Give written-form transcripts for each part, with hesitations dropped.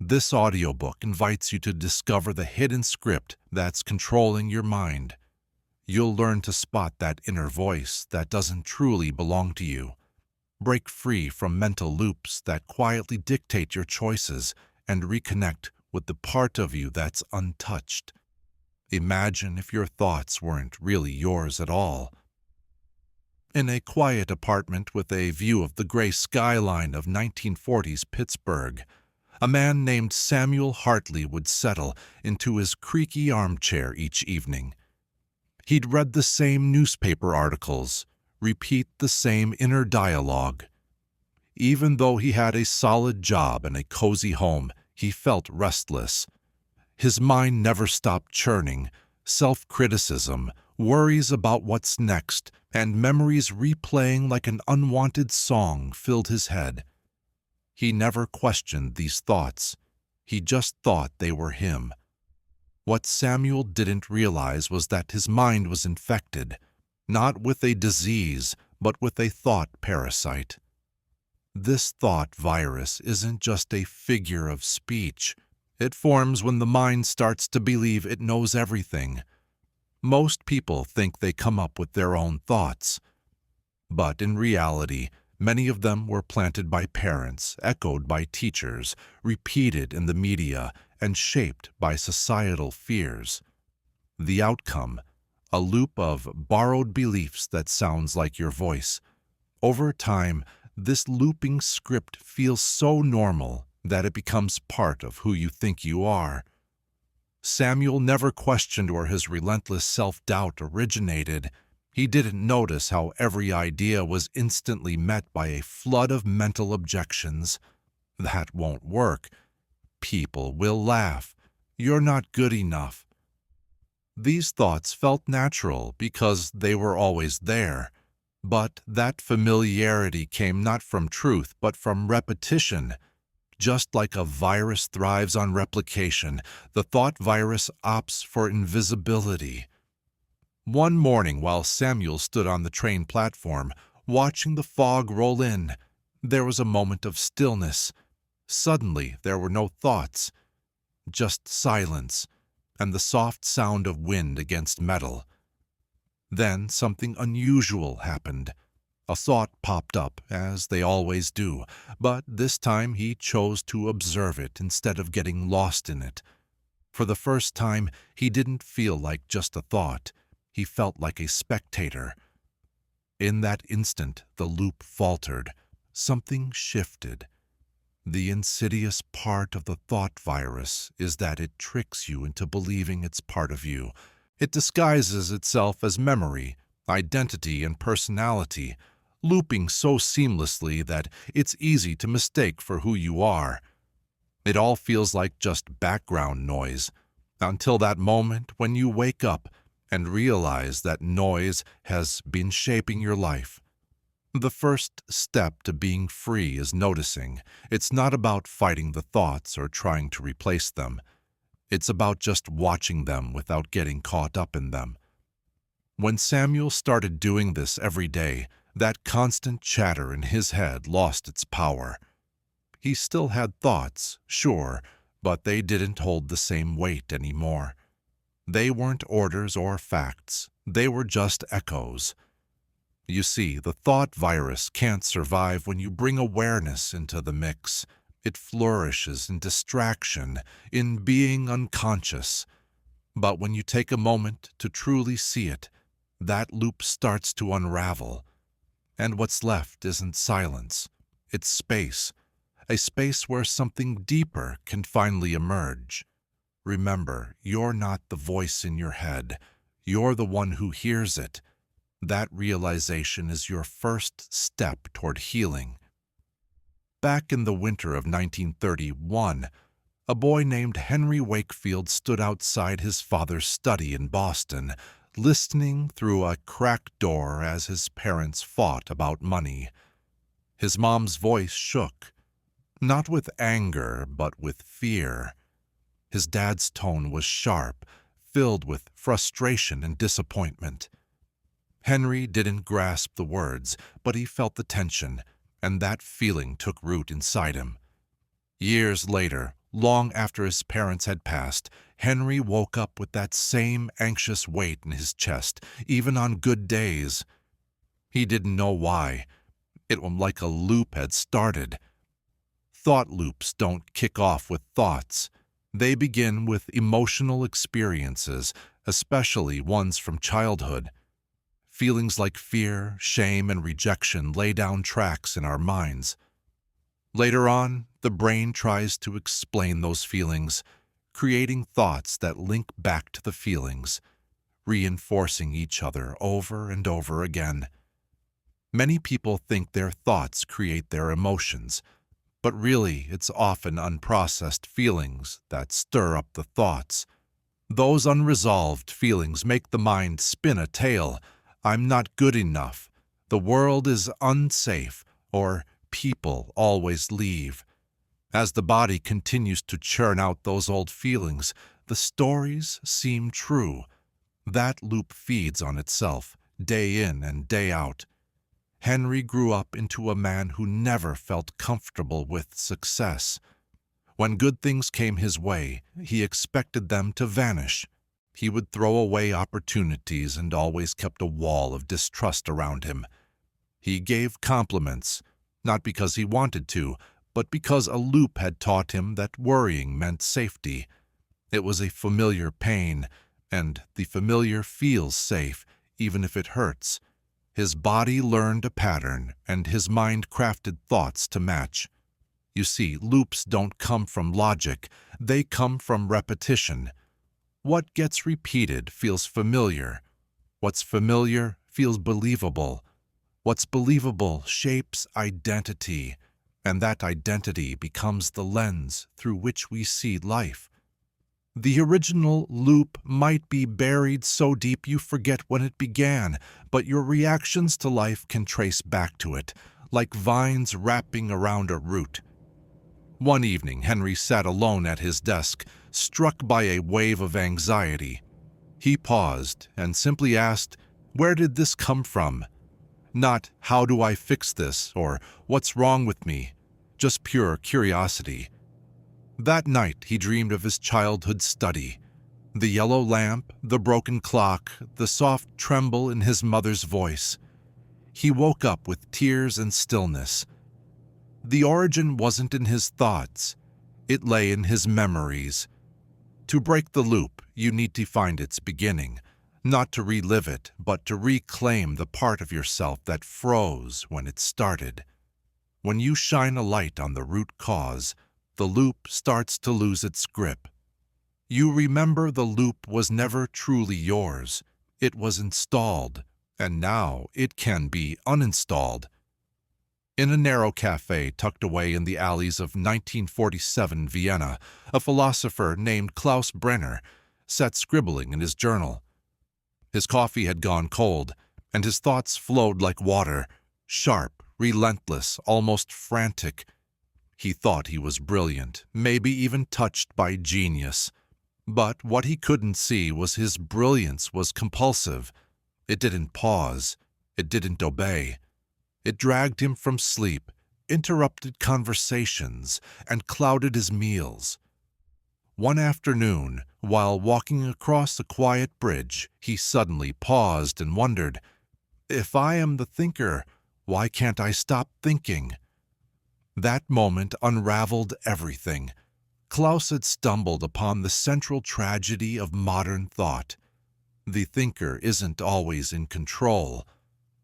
This audiobook invites you to discover the hidden script that's controlling your mind. You'll learn to spot that inner voice that doesn't truly belong to you. Break free from mental loops that quietly dictate your choices and reconnect with the part of you that's untouched. Imagine if your thoughts weren't really yours at all. In a quiet apartment with a view of the gray skyline of 1940s Pittsburgh, a man named Samuel Hartley would settle into his creaky armchair each evening. He'd read the same newspaper articles, repeat the same inner dialogue. Even though he had a solid job and a cozy home, he felt restless. His mind never stopped churning. Self-criticism, worries about what's next, and memories replaying like an unwanted song filled his head. He never questioned these thoughts. He just thought they were him. What Samuel didn't realize was that his mind was infected, not with a disease, but with a thought parasite. This thought virus isn't just a figure of speech. It forms when the mind starts to believe it knows everything. Most people think they come up with their own thoughts. But in reality, many of them were planted by parents, echoed by teachers, repeated in the media, and shaped by societal fears. The outcome: a loop of borrowed beliefs that sounds like your voice. Over time, this looping script feels so normal that it becomes part of who you think you are. Samuel never questioned where his relentless self-doubt originated. He didn't notice how every idea was instantly met by a flood of mental objections. That won't work. People will laugh. You're not good enough. These thoughts felt natural because they were always there. But that familiarity came not from truth, but from repetition. Just like a virus thrives on replication, the thought virus opts for invisibility. One morning, while Samuel stood on the train platform, watching the fog roll in, there was a moment of stillness. Suddenly, there were no thoughts, just silence, and the soft sound of wind against metal. Then something unusual happened. A thought popped up, as they always do, but this time he chose to observe it instead of getting lost in it. For the first time, he didn't feel like just a thought. He felt like a spectator. In that instant, the loop faltered. Something shifted. The insidious part of the thought virus is that it tricks you into believing it's part of you. It disguises itself as memory, identity, and personality, looping so seamlessly that it's easy to mistake for who you are. It all feels like just background noise, until that moment when you wake up and realize that noise has been shaping your life. The first step to being free is noticing. It's not about fighting the thoughts or trying to replace them. It's about just watching them without getting caught up in them. When Samuel started doing this every day, that constant chatter in his head lost its power. He still had thoughts, sure, but they didn't hold the same weight anymore. They weren't orders or facts. They were just echoes. You see, the thought virus can't survive when you bring awareness into the mix. It flourishes in distraction, in being unconscious. But when you take a moment to truly see it, that loop starts to unravel. And what's left isn't silence. It's space. A space where something deeper can finally emerge. Remember, you're not the voice in your head. You're the one who hears it. That realization is your first step toward healing. Back in the winter of 1931, a boy named Henry Wakefield stood outside his father's study in Boston, listening through a cracked door as his parents fought about money. His mom's voice shook, not with anger, but with fear. His dad's tone was sharp, filled with frustration and disappointment. Henry didn't grasp the words, but he felt the tension, and that feeling took root inside him. Years later, Long after his parents had passed, Henry woke up with that same anxious weight in his chest, even on good days. He didn't know why. It was like a loop had started. Thought loops don't kick off with thoughts. They begin with emotional experiences, especially ones from childhood. Feelings like fear, shame, and rejection lay down tracks in our minds. Later on, the brain tries to explain those feelings, creating thoughts that link back to the feelings, reinforcing each other over and over again. Many people think their thoughts create their emotions, but really it's often unprocessed feelings that stir up the thoughts. Those unresolved feelings make the mind spin a tale. I'm not good enough. The world is unsafe, or people always leave. As the body continues to churn out those old feelings, the stories seem true. That loop feeds on itself, day in and day out. Henry grew up into a man who never felt comfortable with success. When good things came his way, he expected them to vanish. He would throw away opportunities and always kept a wall of distrust around him. He gave compliments, not because he wanted to, but because a loop had taught him that worrying meant safety. It was a familiar pain, and the familiar feels safe, even if it hurts. His body learned a pattern, and his mind crafted thoughts to match. You see, loops don't come from logic, they come from repetition. What gets repeated feels familiar. What's familiar feels believable. What's believable shapes identity, and that identity becomes the lens through which we see life. The original loop might be buried so deep you forget when it began, but your reactions to life can trace back to it, like vines wrapping around a root. One evening, Henry sat alone at his desk, struck by a wave of anxiety. He paused and simply asked, "Where did this come from?" Not, "How do I fix this?" or "What's wrong with me?" Just pure curiosity. That night, he dreamed of his childhood study. The yellow lamp, the broken clock, the soft tremble in his mother's voice. He woke up with tears and stillness. The origin wasn't in his thoughts. It lay in his memories. To break the loop, you need to find its beginning, not to relive it, but to reclaim the part of yourself that froze when it started. When you shine a light on the root cause, the loop starts to lose its grip. You remember the loop was never truly yours. It was installed, and now it can be uninstalled. In a narrow cafe tucked away in the alleys of 1947 Vienna, a philosopher named Klaus Brenner sat scribbling in his journal. His coffee had gone cold, and his thoughts flowed like water, sharp, relentless, almost frantic. He thought he was brilliant, maybe even touched by genius. But what he couldn't see was his brilliance was compulsive. It didn't pause. It didn't obey. It dragged him from sleep, interrupted conversations, and clouded his meals. One afternoon, while walking across a quiet bridge, he suddenly paused and wondered, "If I am the thinker, why can't I stop thinking?" That moment unraveled everything. Klaus had stumbled upon the central tragedy of modern thought. The thinker isn't always in control.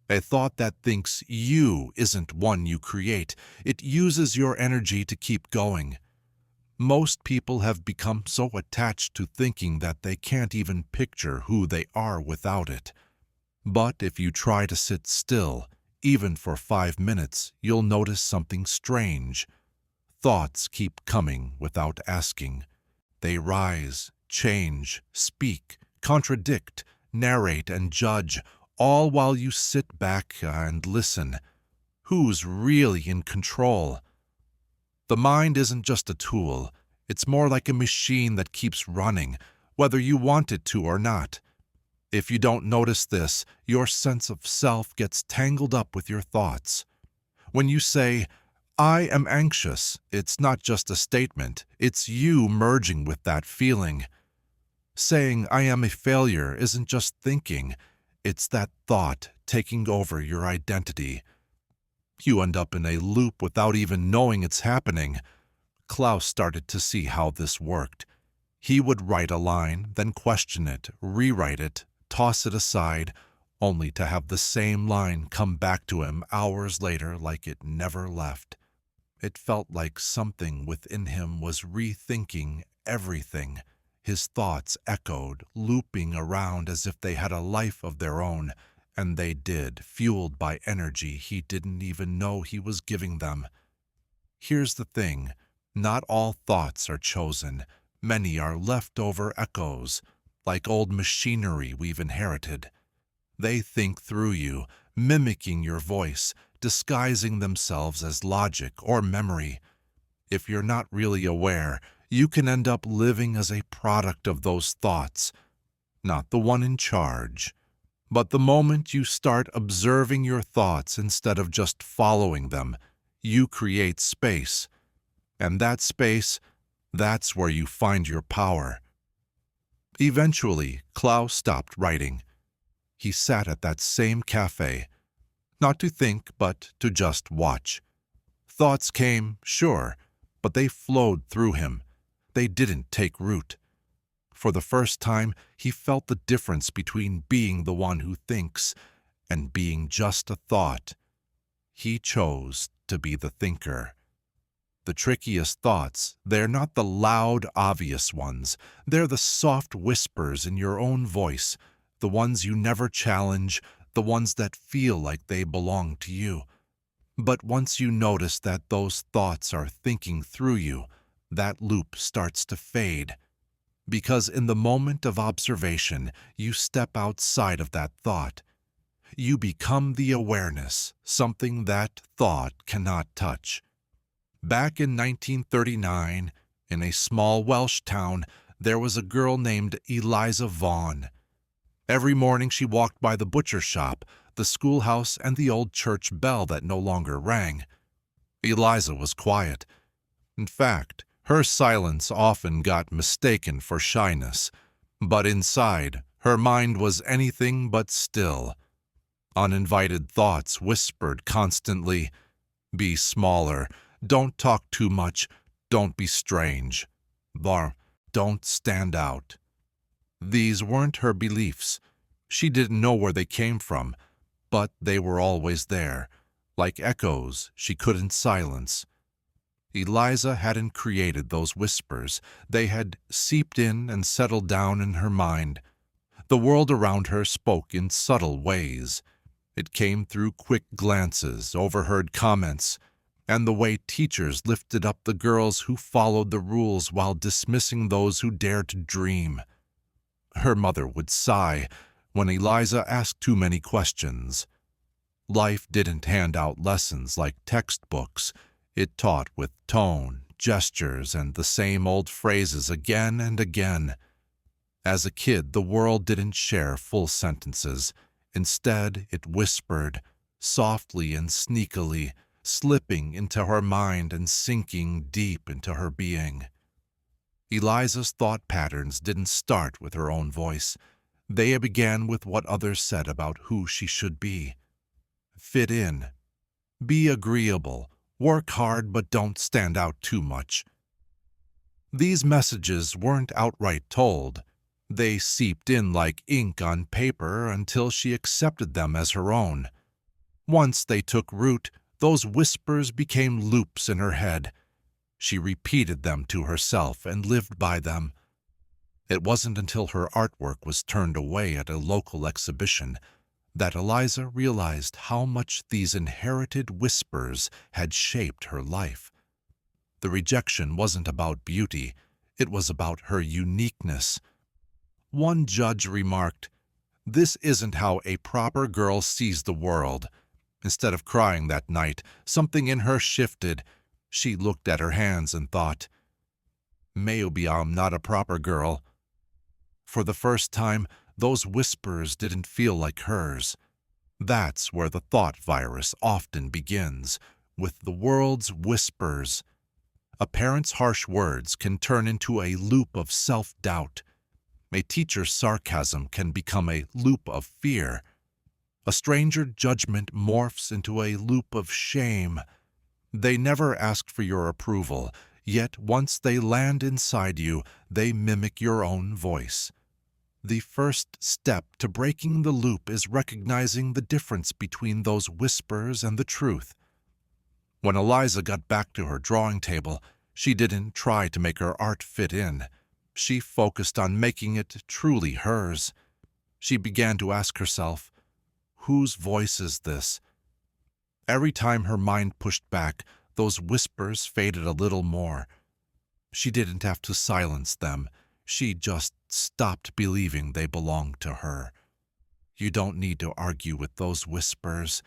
A thought that thinks you isn't one you create. It uses your energy to keep going. Most people have become so attached to thinking that they can't even picture who they are without it. But if you try to sit still, even for 5 minutes, you'll notice something strange. Thoughts keep coming without asking. They rise, change, speak, contradict, narrate, and judge, all while you sit back and listen. Who's really in control? The mind isn't just a tool. It's more like a machine that keeps running, whether you want it to or not. If you don't notice this, your sense of self gets tangled up with your thoughts. When you say, I am anxious. It's not just a statement. It's you merging with that feeling. Saying I am a failure isn't just thinking. It's that thought taking over your identity. You end up in a loop without even knowing it's happening. Klaus started to see how this worked. He would write a line, then question it, rewrite it, toss it aside, only to have the same line come back to him hours later like it never left. It felt like something within him was rethinking everything. His thoughts echoed, looping around as if they had a life of their own, and they did, fueled by energy he didn't even know he was giving them. Here's the thing, not all thoughts are chosen. Many are leftover echoes, like old machinery we've inherited. They think through you, mimicking your voice, disguising themselves as logic or memory. If you're not really aware, you can end up living as a product of those thoughts, not the one in charge. But the moment you start observing your thoughts instead of just following them, you create space. And that space, that's where you find your power. Eventually, Klaus stopped writing. He sat at that same cafe, not to think, but to just watch. Thoughts came, sure, but they flowed through him. They didn't take root. For the first time, he felt the difference between being the one who thinks and being just a thought. He chose to be the thinker. The trickiest thoughts, they're not the loud, obvious ones. They're the soft whispers in your own voice, the ones you never challenge, the ones that feel like they belong to you. But once you notice that those thoughts are thinking through you, that loop starts to fade. Because in the moment of observation, you step outside of that thought. You become the awareness, something that thought cannot touch. Back in 1939, in a small Welsh town, there was a girl named Eliza Vaughan. Every morning she walked by the butcher shop, the schoolhouse, and the old church bell that no longer rang. Eliza was quiet. In fact, her silence often got mistaken for shyness, but inside, her mind was anything but still. Uninvited thoughts whispered constantly, "Be smaller, don't talk too much, don't be strange, don't stand out." These weren't her beliefs. She didn't know where they came from, but they were always there, like echoes she couldn't silence. Eliza hadn't created those whispers. They had seeped in and settled down in her mind. The world around her spoke in subtle ways. It came through quick glances, overheard comments, and the way teachers lifted up the girls who followed the rules while dismissing those who dared to dream. Her mother would sigh when Eliza asked too many questions. Life didn't hand out lessons like textbooks. It taught with tone, gestures, and the same old phrases again and again. As a kid, the world didn't share full sentences. Instead, it whispered, softly and sneakily, slipping into her mind and sinking deep into her being. Eliza's thought patterns didn't start with her own voice. They began with what others said about who she should be. Fit in. Be agreeable. Work hard, but don't stand out too much. These messages weren't outright told. They seeped in like ink on paper until she accepted them as her own. Once they took root, those whispers became loops in her head. She repeated them to herself and lived by them. It wasn't until her artwork was turned away at a local exhibition that Eliza realized how much these inherited whispers had shaped her life. The rejection wasn't about beauty, it was about her uniqueness. One judge remarked, "This isn't how a proper girl sees the world." Instead of crying that night, something in her shifted. She looked at her hands and thought, "Maybe I'm not a proper girl." For the first time, those whispers didn't feel like hers. That's where the thought virus often begins, with the world's whispers. A parent's harsh words can turn into a loop of self-doubt. A teacher's sarcasm can become a loop of fear. A stranger's judgment morphs into a loop of shame. They never ask for your approval, yet once they land inside you, they mimic your own voice. The first step to breaking the loop is recognizing the difference between those whispers and the truth. When Eliza got back to her drawing table, she didn't try to make her art fit in. She focused on making it truly hers. She began to ask herself, whose voice is this? Every time her mind pushed back, those whispers faded a little more. She didn't have to silence them. She just stopped believing they belonged to her. You don't need to argue with those whispers.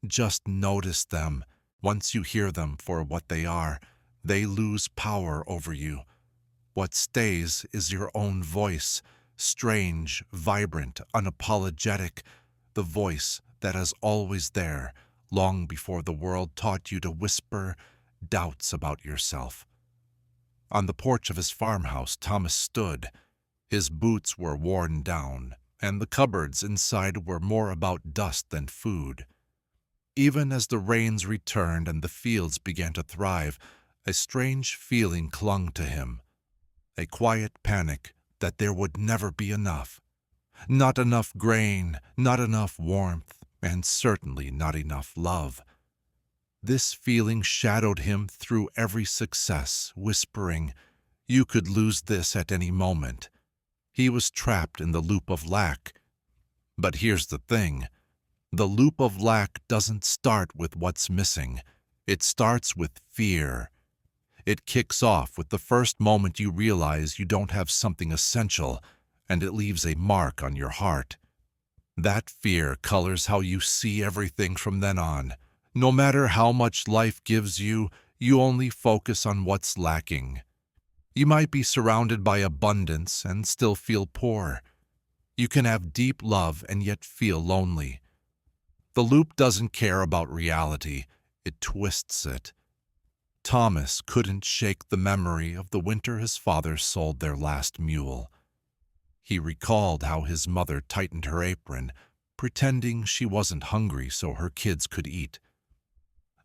Just notice them. Once you hear them for what they are, they lose power over you. What stays is your own voice, strange, vibrant, unapologetic, the voice that is always there, long before the world taught you to whisper doubts about yourself. On the porch of his farmhouse, Thomas stood. His boots were worn down, and the cupboards inside were more about dust than food. Even as the rains returned and the fields began to thrive, a strange feeling clung to him. A quiet panic that there would never be enough. Not enough grain, not enough warmth, and certainly not enough love. This feeling shadowed him through every success, whispering, "You could lose this at any moment." He was trapped in the loop of lack. But here's the thing. The loop of lack doesn't start with what's missing. It starts with fear. It kicks off with the first moment you realize you don't have something essential, and it leaves a mark on your heart. That fear colors how you see everything from then on. No matter how much life gives you, you only focus on what's lacking. You might be surrounded by abundance and still feel poor. You can have deep love and yet feel lonely. The loop doesn't care about reality, it twists it. Thomas couldn't shake the memory of the winter his father sold their last mule. He recalled how his mother tightened her apron, pretending she wasn't hungry so her kids could eat.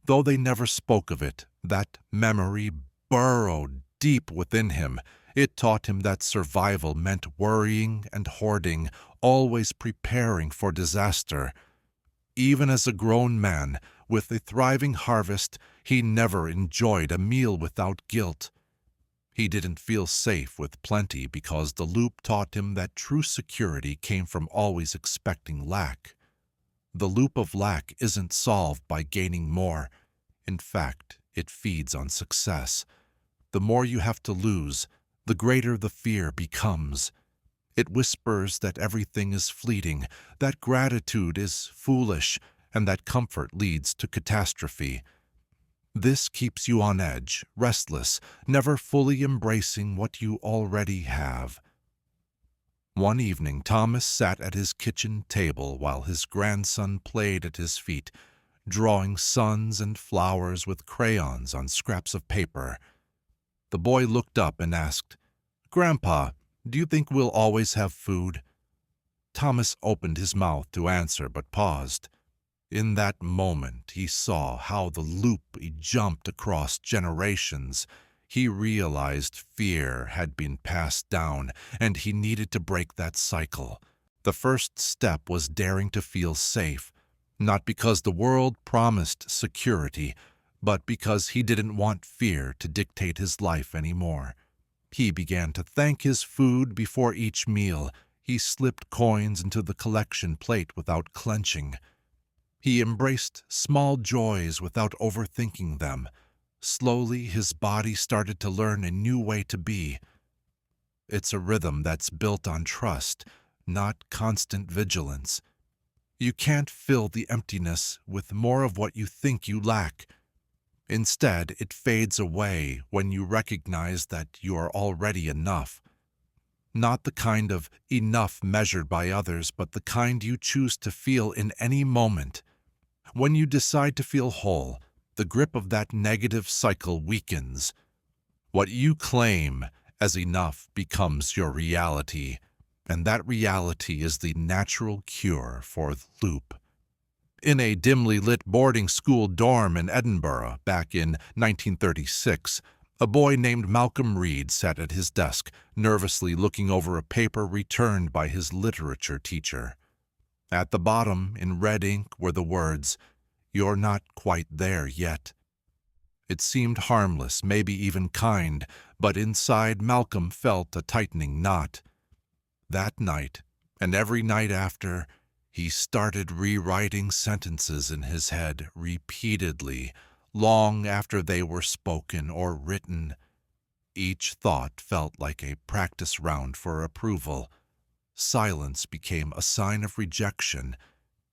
Though they never spoke of it, that memory burrowed deep within him. It taught him that survival meant worrying and hoarding, always preparing for disaster. Even as a grown man, with a thriving harvest, he never enjoyed a meal without guilt. He didn't feel safe with plenty because the loop taught him that true security came from always expecting lack. The loop of lack isn't solved by gaining more. In fact, it feeds on success. The more you have to lose, the greater the fear becomes. It whispers that everything is fleeting, that gratitude is foolish, and that comfort leads to catastrophe. This keeps you on edge, restless, never fully embracing what you already have. One evening, Thomas sat at his kitchen table while his grandson played at his feet, drawing suns and flowers with crayons on scraps of paper. The boy looked up and asked, "Grandpa, do you think we'll always have food?" Thomas opened his mouth to answer but paused. In that moment, he saw how the loop jumped across generations. He realized fear had been passed down, and he needed to break that cycle. The first step was daring to feel safe, not because the world promised security, but because he didn't want fear to dictate his life anymore. He began to thank his food before each meal. He slipped coins into the collection plate without clenching. He embraced small joys without overthinking them. Slowly, his body started to learn a new way to be. It's a rhythm that's built on trust, not constant vigilance. You can't fill the emptiness with more of what you think you lack. Instead, it fades away when you recognize that you are already enough. Not the kind of enough measured by others, but the kind you choose to feel in any moment. When you decide to feel whole, the grip of that negative cycle weakens. What you claim as enough becomes your reality, and that reality is the natural cure for the loop. In a dimly lit boarding school dorm in Edinburgh back in 1936, a boy named Malcolm Reed sat at his desk, nervously looking over a paper returned by his literature teacher. At the bottom, in red ink, were the words, "You're not quite there yet." It seemed harmless, maybe even kind, but inside Malcolm felt a tightening knot. That night, and every night after, he started rewriting sentences in his head repeatedly, long after they were spoken or written. Each thought felt like a practice round for approval. Silence became a sign of rejection.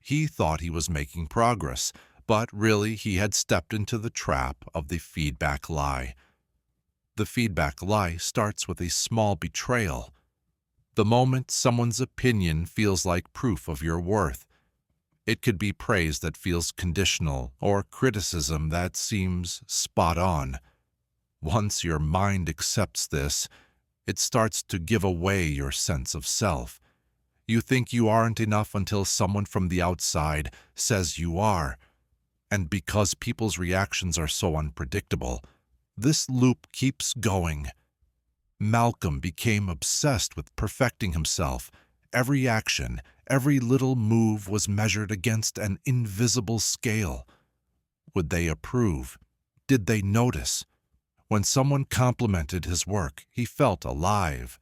He thought he was making progress, but really he had stepped into the trap of the feedback lie. The feedback lie starts with a small betrayal. The moment someone's opinion feels like proof of your worth. It could be praise that feels conditional or criticism that seems spot on. Once your mind accepts this, it starts to give away your sense of self. You think you aren't enough until someone from the outside says you are. And because people's reactions are so unpredictable, this loop keeps going. Malcolm became obsessed with perfecting himself. Every action, every little move was measured against an invisible scale. Would they approve? Did they notice? When someone complimented his work, he felt alive.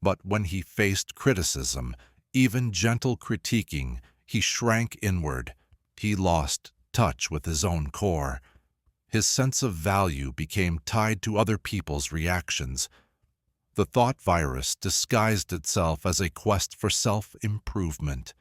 But when he faced criticism, even gentle critiquing, he shrank inward. He lost touch with his own core. His sense of value became tied to other people's reactions. The thought virus disguised itself as a quest for self-improvement.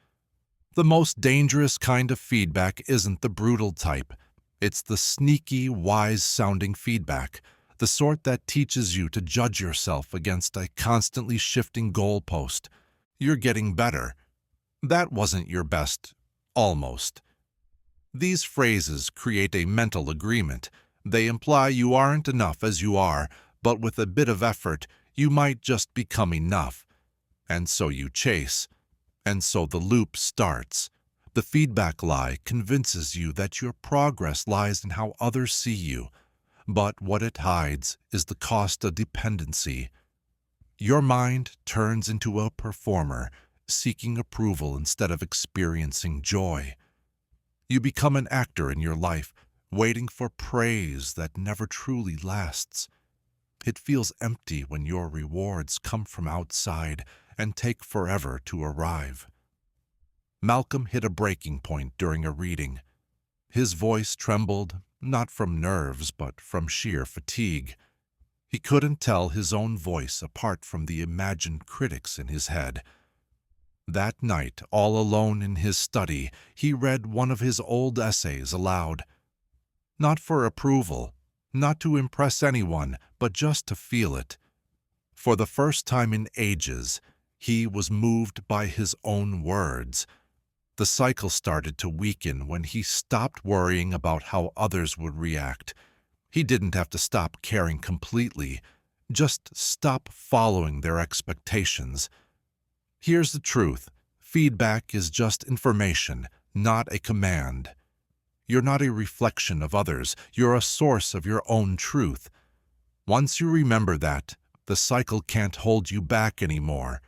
The most dangerous kind of feedback isn't the brutal type. It's the sneaky, wise-sounding feedback, the sort that teaches you to judge yourself against a constantly shifting goalpost. You're getting better. That wasn't your best. Almost. These phrases create a mental agreement. They imply you aren't enough as you are, but with a bit of effort, you might just become enough. And so you chase. And so the loop starts. The feedback lie convinces you that your progress lies in how others see you. But what it hides is the cost of dependency. Your mind turns into a performer, seeking approval instead of experiencing joy. You become an actor in your life, waiting for praise that never truly lasts. It feels empty when your rewards come from outside and take forever to arrive. Malcolm hit a breaking point during a reading. His voice trembled, not from nerves, but from sheer fatigue. He couldn't tell his own voice apart from the imagined critics in his head. That night, all alone in his study, he read one of his old essays aloud. Not for approval, not to impress anyone, but just to feel it. For the first time in ages, he was moved by his own words. The cycle started to weaken when he stopped worrying about how others would react. He didn't have to stop caring completely, just stop following their expectations. Here's the truth. Feedback is just information, not a command. You're not a reflection of others. You're a source of your own truth. Once you remember that, the cycle can't hold you back anymore.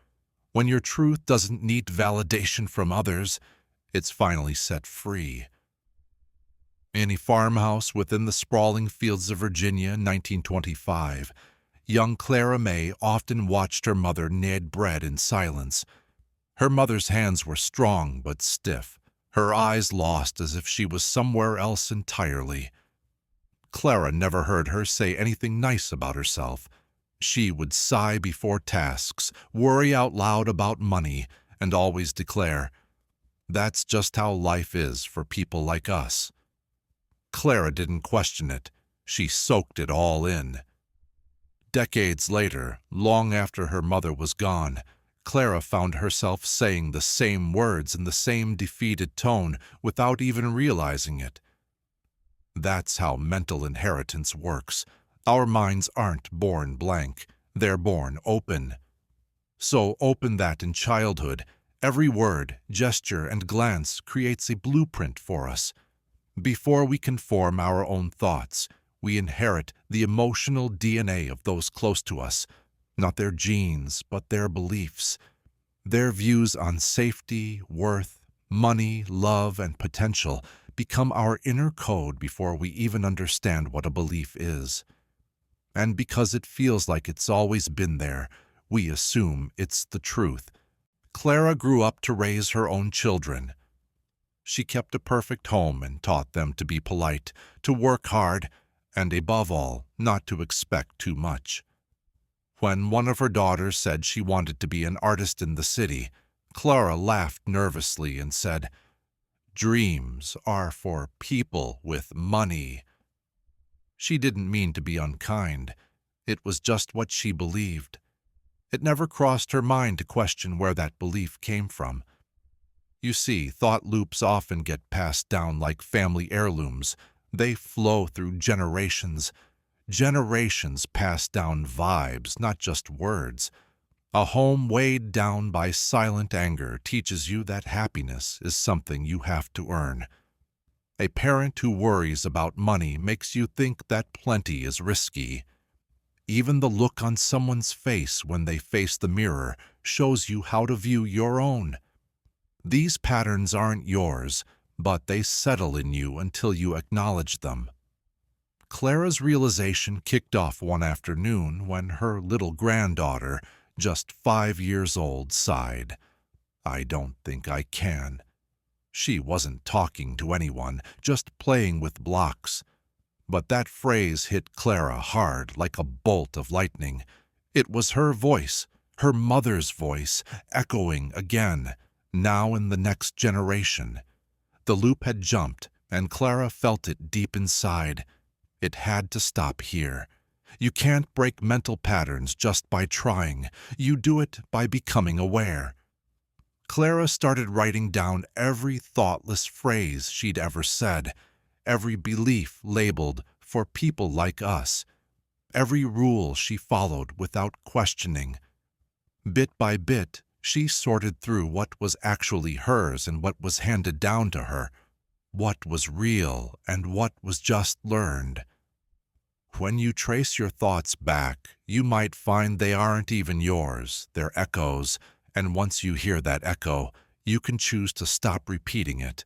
When your truth doesn't need validation from others, it's finally set free. In a farmhouse within the sprawling fields of Virginia in 1925, young Clara May often watched her mother knead bread in silence. Her mother's hands were strong but stiff, her eyes lost as if she was somewhere else entirely. Clara never heard her say anything nice about herself. She would sigh before tasks, worry out loud about money, and always declare, "That's just how life is for people like us." Clara didn't question it. She soaked it all in. Decades later, long after her mother was gone, Clara found herself saying the same words in the same defeated tone without even realizing it. That's how mental inheritance works. Our minds aren't born blank, they're born open. So open that in childhood, every word, gesture, and glance creates a blueprint for us. Before we can form our own thoughts, we inherit the emotional DNA of those close to us, not their genes, but their beliefs. Their views on safety, worth, money, love, and potential become our inner code before we even understand what a belief is. And because it feels like it's always been there, we assume it's the truth. Clara grew up to raise her own children. She kept a perfect home and taught them to be polite, to work hard, and above all, not to expect too much. When one of her daughters said she wanted to be an artist in the city, Clara laughed nervously and said, "Dreams are for people with money." She didn't mean to be unkind. It was just what she believed. It never crossed her mind to question where that belief came from. You see, thought loops often get passed down like family heirlooms. They flow through generations. Generations pass down vibes, not just words. A home weighed down by silent anger teaches you that happiness is something you have to earn. A parent who worries about money makes you think that plenty is risky. Even the look on someone's face when they face the mirror shows you how to view your own. These patterns aren't yours, but they settle in you until you acknowledge them. Clara's realization kicked off one afternoon when her little granddaughter, just 5 years old, sighed. "I don't think I can." She wasn't talking to anyone, just playing with blocks. But that phrase hit Clara hard, like a bolt of lightning. It was her voice, her mother's voice, echoing again, now in the next generation. The loop had jumped, and Clara felt it deep inside. It had to stop here. You can't break mental patterns just by trying. You do it by becoming aware. Clara started writing down every thoughtless phrase she'd ever said, every belief labeled "for people like us," every rule she followed without questioning. Bit by bit, she sorted through what was actually hers and what was handed down to her, what was real and what was just learned. When you trace your thoughts back, you might find they aren't even yours, they're echoes, and once you hear that echo, you can choose to stop repeating it.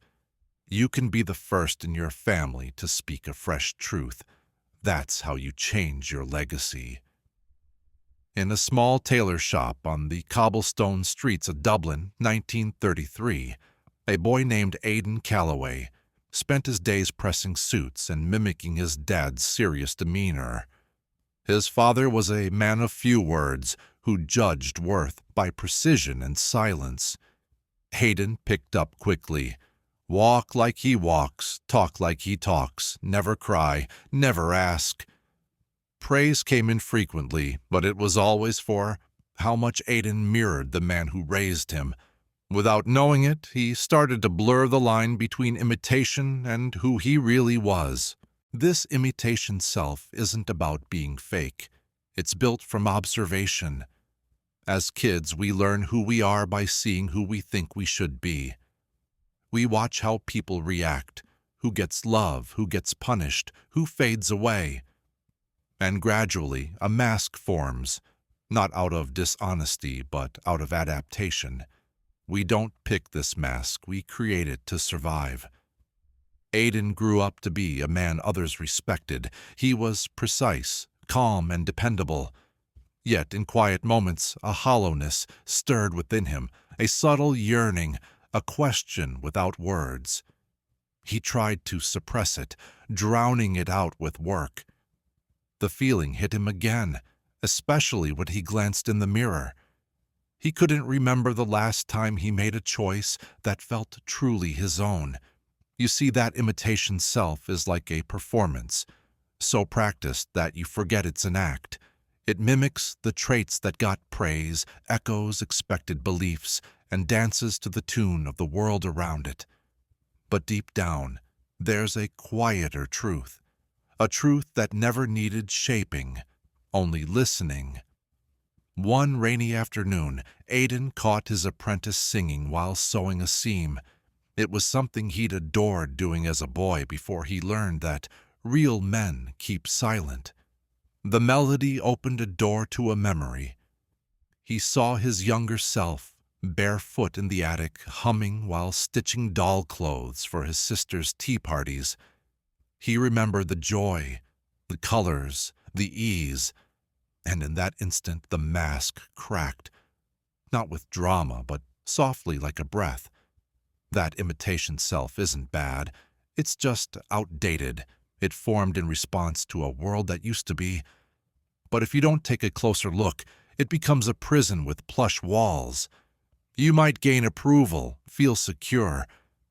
You can be the first in your family to speak a fresh truth. That's how you change your legacy. In a small tailor shop on the cobblestone streets of Dublin, 1933, a boy named Aidan Calloway spent his days pressing suits and mimicking his dad's serious demeanor. His father was a man of few words who judged worth by precision and silence. Aidan picked up quickly. Walk like he walks, talk like he talks, never cry, never ask. Praise came infrequently, but it was always for how much Aidan mirrored the man who raised him. Without knowing it, he started to blur the line between imitation and who he really was. This imitation self isn't about being fake. It's built from observation. As kids, we learn who we are by seeing who we think we should be. We watch how people react, who gets love, who gets punished, who fades away. And gradually, a mask forms, not out of dishonesty, but out of adaptation. We don't pick this mask, we create it to survive. Aidan grew up to be a man others respected. He was precise, calm, and dependable. Yet in quiet moments, a hollowness stirred within him, a subtle yearning, a question without words. He tried to suppress it, drowning it out with work. The feeling hit him again, especially when he glanced in the mirror. He couldn't remember the last time he made a choice that felt truly his own. You see, that imitation self is like a performance, so practiced that you forget it's an act. It mimics the traits that got praise, echoes expected beliefs, and dances to the tune of the world around it. But deep down, There's a quieter truth, a truth that never needed shaping, only listening. One rainy afternoon, Aidan caught his apprentice singing while sewing a seam. It was something he'd adored doing as a boy before he learned that real men keep silent. The melody opened a door to a memory. He saw his younger self, barefoot in the attic, humming while stitching doll clothes for his sister's tea parties. He remembered the joy, the colors, the ease, and in that instant the mask cracked, not with drama, but softly like a breath. That imitation self isn't bad, it's just outdated. It formed in response to a world that used to be. But if you don't take a closer look, it becomes a prison with plush walls. You might gain approval, feel secure,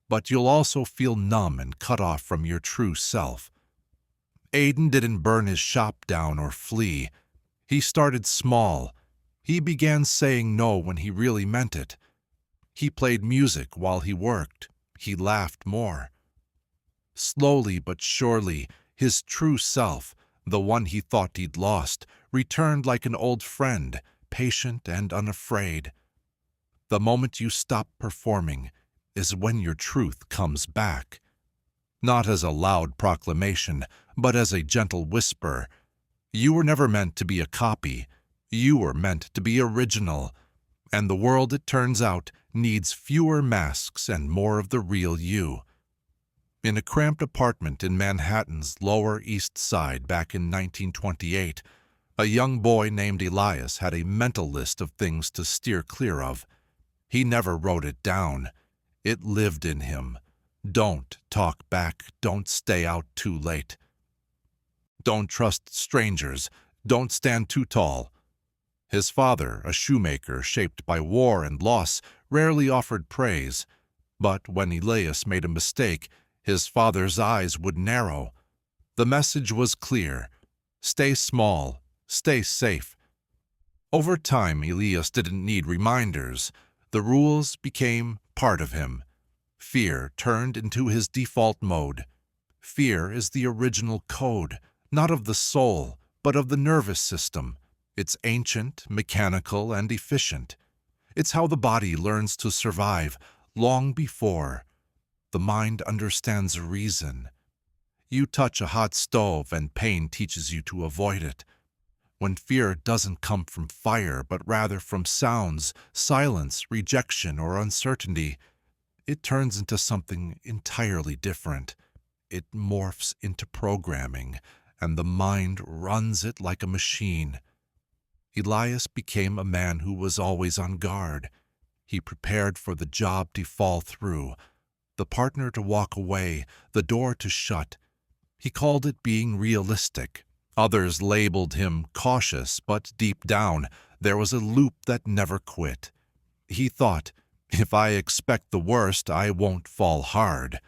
but you'll also feel numb and cut off from your true self. Aidan didn't burn his shop down or flee. He started small. He began saying no when he really meant it. He played music while he worked. He laughed more. Slowly but surely, his true self, the one he thought he'd lost, returned like an old friend, patient and unafraid. The moment you stop performing is when your truth comes back. Not as a loud proclamation, but as a gentle whisper. You were never meant to be a copy. You were meant to be original. And the world, it turns out, needs fewer masks and more of the real you. In a cramped apartment in Manhattan's Lower East Side back in 1928, a young boy named Elias had a mental list of things to steer clear of. He never wrote it down. It lived in him. Don't talk back. Don't stay out too late. Don't trust strangers. Don't stand too tall. His father, a shoemaker shaped by war and loss, rarely offered praise. But when Elias made a mistake, his father's eyes would narrow. The message was clear. Stay small. Stay safe. Over time, Elias didn't need reminders. The rules became part of him. Fear turned into his default mode. Fear is the original code, not of the soul, but of the nervous system. It's ancient, mechanical, and efficient. It's how the body learns to survive long before the mind understands reason. You touch a hot stove and pain teaches you to avoid it. When fear doesn't come from fire, but rather from sounds, silence, rejection, or uncertainty, it turns into something entirely different. It morphs into programming, and the mind runs it like a machine. Elias became a man who was always on guard. He prepared for the job to fall through, the partner to walk away, the door to shut. He called it being realistic. Others labeled him cautious, but deep down, there was a loop that never quit. He thought, if I expect the worst, I won't fall hard.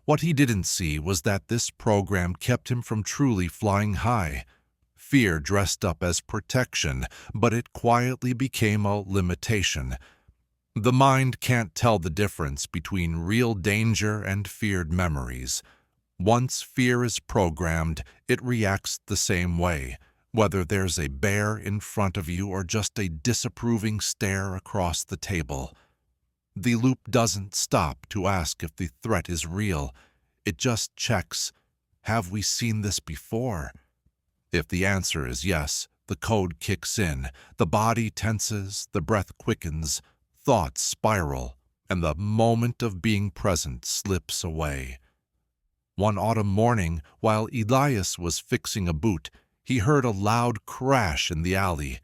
What he didn't see was that this program kept him from truly flying high. Fear dressed up as protection, but it quietly became a limitation. The mind can't tell the difference between real danger and feared memories. Once fear is programmed, it reacts the same way, whether there's a bear in front of you or just a disapproving stare across the table. The loop doesn't stop to ask if the threat is real. It just checks, have we seen this before? If the answer is yes, the code kicks in, the body tenses, the breath quickens, thoughts spiral, and the moment of being present slips away. One autumn morning, while Elias was fixing a boot, he heard a loud crash in the alley.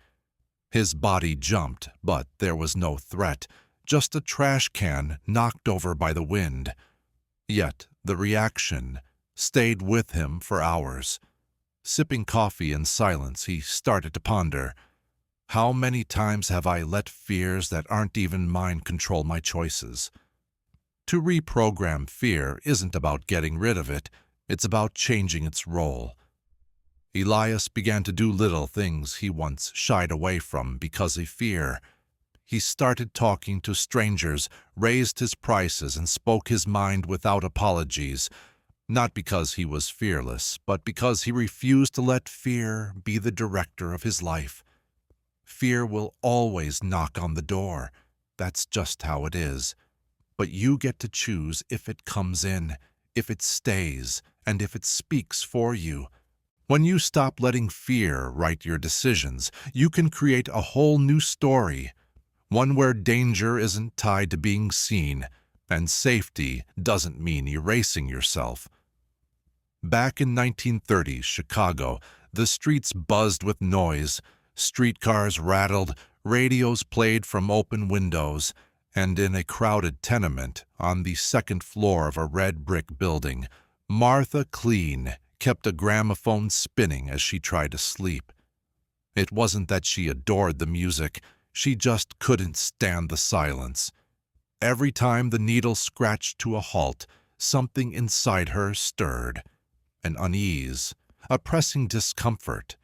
His body jumped, but there was no threat, just a trash can knocked over by the wind. Yet the reaction stayed with him for hours. Sipping coffee in silence, he started to ponder. How many times have I let fears that aren't even mine control my choices? To reprogram fear isn't about getting rid of it, it's about changing its role. Elias began to do little things he once shied away from because of fear. He started talking to strangers, raised his prices, and spoke his mind without apologies, not because he was fearless, but because he refused to let fear be the director of his life. Fear will always knock on the door. That's just how it is. But you get to choose if it comes in, if it stays, and if it speaks for you. When you stop letting fear write your decisions, you can create a whole new story, one where danger isn't tied to being seen, and safety doesn't mean erasing yourself. Back in 1930s Chicago, the streets buzzed with noise, streetcars rattled, radios played from open windows, and in a crowded tenement on the second floor of a red brick building, Martha Clean kept a gramophone spinning as she tried to sleep. It wasn't that she adored the music, she just couldn't stand the silence. Every time the needle scratched to a halt, something inside her stirred. An unease, a pressing discomfort.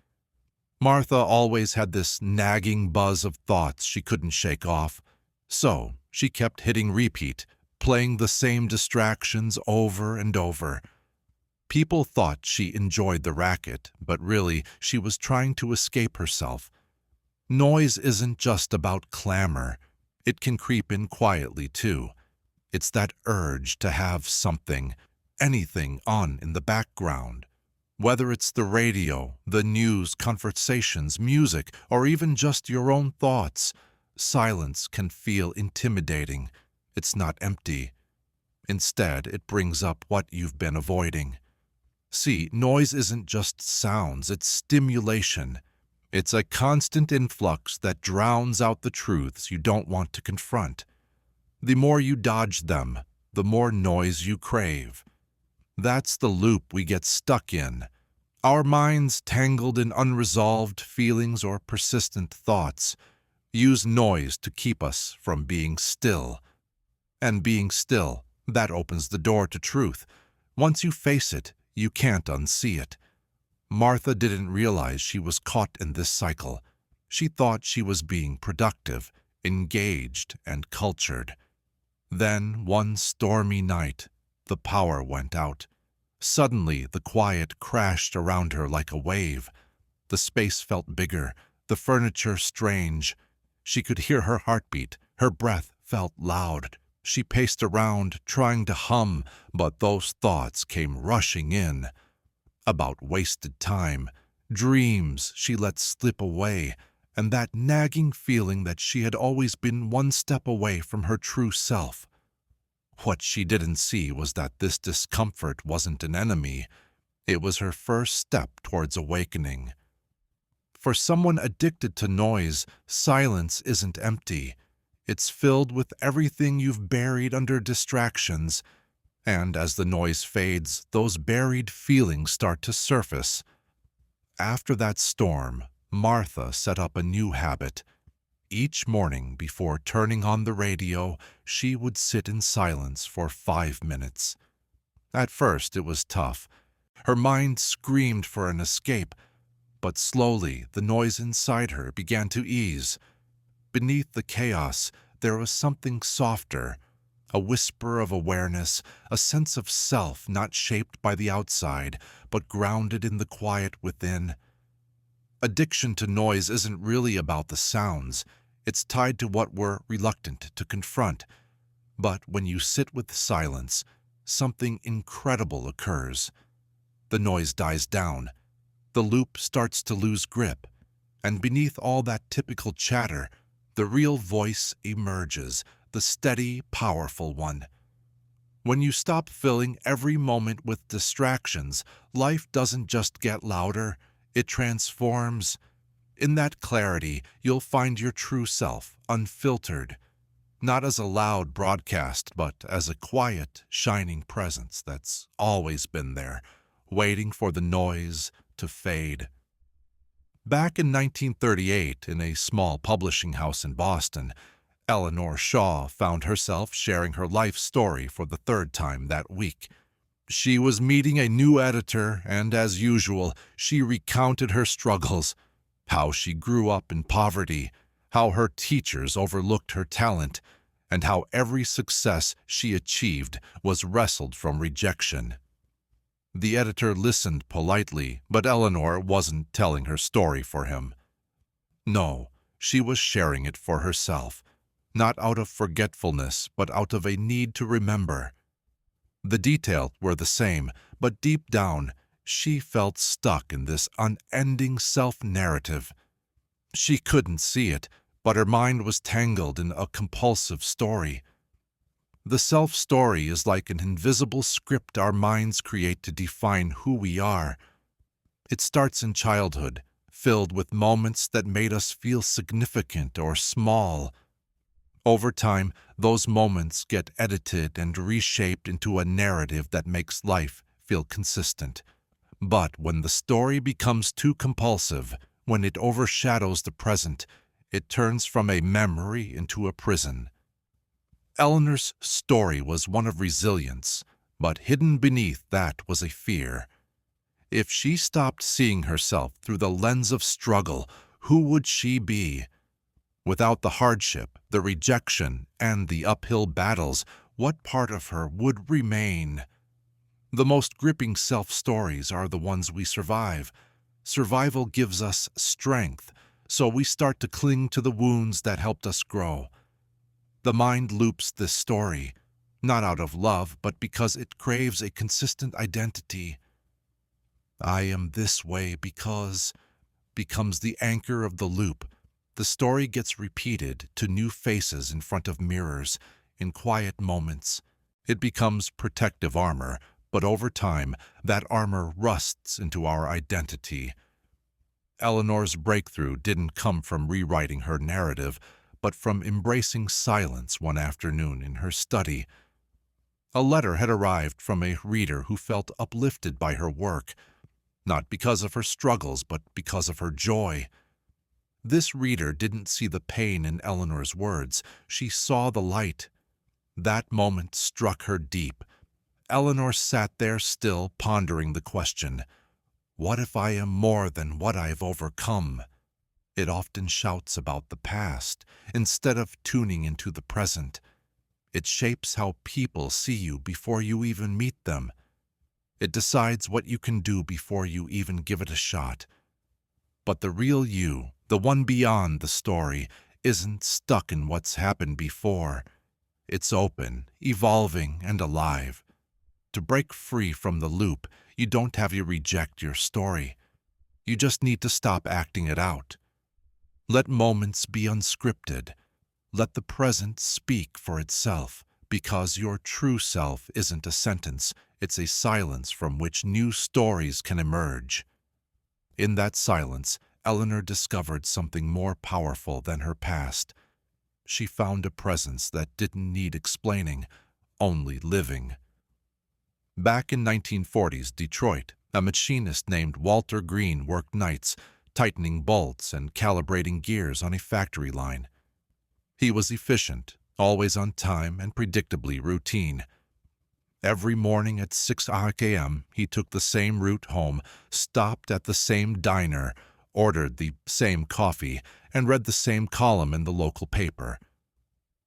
Martha always had this nagging buzz of thoughts she couldn't shake off, so she kept hitting repeat, playing the same distractions over and over. People thought she enjoyed the racket, but really she was trying to escape herself. Noise isn't just about clamor. It can creep in quietly, too. It's that urge to have something, anything on in the background. Whether it's the radio, the news, conversations, music, or even just your own thoughts, silence can feel intimidating. It's not empty. Instead, it brings up what you've been avoiding. See, noise isn't just sounds, it's stimulation. It's a constant influx that drowns out the truths you don't want to confront. The more you dodge them, the more noise you crave. That's the loop we get stuck in. Our minds, tangled in unresolved feelings or persistent thoughts, use noise to keep us from being still. And being still, that opens the door to truth. Once you face it, you can't unsee it. Martha didn't realize she was caught in this cycle. She thought she was being productive, engaged, and cultured. Then, one stormy night, the power went out. Suddenly, the quiet crashed around her like a wave. The space felt bigger, the furniture strange. She could hear her heartbeat, her breath felt loud. She paced around, trying to hum, but those thoughts came rushing in. About wasted time, dreams she let slip away, and that nagging feeling that she had always been one step away from her true self. What she didn't see was that this discomfort wasn't an enemy. It was her first step towards awakening. For someone addicted to noise, silence isn't empty. It's filled with everything you've buried under distractions. And as the noise fades, those buried feelings start to surface. After that storm, Martha set up a new habit. Each morning before turning on the radio, she would sit in silence for 5 minutes. At first, it was tough. Her mind screamed for an escape, but slowly the noise inside her began to ease. Beneath the chaos, there was something softer, a whisper of awareness, a sense of self not shaped by the outside, but grounded in the quiet within. Addiction to noise isn't really about the sounds. It's tied to what we're reluctant to confront. But when you sit with silence, something incredible occurs. The noise dies down. The loop starts to lose grip. And beneath all that typical chatter, the real voice emerges, the steady, powerful one. When you stop filling every moment with distractions, life doesn't just get louder, it transforms. In that clarity, you'll find your true self, unfiltered, not as a loud broadcast, but as a quiet, shining presence that's always been there, waiting for the noise to fade. Back in 1938, in a small publishing house in Boston, Eleanor Shaw found herself sharing her life story for the third time that week. She was meeting a new editor, and as usual, she recounted her struggles, how she grew up in poverty, how her teachers overlooked her talent, and how every success she achieved was wrestled from rejection. The editor listened politely, but Eleanor wasn't telling her story for him. No, she was sharing it for herself, not out of forgetfulness, but out of a need to remember. The details were the same, but deep down, she felt stuck in this unending self-narrative. She couldn't see it, but her mind was tangled in a compulsive story. The self-story is like an invisible script our minds create to define who we are. It starts in childhood, filled with moments that made us feel significant or small. Over time, those moments get edited and reshaped into a narrative that makes life feel consistent. But when the story becomes too compulsive, when it overshadows the present, it turns from a memory into a prison. Eleanor's story was one of resilience, but hidden beneath that was a fear. If she stopped seeing herself through the lens of struggle, who would she be? Without the hardship, the rejection, and the uphill battles, what part of her would remain? The most gripping self-stories are the ones we survive. Survival gives us strength, so we start to cling to the wounds that helped us grow. The mind loops this story, not out of love, but because it craves a consistent identity. I am this way because becomes the anchor of the loop. The story gets repeated to new faces in front of mirrors, in quiet moments. It becomes protective armor, but over time, that armor rusts into our identity. Eleanor's breakthrough didn't come from rewriting her narrative, but from embracing silence one afternoon in her study. A letter had arrived from a reader who felt uplifted by her work, not because of her struggles, but because of her joy. This reader didn't see the pain in Eleanor's words. She saw the light. That moment struck her deep. Eleanor sat there still, pondering the question, what if I am more than what I've overcome? It often shouts about the past, instead of tuning into the present. It shapes how people see you before you even meet them. It decides what you can do before you even give it a shot. But the real you, the one beyond the story, isn't stuck in what's happened before. It's open, evolving, and alive. To break free from the loop, you don't have to reject your story. You just need to stop acting it out. Let moments be unscripted. Let the present speak for itself, because your true self isn't a sentence, it's a silence from which new stories can emerge. In that silence, Eleanor discovered something more powerful than her past. She found a presence that didn't need explaining, only living. Back in 1940s Detroit, a machinist named Walter Green worked nights, tightening bolts and calibrating gears on a factory line. He was efficient, always on time, and predictably routine. Every morning at 6 a.m., he took the same route home, stopped at the same diner, ordered the same coffee, and read the same column in the local paper.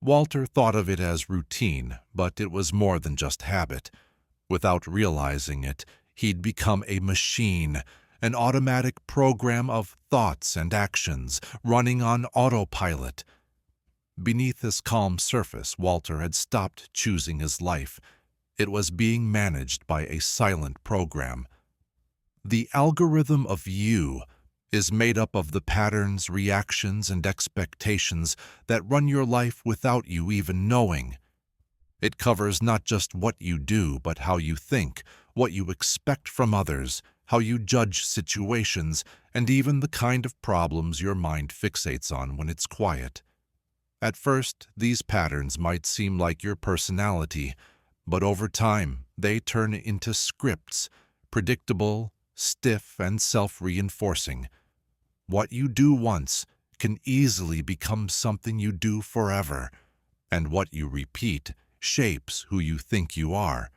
Walter thought of it as routine, but it was more than just habit. Without realizing it, he'd become a machine, an automatic program of thoughts and actions running on autopilot. Beneath his calm surface, Walter had stopped choosing his life. It was being managed by a silent program. The algorithm of you is made up of the patterns, reactions, and expectations that run your life without you even knowing. It covers not just what you do, but how you think, what you expect from others, how you judge situations, and even the kind of problems your mind fixates on when it's quiet. At first, these patterns might seem like your personality, but over time, they turn into scripts, predictable, stiff, and self-reinforcing. What you do once can easily become something you do forever, and what you repeat shapes who you think you are.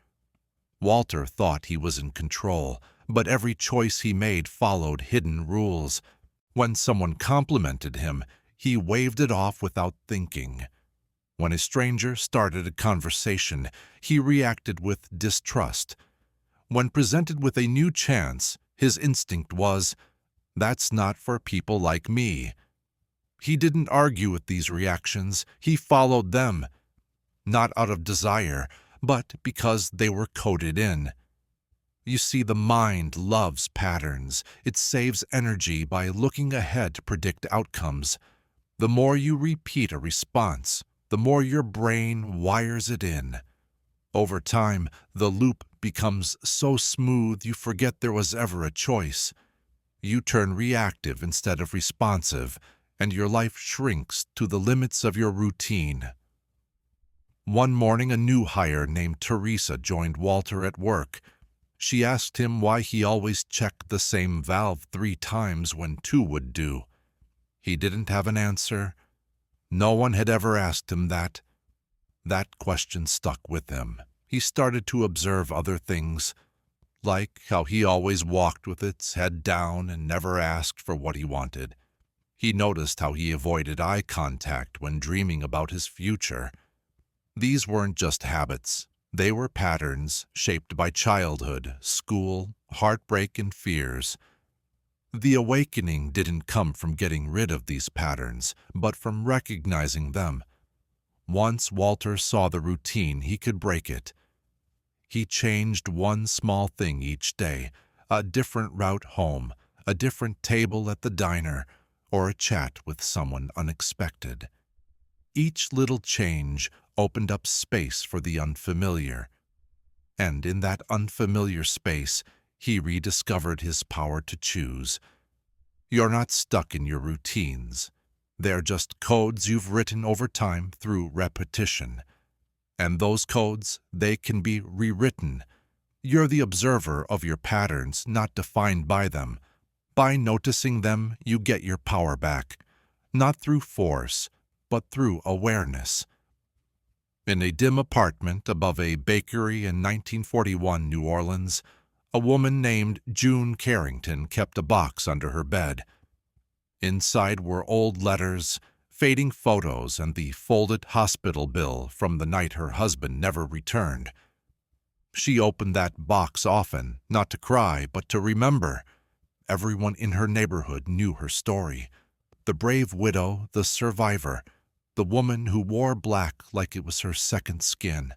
Walter thought he was in control, but every choice he made followed hidden rules. When someone complimented him, He waved it off without thinking. When a stranger started a conversation, he reacted with distrust. When presented with a new chance, his instinct was, "That's not for people like me." He didn't argue with these reactions, he followed them, not out of desire, but because they were coded in. You see, the mind loves patterns. It saves energy by looking ahead to predict outcomes. The more you repeat a response, the more your brain wires it in. Over time, the loop becomes so smooth you forget there was ever a choice. You turn reactive instead of responsive, and your life shrinks to the limits of your routine. One morning, a new hire named Teresa joined Walter at work. She asked him why he always checked the same valve 3 times when 2 would do. He didn't have an answer. No one had ever asked him that. That question stuck with him. He started to observe other things, like how he always walked with its head down and never asked for what he wanted. He noticed how he avoided eye contact when dreaming about his future. These weren't just habits. They were patterns shaped by childhood, school, heartbreak, and fears. The awakening didn't come from getting rid of these patterns, but from recognizing them. Once Walter saw the routine, he could break it. He changed one small thing each day, a different route home, a different table at the diner, or a chat with someone unexpected. Each little change opened up space for the unfamiliar. And in that unfamiliar space, he rediscovered his power to choose. You're not stuck in your routines. They're just codes you've written over time through repetition. And those codes, they can be rewritten. You're the observer of your patterns, not defined by them. By noticing them, you get your power back, not through force, but through awareness. In a dim apartment above a bakery in 1941 New Orleans, a woman named June Carrington kept a box under her bed. Inside were old letters, fading photos, and the folded hospital bill from the night her husband never returned. She opened that box often, not to cry, but to remember. Everyone in her neighborhood knew her story. The brave widow, the survivor, the woman who wore black like it was her second skin.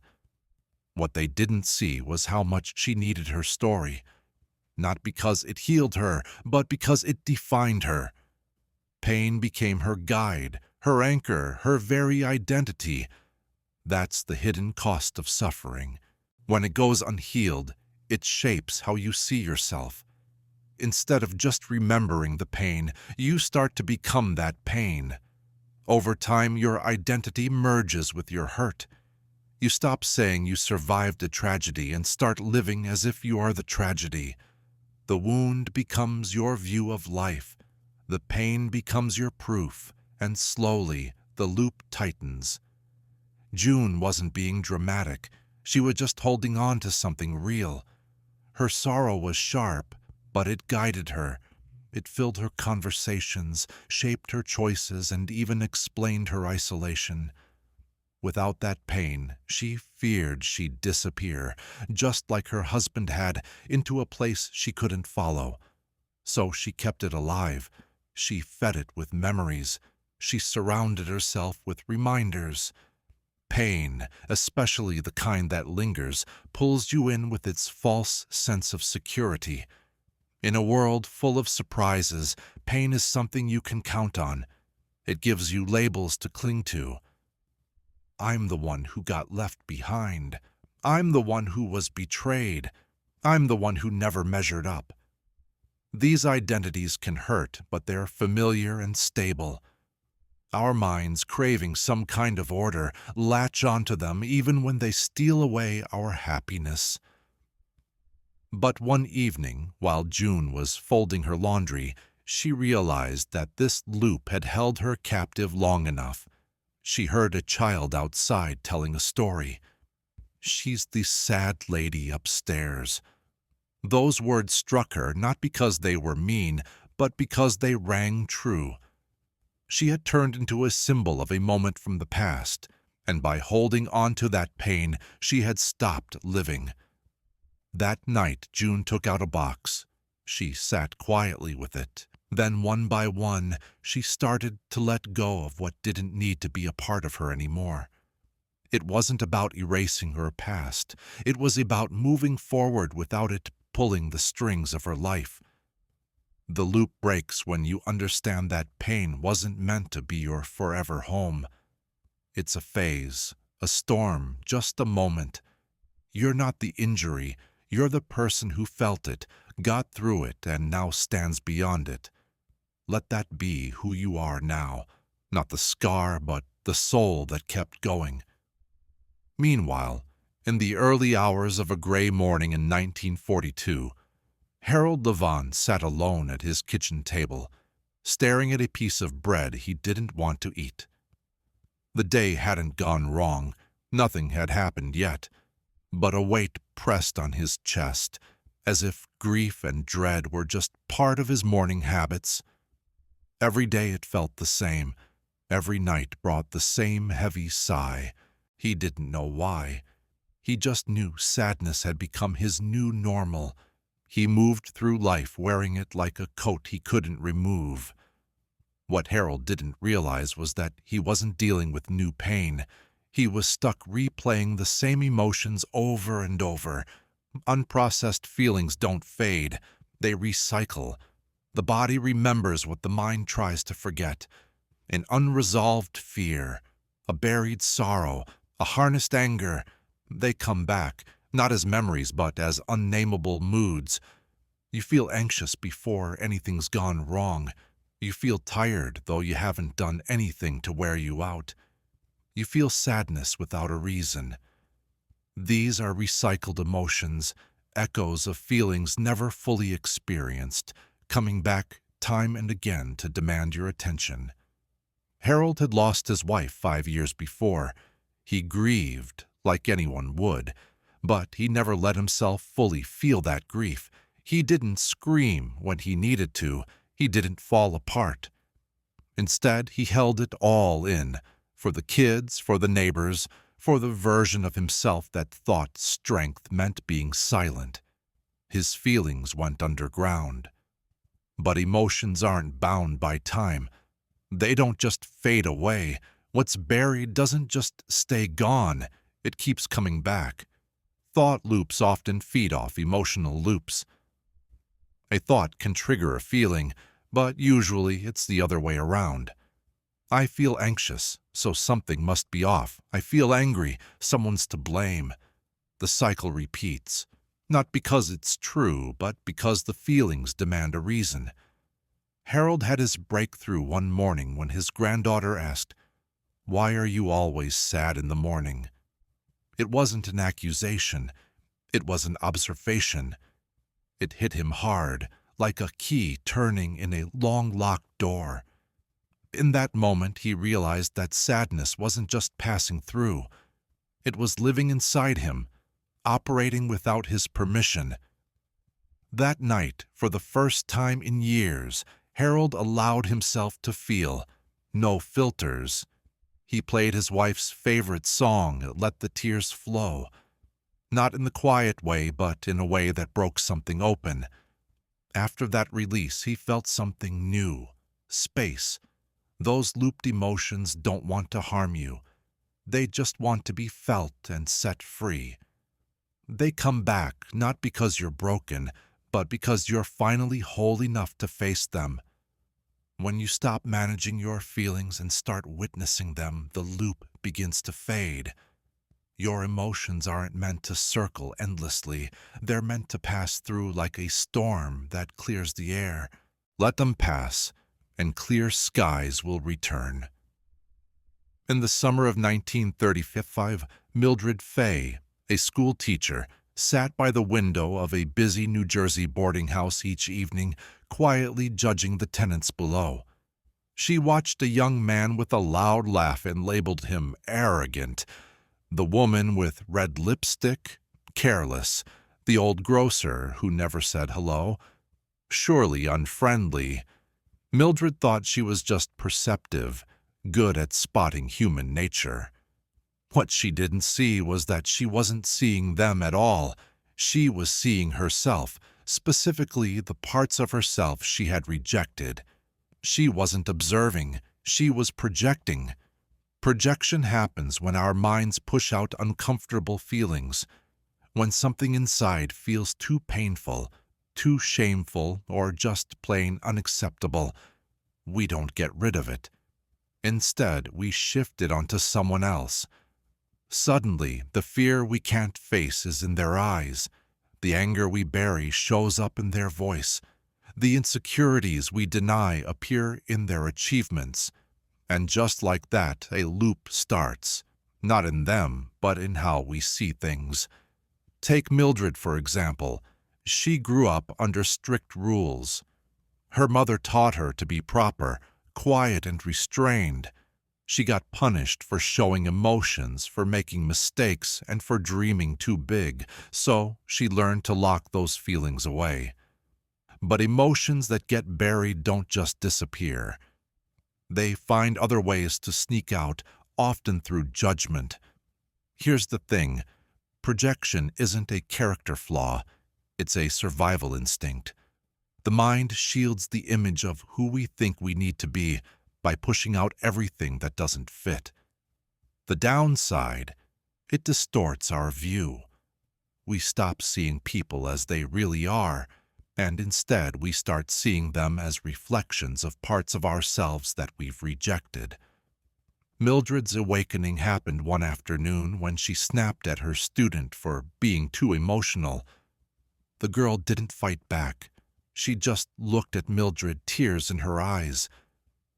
What they didn't see was how much she needed her story, not because it healed her, but because it defined her. Pain became her guide, her anchor, her very identity. That's the hidden cost of suffering. When it goes unhealed, it shapes how you see yourself. Instead of just remembering the pain, you start to become that pain. Over time, your identity merges with your hurt. You stop saying you survived a tragedy and start living as if you are the tragedy. The wound becomes your view of life. The pain becomes your proof, and slowly the loop tightens. June wasn't being dramatic. She was just holding on to something real. Her sorrow was sharp, but it guided her. It filled her conversations, shaped her choices, and even explained her isolation. Without that pain, she feared she'd disappear, just like her husband had, into a place she couldn't follow. So she kept it alive. She fed it with memories. She surrounded herself with reminders. Pain, especially the kind that lingers, pulls you in with its false sense of security. In a world full of surprises, pain is something you can count on. It gives you labels to cling to. I'm the one who got left behind. I'm the one who was betrayed. I'm the one who never measured up. These identities can hurt, but they're familiar and stable. Our minds, craving some kind of order, latch onto them even when they steal away our happiness. But one evening, while June was folding her laundry, she realized that this loop had held her captive long enough. She heard a child outside telling a story. "She's the sad lady upstairs." Those words struck her not because they were mean, but because they rang true. She had turned into a symbol of a moment from the past, and by holding on to that pain, she had stopped living. That night, June took out a box. She sat quietly with it. Then, one by one, she started to let go of what didn't need to be a part of her anymore. It wasn't about erasing her past. It was about moving forward without it pulling the strings of her life. The loop breaks when you understand that pain wasn't meant to be your forever home. It's a phase, a storm, just a moment. You're not the injury. You're the person who felt it, got through it, and now stands beyond it. Let that be who you are now, not the scar, but the soul that kept going. Meanwhile, in the early hours of a gray morning in 1942, Harold Levon sat alone at his kitchen table, staring at a piece of bread he didn't want to eat. The day hadn't gone wrong, nothing had happened yet, but a weight pressed on his chest, as if grief and dread were just part of his morning habits. Every day it felt the same. Every night brought the same heavy sigh. He didn't know why. He just knew sadness had become his new normal. He moved through life wearing it like a coat he couldn't remove. What Harold didn't realize was that he wasn't dealing with new pain. He was stuck replaying the same emotions over and over. Unprocessed feelings don't fade. They recycle. The body remembers what the mind tries to forget. An unresolved fear, a buried sorrow, a harnessed anger. They come back, not as memories but as unnameable moods. You feel anxious before anything's gone wrong. You feel tired though you haven't done anything to wear you out. You feel sadness without a reason. These are recycled emotions, echoes of feelings never fully experienced, coming back time and again to demand your attention. Harold had lost his wife 5 years before. He grieved, like anyone would, but he never let himself fully feel that grief. He didn't scream when he needed to. He didn't fall apart. Instead, he held it all in, for the kids, for the neighbors, for the version of himself that thought strength meant being silent. His feelings went underground. But emotions aren't bound by time. They don't just fade away. What's buried doesn't just stay gone. It keeps coming back. Thought loops often feed off emotional loops. A thought can trigger a feeling, but usually it's the other way around. I feel anxious, so something must be off. I feel angry, someone's to blame. The cycle repeats. Not because it's true, but because the feelings demand a reason. Harold had his breakthrough one morning when his granddaughter asked, "Why are you always sad in the morning?" It wasn't an accusation. It was an observation. It hit him hard, like a key turning in a long-locked door. In that moment, he realized that sadness wasn't just passing through. It was living inside him, operating without his permission. That night, for the first time in years, Harold allowed himself to feel. No filters. He played his wife's favorite song and let the tears flow. Not in the quiet way, but in a way that broke something open. After that release, he felt something new. Space. Those looped emotions don't want to harm you. They just want to be felt and set free. They come back not because you're broken, but because you're finally whole enough to face them. When you stop managing your feelings and start witnessing them, the loop begins to fade. Your emotions aren't meant to circle endlessly. They're meant to pass through like a storm that clears the air. Let them pass, and clear skies will return. In the summer of 1935, Mildred Fay, a school teacher, sat by the window of a busy New Jersey boarding house each evening, quietly judging the tenants below. She watched a young man with a loud laugh and labeled him arrogant. The woman with red lipstick, careless. The old grocer who never said hello, surely unfriendly. Mildred thought she was just perceptive, good at spotting human nature. What she didn't see was that she wasn't seeing them at all. She was seeing herself, specifically the parts of herself she had rejected. She wasn't observing, she was projecting. Projection happens when our minds push out uncomfortable feelings. When something inside feels too painful, too shameful, or just plain unacceptable, we don't get rid of it. Instead, we shift it onto someone else. Suddenly, the fear we can't face is in their eyes. The anger we bury shows up in their voice. The insecurities we deny appear in their achievements. And just like that, a loop starts, not in them, but in how we see things. Take Mildred, for example. She grew up under strict rules. Her mother taught her to be proper, quiet, and restrained. She got punished for showing emotions, for making mistakes, and for dreaming too big, so she learned to lock those feelings away. But emotions that get buried don't just disappear. They find other ways to sneak out, often through judgment. Here's the thing. Projection isn't a character flaw. It's a survival instinct. The mind shields the image of who we think we need to be by pushing out everything that doesn't fit. The downside, it distorts our view. We stop seeing people as they really are, and instead we start seeing them as reflections of parts of ourselves that we've rejected. Mildred's awakening happened one afternoon when she snapped at her student for being too emotional. The girl didn't fight back. She just looked at Mildred, tears in her eyes.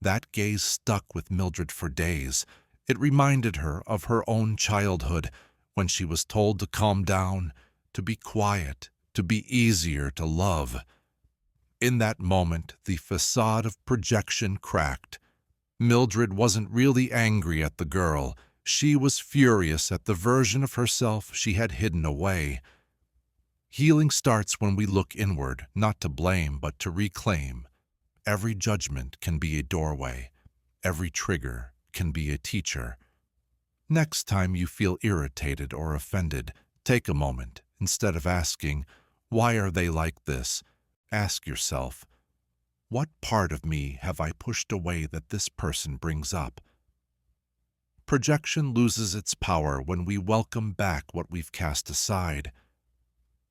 That gaze stuck with Mildred for days. It reminded her of her own childhood, when she was told to calm down, to be quiet, to be easier to love. In that moment, the facade of projection cracked. Mildred wasn't really angry at the girl. She was furious at the version of herself she had hidden away. Healing starts when we look inward, not to blame, but to reclaim. Every judgment can be a doorway. Every trigger can be a teacher. Next time you feel irritated or offended, take a moment. Instead of asking, "Why are they like this?" ask yourself, "What part of me have I pushed away that this person brings up?" Projection loses its power when we welcome back what we've cast aside.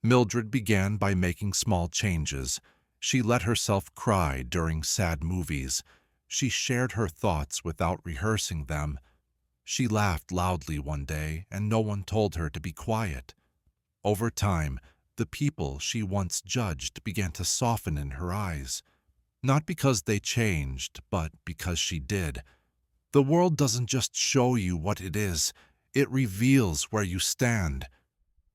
Mildred began by making small changes. She let herself cry during sad movies. She shared her thoughts without rehearsing them. She laughed loudly one day, and no one told her to be quiet. Over time, the people she once judged began to soften in her eyes. Not because they changed, but because she did. The world doesn't just show you what it is, it reveals where you stand.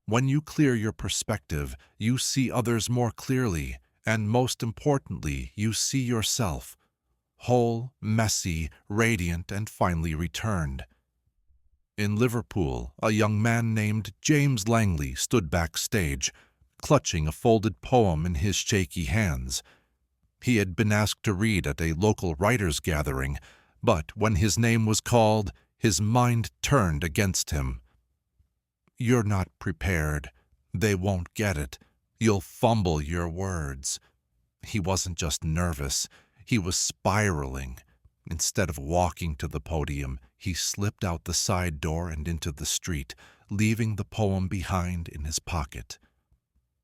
When you clear your perspective, you see others more clearly, and most importantly, you see yourself. Whole, messy, radiant, and finally returned. In Liverpool, a young man named James Langley stood backstage, clutching a folded poem in his shaky hands. He had been asked to read at a local writers' gathering, but when his name was called, his mind turned against him. "You're not prepared. They won't get it. You'll fumble your words." He wasn't just nervous. He was spiraling. Instead of walking to the podium, he slipped out the side door and into the street, leaving the poem behind in his pocket.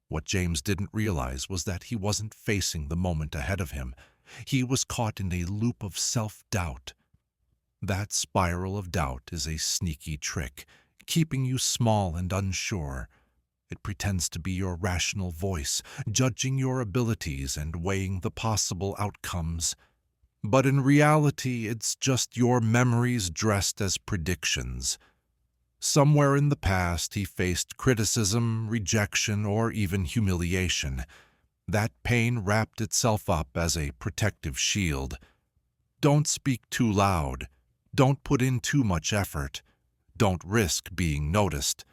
What James didn't realize was that he wasn't facing the moment ahead of him. He was caught in a loop of self-doubt. That spiral of doubt is a sneaky trick, keeping you small and unsure. It pretends to be your rational voice, judging your abilities and weighing the possible outcomes. But in reality, it's just your memories dressed as predictions. Somewhere in the past, he faced criticism, rejection, or even humiliation. That pain wrapped itself up as a protective shield. Don't speak too loud. Don't put in too much effort. Don't risk being noticed.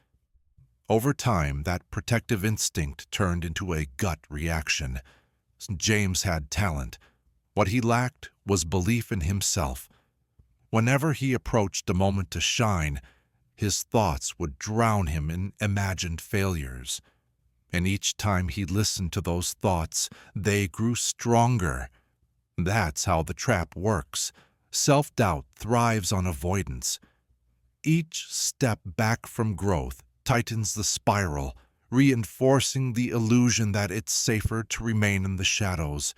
Over time, that protective instinct turned into a gut reaction. James had talent. What he lacked was belief in himself. Whenever he approached a moment to shine, his thoughts would drown him in imagined failures. And each time he listened to those thoughts, they grew stronger. That's how the trap works. Self-doubt thrives on avoidance. Each step back from growth tightens the spiral, reinforcing the illusion that it's safer to remain in the shadows.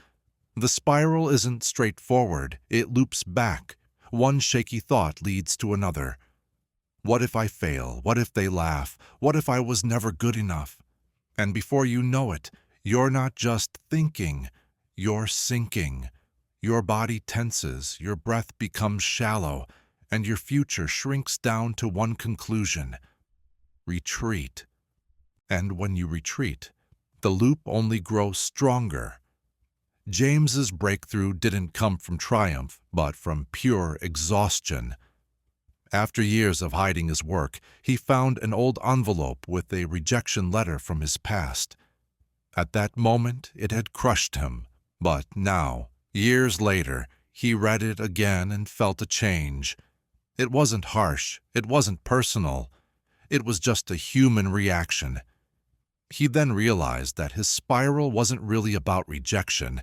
The spiral isn't straightforward, it loops back. One shaky thought leads to another. What if I fail? What if they laugh? What if I was never good enough? And before you know it, you're not just thinking, you're sinking. Your body tenses, your breath becomes shallow, and your future shrinks down to one conclusion: retreat. And when you retreat, the loop only grows stronger. James's breakthrough didn't come from triumph, but from pure exhaustion. After years of hiding his work, he found an old envelope with a rejection letter from his past. At that moment, it had crushed him, but now, years later, he read it again and felt a change. It wasn't harsh, it wasn't personal, it was just a human reaction. He then realized that his spiral wasn't really about rejection.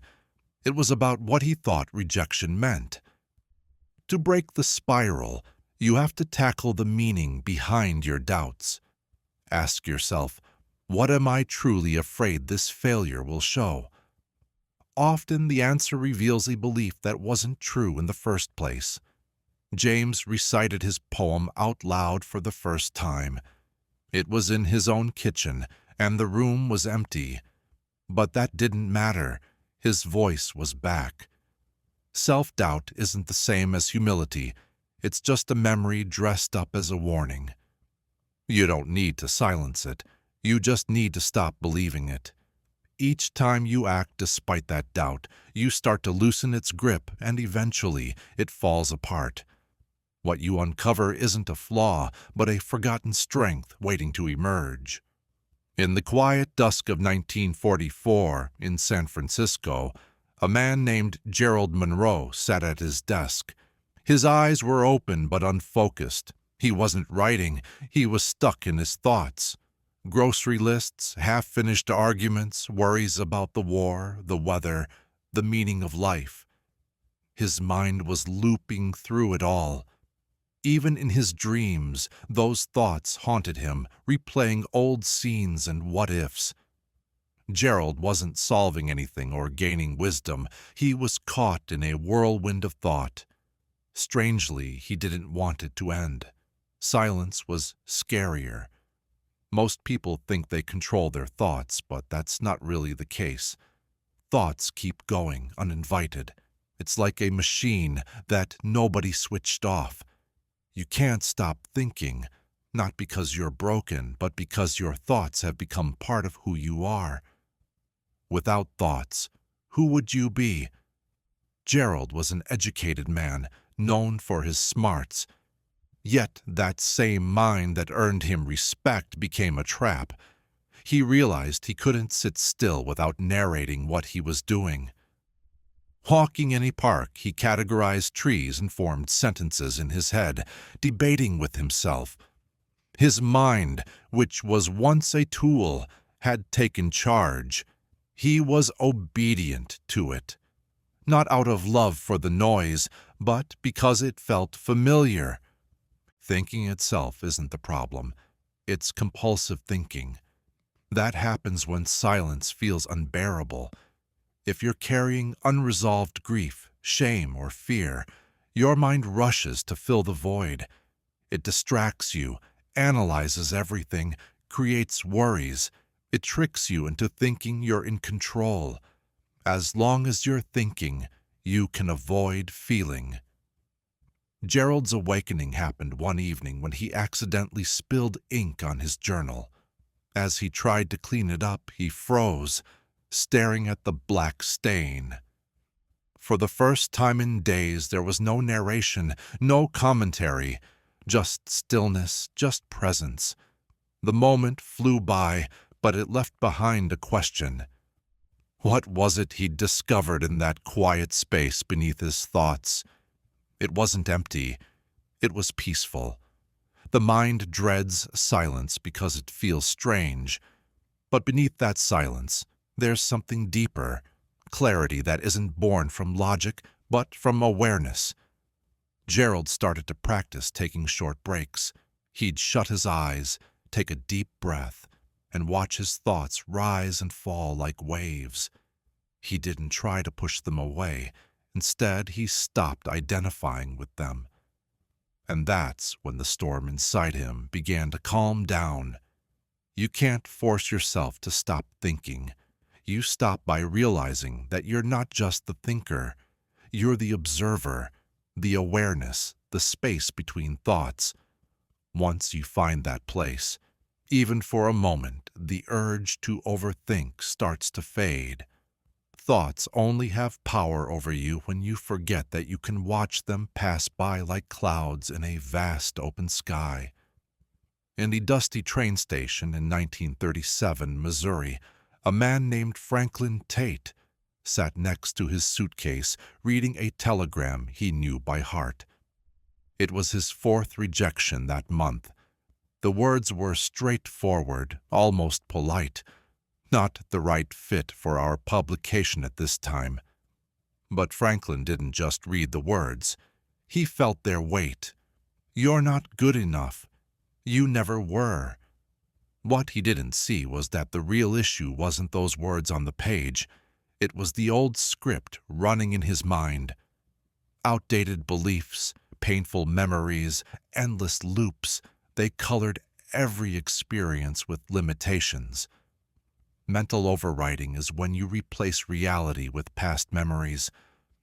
It was about what he thought rejection meant. To break the spiral, you have to tackle the meaning behind your doubts. Ask yourself, what am I truly afraid this failure will show? Often the answer reveals a belief that wasn't true in the first place. James recited his poem out loud for the first time. It was in his own kitchen, and the room was empty. But that didn't matter. His voice was back. Self-doubt isn't the same as humility. It's just a memory dressed up as a warning. You don't need to silence it. You just need to stop believing it. Each time you act despite that doubt, you start to loosen its grip, and eventually it falls apart. What you uncover isn't a flaw, but a forgotten strength waiting to emerge. In the quiet dusk of 1944, in San Francisco, a man named Gerald Monroe sat at his desk. His eyes were open but unfocused. He wasn't writing, he was stuck in his thoughts. Grocery lists, half-finished arguments, worries about the war, the weather, the meaning of life. His mind was looping through it all. Even in his dreams, those thoughts haunted him, replaying old scenes and what-ifs. Gerald wasn't solving anything or gaining wisdom. He was caught in a whirlwind of thought. Strangely, he didn't want it to end. Silence was scarier. Most people think they control their thoughts, but that's not really the case. Thoughts keep going, uninvited. It's like a machine that nobody switched off. You can't stop thinking, not because you're broken, but because your thoughts have become part of who you are. Without thoughts, who would you be? Gerald was an educated man, known for his smarts. Yet that same mind that earned him respect became a trap. He realized he couldn't sit still without narrating what he was doing. Walking in a park, he categorized trees and formed sentences in his head, debating with himself. His mind, which was once a tool, had taken charge. He was obedient to it. Not out of love for the noise, but because it felt familiar. Thinking itself isn't the problem. It's compulsive thinking. That happens when silence feels unbearable. If you're carrying unresolved grief, shame, or fear, your mind rushes to fill the void. It distracts you, analyzes everything, creates worries. It tricks you into thinking you're in control. As long as you're thinking, you can avoid feeling. Gerald's awakening happened one evening when he accidentally spilled ink on his journal. As he tried to clean it up, he froze, staring at the black stain. For the first time in days, there was no narration, no commentary, just stillness, just presence. The moment flew by, but it left behind a question. What was it he'd discovered in that quiet space beneath his thoughts? It wasn't empty. It was peaceful. The mind dreads silence because it feels strange. But beneath that silence, there's something deeper, clarity that isn't born from logic, but from awareness. Gerald started to practice taking short breaks. He'd shut his eyes, take a deep breath, and watch his thoughts rise and fall like waves. He didn't try to push them away. Instead, he stopped identifying with them. And that's when the storm inside him began to calm down. You can't force yourself to stop thinking. You stop by realizing that you're not just the thinker. You're the observer, the awareness, the space between thoughts. Once you find that place, even for a moment, the urge to overthink starts to fade. Thoughts only have power over you when you forget that you can watch them pass by like clouds in a vast open sky. In a dusty train station in 1937, Missouri, a man named Franklin Tate sat next to his suitcase reading a telegram he knew by heart. It was his fourth rejection that month. The words were straightforward, almost polite. Not the right fit for our publication at this time. But Franklin didn't just read the words. He felt their weight. You're not good enough. You never were. What he didn't see was that the real issue wasn't those words on the page. It was the old script running in his mind. Outdated beliefs, painful memories, endless loops. They colored every experience with limitations. Mental overwriting is when you replace reality with past memories.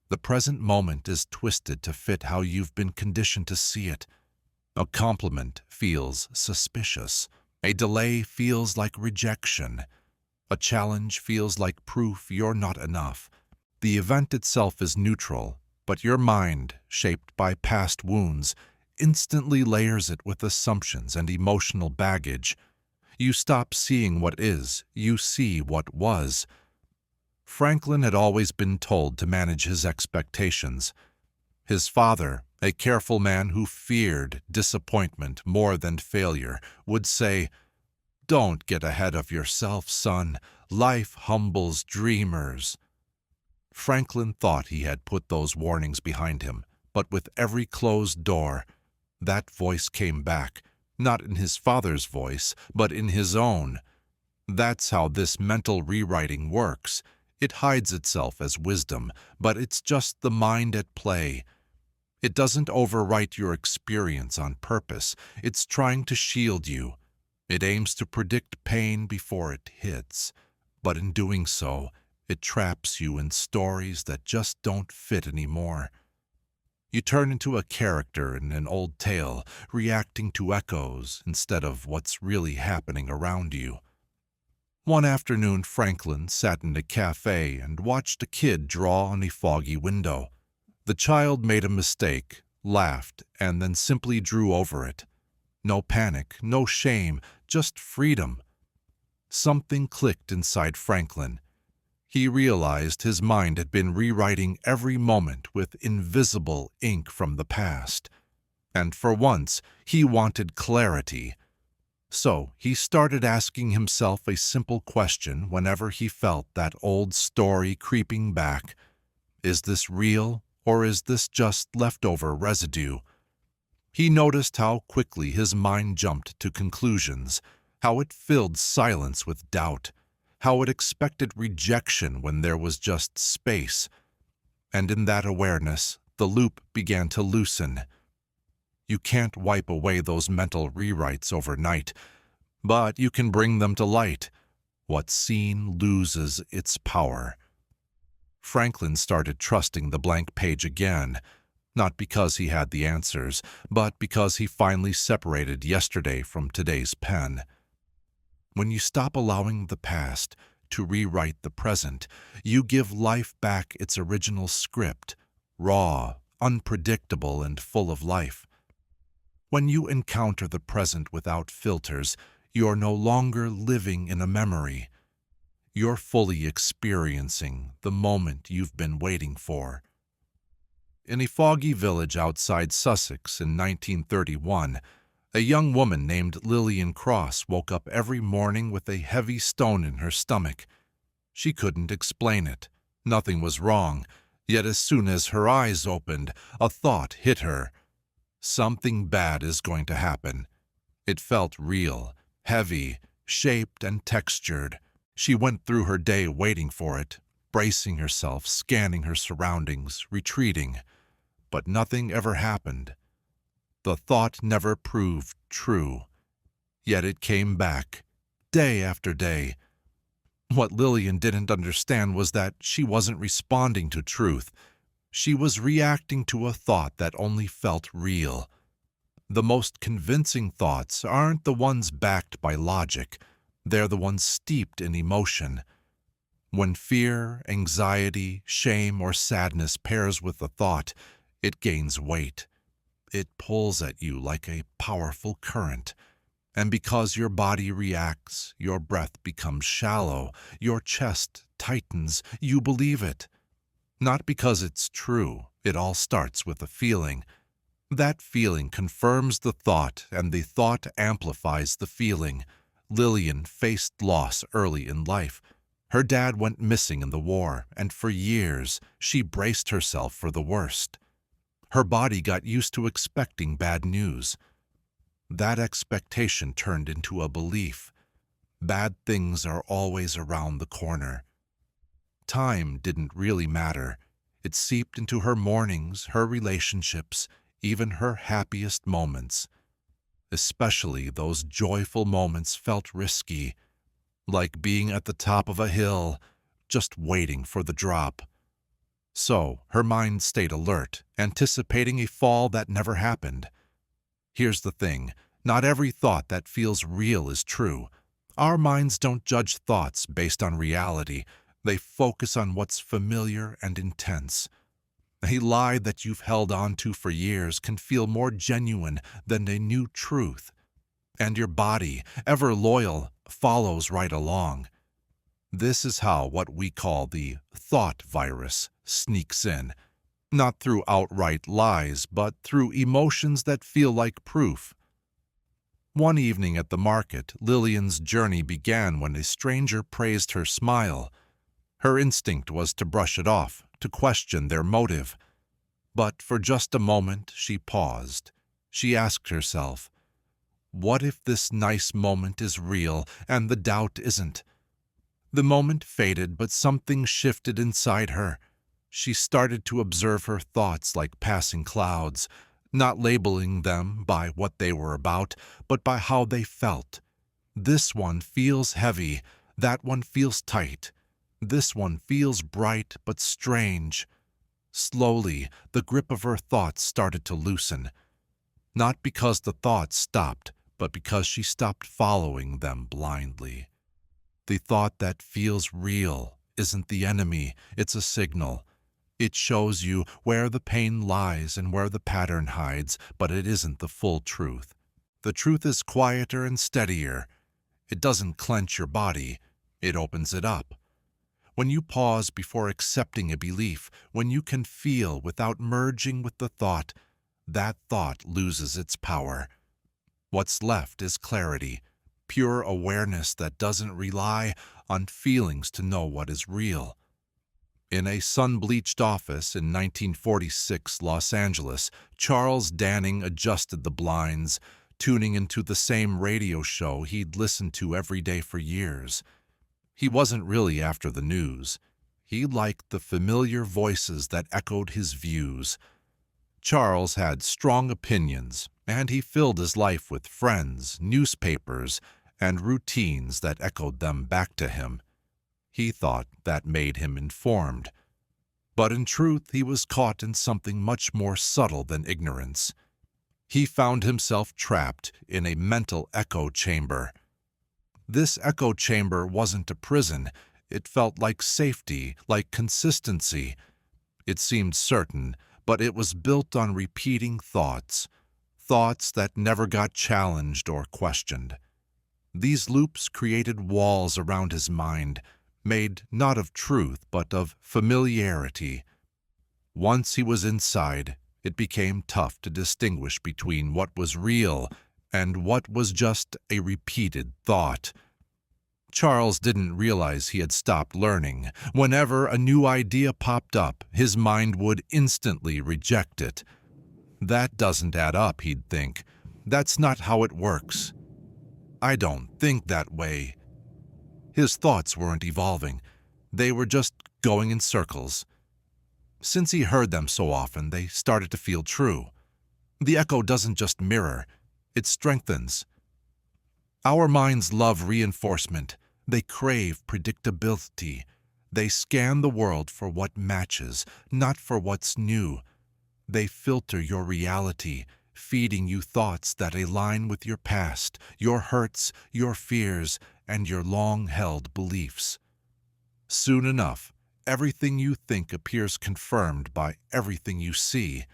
The present moment is twisted to fit how you've been conditioned to see it. A compliment feels suspicious. A delay feels like rejection. A challenge feels like proof you're not enough. The event itself is neutral, but your mind, shaped by past wounds, instantly layers it with assumptions and emotional baggage. You stop seeing what is, you see what was. Franklin had always been told to manage his expectations. His father, a careful man who feared disappointment more than failure, would say, "Don't get ahead of yourself, son. Life humbles dreamers." Franklin thought he had put those warnings behind him, but with every closed door, that voice came back. Not in his father's voice, but in his own. That's how this mental rewriting works. It hides itself as wisdom, but it's just the mind at play. It doesn't overwrite your experience on purpose. It's trying to shield you. It aims to predict pain before it hits. But in doing so, it traps you in stories that just don't fit anymore. You turn into a character in an old tale, reacting to echoes instead of what's really happening around you. One afternoon, Franklin sat in a cafe and watched a kid draw on a foggy window. The child made a mistake, laughed, and then simply drew over it. No panic, no shame, just freedom. Something clicked inside Franklin. He realized his mind had been rewriting every moment with invisible ink from the past. And for once, he wanted clarity. So he started asking himself a simple question whenever he felt that old story creeping back. Is this real, or is this just leftover residue? He noticed how quickly his mind jumped to conclusions, how it filled silence with doubt, how it expected rejection when there was just space. And in that awareness, the loop began to loosen. You can't wipe away those mental rewrites overnight, but you can bring them to light. What's seen loses its power. Franklin started trusting the blank page again, not because he had the answers, but because he finally separated yesterday from today's pen. When you stop allowing the past to rewrite the present, you give life back its original script, raw, unpredictable, and full of life. When you encounter the present without filters, you're no longer living in a memory. You're fully experiencing the moment you've been waiting for. In a foggy village outside Sussex in 1931, a young woman named Lillian Cross woke up every morning with a heavy stone in her stomach. She couldn't explain it. Nothing was wrong, yet as soon as her eyes opened, a thought hit her. Something bad is going to happen. It felt real, heavy, shaped and textured. She went through her day waiting for it, bracing herself, scanning her surroundings, retreating. But nothing ever happened. The thought never proved true. Yet it came back, day after day. What Lillian didn't understand was that she wasn't responding to truth. She was reacting to a thought that only felt real. The most convincing thoughts aren't the ones backed by logic. They're the ones steeped in emotion. When fear, anxiety, shame, or sadness pairs with a thought, it gains weight. It pulls at you like a powerful current. And because your body reacts, your breath becomes shallow, your chest tightens, you believe it. Not because it's true, it all starts with a feeling. That feeling confirms the thought, and the thought amplifies the feeling. Lillian faced loss early in life. Her dad went missing in the war, and for years she braced herself for the worst. Her body got used to expecting bad news. That expectation turned into a belief. Bad things are always around the corner. Time didn't really matter. It seeped into her mornings, her relationships, even her happiest moments. Especially those joyful moments felt risky, like being at the top of a hill, just waiting for the drop. So her mind stayed alert, anticipating a fall that never happened. Here's the thing, not every thought that feels real is true. Our minds don't judge thoughts based on reality. They focus on what's familiar and intense. A lie that you've held on to for years can feel more genuine than a new truth. And your body, ever loyal, follows right along. This is how what we call the thought virus sneaks in. Not through outright lies, but through emotions that feel like proof. One evening at the market, Lillian's journey began when a stranger praised her smile. Her instinct was to brush it off, to question their motive. But for just a moment, she paused. She asked herself, what if this nice moment is real and the doubt isn't? The moment faded, but something shifted inside her. She started to observe her thoughts like passing clouds, not labeling them by what they were about, but by how they felt. This one feels heavy, that one feels tight. This one feels bright but strange. Slowly, the grip of her thoughts started to loosen. Not because the thoughts stopped, but because she stopped following them blindly. The thought that feels real isn't the enemy, it's a signal. It shows you where the pain lies and where the pattern hides, but it isn't the full truth. The truth is quieter and steadier. It doesn't clench your body, it opens it up. When you pause before accepting a belief, when you can feel without merging with the thought, that thought loses its power. What's left is clarity, pure awareness that doesn't rely on feelings to know what is real. In a sun-bleached office in 1946 Los Angeles, Charles Danning adjusted the blinds, tuning into the same radio show he'd listened to every day for years. He wasn't really after the news. He liked the familiar voices that echoed his views. Charles had strong opinions, and he filled his life with friends, newspapers, and routines that echoed them back to him. He thought that made him informed. But in truth, he was caught in something much more subtle than ignorance. He found himself trapped in a mental echo chamber. This echo chamber wasn't a prison. It felt like safety, like consistency. It seemed certain, but it was built on repeating thoughts that never got challenged or questioned. These loops created walls around his mind, made not of truth but of familiarity. Once he was inside, it became tough to distinguish between what was real and what was just a repeated thought. Charles didn't realize he had stopped learning. Whenever a new idea popped up, his mind would instantly reject it. That doesn't add up, he'd think. That's not how it works. I don't think that way. His thoughts weren't evolving. They were just going in circles. Since he heard them so often, they started to feel true. The echo doesn't just mirror, it strengthens. Our minds love reinforcement. They crave predictability. They scan the world for what matches, not for what's new. They filter your reality, feeding you thoughts that align with your past, your hurts, your fears, and your long-held beliefs. Soon enough, everything you think appears confirmed by everything you see.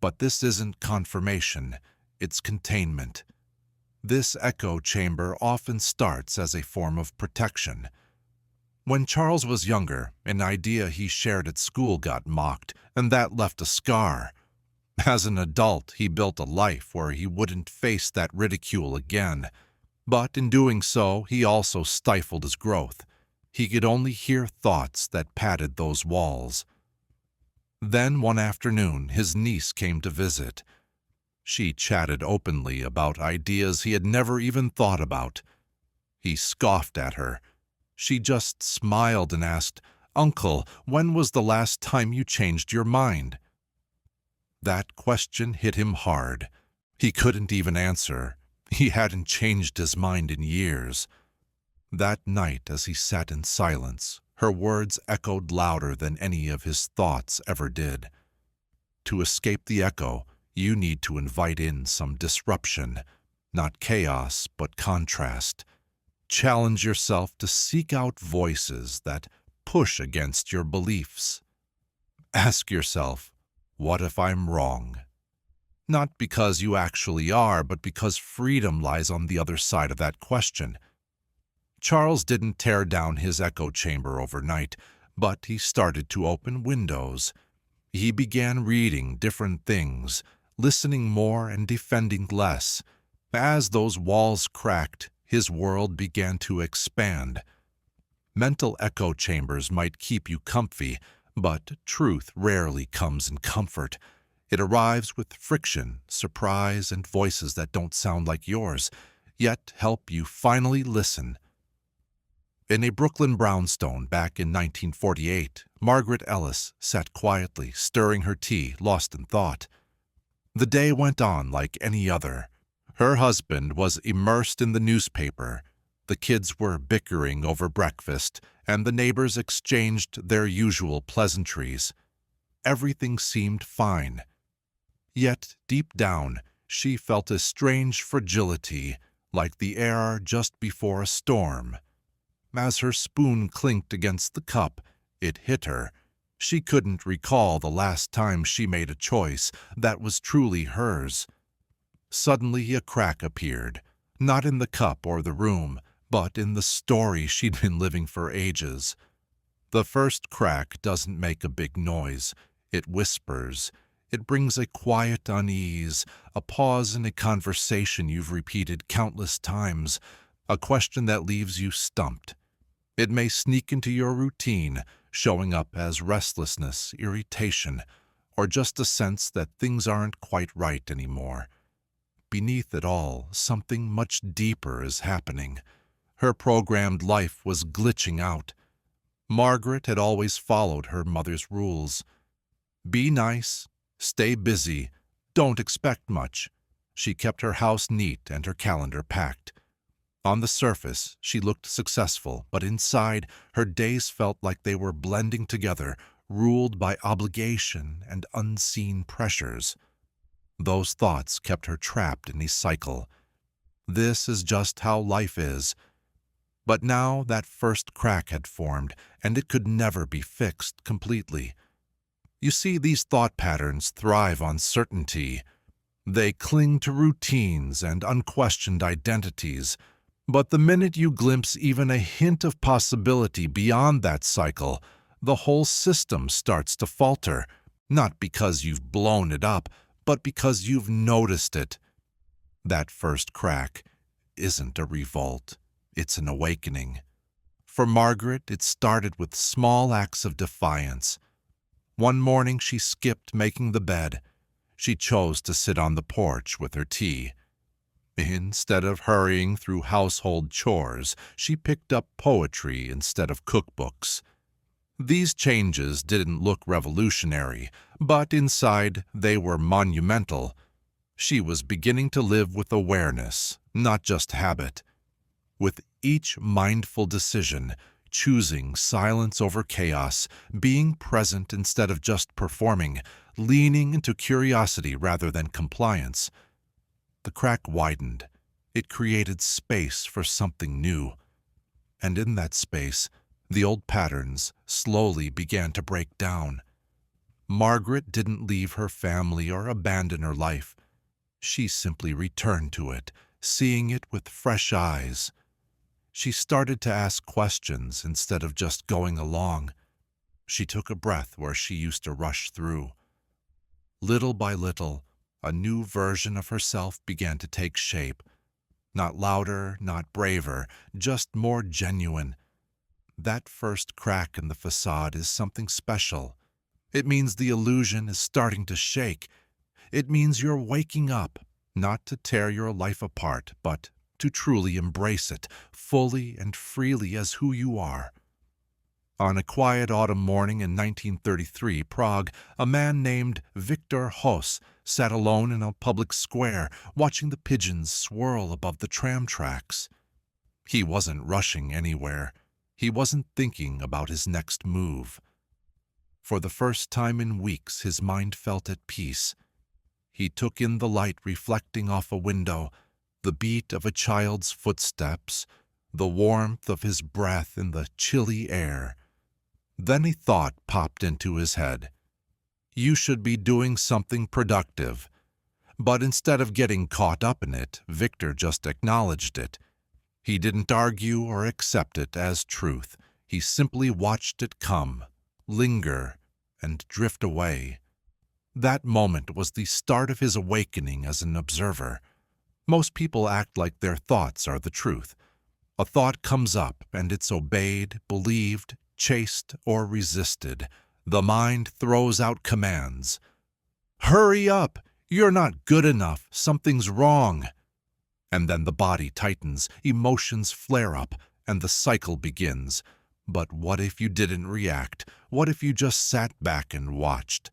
But this isn't confirmation, it's containment. This echo chamber often starts as a form of protection. When Charles was younger, an idea he shared at school got mocked, and that left a scar. As an adult, he built a life where he wouldn't face that ridicule again. But in doing so, he also stifled his growth. He could only hear thoughts that padded those walls. Then one afternoon, his niece came to visit. She chatted openly about ideas he had never even thought about. He scoffed at her. She just smiled and asked, "Uncle, when was the last time you changed your mind?" That question hit him hard. He couldn't even answer. He hadn't changed his mind in years. That night, as he sat in silence, her words echoed louder than any of his thoughts ever did. To escape the echo, you need to invite in some disruption, not chaos, but contrast. Challenge yourself to seek out voices that push against your beliefs. Ask yourself, what if I'm wrong? Not because you actually are, but because freedom lies on the other side of that question. Charles didn't tear down his echo chamber overnight, but he started to open windows. He began reading different things, listening more and defending less. As those walls cracked, his world began to expand. Mental echo chambers might keep you comfy, but truth rarely comes in comfort. It arrives with friction, surprise, and voices that don't sound like yours, yet help you finally listen. In a Brooklyn brownstone back in 1948, Margaret Ellis sat quietly, stirring her tea, lost in thought. The day went on like any other. Her husband was immersed in the newspaper. The kids were bickering over breakfast, and the neighbors exchanged their usual pleasantries. Everything seemed fine. Yet, deep down, she felt a strange fragility, like the air just before a storm. As her spoon clinked against the cup, it hit her. She couldn't recall the last time she made a choice that was truly hers. Suddenly a crack appeared, not in the cup or the room, but in the story she'd been living for ages. The first crack doesn't make a big noise. It whispers. It brings a quiet unease, a pause in a conversation you've repeated countless times, a question that leaves you stumped. It may sneak into your routine, showing up as restlessness, irritation, or just a sense that things aren't quite right anymore. Beneath it all, something much deeper is happening. Her programmed life was glitching out. Margaret had always followed her mother's rules. Be nice, stay busy, don't expect much. She kept her house neat and her calendar packed. On the surface, she looked successful, but inside, her days felt like they were blending together, ruled by obligation and unseen pressures. Those thoughts kept her trapped in a cycle. This is just how life is. But now that first crack had formed, and it could never be fixed completely. You see, these thought patterns thrive on certainty. They cling to routines and unquestioned identities. But the minute you glimpse even a hint of possibility beyond that cycle, the whole system starts to falter, not because you've blown it up, but because you've noticed it. That first crack isn't a revolt, it's an awakening. For Margaret, it started with small acts of defiance. One morning she skipped making the bed. She chose to sit on the porch with her tea. Instead of hurrying through household chores, she picked up poetry instead of cookbooks. These changes didn't look revolutionary, but inside they were monumental. She was beginning to live with awareness, not just habit. With each mindful decision, choosing silence over chaos, being present instead of just performing, leaning into curiosity rather than compliance. The crack widened. It created space for something new. And in that space, the old patterns slowly began to break down. Margaret didn't leave her family or abandon her life. She simply returned to it, seeing it with fresh eyes. She started to ask questions instead of just going along. She took a breath where she used to rush through. Little by little, a new version of herself began to take shape. Not louder, not braver, just more genuine. That first crack in the facade is something special. It means the illusion is starting to shake. It means you're waking up, not to tear your life apart, but to truly embrace it, fully and freely as who you are. On a quiet autumn morning in 1933 Prague, a man named Victor Hos sat alone in a public square, watching the pigeons swirl above the tram tracks. He wasn't rushing anywhere. He wasn't thinking about his next move. For the first time in weeks, his mind felt at peace. He took in the light reflecting off a window, the beat of a child's footsteps, the warmth of his breath in the chilly air. Then a thought popped into his head. You should be doing something productive. But instead of getting caught up in it, Victor just acknowledged it. He didn't argue or accept it as truth. He simply watched it come, linger, and drift away. That moment was the start of his awakening as an observer. Most people act like their thoughts are the truth. A thought comes up and it's obeyed, believed, chased, or resisted. The mind throws out commands. Hurry up! You're not good enough. Something's wrong. And then the body tightens, emotions flare up, and the cycle begins. But what if you didn't react? What if you just sat back and watched?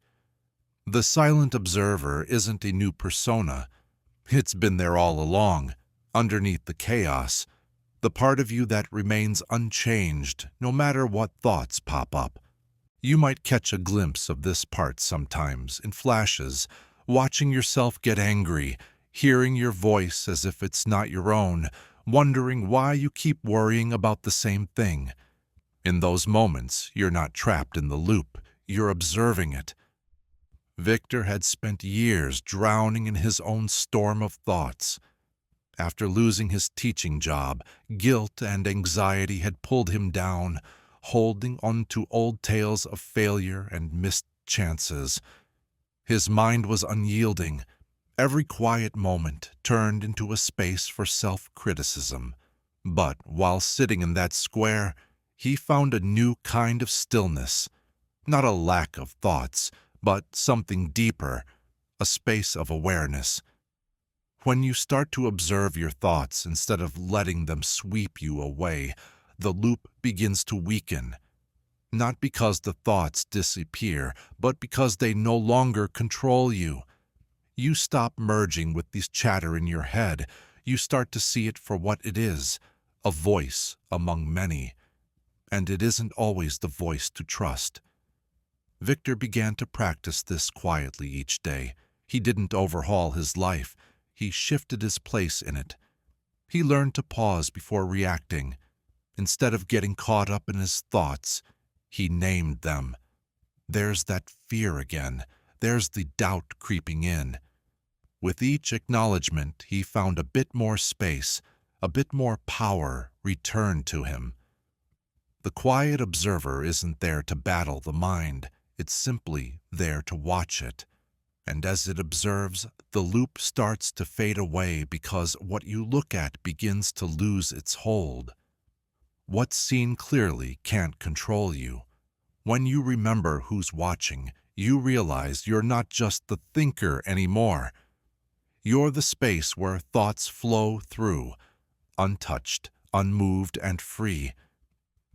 The silent observer isn't a new persona. It's been there all along, underneath the chaos. The part of you that remains unchanged, no matter what thoughts pop up. You might catch a glimpse of this part sometimes, in flashes, watching yourself get angry, hearing your voice as if it's not your own, wondering why you keep worrying about the same thing. In those moments, you're not trapped in the loop, you're observing it. Victor had spent years drowning in his own storm of thoughts. After losing his teaching job, guilt and anxiety had pulled him down, holding on to old tales of failure and missed chances. His mind was unyielding. Every quiet moment turned into a space for self-criticism. But while sitting in that square, he found a new kind of stillness. Not a lack of thoughts, but something deeper, a space of awareness. When you start to observe your thoughts instead of letting them sweep you away, the loop begins to weaken. Not because the thoughts disappear, but because they no longer control you. You stop merging with this chatter in your head. You start to see it for what it is, a voice among many. And it isn't always the voice to trust. Victor began to practice this quietly each day. He didn't overhaul his life. He shifted his place in it. He learned to pause before reacting. Instead of getting caught up in his thoughts, he named them. There's that fear again. There's the doubt creeping in. With each acknowledgement, he found a bit more space, A bit more power returned to him. The quiet observer isn't there to battle the mind, it's simply there to watch it. And as it observes, the loop starts to fade away because what you look at begins to lose its hold. What's seen clearly can't control you. When you remember who's watching, you realize you're not just the thinker anymore. You're the space where thoughts flow through, untouched, unmoved, and free.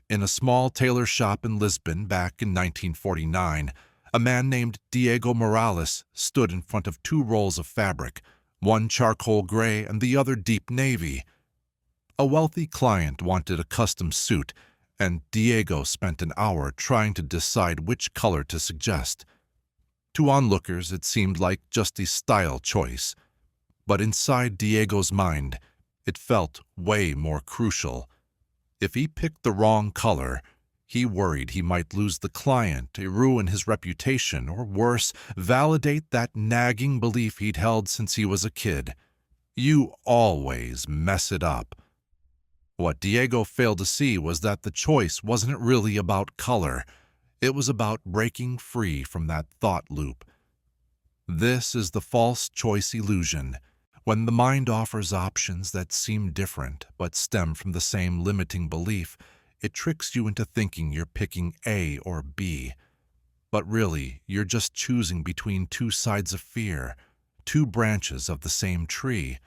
In a small tailor shop in Lisbon back in 1949, a man named Diego Morales stood in front of two rolls of fabric, one charcoal gray and the other deep navy. A wealthy client wanted a custom suit, and Diego spent an hour trying to decide which color to suggest. To onlookers, it seemed like just a style choice. But inside Diego's mind, it felt way more crucial. If he picked the wrong color, he worried he might lose the client, ruin his reputation, or worse, validate that nagging belief he'd held since he was a kid. You always mess it up. What Diego failed to see was that the choice wasn't really about color. It was about breaking free from that thought loop. This is the false choice illusion. When the mind offers options that seem different but stem from the same limiting belief, it tricks you into thinking you're picking A or B. But really, you're just choosing between two sides of fear, two branches of the same tree.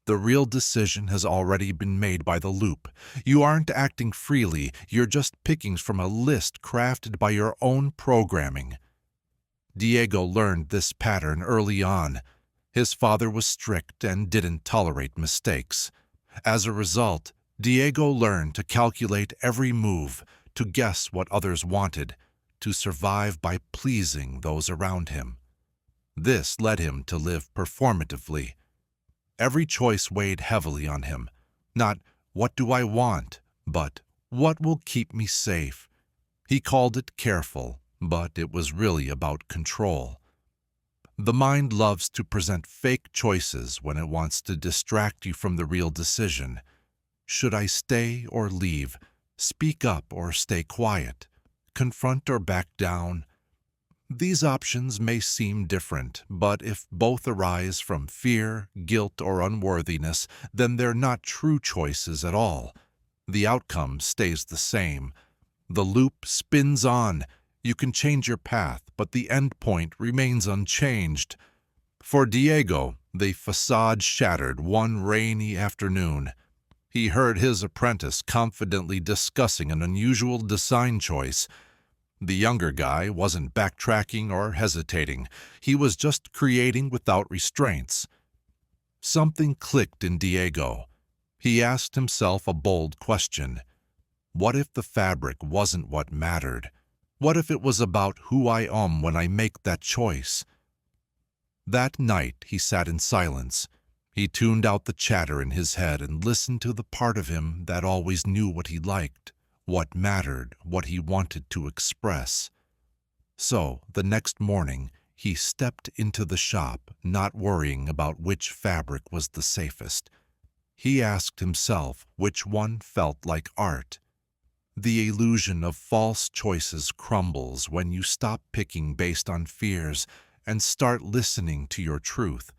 The real decision has already been made by the loop. You aren't acting freely, you're just picking from a list crafted by your own programming. Diego learned this pattern early on. His father was strict and didn't tolerate mistakes. As a result, Diego learned to calculate every move, to guess what others wanted, to survive by pleasing those around him. This led him to live performatively. Every choice weighed heavily on him. Not, what do I want, but what will keep me safe? He called it careful, but it was really about control. The mind loves to present fake choices when it wants to distract you from the real decision. Should I stay or leave? Speak up or stay quiet? Confront or back down? These options may seem different, but if both arise from fear, guilt, or unworthiness, then they're not true choices at all. The outcome stays the same. The loop spins on. You can change your path, but the end point remains unchanged. For Diego, the facade shattered one rainy afternoon. He heard his apprentice confidently discussing an unusual design choice. The younger guy wasn't backtracking or hesitating. He was just creating without restraints. Something clicked in Diego. He asked himself a bold question. What if the fabric wasn't what mattered? What if it was about who I am when I make that choice? That night he sat in silence. He tuned out the chatter in his head and listened to the part of him that always knew what he liked, what mattered, what he wanted to express. So, the next morning, he stepped into the shop, not worrying about which fabric was the safest. He asked himself which one felt like art. The illusion of false choices crumbles when you stop picking based on fears and start listening to your truth.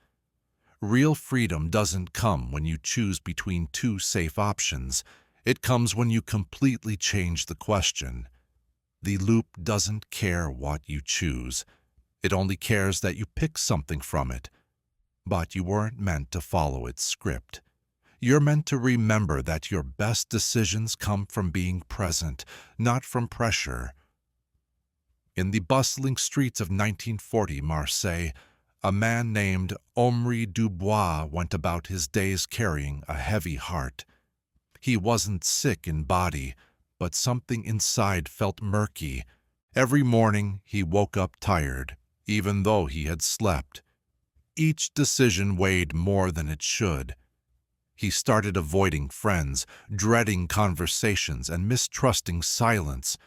Real freedom doesn't come when you choose between two safe options. It comes when you completely change the question. The loop doesn't care what you choose. It only cares that you pick something from it. But you weren't meant to follow its script. You're meant to remember that your best decisions come from being present, not from pressure. In the bustling streets of 1940 Marseille, a man named Omri Dubois went about his days carrying a heavy heart. He wasn't sick in body, but something inside felt murky. Every morning he woke up tired, even though he had slept. Each decision weighed more than it should. He started avoiding friends, dreading conversations, and mistrusting silence.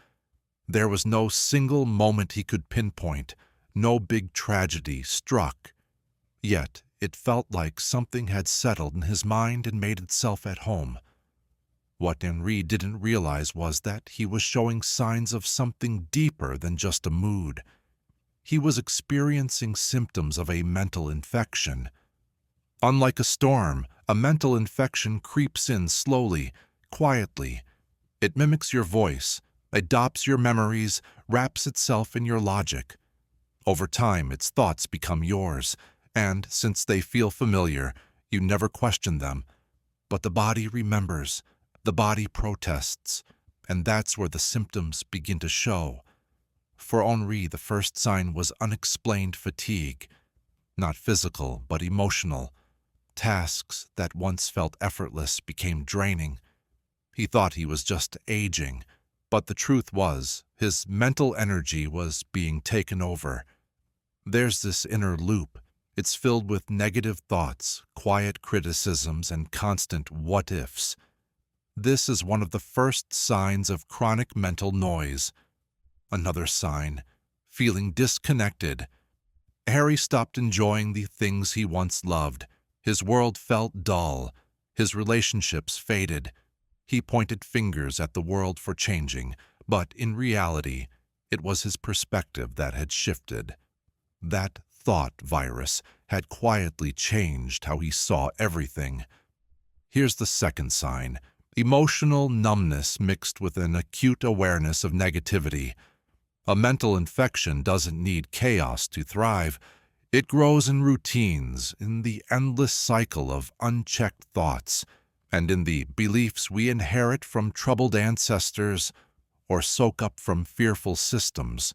There was no single moment he could pinpoint, no big tragedy struck. Yet It felt like something had settled in his mind and made itself at home. What Henri didn't realize was that he was showing signs of something deeper than just a mood. He was experiencing symptoms of a mental infection. Unlike a storm, a mental infection creeps in slowly, quietly. It mimics your voice, adopts your memories, wraps itself in your logic. Over time, its thoughts become yours, and since they feel familiar, you never question them. But the body remembers, the body protests, and that's where the symptoms begin to show. For Henri, the first sign was unexplained fatigue, not physical but emotional. Tasks that once felt effortless became draining. He thought he was just aging, but the truth was, his mental energy was being taken over. There's this inner loop. It's filled with negative thoughts, quiet criticisms, and constant what-ifs. This is one of the first signs of chronic mental noise. Another sign, feeling disconnected. Harry stopped enjoying the things he once loved. His world felt dull. His relationships faded. He pointed fingers at the world for changing, but in reality, it was his perspective that had shifted. That thought virus had quietly changed how he saw everything. Here's the second sign, emotional numbness mixed with an acute awareness of negativity. A mental infection doesn't need chaos to thrive. It grows in routines, in the endless cycle of unchecked thoughts, and in the beliefs we inherit from troubled ancestors or soak up from fearful systems.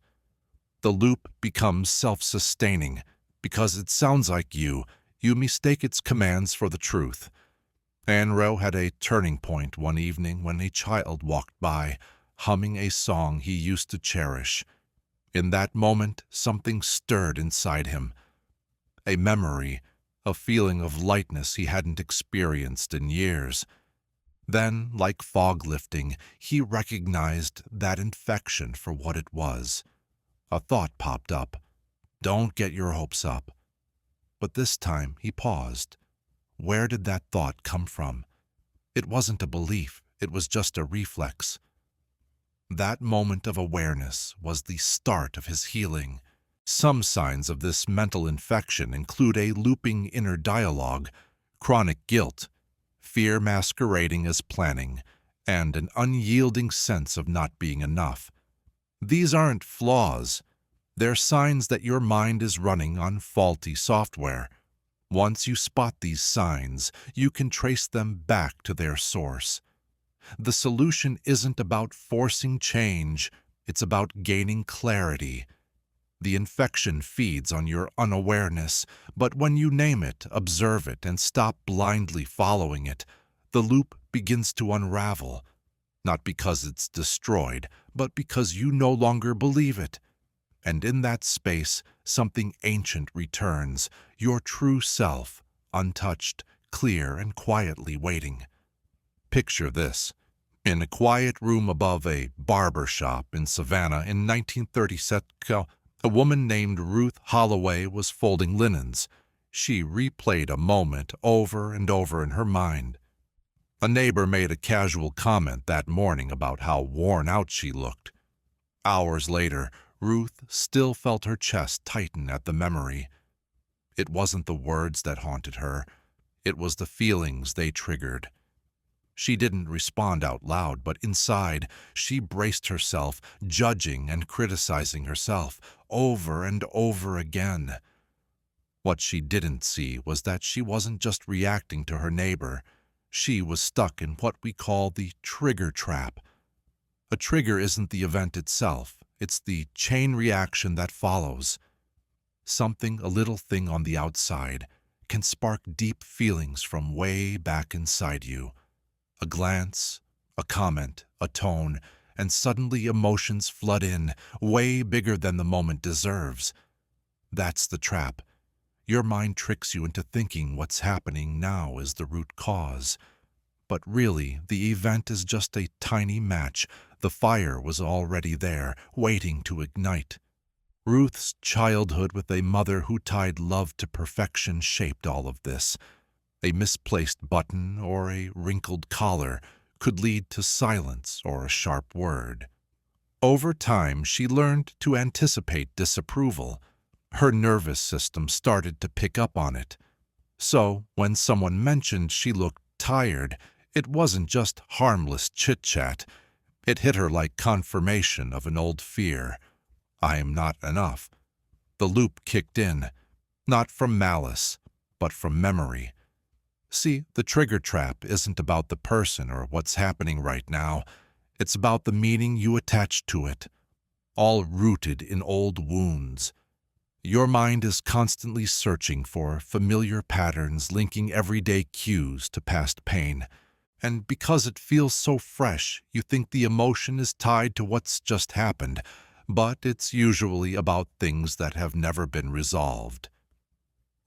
The loop becomes self-sustaining. Because it sounds like you mistake its commands for the truth. Henri had a turning point one evening when a child walked by, humming a song he used to cherish. In that moment, something stirred inside him. A memory, a feeling of lightness he hadn't experienced in years. Then, like fog lifting, he recognized that infection for what it was. A thought popped up. Don't get your hopes up. But this time he paused. Where did that thought come from? It wasn't a belief, it was just a reflex. That moment of awareness was the start of his healing. Some signs of this mental infection include a looping inner dialogue, chronic guilt, fear masquerading as planning, and an unyielding sense of not being enough. These aren't flaws. They're signs that your mind is running on faulty software. Once you spot these signs, you can trace them back to their source. The solution isn't about forcing change, it's about gaining clarity. The infection feeds on your unawareness, but when you name it, observe it, and stop blindly following it, the loop begins to unravel. Not because it's destroyed, but because you no longer believe it. And in that space, something ancient returns, your true self, untouched, clear, and quietly waiting. Picture this. In a quiet room above a barber shop in Savannah in 1937, a woman named Ruth Holloway was folding linens. She replayed a moment over and over in her mind. A neighbor made a casual comment that morning about how worn out she looked. Hours later, Ruth still felt her chest tighten at the memory. It wasn't the words that haunted her. It was the feelings they triggered. She didn't respond out loud, but inside, she braced herself, judging and criticizing herself over and over again. What she didn't see was that she wasn't just reacting to her neighbor. She was stuck in what we call the trigger trap. A trigger isn't the event itself. It's the chain reaction that follows. Something, a little thing on the outside, can spark deep feelings from way back inside you. A glance, a comment, a tone, and suddenly emotions flood in, way bigger than the moment deserves. That's the trap. Your mind tricks you into thinking what's happening now is the root cause. But really, the event is just a tiny match. The fire was already there, waiting to ignite. Ruth's childhood with a mother who tied love to perfection shaped all of this. A misplaced button or a wrinkled collar could lead to silence or a sharp word. Over time, she learned to anticipate disapproval. Her nervous system started to pick up on it. So, when someone mentioned she looked tired, it wasn't just harmless chit-chat. It hit her like confirmation of an old fear. I am not enough. The loop kicked in, not from malice, but from memory. See, the trigger trap isn't about the person or what's happening right now. It's about the meaning you attach to it, all rooted in old wounds. Your mind is constantly searching for familiar patterns linking everyday cues to past pain. And because it feels so fresh, you think the emotion is tied to what's just happened, but it's usually about things that have never been resolved.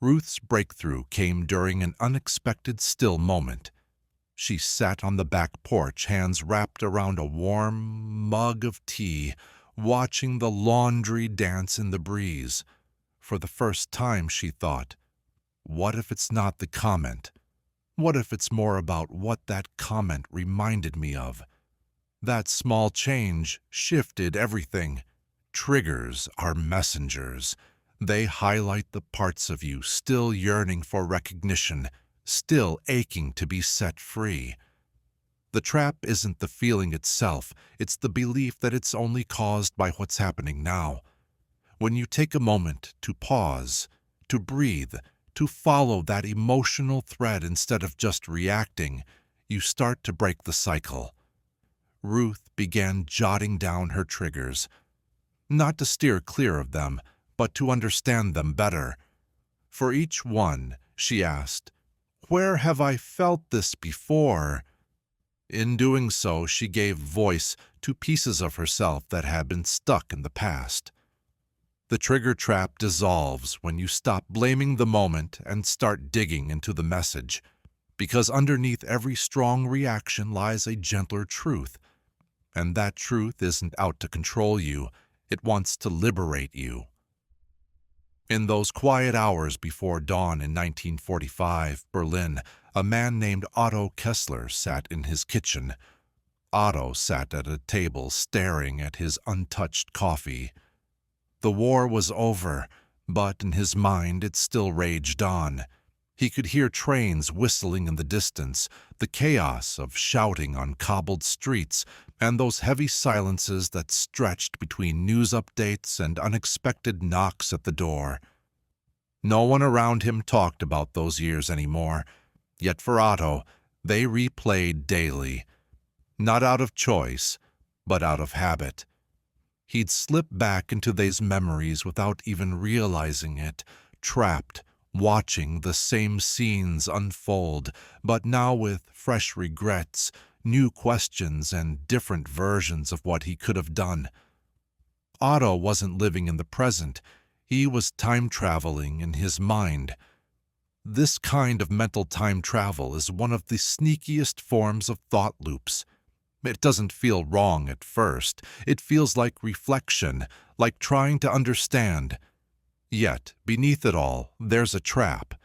Ruth's breakthrough came during an unexpected still moment. She sat on the back porch, hands wrapped around a warm mug of tea, watching the laundry dance in the breeze. For the first time, she thought, what if it's not the comment? What if it's more about what that comment reminded me of? That small change shifted everything. Triggers are messengers. They highlight the parts of you still yearning for recognition, still aching to be set free. The trap isn't the feeling itself, it's the belief that it's only caused by what's happening now. When you take a moment to pause, to breathe, to follow that emotional thread instead of just reacting, you start to break the cycle. Ruth began jotting down her triggers, not to steer clear of them, but to understand them better. For each one, she asked, "Where have I felt this before?" In doing so, she gave voice to pieces of herself that had been stuck in the past. The trigger trap dissolves when you stop blaming the moment and start digging into the message, because underneath every strong reaction lies a gentler truth, and that truth isn't out to control you, it wants to liberate you. In those quiet hours before dawn in 1945, Berlin, a man named Otto Kessler sat in his kitchen. Otto sat at a table staring at his untouched coffee. The war was over, but in his mind it still raged on. He could hear trains whistling in the distance, the chaos of shouting on cobbled streets, and those heavy silences that stretched between news updates and unexpected knocks at the door. No one around him talked about those years anymore, yet for Otto, they replayed daily. Not out of choice, but out of habit. He'd slip back into these memories without even realizing it, trapped, watching the same scenes unfold, but now with fresh regrets, new questions, and different versions of what he could have done. Otto wasn't living in the present. He was time-traveling in his mind. This kind of mental time travel is one of the sneakiest forms of thought loops. It doesn't feel wrong at first. It feels like reflection, like trying to understand. Yet, beneath it all, there's a trap.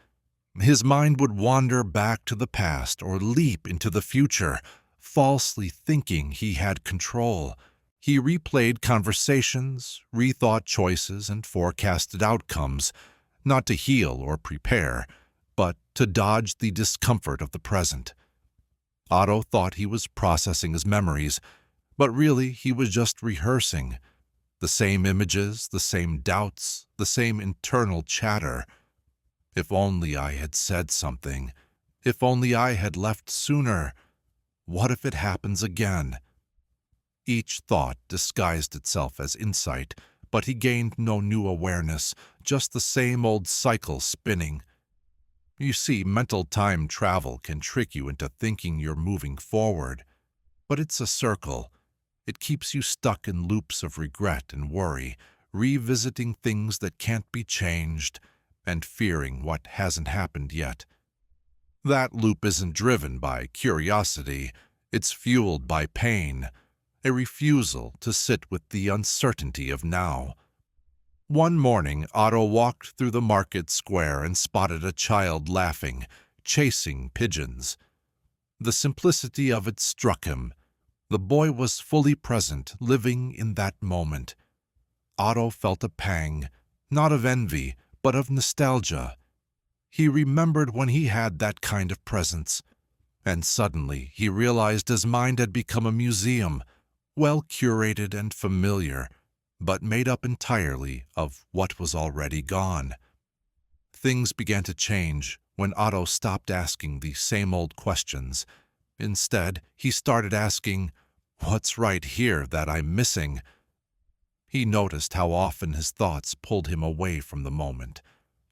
His mind would wander back to the past or leap into the future, falsely thinking he had control. He replayed conversations, rethought choices, and forecasted outcomes, not to heal or prepare, but to dodge the discomfort of the present. Otto thought he was processing his memories, but really he was just rehearsing. The same images, the same doubts, the same internal chatter. If only I had said something. If only I had left sooner. What if it happens again? Each thought disguised itself as insight, but he gained no new awareness, just the same old cycle spinning. You see, mental time travel can trick you into thinking you're moving forward, but it's a circle. It keeps you stuck in loops of regret and worry, revisiting things that can't be changed, and fearing what hasn't happened yet. That loop isn't driven by curiosity, it's fueled by pain, a refusal to sit with the uncertainty of now. One morning, Otto walked through the market square and spotted a child laughing, chasing pigeons. The simplicity of it struck him. The boy was fully present, living in that moment. Otto felt a pang, not of envy, but of nostalgia. He remembered when he had that kind of presence, and suddenly he realized his mind had become a museum, well curated and familiar, but made up entirely of what was already gone. Things began to change when Otto stopped asking the same old questions. Instead, he started asking, "What's right here that I'm missing?" He noticed how often his thoughts pulled him away from the moment,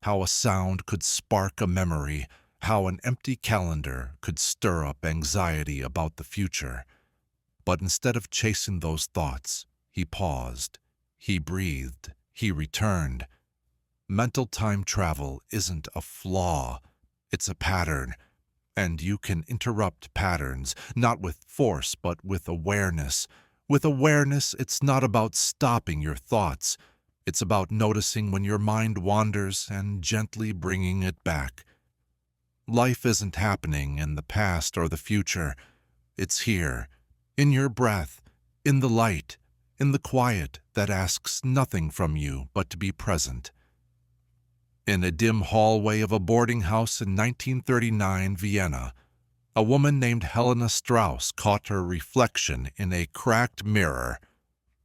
how a sound could spark a memory, how an empty calendar could stir up anxiety about the future. But instead of chasing those thoughts, he paused, he breathed, he returned. Mental time travel isn't a flaw, it's a pattern. And you can interrupt patterns, not with force, but with awareness. With awareness, it's not about stopping your thoughts. It's about noticing when your mind wanders and gently bringing it back. Life isn't happening in the past or the future. It's here, in your breath, in the light, in the quiet that asks nothing from you but to be present. In a dim hallway of a boarding house in 1939 Vienna, a woman named Helena Strauss caught her reflection in a cracked mirror.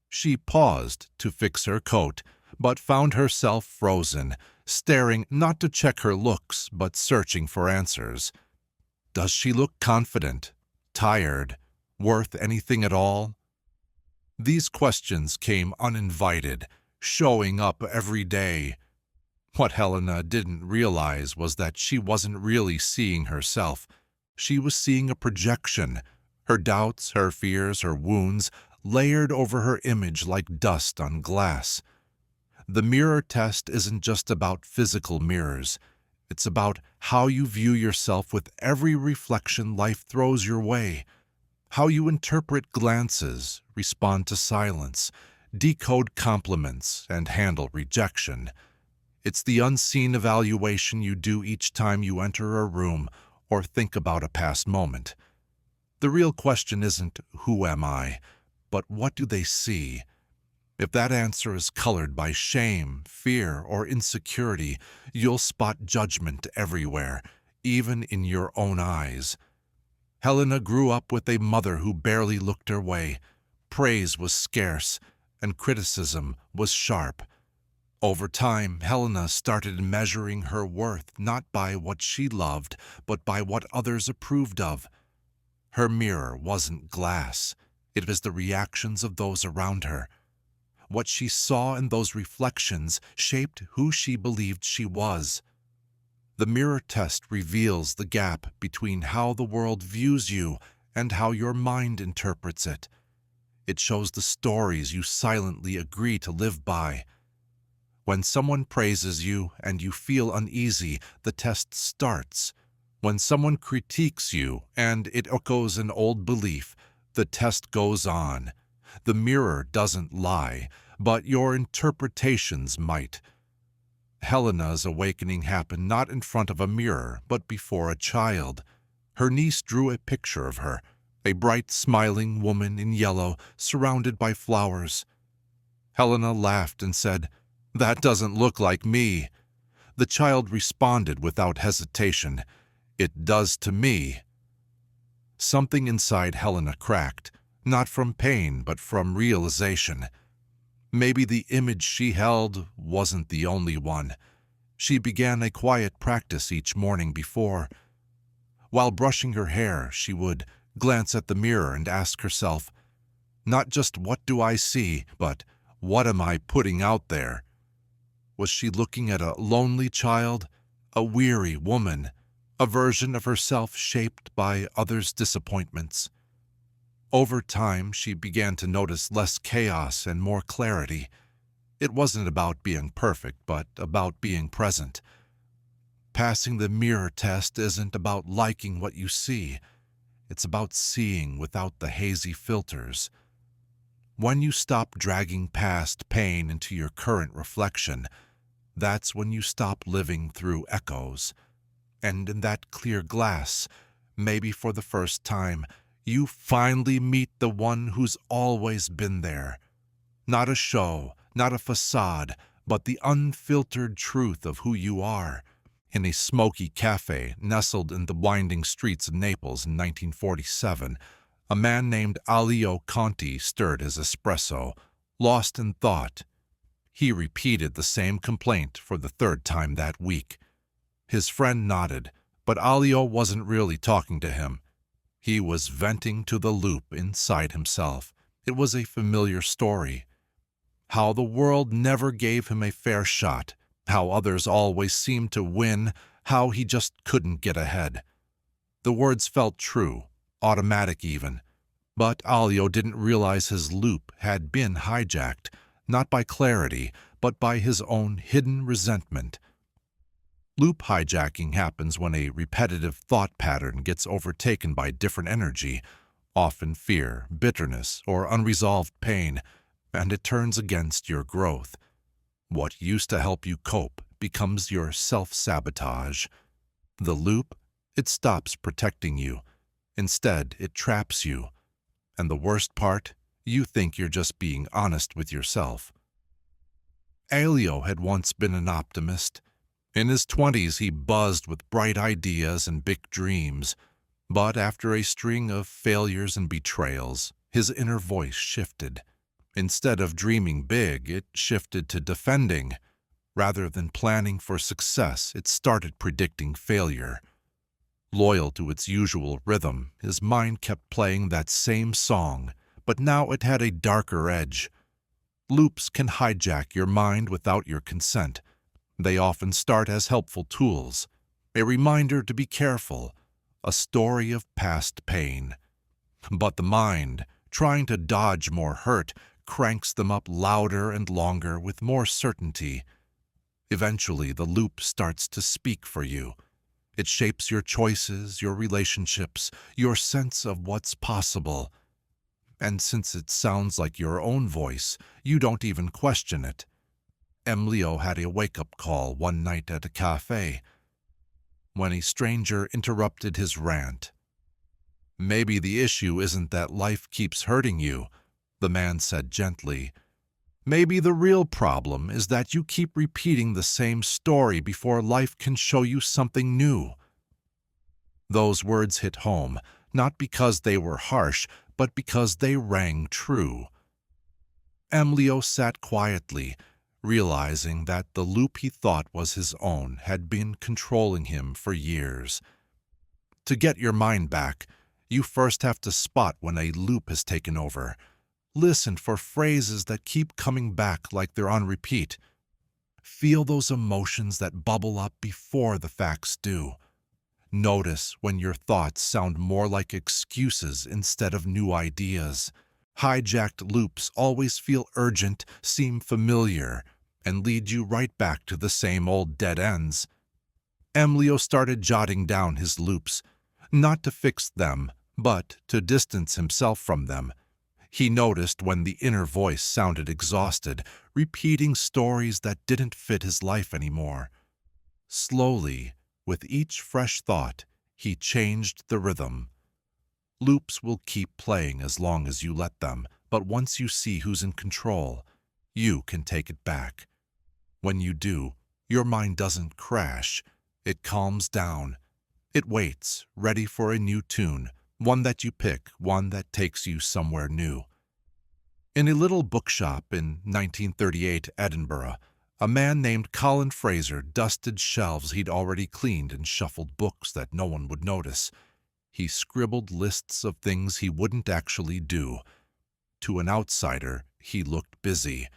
She paused to fix her coat, but found herself frozen, staring not to check her looks, but searching for answers. Does she look confident, tired, worth anything at all? These questions came uninvited, showing up every day. What Helena didn't realize was that she wasn't really seeing herself. She was seeing a projection, her doubts, her fears, her wounds, layered over her image like dust on glass. The mirror test isn't just about physical mirrors. It's about how you view yourself with every reflection life throws your way, how you interpret glances, respond to silence, decode compliments, and handle rejection. It's the unseen evaluation you do each time you enter a room or think about a past moment. The real question isn't, who am I, but what do they see? If that answer is colored by shame, fear, or insecurity, you'll spot judgment everywhere, even in your own eyes. Helena grew up with a mother who barely looked her way. Praise was scarce, and criticism was sharp. Over time, Helena started measuring her worth not by what she loved, but by what others approved of. Her mirror wasn't glass. It was the reactions of those around her. What she saw in those reflections shaped who she believed she was. The mirror test reveals the gap between how the world views you and how your mind interprets it. It shows the stories you silently agree to live by. When someone praises you and you feel uneasy, the test starts. When someone critiques you and it echoes an old belief, the test goes on. The mirror doesn't lie, but your interpretations might. Helena's awakening happened not in front of a mirror, but before a child. Her niece drew a picture of her, a bright, smiling woman in yellow, surrounded by flowers. Helena laughed and said, "That doesn't look like me." The child responded without hesitation, "It does to me." Something inside Helena cracked, not from pain, but from realization. Maybe the image she held wasn't the only one. She began a quiet practice each morning before. While brushing her hair, she would glance at the mirror and ask herself, not just what do I see, but what am I putting out there? Was she looking at a lonely child, a weary woman, a version of herself shaped by others' disappointments? Over time, she began to notice less chaos and more clarity. It wasn't about being perfect, but about being present. Passing the mirror test isn't about liking what you see. It's about seeing without the hazy filters. When you stop dragging past pain into your current reflection, that's when you stop living through echoes. And in that clear glass, maybe for the first time, you finally meet the one who's always been there. Not a show, not a facade, but the unfiltered truth of who you are. In a smoky cafe nestled in the winding streets of Naples in 1947, a man named Alio Conti stirred his espresso, lost in thought. He repeated the same complaint for the third time that week. His friend nodded, but Alio wasn't really talking to him. He was venting to the loop inside himself. It was a familiar story. How the world never gave him a fair shot, how others always seemed to win, how he just couldn't get ahead. The words felt true, automatic even. But Alio didn't realize his loop had been hijacked, not by clarity, but by his own hidden resentment. Loop hijacking happens when a repetitive thought pattern gets overtaken by different energy, often fear, bitterness, or unresolved pain, and it turns against your growth. What used to help you cope becomes your self-sabotage. The loop, it stops protecting you. Instead, it traps you. And the worst part, you think you're just being honest with yourself. Alio had once been an optimist. In his 20s, he buzzed with bright ideas and big dreams. But after a string of failures and betrayals, his inner voice shifted. Instead of dreaming big, it shifted to defending. Rather than planning for success, it started predicting failure. Loyal to its usual rhythm, his mind kept playing that same song, but now it had a darker edge. Loops can hijack your mind without your consent. They often start as helpful tools, a reminder to be careful, a story of past pain. But the mind, trying to dodge more hurt, cranks them up louder and longer with more certainty. Eventually, the loop starts to speak for you. It shapes your choices, your relationships, your sense of what's possible. And since it sounds like your own voice, you don't even question it. Emilio had a wake-up call one night at a cafe when a stranger interrupted his rant. "Maybe the issue isn't that life keeps hurting you," the man said gently. "Maybe the real problem is that you keep repeating the same story before life can show you something new." Those words hit home, not because they were harsh, but because they rang true. Emilio sat quietly, realizing that the loop he thought was his own had been controlling him for years. To get your mind back, you first have to spot when a loop has taken over. Listen for phrases that keep coming back like they're on repeat. Feel those emotions that bubble up before the facts do. Notice when your thoughts sound more like excuses instead of new ideas. Hijacked loops always feel urgent, seem familiar, and lead you right back to the same old dead ends. Emilio started jotting down his loops, not to fix them, but to distance himself from them. He noticed when the inner voice sounded exhausted, repeating stories that didn't fit his life anymore. Slowly, with each fresh thought, he changed the rhythm. Loops will keep playing as long as you let them, but once you see who's in control, you can take it back. When you do, your mind doesn't crash. It calms down. It waits, ready for a new tune, one that you pick, one that takes you somewhere new. In a little bookshop in 1938 Edinburgh, a man named Colin Fraser dusted shelves he'd already cleaned and shuffled books that no one would notice. He scribbled lists of things he wouldn't actually do. To an outsider, he looked busy.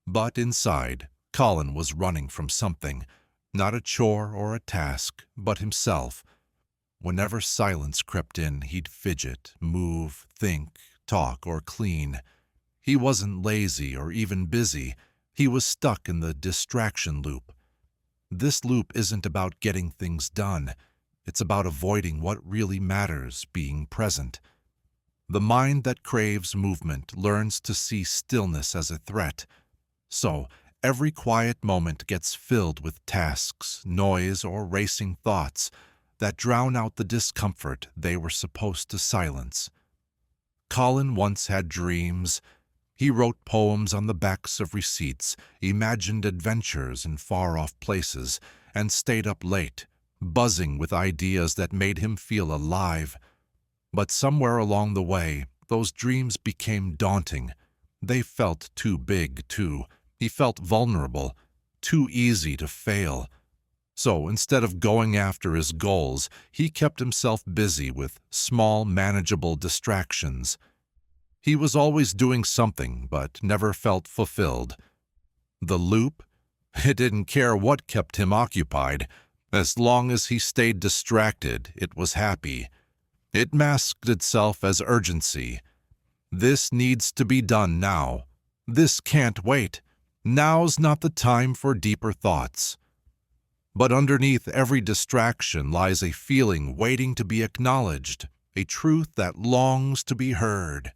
But inside, Colin was running from something, not a chore or a task, but himself. Whenever silence crept in, he'd fidget, move, think, talk, or clean. He wasn't lazy or even busy. He was stuck in the distraction loop. This loop isn't about getting things done. It's about avoiding what really matters, being present. The mind that craves movement learns to see stillness as a threat. So, every quiet moment gets filled with tasks, noise, or racing thoughts that drown out the discomfort they were supposed to silence. Colin once had dreams. He wrote poems on the backs of receipts, imagined adventures in far-off places, and stayed up late, buzzing with ideas that made him feel alive. But somewhere along the way, those dreams became daunting. They felt too big, too. He felt vulnerable, too easy to fail. So instead of going after his goals, he kept himself busy with small, manageable distractions. He was always doing something, but never felt fulfilled. The loop? It didn't care what kept him occupied. As long as he stayed distracted, it was happy. It masked itself as urgency. This needs to be done now. This can't wait. Now's not the time for deeper thoughts. But underneath every distraction lies a feeling waiting to be acknowledged, a truth that longs to be heard.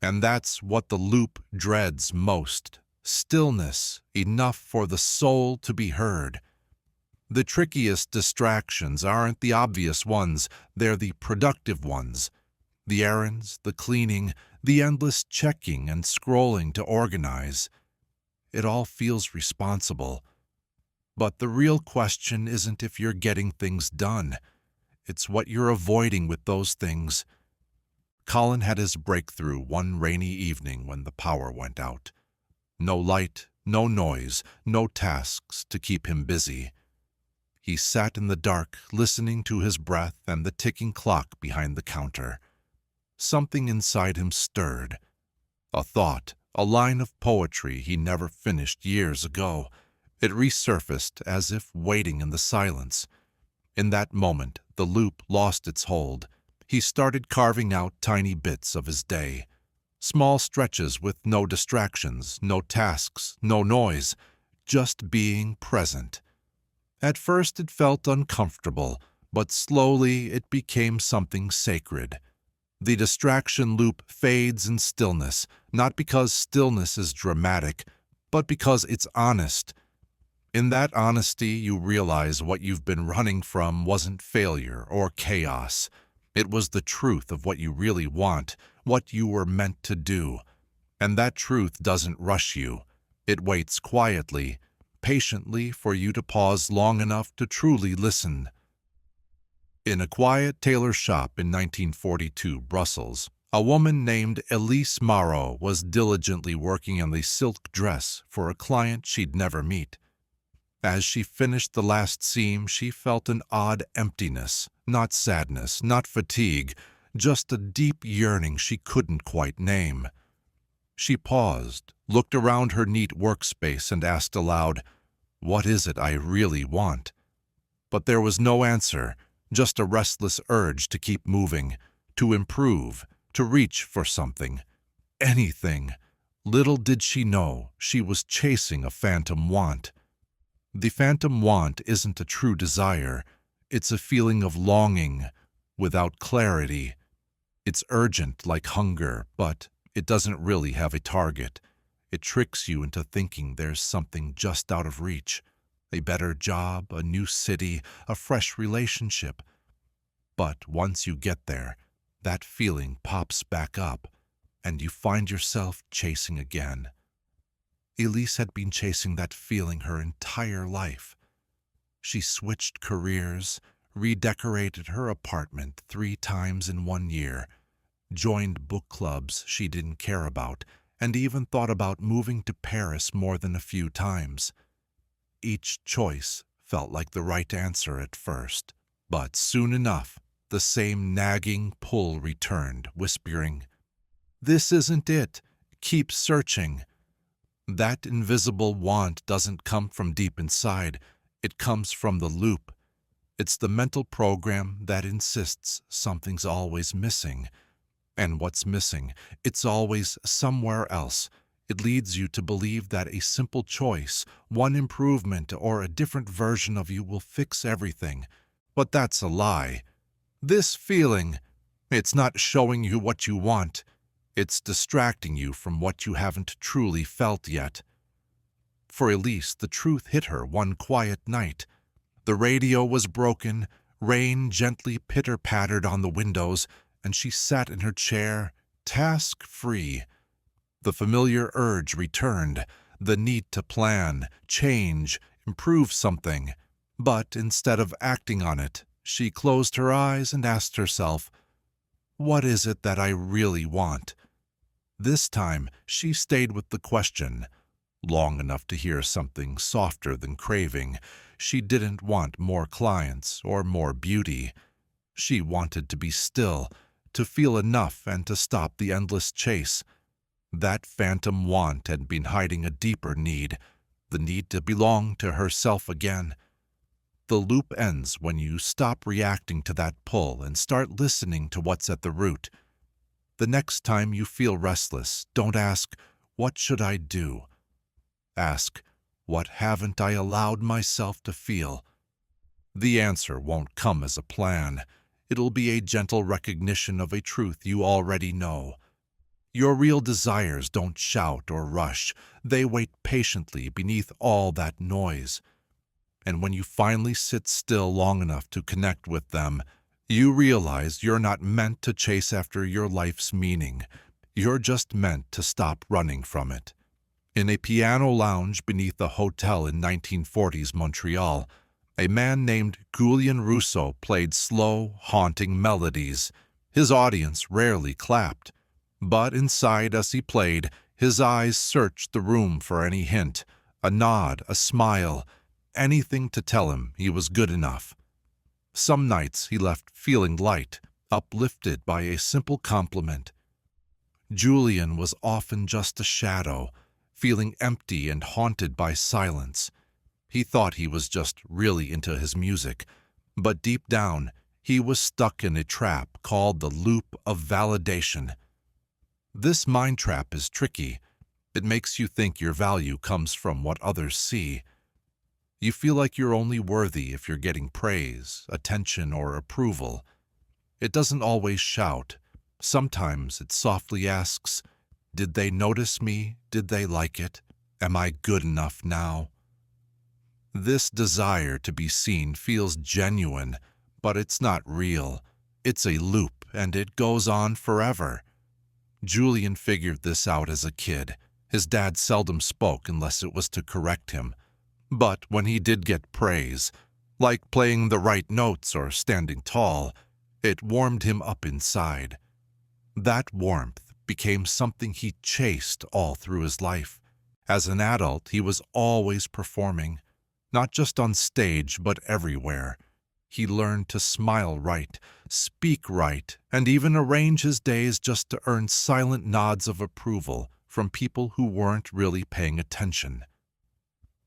And that's what the loop dreads most: stillness, enough for the soul to be heard. The trickiest distractions aren't the obvious ones, they're the productive ones. The errands, the cleaning, the endless checking and scrolling to organize. It all feels responsible. But the real question isn't if you're getting things done. It's what you're avoiding with those things. Colin had his breakthrough one rainy evening when the power went out. No light, no noise, no tasks to keep him busy. He sat in the dark, listening to his breath and the ticking clock behind the counter. Something inside him stirred. A thought, a line of poetry he never finished years ago. It resurfaced as if waiting in the silence. In that moment, the loop lost its hold. He started carving out tiny bits of his day. Small stretches with no distractions, no tasks, no noise, just being present. At first it felt uncomfortable, but slowly it became something sacred. The distraction loop fades in stillness, not because stillness is dramatic, but because it's honest. In that honesty, you realize what you've been running from wasn't failure or chaos. It was the truth of what you really want, what you were meant to do. And that truth doesn't rush you. It waits quietly, patiently for you to pause long enough to truly listen. In a quiet tailor shop in 1942 Brussels, a woman named Elise Marot was diligently working on a silk dress for a client she'd never meet. As she finished the last seam, she felt an odd emptiness, not sadness, not fatigue, just a deep yearning she couldn't quite name. She paused, looked around her neat workspace, and asked aloud, "What is it I really want?" But there was no answer, just a restless urge to keep moving, to improve, to reach for something, anything. Little did she know she was chasing a phantom want. The phantom want isn't a true desire. It's a feeling of longing, without clarity. It's urgent like hunger, but it doesn't really have a target. It tricks you into thinking there's something just out of reach. A better job, a new city, a fresh relationship. But once you get there, that feeling pops back up, and you find yourself chasing again. Elise had been chasing that feeling her entire life. She switched careers, redecorated her apartment 3 times in 1 year, joined book clubs she didn't care about, and even thought about moving to Paris more than a few times. Each choice felt like the right answer at first, but soon enough, the same nagging pull returned, whispering, "This isn't it. Keep searching." That invisible want doesn't come from deep inside. It comes from the loop. It's the mental program that insists something's always missing. And what's missing? It's always somewhere else. It leads you to believe that a simple choice, one improvement, or a different version of you will fix everything. But that's a lie. This feeling, It's not showing you what you want. It's distracting you from what you haven't truly felt yet. For Elise, the truth hit her one quiet night. The radio was broken, rain gently pitter-pattered on the windows, and she sat in her chair, task-free. The familiar urge returned, the need to plan, change, improve something. But instead of acting on it, she closed her eyes and asked herself, "What is it that I really want?" This time, she stayed with the question, long enough to hear something softer than craving. She didn't want more clients or more beauty. She wanted to be still, to feel enough and to stop the endless chase. That phantom want had been hiding a deeper need, the need to belong to herself again. The loop ends when you stop reacting to that pull and start listening to what's at the root. The next time you feel restless, don't ask, "What should I do?" Ask, "What haven't I allowed myself to feel?" The answer won't come as a plan. It'll be a gentle recognition of a truth you already know. Your real desires don't shout or rush. They wait patiently beneath all that noise. And when you finally sit still long enough to connect with them, you realize you're not meant to chase after your life's meaning. You're just meant to stop running from it. In a piano lounge beneath a hotel in 1940s Montreal, a man named Julien Rousseau played slow, haunting melodies. His audience rarely clapped. But inside as he played, his eyes searched the room for any hint, a nod, a smile, anything to tell him he was good enough. Some nights he left feeling light, uplifted by a simple compliment. Julien was often just a shadow, feeling empty and haunted by silence. He thought he was just really into his music, but deep down, he was stuck in a trap called the loop of validation. This mind trap is tricky. It makes you think your value comes from what others see. You feel like you're only worthy if you're getting praise, attention, or approval. It doesn't always shout. Sometimes it softly asks, "Did they notice me? Did they like it? Am I good enough now?" This desire to be seen feels genuine, but it's not real. It's a loop, and it goes on forever. Julien figured this out as a kid. His dad seldom spoke unless it was to correct him. But when he did get praise, like playing the right notes or standing tall, it warmed him up inside. That warmth became something he chased all through his life. As an adult, he was always performing, not just on stage, but everywhere. He learned to smile right, speak right, and even arrange his days just to earn silent nods of approval from people who weren't really paying attention.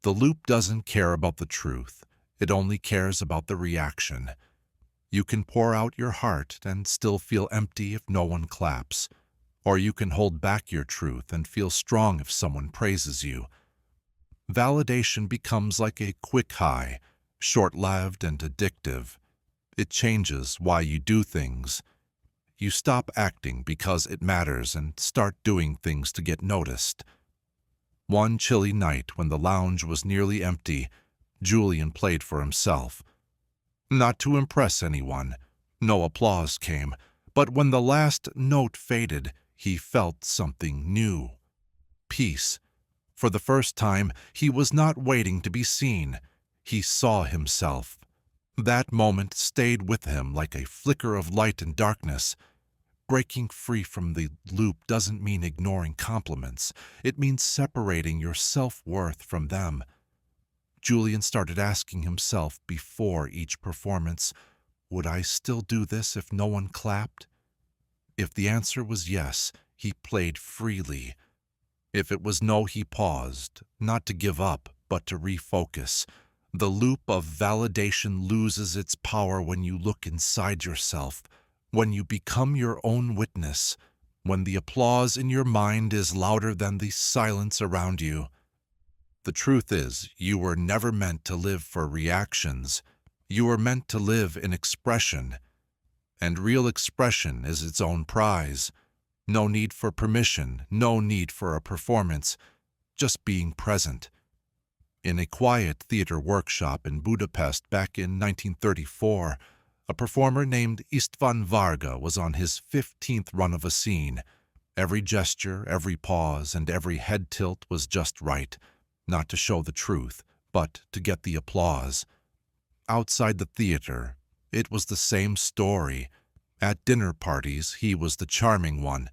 The loop doesn't care about the truth. It only cares about the reaction. You can pour out your heart and still feel empty if no one claps. Or you can hold back your truth and feel strong if someone praises you. Validation becomes like a quick high, short-lived and addictive. It changes why you do things. You stop acting because it matters and start doing things to get noticed. One chilly night when the lounge was nearly empty, Julien played for himself. Not to impress anyone. No applause came, but when the last note faded, he felt something new. Peace. For the first time, he was not waiting to be seen. He saw himself. That moment stayed with him like a flicker of light in darkness. Breaking free from the loop doesn't mean ignoring compliments. It means separating your self-worth from them. Julien started asking himself before each performance, would I still do this if no one clapped? If the answer was yes, he played freely. If it was no, he paused, not to give up, but to refocus. The loop of validation loses its power when you look inside yourself, when you become your own witness, when the applause in your mind is louder than the silence around you. The truth is, you were never meant to live for reactions. You were meant to live in expression. And real expression is its own prize. No need for permission, no need for a performance, just being present. In a quiet theater workshop in Budapest back in 1934, a performer named István Varga was on his 15th run of a scene. Every gesture, every pause, and every head tilt was just right, not to show the truth, but to get the applause. Outside the theater, it was the same story. At dinner parties, he was the charming one.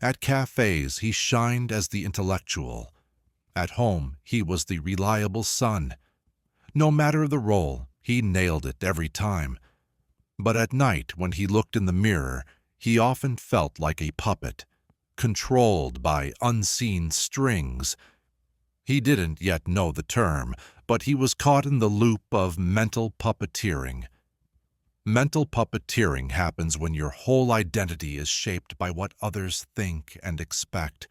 At cafes, he shined as the intellectual. At home, he was the reliable son. No matter the role, he nailed it every time. But at night, when he looked in the mirror, he often felt like a puppet, controlled by unseen strings. He didn't yet know the term, but he was caught in the loop of mental puppeteering. Mental puppeteering happens when your whole identity is shaped by what others think and expect.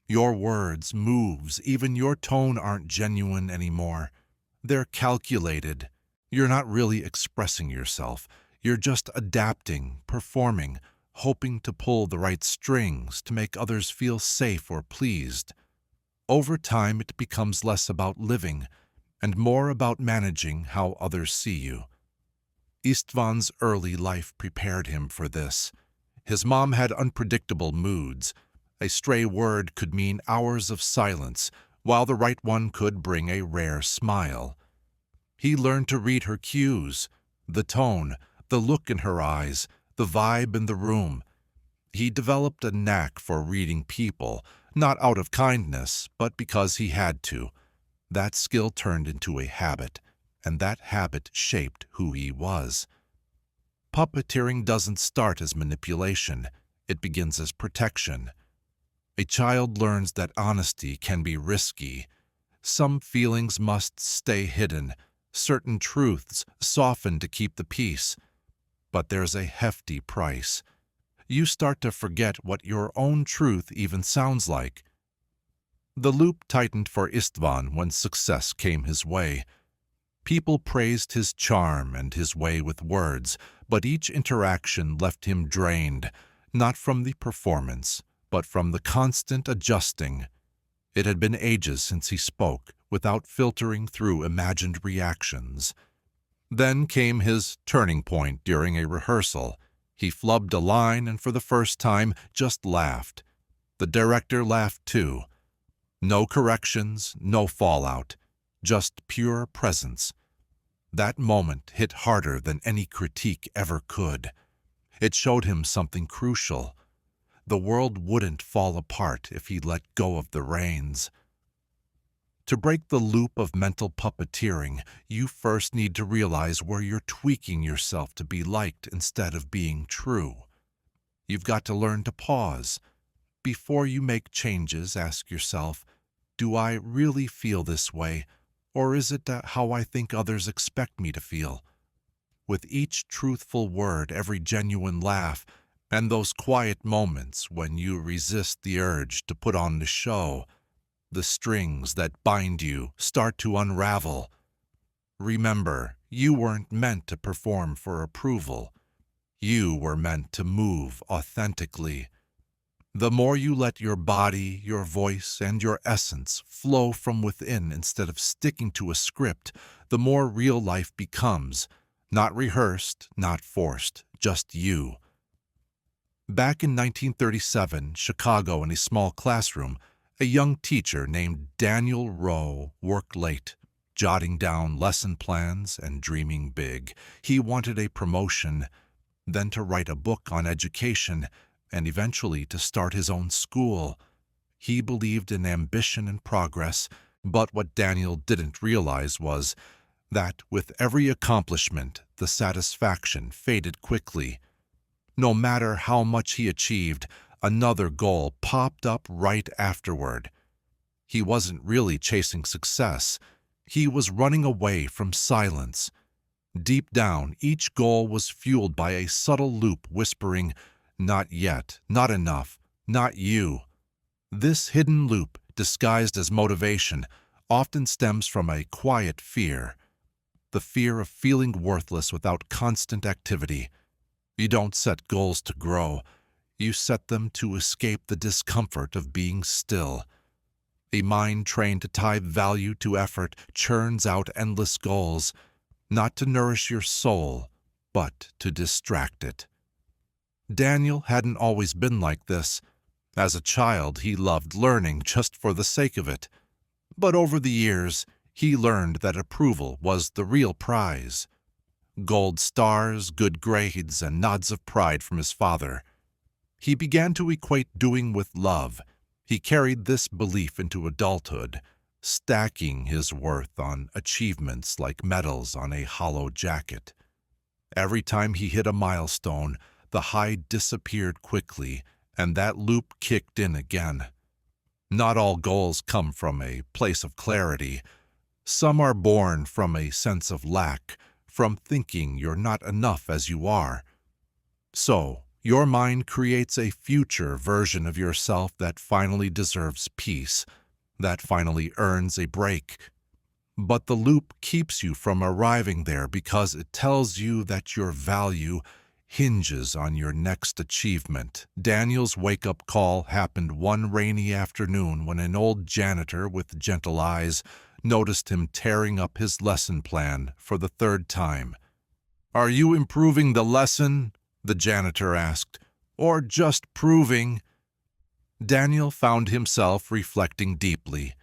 Your words, moves, even your tone aren't genuine anymore. They're calculated. You're not really expressing yourself. You're just adapting, performing, hoping to pull the right strings to make others feel safe or pleased. Over time, it becomes less about living and more about managing how others see you. István's early life prepared him for this. His mom had unpredictable moods. A stray word could mean hours of silence, while the right one could bring a rare smile. He learned to read her cues, the tone, the look in her eyes, the vibe in the room. He developed a knack for reading people, not out of kindness, but because he had to. That skill turned into a habit, and that habit shaped who he was. Puppeteering doesn't start as manipulation. It begins as protection. A child learns that honesty can be risky. Some feelings must stay hidden, certain truths soften to keep the peace. But there's a hefty price. You start to forget what your own truth even sounds like. The loop tightened for István when success came his way. People praised his charm and his way with words, but each interaction left him drained, not from the performance, but from the constant adjusting. It had been ages since he spoke, without filtering through imagined reactions. Then came his turning point during a rehearsal. He flubbed a line and for the first time just laughed. The director laughed too. No corrections, no fallout, just pure presence. That moment hit harder than any critique ever could. It showed him something crucial. The world wouldn't fall apart if he let go of the reins. To break the loop of mental puppeteering, you first need to realize where you're tweaking yourself to be liked instead of being true. You've got to learn to pause. Before you make changes, ask yourself, do I really feel this way, or is it how I think others expect me to feel? With each truthful word, every genuine laugh, and those quiet moments when you resist the urge to put on the show, the strings that bind you start to unravel. Remember, you weren't meant to perform for approval. You were meant to move authentically. The more you let your body, your voice, and your essence flow from within instead of sticking to a script, the more real life becomes. Not rehearsed, not forced, just you. Back in 1937, Chicago, in a small classroom, a young teacher named Daniel Rowe worked late, jotting down lesson plans and dreaming big. He wanted a promotion, then to write a book on education, and eventually to start his own school. He believed in ambition and progress, but what Daniel didn't realize was that with every accomplishment, the satisfaction faded quickly. No matter how much he achieved, another goal popped up right afterward. He wasn't really chasing success. He was running away from silence. Deep down, each goal was fueled by a subtle loop whispering, "Not yet, not enough, not you." This hidden loop, disguised as motivation, often stems from a quiet fear. The fear of feeling worthless without constant activity. You don't set goals to grow. You set them to escape the discomfort of being still. A mind trained to tie value to effort churns out endless goals, not to nourish your soul, but to distract it. Daniel hadn't always been like this. As a child, he loved learning just for the sake of it. But over the years, he learned that approval was the real prize. Gold stars, good grades, and nods of pride from his father. He began to equate doing with love. He carried this belief into adulthood, stacking his worth on achievements like medals on a hollow jacket. Every time he hit a milestone, the high disappeared quickly, and that loop kicked in again. Not all goals come from a place of clarity. Some are born from a sense of lack, from thinking you're not enough as you are. So, your mind creates a future version of yourself that finally deserves peace, that finally earns a break. But the loop keeps you from arriving there because it tells you that your value hinges on your next achievement. Daniel's wake-up call happened one rainy afternoon when an old janitor with gentle eyes noticed him tearing up his lesson plan for the third time. "Are you improving the lesson?" the janitor asked. "Or just proving?" Daniel found himself reflecting deeply.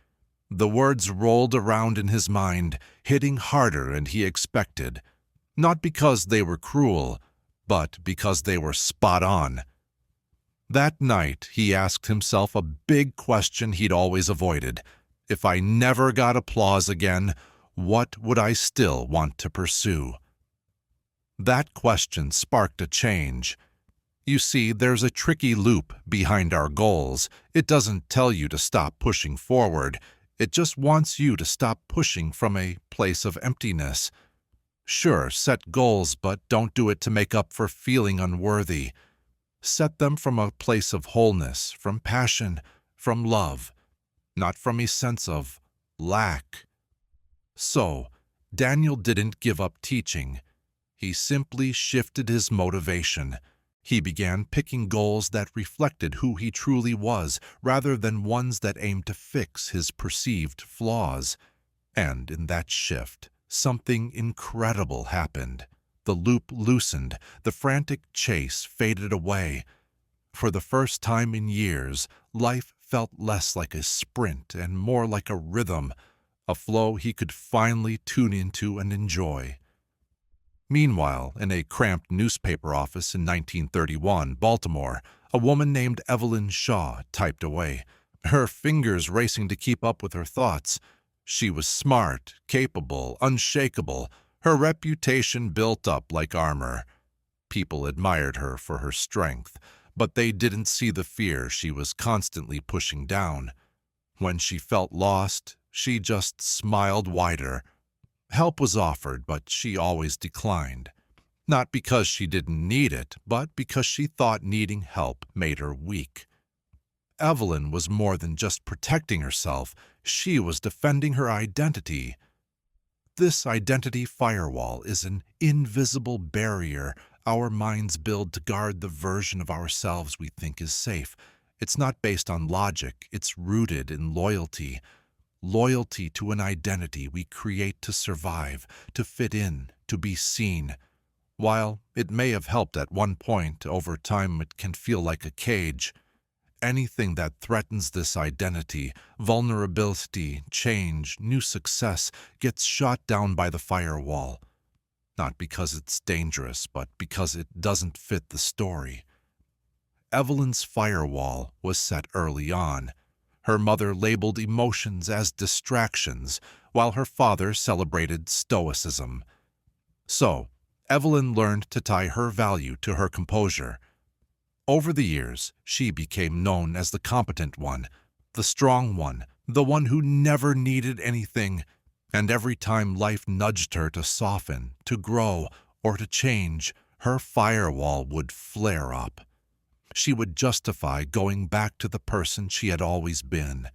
The words rolled around in his mind, hitting harder than he expected. Not because they were cruel, but because they were spot on. That night, he asked himself a big question he'd always avoided. If I never got applause again, what would I still want to pursue? That question sparked a change. You see, there's a tricky loop behind our goals. It doesn't tell you to stop pushing forward. It just wants you to stop pushing from a place of emptiness. Sure, set goals, but don't do it to make up for feeling unworthy. Set them from a place of wholeness, from passion, from love, not from a sense of lack. So, Daniel didn't give up teaching. He simply shifted his motivation. He began picking goals that reflected who he truly was, rather than ones that aimed to fix his perceived flaws. And in that shift, something incredible happened. The loop loosened, the frantic chase faded away. For the first time in years, life felt less like a sprint and more like a rhythm, a flow he could finally tune into and enjoy. Meanwhile, in a cramped newspaper office in 1931, Baltimore, a woman named Evelyn Shaw typed away, her fingers racing to keep up with her thoughts. She was smart, capable, unshakable, her reputation built up like armor. People admired her for her strength, but they didn't see the fear she was constantly pushing down. When she felt lost, she just smiled wider. Help was offered, but she always declined. Not because she didn't need it, but because she thought needing help made her weak. Evelyn was more than just protecting herself. She was defending her identity. This identity firewall is an invisible barrier our minds build to guard the version of ourselves we think is safe. It's not based on logic. It's rooted in loyalty. Loyalty to an identity we create to survive, to fit in, to be seen. While it may have helped at one point, over time it can feel like a cage. Anything that threatens this identity, vulnerability, change, new success, gets shot down by the firewall. Not because it's dangerous, but because it doesn't fit the story. Evelyn's firewall was set early on. Her mother labeled emotions as distractions, while her father celebrated stoicism. So, Evelyn learned to tie her value to her composure. Over the years, she became known as the competent one, the strong one, the one who never needed anything. And every time life nudged her to soften, to grow, or to change, her firewall would flare up. She would justify going back to the person she had always been.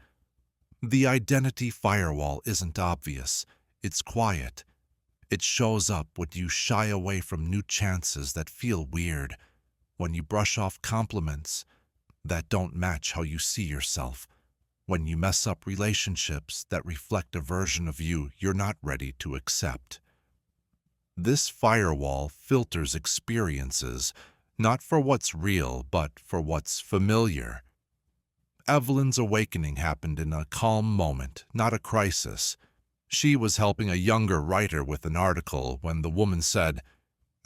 The identity firewall isn't obvious. It's quiet. It shows up when you shy away from new chances that feel weird, when you brush off compliments that don't match how you see yourself, when you mess up relationships that reflect a version of you you're not ready to accept. This firewall filters experiences, not for what's real, but for what's familiar. Evelyn's awakening happened in a calm moment, not a crisis. She was helping a younger writer with an article when the woman said,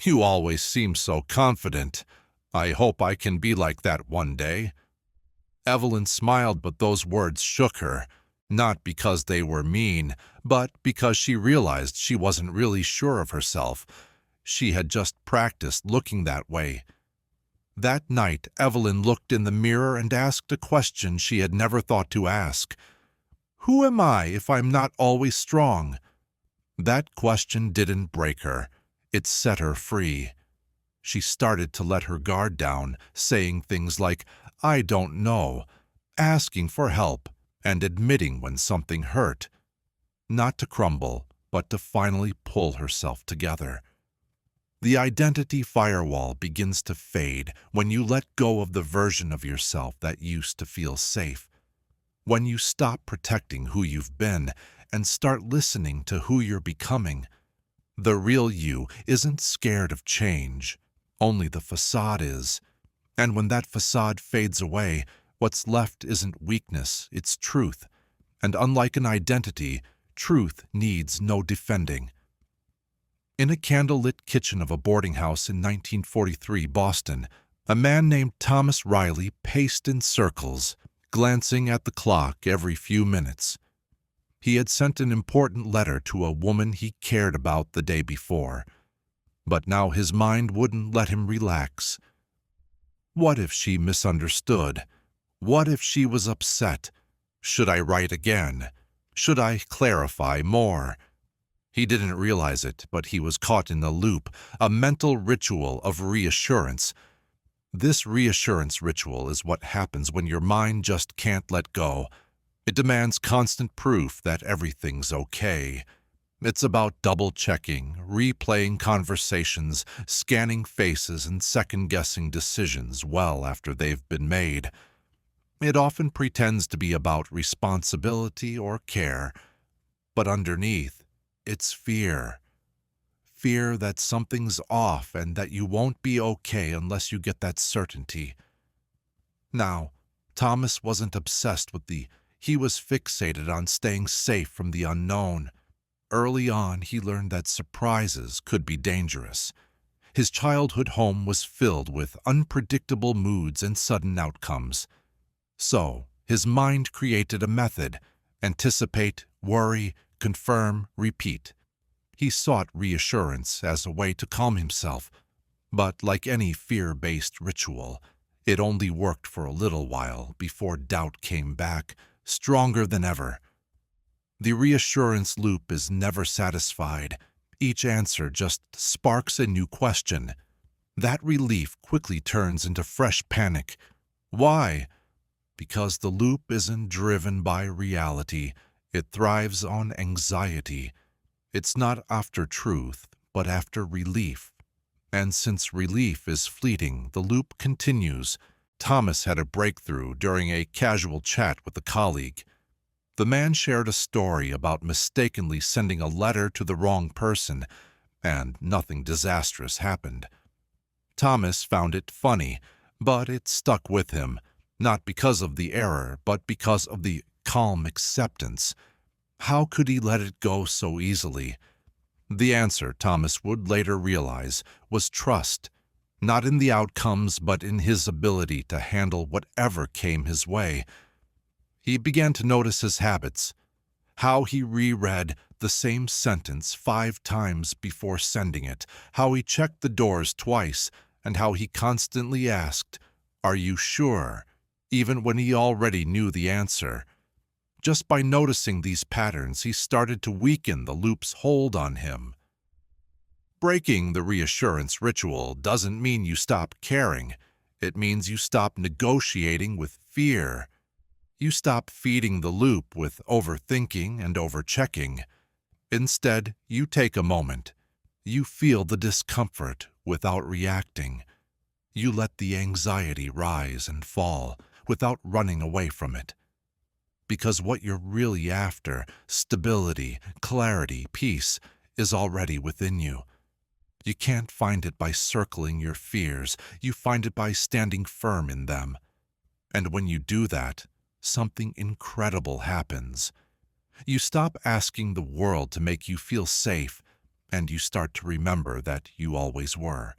"You always seem so confident. I hope I can be like that one day." Evelyn smiled, but those words shook her, not because they were mean, but because she realized she wasn't really sure of herself. She had just practiced looking that way. That night, Evelyn looked in the mirror and asked a question she had never thought to ask. Who am I if I'm not always strong? That question didn't break her. It set her free. She started to let her guard down, saying things like, "I don't know," asking for help, and admitting when something hurt. Not to crumble, but to finally pull herself together. The identity firewall begins to fade when you let go of the version of yourself that used to feel safe. When you stop protecting who you've been and start listening to who you're becoming. The real you isn't scared of change, only the facade is. And when that facade fades away, what's left isn't weakness, it's truth. And unlike an identity, truth needs no defending. In a candlelit kitchen of a boarding house in 1943 Boston, a man named Thomas Riley paced in circles, glancing at the clock every few minutes. He had sent an important letter to a woman he cared about the day before, but now his mind wouldn't let him relax. What if she misunderstood? What if she was upset? Should I write again? Should I clarify more? He didn't realize it, but he was caught in a loop, a mental ritual of reassurance. This reassurance ritual is what happens when your mind just can't let go. It demands constant proof that everything's okay. It's about double-checking, replaying conversations, scanning faces, and second-guessing decisions well after they've been made. It often pretends to be about responsibility or care, but underneath, it's fear. Fear that something's off and that you won't be okay unless you get that certainty. Now, Thomas wasn't obsessed with he was fixated on staying safe from the unknown. Early on, he learned that surprises could be dangerous. His childhood home was filled with unpredictable moods and sudden outcomes. So, his mind created a method: anticipate, worry, confirm, repeat. He sought reassurance as a way to calm himself, but like any fear-based ritual, it only worked for a little while before doubt came back, stronger than ever. The reassurance loop is never satisfied. Each answer just sparks a new question. That relief quickly turns into fresh panic. Why? Because the loop isn't driven by reality. It thrives on anxiety. It's not after truth, but after relief. And since relief is fleeting, the loop continues. Thomas had a breakthrough during a casual chat with a colleague. The man shared a story about mistakenly sending a letter to the wrong person, and nothing disastrous happened. Thomas found it funny, but it stuck with him, not because of the error, but because of the calm acceptance. How could he let it go so easily? The answer, Thomas would later realize, was trust, not in the outcomes but in his ability to handle whatever came his way. He began to notice his habits, how he reread the same sentence 5 times before sending it, how he checked the doors twice, and how he constantly asked, "Are you sure?" even when he already knew the answer. Just by noticing these patterns, he started to weaken the loop's hold on him. Breaking the reassurance ritual doesn't mean you stop caring. It means you stop negotiating with fear. You stop feeding the loop with overthinking and overchecking. Instead, you take a moment. You feel the discomfort without reacting. You let the anxiety rise and fall without running away from it. Because what you're really after, stability, clarity, peace, is already within you. You can't find it by circling your fears. You find it by standing firm in them. And when you do that, something incredible happens. You stop asking the world to make you feel safe, and you start to remember that you always were.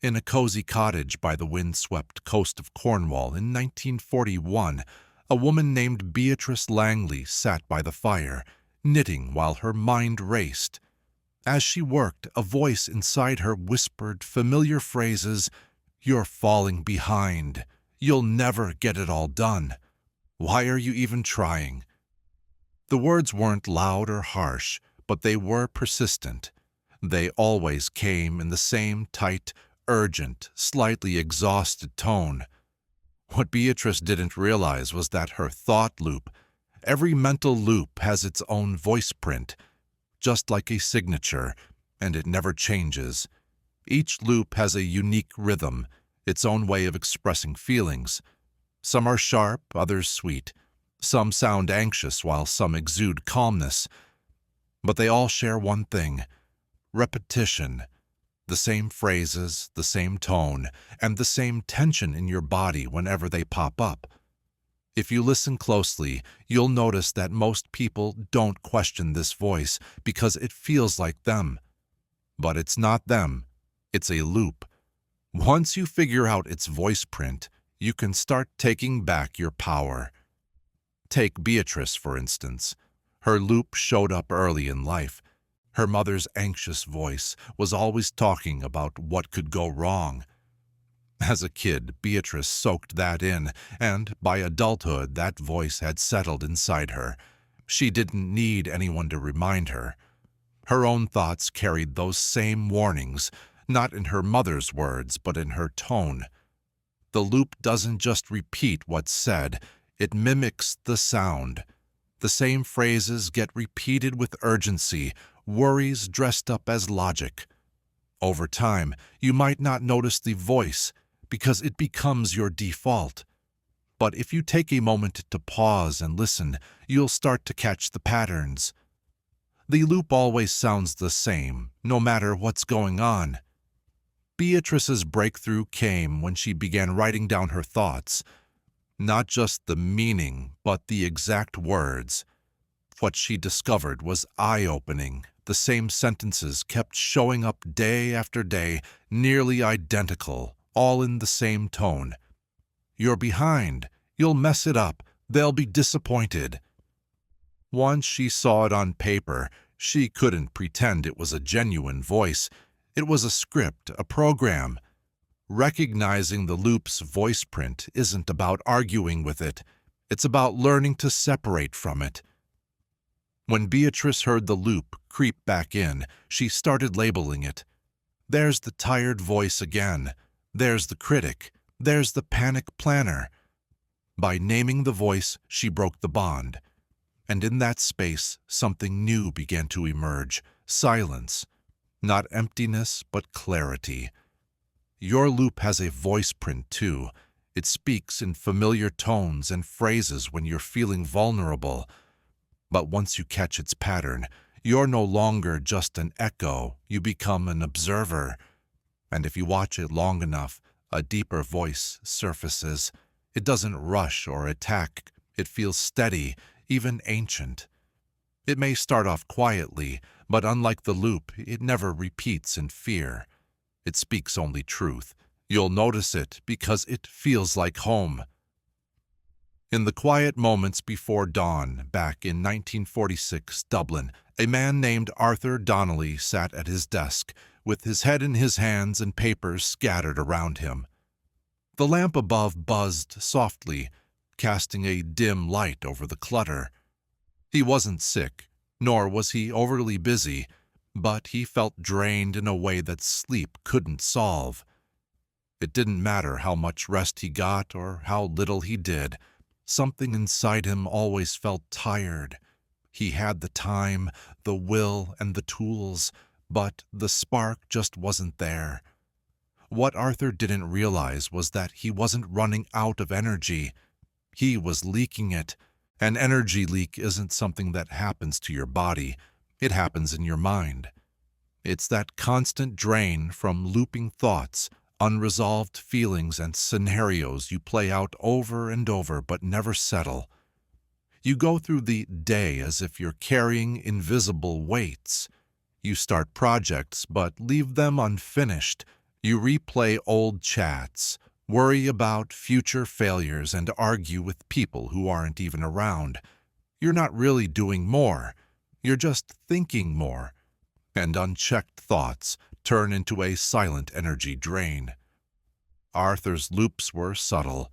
In a cozy cottage by the windswept coast of Cornwall in 1941, a woman named Beatrice Langley sat by the fire, knitting while her mind raced. As she worked, a voice inside her whispered familiar phrases, "You're falling behind. You'll never get it all done. Why are you even trying?" The words weren't loud or harsh, but they were persistent. They always came in the same tight, urgent, slightly exhausted tone. What Beatrice didn't realize was that her thought loop, every mental loop, has its own voice print, just like a signature, and it never changes. Each loop has a unique rhythm, its own way of expressing feelings. Some are sharp, others sweet. Some sound anxious while some exude calmness. But they all share one thing: repetition. The same phrases, the same tone, and the same tension in your body whenever they pop up. If you listen closely, you'll notice that most people don't question this voice because it feels like them. But it's not them. It's a loop. Once you figure out its voice print, you can start taking back your power. Take Beatrice, for instance. Her loop showed up early in life. Her mother's anxious voice was always talking about what could go wrong. As a kid, Beatrice soaked that in, and by adulthood that voice had settled inside her. She didn't need anyone to remind her. Her own thoughts carried those same warnings, not in her mother's words, but in her tone. The loop doesn't just repeat what's said, it mimics the sound. The same phrases get repeated with urgency, worries dressed up as logic. Over time, you might not notice the voice because it becomes your default. But if you take a moment to pause and listen, you'll start to catch the patterns. The loop always sounds the same, no matter what's going on. Beatrice's breakthrough came when she began writing down her thoughts. Not just the meaning, but the exact words. What she discovered was eye-opening. The same sentences kept showing up day after day, nearly identical, all in the same tone. "You're behind. You'll mess it up. They'll be disappointed." Once she saw it on paper, she couldn't pretend it was a genuine voice. It was a script, a program. Recognizing the loop's voice print isn't about arguing with it. It's about learning to separate from it. When Beatrice heard the loop creep back in, she started labeling it. There's the tired voice again. There's the critic. There's the panic planner. By naming the voice, she broke the bond. And in that space, something new began to emerge. Silence. Not emptiness, but clarity. Your loop has a voice print, too. It speaks in familiar tones and phrases when you're feeling vulnerable. But once you catch its pattern, you're no longer just an echo. You become an observer. And if you watch it long enough, a deeper voice surfaces. It doesn't rush or attack. It feels steady, even ancient. It may start off quietly, but unlike the loop, it never repeats in fear. It speaks only truth. You'll notice it because it feels like home. In the quiet moments before dawn, back in 1946 Dublin, a man named Arthur Donnelly sat at his desk, with his head in his hands and papers scattered around him. The lamp above buzzed softly, casting a dim light over the clutter. He wasn't sick, nor was he overly busy, but he felt drained in a way that sleep couldn't solve. It didn't matter how much rest he got or how little he did. Something inside him always felt tired. He had the time, the will, and the tools, but the spark just wasn't there. What Arthur didn't realize was that he wasn't running out of energy. He was leaking it. An energy leak isn't something that happens to your body. It happens in your mind. It's that constant drain from looping thoughts, unresolved feelings, and scenarios you play out over and over but never settle. You go through the day as if you're carrying invisible weights. You start projects but leave them unfinished. You replay old chats, worry about future failures, and argue with people who aren't even around. You're not really doing more. You're just thinking more. And unchecked thoughts turn into a silent energy drain. Arthur's loops were subtle.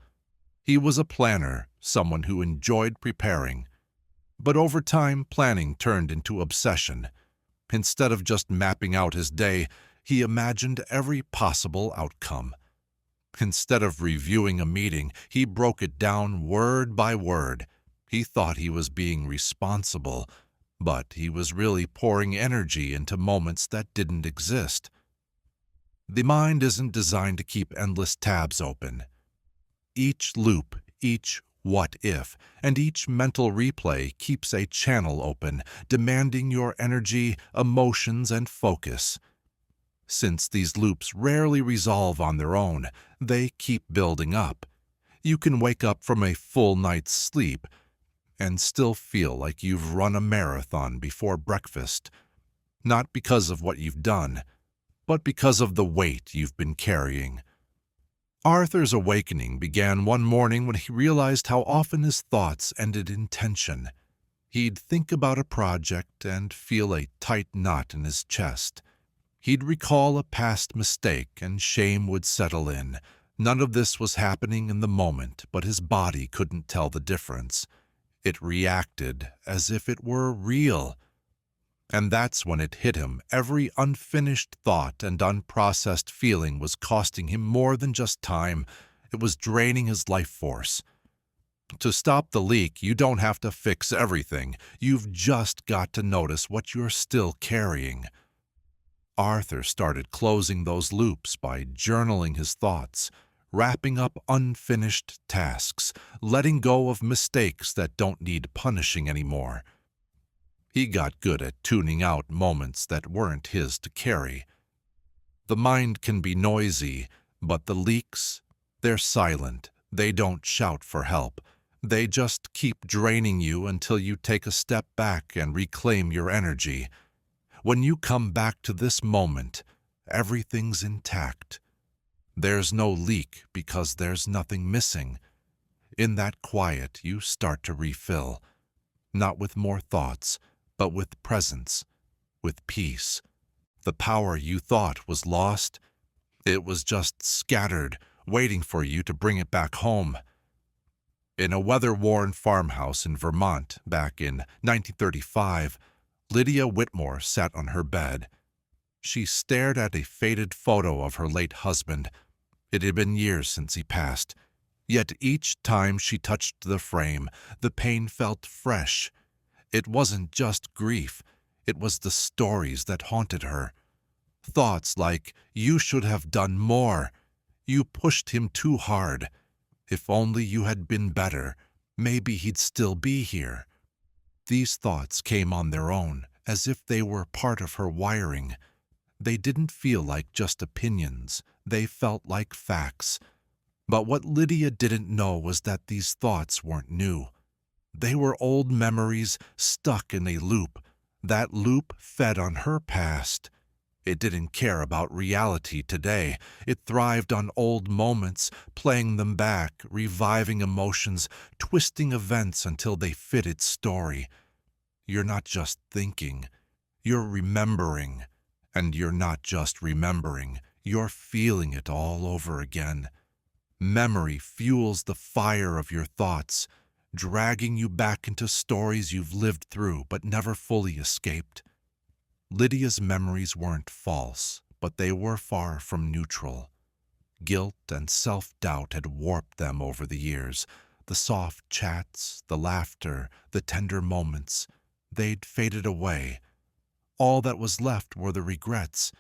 He was a planner, someone who enjoyed preparing. But over time, planning turned into obsession. Instead of just mapping out his day, he imagined every possible outcome. Instead of reviewing a meeting, he broke it down word by word. He thought he was being responsible, but he was really pouring energy into moments that didn't exist. The mind isn't designed to keep endless tabs open. Each loop, each what if, and each mental replay keeps a channel open, demanding your energy, emotions, and focus. Since these loops rarely resolve on their own, they keep building up. You can wake up from a full night's sleep and still feel like you've run a marathon before breakfast, not because of what you've done, but because of the weight you've been carrying. Arthur's awakening began one morning when he realized how often his thoughts ended in tension. He'd think about a project and feel a tight knot in his chest. He'd recall a past mistake and shame would settle in. None of this was happening in the moment, but his body couldn't tell the difference. It reacted as if it were real. And that's when it hit him. Every unfinished thought and unprocessed feeling was costing him more than just time. It was draining his life force. To stop the leak, you don't have to fix everything. You've just got to notice what you're still carrying. Arthur started closing those loops by journaling his thoughts, wrapping up unfinished tasks, letting go of mistakes that don't need punishing anymore. He got good at tuning out moments that weren't his to carry. The mind can be noisy, but the leaks, they're silent. They don't shout for help. They just keep draining you until you take a step back and reclaim your energy. When you come back to this moment, everything's intact. There's no leak because there's nothing missing. In that quiet, you start to refill, not with more thoughts, but with presence, with peace. The power you thought was lost, it was just scattered, waiting for you to bring it back home. In a weather-worn farmhouse in Vermont back in 1935, Lydia Whitmore sat on her bed. She stared at a faded photo of her late husband. It had been years since he passed. Yet each time she touched the frame, the pain felt fresh. It wasn't just grief. It was the stories that haunted her. Thoughts like, "You should have done more. You pushed him too hard. If only you had been better, maybe he'd still be here." These thoughts came on their own, as if they were part of her wiring. They didn't feel like just opinions. They felt like facts. But what Lydia didn't know was that these thoughts weren't new. They were old memories stuck in a loop. That loop fed on her past. It didn't care about reality today. It thrived on old moments, playing them back, reviving emotions, twisting events until they fit its story. You're not just thinking. You're remembering. And you're not just remembering. You're feeling it all over again. Memory fuels the fire of your thoughts, dragging you back into stories you've lived through but never fully escaped. Lydia's memories weren't false, but they were far from neutral. Guilt and self-doubt had warped them over the years. The soft chats, the laughter, the tender moments, they'd faded away. All that was left were the regrets,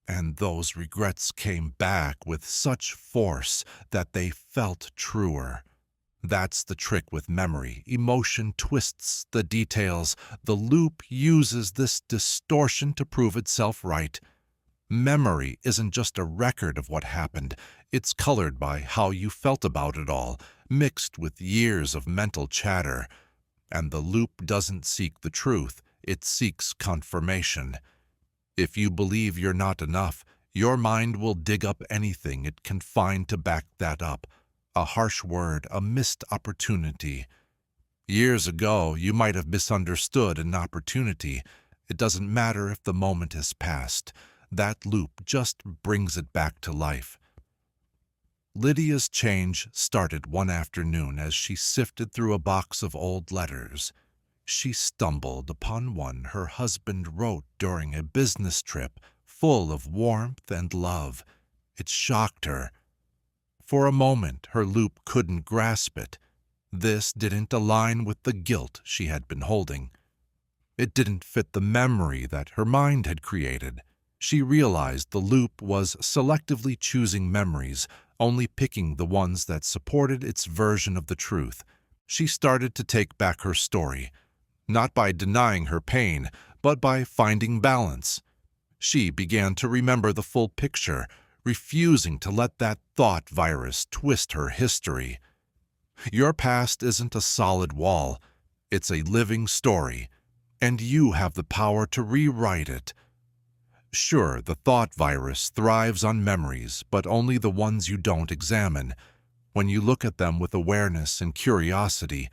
and those regrets came back with such force that they felt truer. That's the trick with memory. Emotion twists the details. The loop uses this distortion to prove itself right. Memory isn't just a record of what happened. It's colored by how you felt about it all, mixed with years of mental chatter. And the loop doesn't seek the truth. It seeks confirmation. If you believe you're not enough, your mind will dig up anything it can find to back that up. A harsh word, a missed opportunity. Years ago, you might have misunderstood an opportunity. It doesn't matter if the moment has passed. That loop just brings it back to life. Lydia's change started one afternoon as she sifted through a box of old letters. She stumbled upon one her husband wrote during a business trip, full of warmth and love. It shocked her. For a moment, her loop couldn't grasp it. This didn't align with the guilt she had been holding. It didn't fit the memory that her mind had created. She realized the loop was selectively choosing memories, only picking the ones that supported its version of the truth. She started to take back her story, not by denying her pain, but by finding balance. She began to remember the full picture, refusing to let that thought virus twist her history. Your past isn't a solid wall. It's a living story, and you have the power to rewrite it. Sure, the thought virus thrives on memories, but only the ones you don't examine. When you look at them with awareness and curiosity,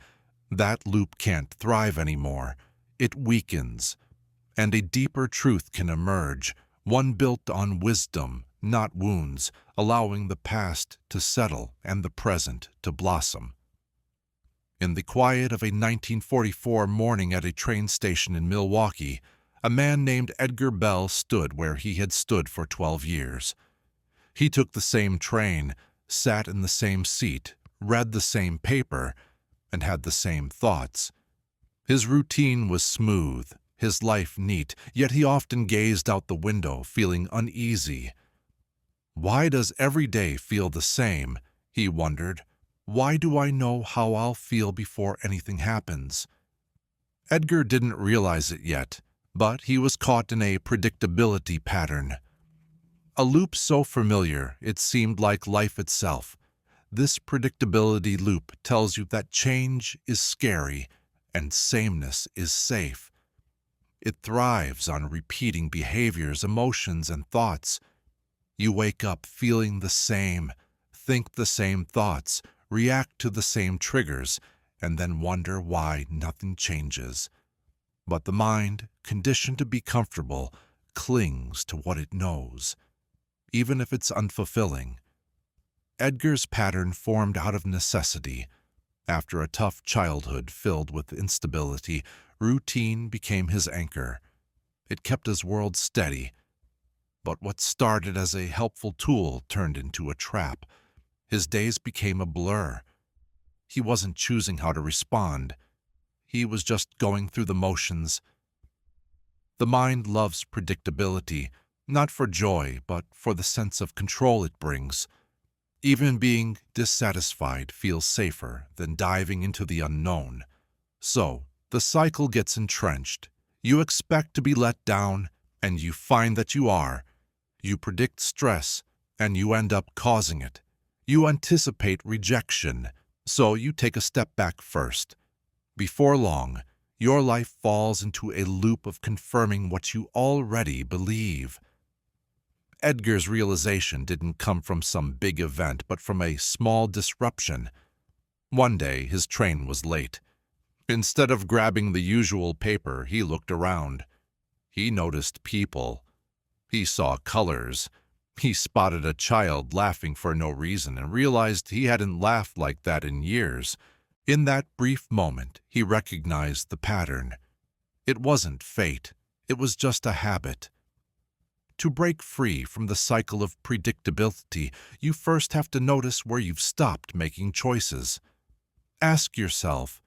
that loop can't thrive anymore. It weakens, and a deeper truth can emerge, one built on wisdom, not wounds, allowing the past to settle and the present to blossom. In the quiet of a 1944 morning at a train station in Milwaukee, a man named Edgar Bell stood where he had stood for 12 years. He took the same train, sat in the same seat, read the same paper, and had the same thoughts. His routine was smooth, his life neat, yet he often gazed out the window, feeling uneasy. Why does every day feel the same? He wondered. Why do I know how I'll feel before anything happens? Edgar didn't realize it yet, but he was caught in a predictability pattern. A loop so familiar it seemed like life itself. This predictability loop tells you that change is scary and sameness is safe. It thrives on repeating behaviors, emotions, and thoughts. You wake up feeling the same, think the same thoughts, react to the same triggers, and then wonder why nothing changes. But the mind, conditioned to be comfortable, clings to what it knows, even if it's unfulfilling. Edgar's pattern formed out of necessity. After a tough childhood filled with instability, routine became his anchor. It kept his world steady. But what started as a helpful tool turned into a trap. His days became a blur. He wasn't choosing how to respond. He was just going through the motions. The mind loves predictability, not for joy, but for the sense of control it brings. Even being dissatisfied feels safer than diving into the unknown. So, the cycle gets entrenched. You expect to be let down, and you find that you are. You predict stress, and you end up causing it. You anticipate rejection, so you take a step back first. Before long, your life falls into a loop of confirming what you already believe. Edgar's realization didn't come from some big event, but from a small disruption. One day, his train was late. Instead of grabbing the usual paper, he looked around. He noticed people. He saw colors. He spotted a child laughing for no reason and realized he hadn't laughed like that in years. In that brief moment, he recognized the pattern. It wasn't fate. It was just a habit. To break free from the cycle of predictability, you first have to notice where you've stopped making choices. Ask yourself,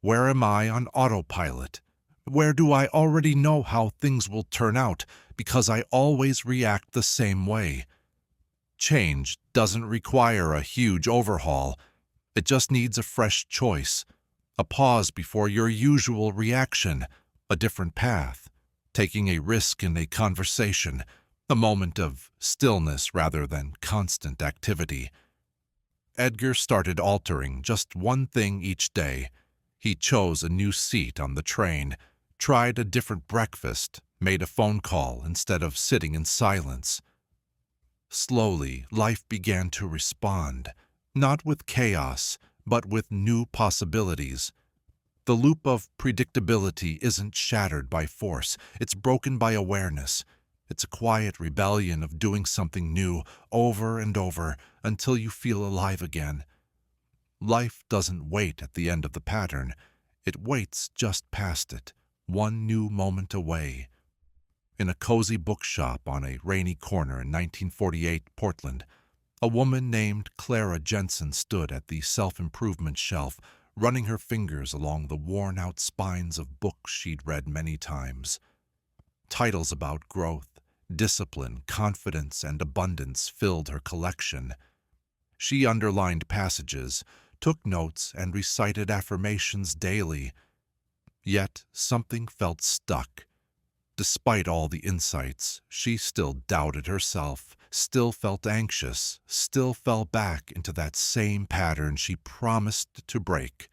where am I on autopilot? Where do I already know how things will turn out because I always react the same way? Change doesn't require a huge overhaul. It just needs a fresh choice, a pause before your usual reaction, a different path, taking a risk in a conversation, a moment of stillness rather than constant activity. Edgar started altering just one thing each day. He chose a new seat on the train, tried a different breakfast, made a phone call instead of sitting in silence. Slowly, life began to respond, not with chaos, but with new possibilities. The loop of predictability isn't shattered by force, it's broken by awareness. It's a quiet rebellion of doing something new over and over until you feel alive again. Life doesn't wait at the end of the pattern. It waits just past it, one new moment away. In a cozy bookshop on a rainy corner in 1948 Portland, a woman named Clara Jensen stood at the self-improvement shelf, running her fingers along the worn-out spines of books she'd read many times. Titles about growth, discipline, confidence, and abundance filled her collection. She underlined passages, took notes, and recited affirmations daily. Yet something felt stuck. Despite all the insights, she still doubted herself, still felt anxious, still fell back into that same pattern she promised to break.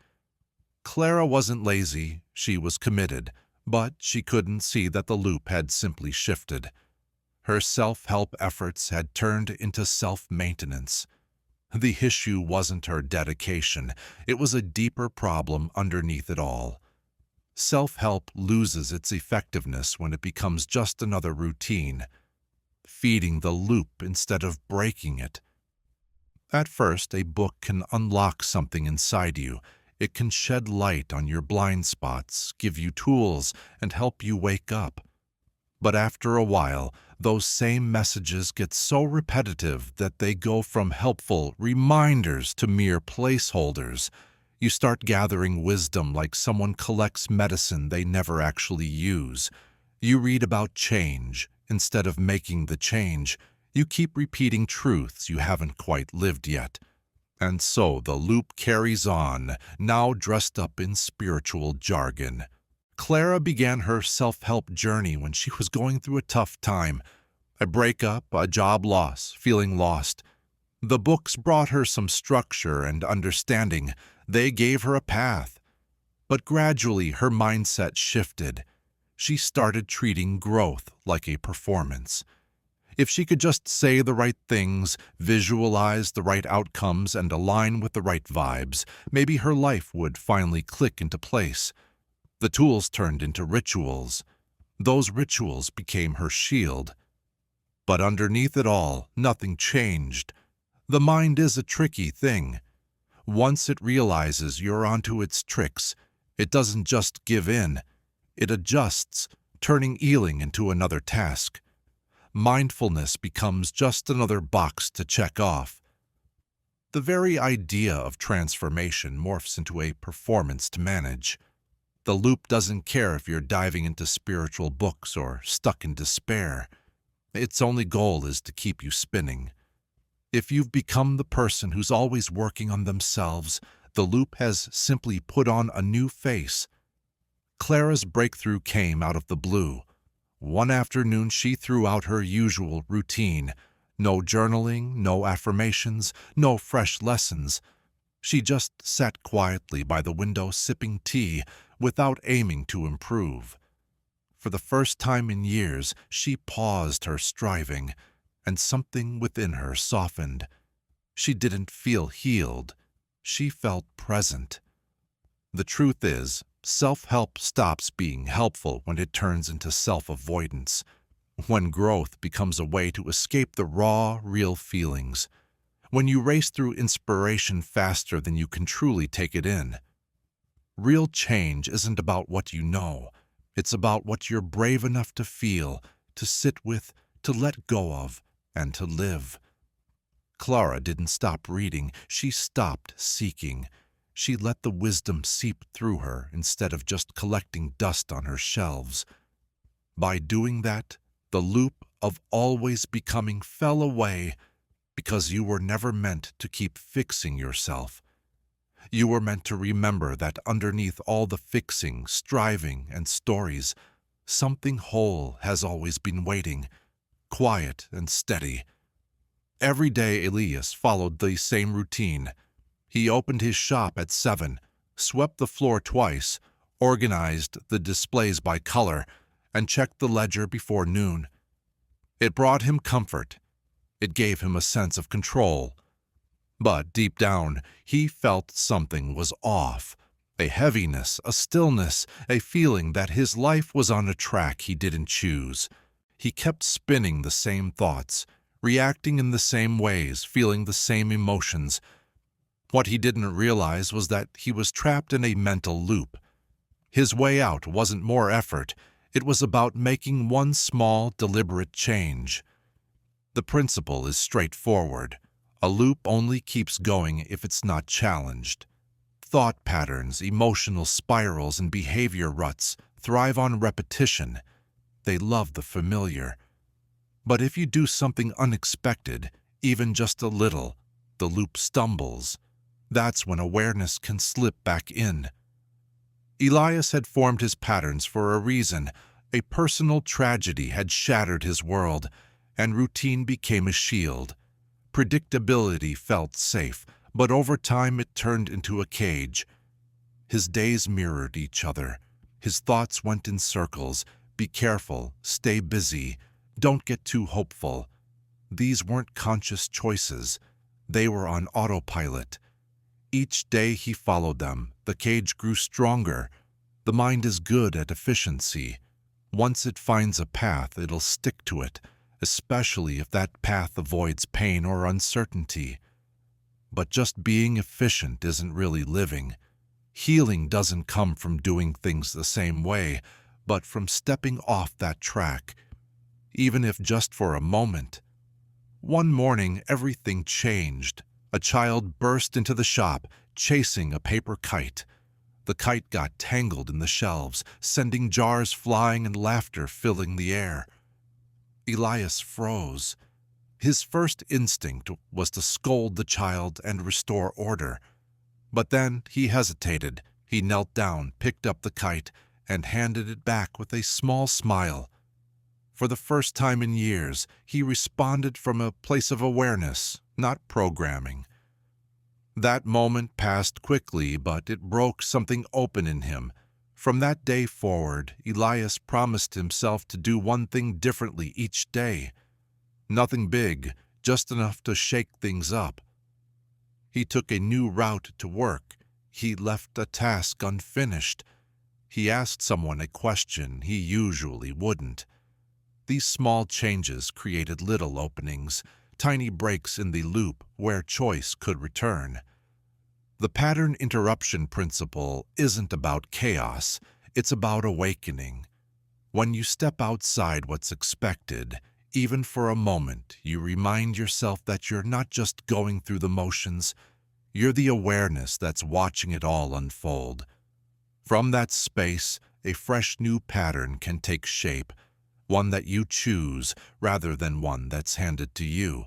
Clara wasn't lazy, she was committed, but she couldn't see that the loop had simply shifted. Her self-help efforts had turned into self-maintenance. The issue wasn't her dedication, it was a deeper problem underneath it all. Self-help loses its effectiveness when it becomes just another routine, feeding the loop instead of breaking it. At first, a book can unlock something inside you. It can shed light on your blind spots, give you tools, and help you wake up. But after a while, those same messages get so repetitive that they go from helpful reminders to mere placeholders. You start gathering wisdom like someone collects medicine they never actually use. You read about change. Instead of making the change, you keep repeating truths you haven't quite lived yet. And so the loop carries on, now dressed up in spiritual jargon. Clara began her self-help journey when she was going through a tough time. A breakup, a job loss, feeling lost. The books brought her some structure and understanding. They gave her a path. But gradually her mindset shifted. She started treating growth like a performance. If she could just say the right things, visualize the right outcomes, and align with the right vibes, maybe her life would finally click into place. The tools turned into rituals. Those rituals became her shield. But underneath it all, nothing changed. The mind is a tricky thing. Once it realizes you're onto its tricks, it doesn't just give in. It adjusts, turning healing into another task. Mindfulness becomes just another box to check off. The very idea of transformation morphs into a performance to manage. The loop doesn't care if you're diving into spiritual books or stuck in despair. Its only goal is to keep you spinning. If you've become the person who's always working on themselves, the loop has simply put on a new face. Clara's breakthrough came out of the blue. One afternoon she threw out her usual routine. No journaling, no affirmations, no fresh lessons. She just sat quietly by the window sipping tea without aiming to improve. For the first time in years, she paused her striving, and something within her softened. She didn't feel healed. She felt present. The truth is, self-help stops being helpful when it turns into self-avoidance, when growth becomes a way to escape the raw, real feelings, when you race through inspiration faster than you can truly take it in. Real change isn't about what you know. It's about what you're brave enough to feel, to sit with, to let go of, and to live. Clara didn't stop reading. She stopped seeking. she let the wisdom seep through her instead of just collecting dust on her shelves. By doing that, the loop of always becoming fell away because you were never meant to keep fixing yourself. You were meant to remember that underneath all the fixing, striving, and stories, something whole has always been waiting, quiet and steady. Every day Elias followed the same routine. He opened his shop at 7, swept the floor twice, organized the displays by color, and checked the ledger before noon. It brought him comfort. It gave him a sense of control. But deep down, he felt something was off. A heaviness, a stillness, a feeling that his life was on a track he didn't choose. He kept spinning the same thoughts, reacting in the same ways, feeling the same emotions. What he didn't realize was that he was trapped in a mental loop. His way out wasn't more effort. It was about making one small, deliberate change. The principle is straightforward. A loop only keeps going if it's not challenged. Thought patterns, emotional spirals, and behavior ruts thrive on repetition. They love the familiar. But if you do something unexpected, even just a little, the loop stumbles. That's when awareness can slip back in. Elias had formed his patterns for a reason. A personal tragedy had shattered his world, and routine became a shield. Predictability felt safe, but over time it turned into a cage. His days mirrored each other. His thoughts went in circles. Be careful, stay busy, don't get too hopeful. These weren't conscious choices. They were on autopilot. Each day he followed them, the cage grew stronger. The mind is good at efficiency. Once it finds a path, it'll stick to it, especially if that path avoids pain or uncertainty. But just being efficient isn't really living. Healing doesn't come from doing things the same way, but from stepping off that track, even if just for a moment. One morning, everything changed. A child burst into the shop, chasing a paper kite. The kite got tangled in the shelves, sending jars flying and laughter filling the air. Elias froze. His first instinct was to scold the child and restore order. But then he hesitated. He knelt down, picked up the kite, and handed it back with a small smile. For the first time in years, he responded from a place of awareness, not programming. That moment passed quickly, but it broke something open in him. From that day forward, Elias promised himself to do one thing differently each day. Nothing big, just enough to shake things up. He took a new route to work. He left a task unfinished. He asked someone a question he usually wouldn't. These small changes created little openings, tiny breaks in the loop where choice could return. The pattern interruption principle isn't about chaos, it's about awakening. When you step outside what's expected, even for a moment, you remind yourself that you're not just going through the motions, you're the awareness that's watching it all unfold. From that space, a fresh new pattern can take shape, one that you choose rather than one that's handed to you.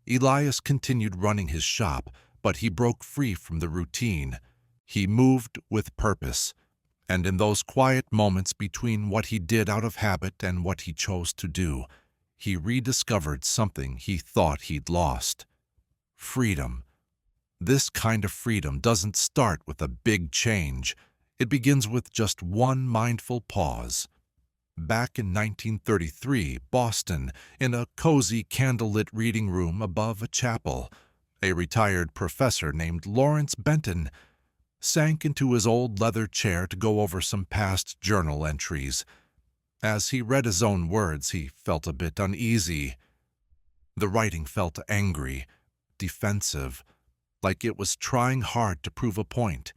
Elias continued running his shop, but he broke free from the routine. He moved with purpose, and in those quiet moments between what he did out of habit and what he chose to do, he rediscovered something he thought he'd lost. Freedom. This kind of freedom doesn't start with a big change. It begins with just one mindful pause. Back in 1933, Boston, in a cozy candlelit reading room above a chapel, a retired professor named Lawrence Benton sank into his old leather chair to go over some past journal entries. As he read his own words, he felt a bit uneasy. The writing felt angry, defensive, like it was trying hard to prove a point.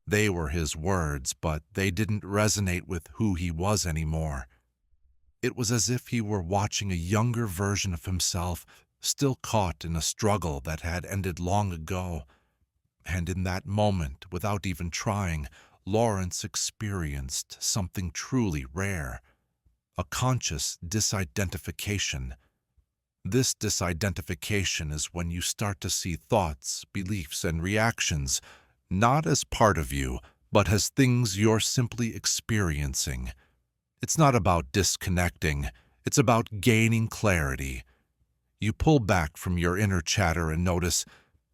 They were his words, but they didn't resonate with who he was anymore. It was as if he were watching a younger version of himself, still caught in a struggle that had ended long ago. And in that moment, without even trying, Lawrence experienced something truly rare, a conscious disidentification. This disidentification is when you start to see thoughts, beliefs, and reactions not as part of you, but as things you're simply experiencing. It's not about disconnecting, it's about gaining clarity. You pull back from your inner chatter and notice,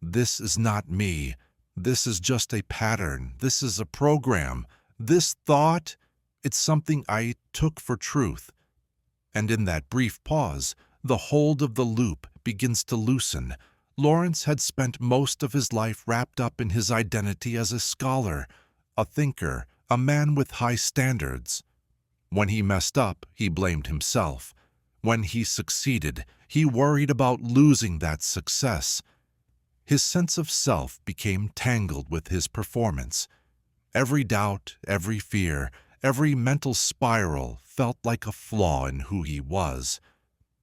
this is not me. This is just a pattern. This is a program. This thought, it's something I took for truth. And in that brief pause, the hold of the loop begins to loosen. Lawrence had spent most of his life wrapped up in his identity as a scholar, a thinker, a man with high standards. When he messed up, he blamed himself. When he succeeded, he worried about losing that success. His sense of self became tangled with his performance. Every doubt, every fear, every mental spiral felt like a flaw in who he was.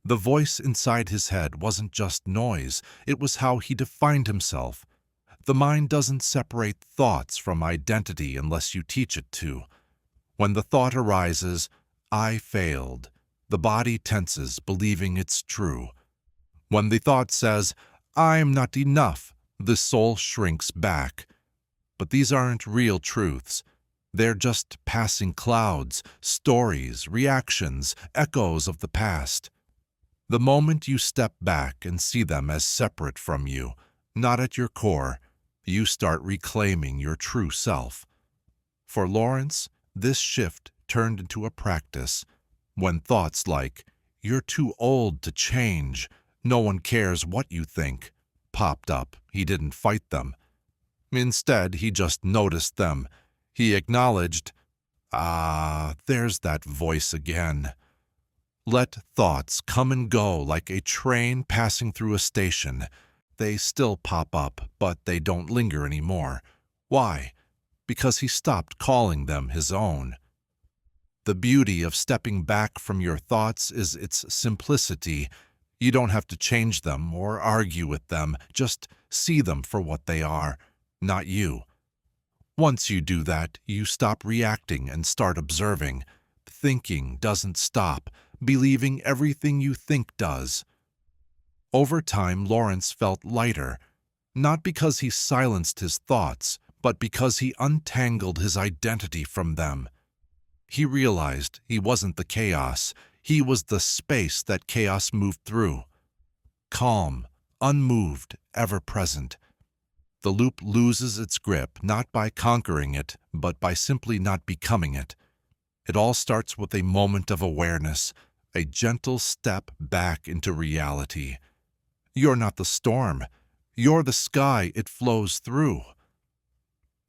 The voice inside his head wasn't just noise, it was how he defined himself. The mind doesn't separate thoughts from identity unless you teach it to. When the thought arises, I failed, the body tenses, believing it's true. When the thought says, I'm not enough, the soul shrinks back. But these aren't real truths. They're just passing clouds, stories, reactions, echoes of the past. The moment you step back and see them as separate from you, not at your core, you start reclaiming your true self. For Lawrence, this shift turned into a practice. When thoughts like, you're too old to change, no one cares what you think, popped up, he didn't fight them. Instead, he just noticed them. He acknowledged, there's that voice again. Let thoughts come and go like a train passing through a station. They still pop up, but they don't linger anymore. Why? Because he stopped calling them his own. The beauty of stepping back from your thoughts is its simplicity. You don't have to change them or argue with them, just see them for what they are, not you. Once you do that, you stop reacting and start observing. Thinking doesn't stop, believing everything you think does. Over time, Lawrence felt lighter, not because he silenced his thoughts, but because he untangled his identity from them. He realized he wasn't the chaos, he was the space that chaos moved through. Calm, unmoved, ever present. The loop loses its grip not by conquering it, but by simply not becoming it. It all starts with a moment of awareness, a gentle step back into reality. You're not the storm. You're the sky it flows through.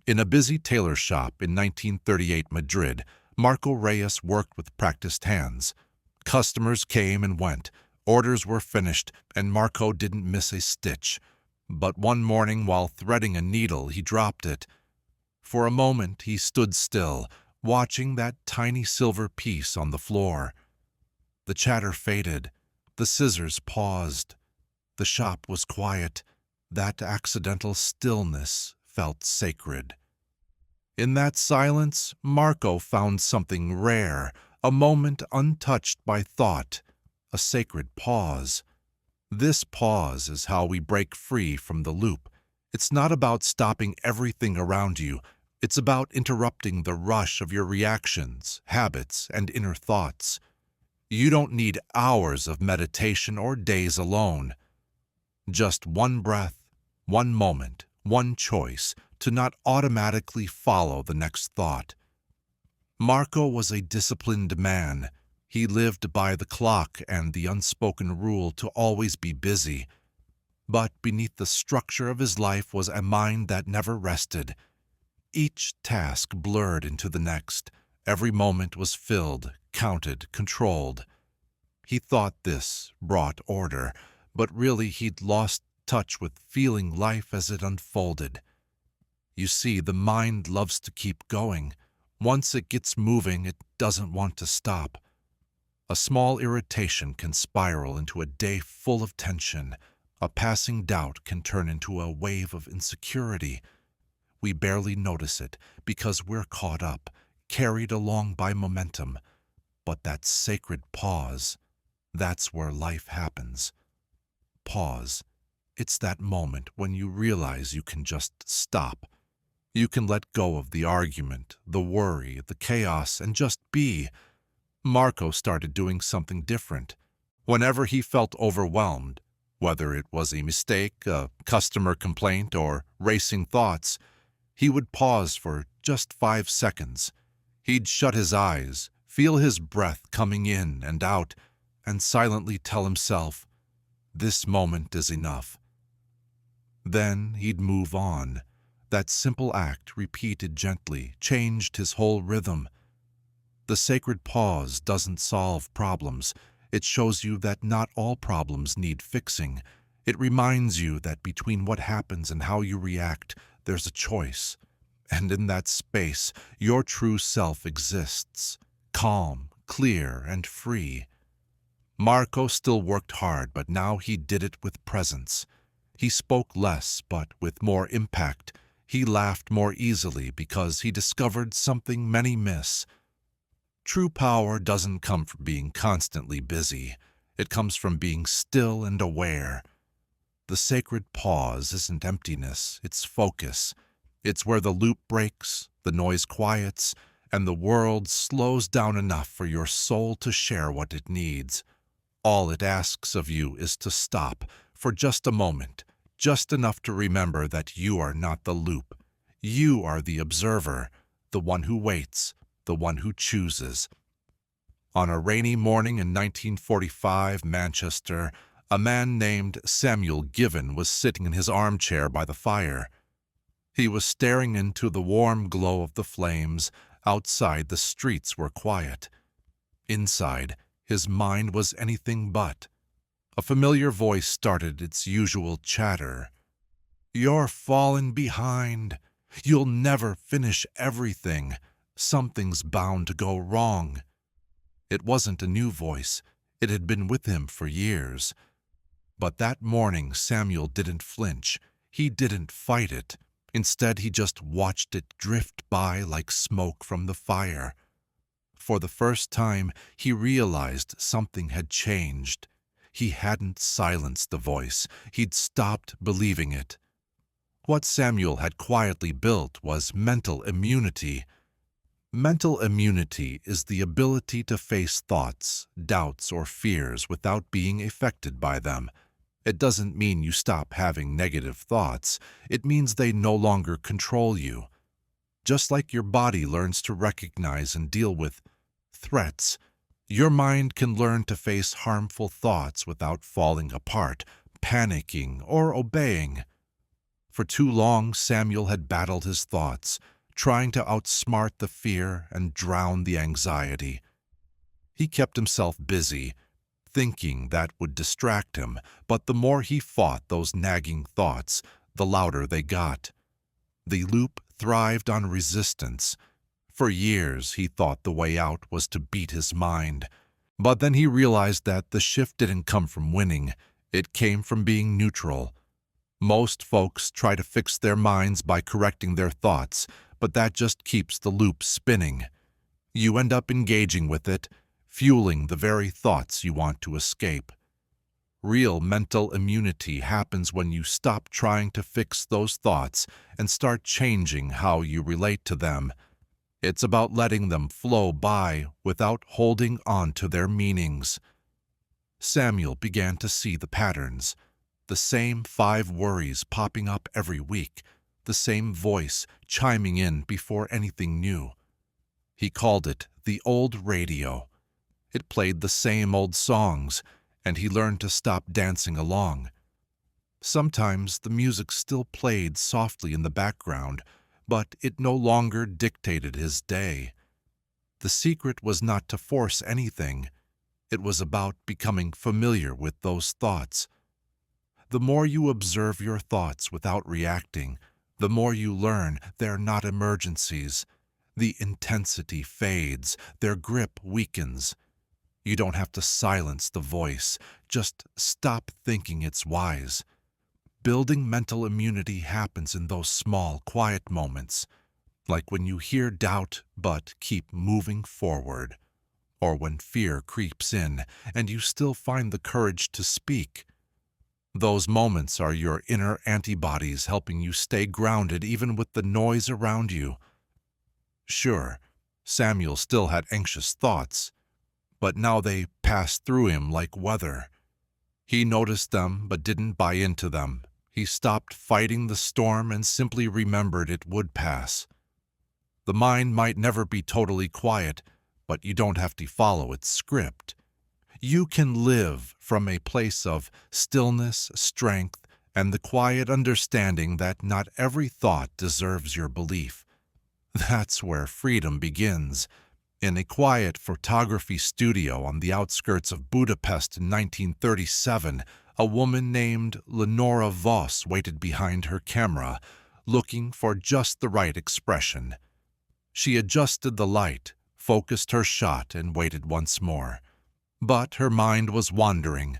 In a busy tailor shop in 1938 Madrid, Marco Reyes worked with practiced hands. Customers came and went, orders were finished, and Marco didn't miss a stitch. But one morning while threading a needle, he dropped it. For a moment he stood still, watching that tiny silver piece on the floor. The chatter faded. The scissors paused. The shop was quiet. That accidental stillness felt sacred. In that silence, Marco found something rare, a moment untouched by thought, a sacred pause. This pause is how we break free from the loop. It's not about stopping everything around you. It's about interrupting the rush of your reactions, habits, and inner thoughts. You don't need hours of meditation or days alone. Just one breath, one moment, one choice to not automatically follow the next thought. Marco was a disciplined man. He lived by the clock and the unspoken rule to always be busy. But beneath the structure of his life was a mind that never rested. Each task blurred into the next. Every moment was filled, counted, controlled. He thought this brought order, but really he'd lost touch with feeling life as it unfolded. You see, the mind loves to keep going. Once it gets moving, it doesn't want to stop. A small irritation can spiral into a day full of tension. A passing doubt can turn into a wave of insecurity. We barely notice it because we're caught up, carried along by momentum. But that sacred pause, that's where life happens. Pause. It's that moment when you realize you can just stop. You can let go of the argument, the worry, the chaos, and just be. Marco started doing something different. Whenever he felt overwhelmed, whether it was a mistake, a customer complaint, or racing thoughts, he would pause for just 5 seconds. He'd shut his eyes, feel his breath coming in and out, and silently tell himself, "This moment is enough." Then he'd move on. That simple act, repeated gently, changed his whole rhythm. The sacred pause doesn't solve problems. It shows you that not all problems need fixing. It reminds you that between what happens and how you react, there's a choice. And in that space, your true self exists, calm, clear, and free. Marco still worked hard, but now he did it with presence. He spoke less, but with more impact. He laughed more easily because he discovered something many miss. True power doesn't come from being constantly busy. It comes from being still and aware. The sacred pause isn't emptiness, it's focus. It's where the loop breaks, the noise quiets, and the world slows down enough for your soul to share what it needs. All it asks of you is to stop for just a moment, just enough to remember that you are not the loop. You are the observer, the one who waits, the one who chooses. On a rainy morning in 1945 Manchester, a man named Samuel Given was sitting in his armchair by the fire. He was staring into the warm glow of the flames. Outside, the streets were quiet. Inside, his mind was anything but. A familiar voice started its usual chatter. "You're falling behind. You'll never finish everything. Something's bound to go wrong." It wasn't a new voice. It had been with him for years. But that morning, Samuel didn't flinch. He didn't fight it. Instead, he just watched it drift by like smoke from the fire. For the first time, he realized something had changed. He hadn't silenced the voice. He'd stopped believing it. What Samuel had quietly built was mental immunity. Mental immunity is the ability to face thoughts, doubts, or fears without being affected by them. It doesn't mean you stop having negative thoughts. It means they no longer control you. Just like your body learns to recognize and deal with threats, your mind can learn to face harmful thoughts without falling apart, panicking, or obeying. For too long, Samuel had battled his thoughts, trying to outsmart the fear and drown the anxiety. He kept himself busy, thinking that would distract him, but the more he fought those nagging thoughts, the louder they got. The loop thrived on resistance. For years, he thought the way out was to beat his mind. But then he realized that the shift didn't come from winning. It came from being neutral. Most folks try to fix their minds by correcting their thoughts, but that just keeps the loop spinning. You end up engaging with it, fueling the very thoughts you want to escape. Real mental immunity happens when you stop trying to fix those thoughts and start changing how you relate to them. It's about letting them flow by without holding on to their meanings. Samuel began to see the patterns. The same 5 worries popping up every week, the same voice chiming in before anything new. He called it the old radio. It played the same old songs, and he learned to stop dancing along. Sometimes the music still played softly in the background, but it no longer dictated his day. The secret was not to force anything. It was about becoming familiar with those thoughts. The more you observe your thoughts without reacting, the more you learn they're not emergencies. The intensity fades, their grip weakens. You don't have to silence the voice. Just stop thinking it's wise. Building mental immunity happens in those small, quiet moments, like when you hear doubt but keep moving forward, or when fear creeps in and you still find the courage to speak. Those moments are your inner antibodies helping you stay grounded even with the noise around you. Sure, Samuel still had anxious thoughts, but now they passed through him like weather. He noticed them but didn't buy into them. He stopped fighting the storm and simply remembered it would pass. The mind might never be totally quiet, but you don't have to follow its script. You can live from a place of stillness, strength, and the quiet understanding that not every thought deserves your belief. That's where freedom begins. In a quiet photography studio on the outskirts of Budapest in 1937, a woman named Lenora Voss waited behind her camera, looking for just the right expression. She adjusted the light, focused her shot, and waited once more. But her mind was wandering.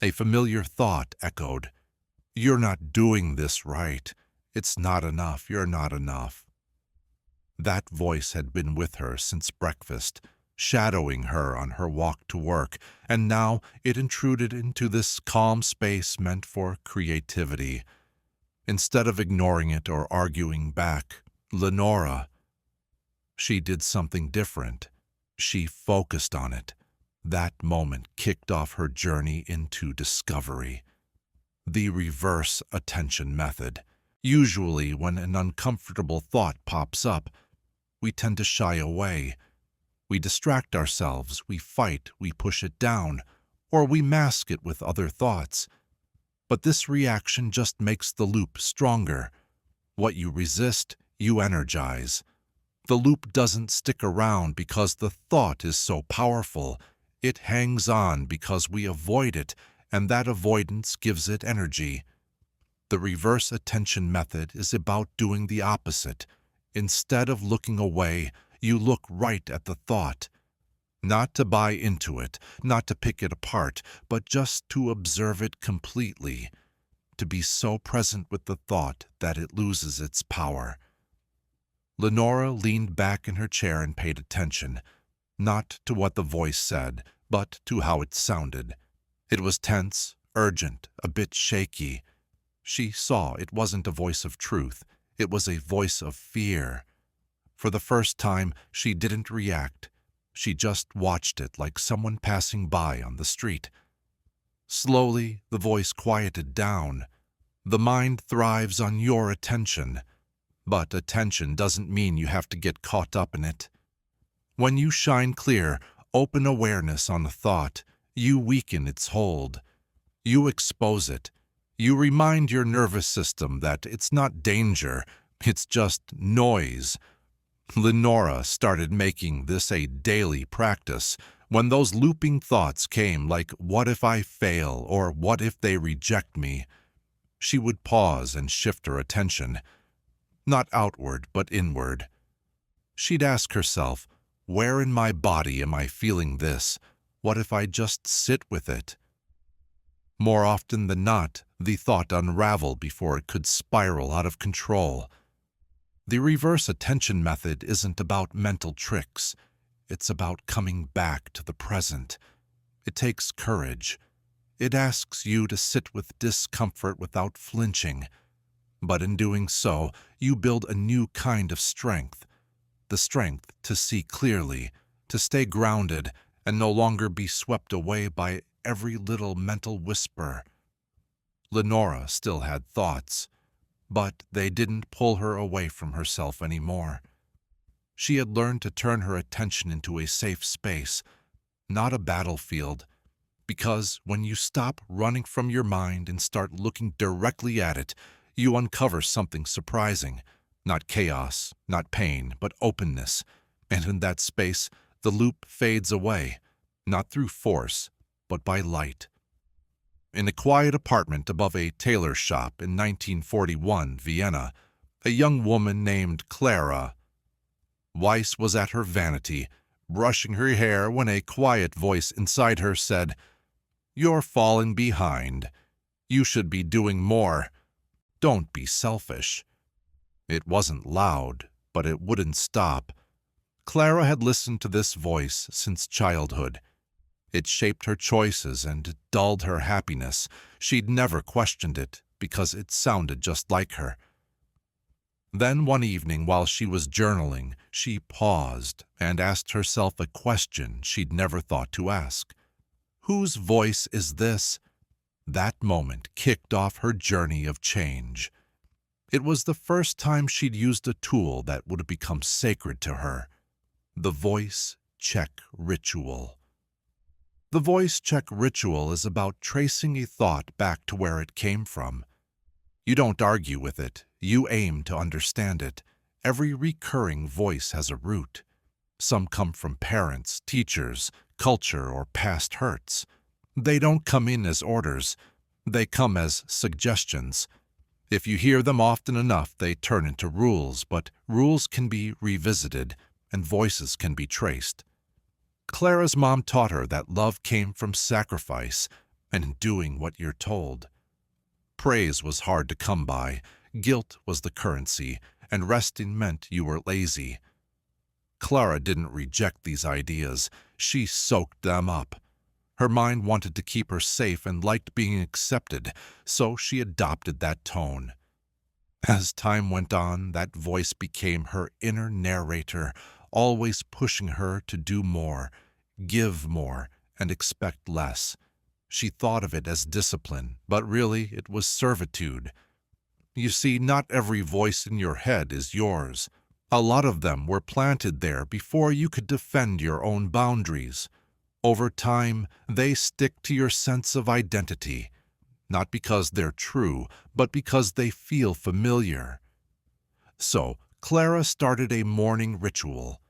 A familiar thought echoed, "You're not doing this right. It's not enough. You're not enough." That voice had been with her since breakfast, shadowing her on her walk to work, and now it intruded into this calm space meant for creativity. Instead of ignoring it or arguing back, she did something different. She focused on it. That moment kicked off her journey into discovery. The reverse attention method. Usually, when an uncomfortable thought pops up, we tend to shy away. We distract ourselves, we fight, we push it down, or we mask it with other thoughts. But this reaction just makes the loop stronger. What you resist, you energize. The loop doesn't stick around because the thought is so powerful. It hangs on because we avoid it, and that avoidance gives it energy. The reverse attention method is about doing the opposite. Instead of looking away, you look right at the thought. Not to buy into it, not to pick it apart, but just to observe it completely. To be so present with the thought that it loses its power. Lenora leaned back in her chair and paid attention, not to what the voice said, but to how it sounded. It was tense, urgent, a bit shaky. She saw it wasn't a voice of truth. It was a voice of fear. For the first time, she didn't react. She just watched it like someone passing by on the street. Slowly, the voice quieted down. The mind thrives on your attention. But attention doesn't mean you have to get caught up in it. When you shine clear, open awareness on a thought, you weaken its hold. You expose it. You remind your nervous system that it's not danger, it's just noise. Lenora started making this a daily practice. When those looping thoughts came, like, what if I fail, or what if they reject me? She would pause and shift her attention. Not outward, but inward. She'd ask herself, where in my body am I feeling this? What if I just sit with it? More often than not, the thought unraveled before it could spiral out of control. The reverse attention method isn't about mental tricks. It's about coming back to the present. It takes courage. It asks you to sit with discomfort without flinching. But in doing so, you build a new kind of strength. The strength to see clearly, to stay grounded, and no longer be swept away by every little mental whisper. Lenora still had thoughts, but they didn't pull her away from herself anymore. She had learned to turn her attention into a safe space, not a battlefield, because when you stop running from your mind and start looking directly at it, you uncover something surprising. Not chaos, not pain, but openness. And in that space, the loop fades away, not through force, but by light. In a quiet apartment above a tailor shop in 1941, Vienna, a young woman named Clara Weiss was at her vanity, brushing her hair when a quiet voice inside her said, "You're falling behind. You should be doing more. Don't be selfish." It wasn't loud, but it wouldn't stop. Clara had listened to this voice since childhood. It shaped her choices and dulled her happiness. She'd never questioned it because it sounded just like her. Then one evening while she was journaling, she paused and asked herself a question she'd never thought to ask. Whose voice is this? That moment kicked off her journey of change. It was the first time she'd used a tool that would become sacred to her, the voice check ritual. The voice check ritual is about tracing a thought back to where it came from. You don't argue with it, you aim to understand it. Every recurring voice has a root. Some come from parents, teachers, culture, or past hurts. They don't come in as orders, they come as suggestions. If you hear them often enough, they turn into rules, but rules can be revisited, and voices can be traced. Clara's mom taught her that love came from sacrifice and doing what you're told. Praise was hard to come by, guilt was the currency, and resting meant you were lazy. Clara didn't reject these ideas, she soaked them up. Her mind wanted to keep her safe and liked being accepted, so she adopted that tone. As time went on, that voice became her inner narrator, always pushing her to do more, give more, and expect less. She thought of it as discipline, but really it was servitude. You see, not every voice in your head is yours. A lot of them were planted there before you could defend your own boundaries. Over time, they stick to your sense of identity, not because they're true, but because they feel familiar. So, Clara started a morning ritual.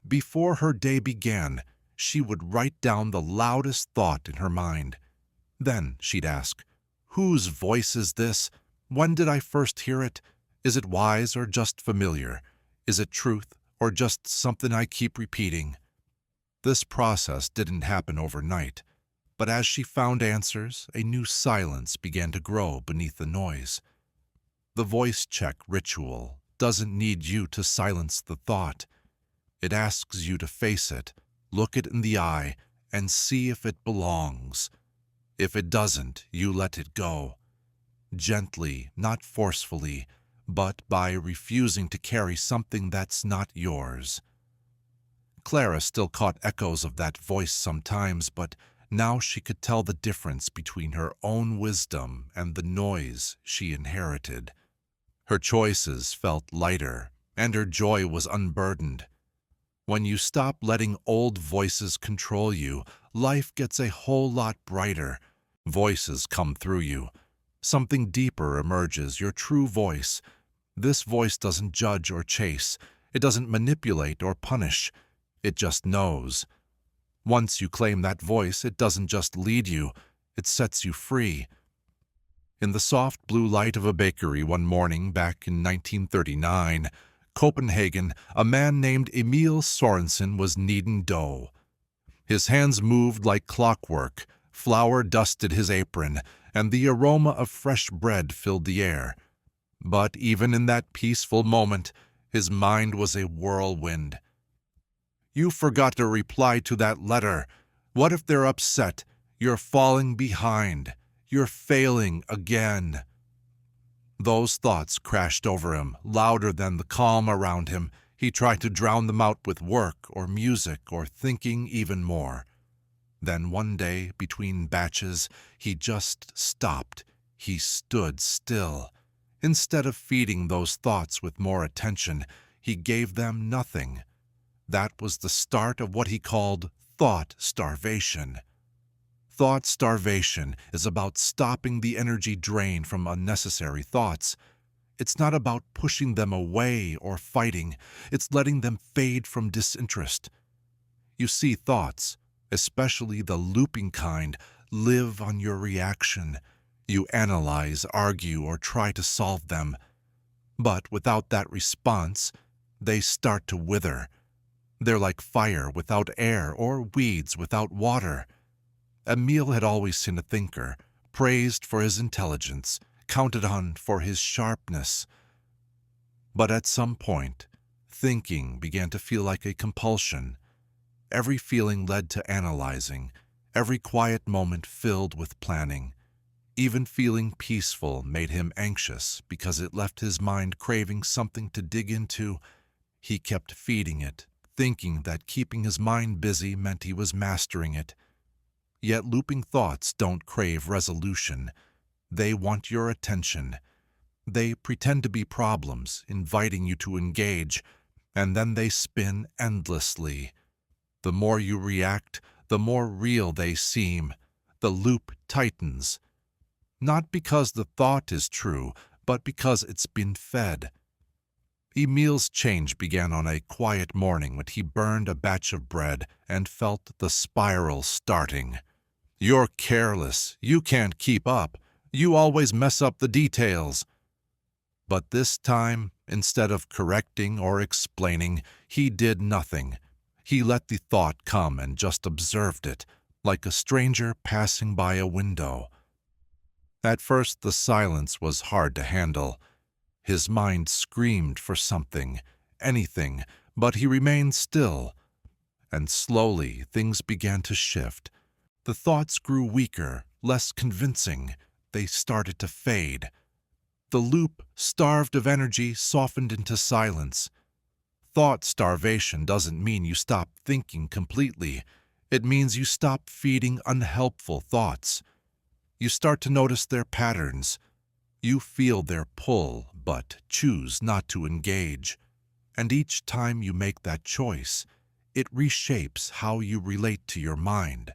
Before her day began, she would write down the loudest thought in her mind. Then she'd ask, "Whose voice is this? When did I first hear it? Is it wise or just familiar? Is it truth or just something I keep repeating?" This process didn't happen overnight, but as she found answers, a new silence began to grow beneath the noise. The voice check ritual doesn't need you to silence the thought. It asks you to face it, look it in the eye, and see if it belongs. If it doesn't, you let it go. Gently, not forcefully, but by refusing to carry something that's not yours. Clara still caught echoes of that voice sometimes, but now she could tell the difference between her own wisdom and the noise she inherited. Her choices felt lighter, and her joy was unburdened. When you stop letting old voices control you, life gets a whole lot brighter. Voices come through you. Something deeper emerges, your true voice. This voice doesn't judge or chase. It doesn't manipulate or punish. It just knows. Once you claim that voice, it doesn't just lead you, it sets you free. In the soft blue light of a bakery one morning back in 1939, Copenhagen, a man named Emil Sorensen was kneading dough. His hands moved like clockwork, flour dusted his apron, and the aroma of fresh bread filled the air. But even in that peaceful moment, his mind was a whirlwind. "You forgot to reply to that letter. What if they're upset? You're falling behind. You're failing again." Those thoughts crashed over him, louder than the calm around him. He tried to drown them out with work or music or thinking even more. Then one day, between batches, he just stopped. He stood still. Instead of feeding those thoughts with more attention, he gave them nothing. That was the start of what he called thought starvation. Thought starvation is about stopping the energy drain from unnecessary thoughts. It's not about pushing them away or fighting. It's letting them fade from disinterest. You see, thoughts, especially the looping kind, live on your reaction. You analyze, argue, or try to solve them. But without that response, they start to wither. They're like fire without air or weeds without water. Emil had always seen a thinker, praised for his intelligence, counted on for his sharpness. But at some point, thinking began to feel like a compulsion. Every feeling led to analyzing, every quiet moment filled with planning. Even feeling peaceful made him anxious because it left his mind craving something to dig into. He kept feeding it, thinking that keeping his mind busy meant he was mastering it. Yet looping thoughts don't crave resolution. They want your attention. They pretend to be problems, inviting you to engage, and then they spin endlessly. The more you react, the more real they seem. The loop tightens. Not because the thought is true, but because it's been fed. Emil's change began on a quiet morning when he burned a batch of bread and felt the spiral starting. "You're careless. You can't keep up. You always mess up the details." But this time, instead of correcting or explaining, he did nothing. He let the thought come and just observed it, like a stranger passing by a window. At first, the silence was hard to handle. His mind screamed for something, anything, but he remained still. And slowly, things began to shift. The thoughts grew weaker, less convincing. They started to fade. The loop, starved of energy, softened into silence. Thought starvation doesn't mean you stop thinking completely. It means you stop feeding unhelpful thoughts. You start to notice their patterns. You feel their pull, but choose not to engage. And each time you make that choice, it reshapes how you relate to your mind.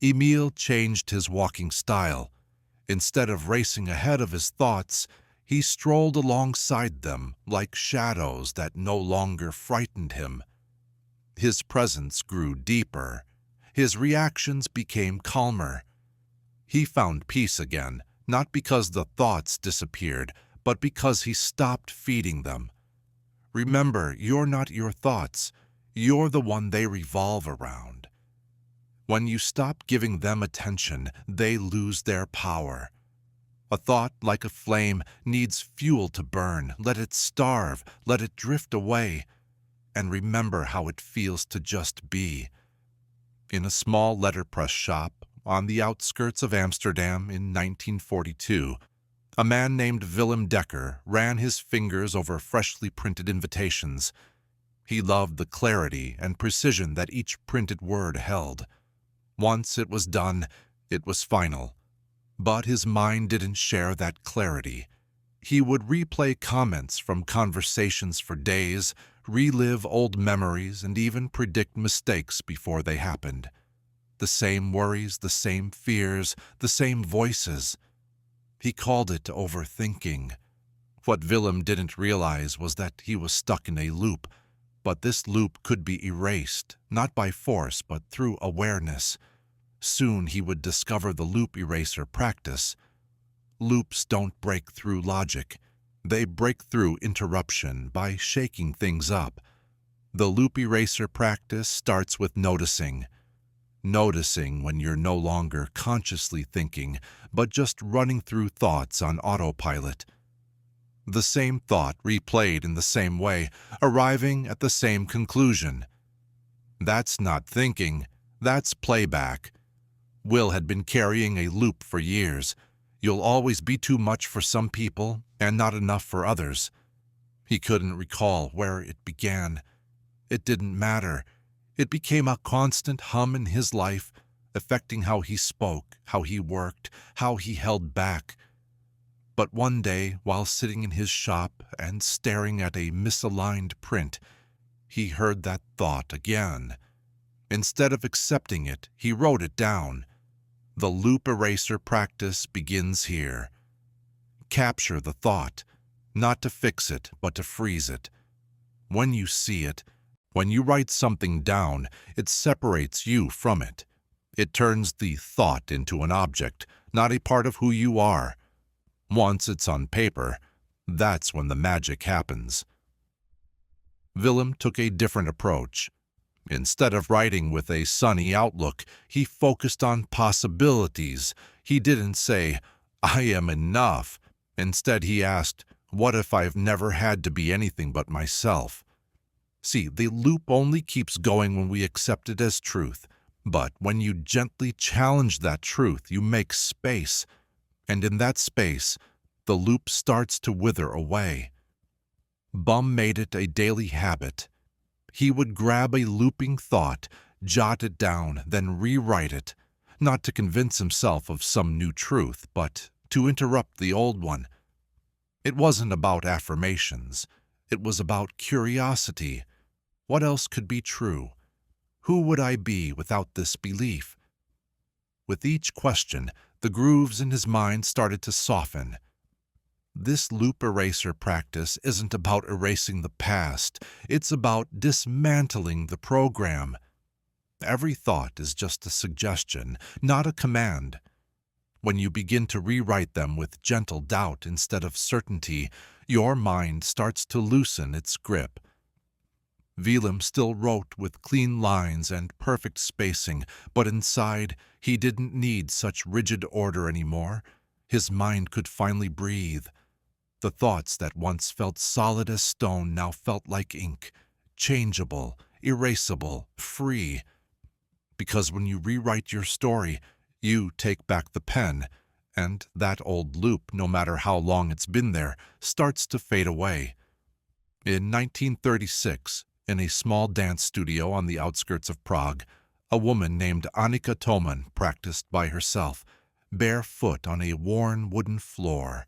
Emil changed his walking style. Instead of racing ahead of his thoughts, he strolled alongside them like shadows that no longer frightened him. His presence grew deeper. His reactions became calmer. He found peace again, not because the thoughts disappeared, but because he stopped feeding them. Remember, you're not your thoughts. You're the one they revolve around. When you stop giving them attention, they lose their power. A thought, like a flame, needs fuel to burn. Let it starve, let it drift away, and remember how it feels to just be. In a small letterpress shop on the outskirts of Amsterdam in 1942, a man named Willem Dekker ran his fingers over freshly printed invitations. He loved the clarity and precision that each printed word held. Once it was done, it was final. But his mind didn't share that clarity. He would replay comments from conversations for days, relive old memories, and even predict mistakes before they happened. The same worries, the same fears, the same voices. He called it overthinking. What Willem didn't realize was that he was stuck in a loop, but this loop could be erased, not by force, but through awareness. Soon he would discover the loop eraser practice. Loops don't break through logic. They break through interruption by shaking things up. The loop eraser practice starts with noticing. Noticing when you're no longer consciously thinking, but just running through thoughts on autopilot. The same thought replayed in the same way, arriving at the same conclusion. That's not thinking, that's playback. Will had been carrying a loop for years. You'll always be too much for some people and not enough for others. He couldn't recall where it began. It didn't matter. It became a constant hum in his life, affecting how he spoke, how he worked, how he held back. But one day, while sitting in his shop and staring at a misaligned print, he heard that thought again. Instead of accepting it, he wrote it down. The loop eraser practice begins here. Capture the thought, not to fix it, but to freeze it. When you see it, when you write something down, it separates you from it. It turns the thought into an object, not a part of who you are. Once it's on paper, that's when the magic happens. Willem took a different approach. Instead of writing with a sunny outlook, he focused on possibilities. He didn't say, "I am enough." Instead, he asked, "What if I've never had to be anything but myself?" See, the loop only keeps going when we accept it as truth. But when you gently challenge that truth, you make space. And in that space, the loop starts to wither away. Bum made it a daily habit. He would grab a looping thought, jot it down, then rewrite it, not to convince himself of some new truth, but to interrupt the old one. It wasn't about affirmations. It was about curiosity. What else could be true? Who would I be without this belief? With each question, the grooves in his mind started to soften. This loop eraser practice isn't about erasing the past. It's about dismantling the program. Every thought is just a suggestion, not a command. When you begin to rewrite them with gentle doubt instead of certainty, your mind starts to loosen its grip. Willem still wrote with clean lines and perfect spacing, but inside, he didn't need such rigid order anymore. His mind could finally breathe. The thoughts that once felt solid as stone now felt like ink, changeable, erasable, free. Because when you rewrite your story, you take back the pen, and that old loop, no matter how long it's been there, starts to fade away. In 1936, in a small dance studio on the outskirts of Prague, a woman named Annika Thoman practiced by herself, barefoot on a worn wooden floor.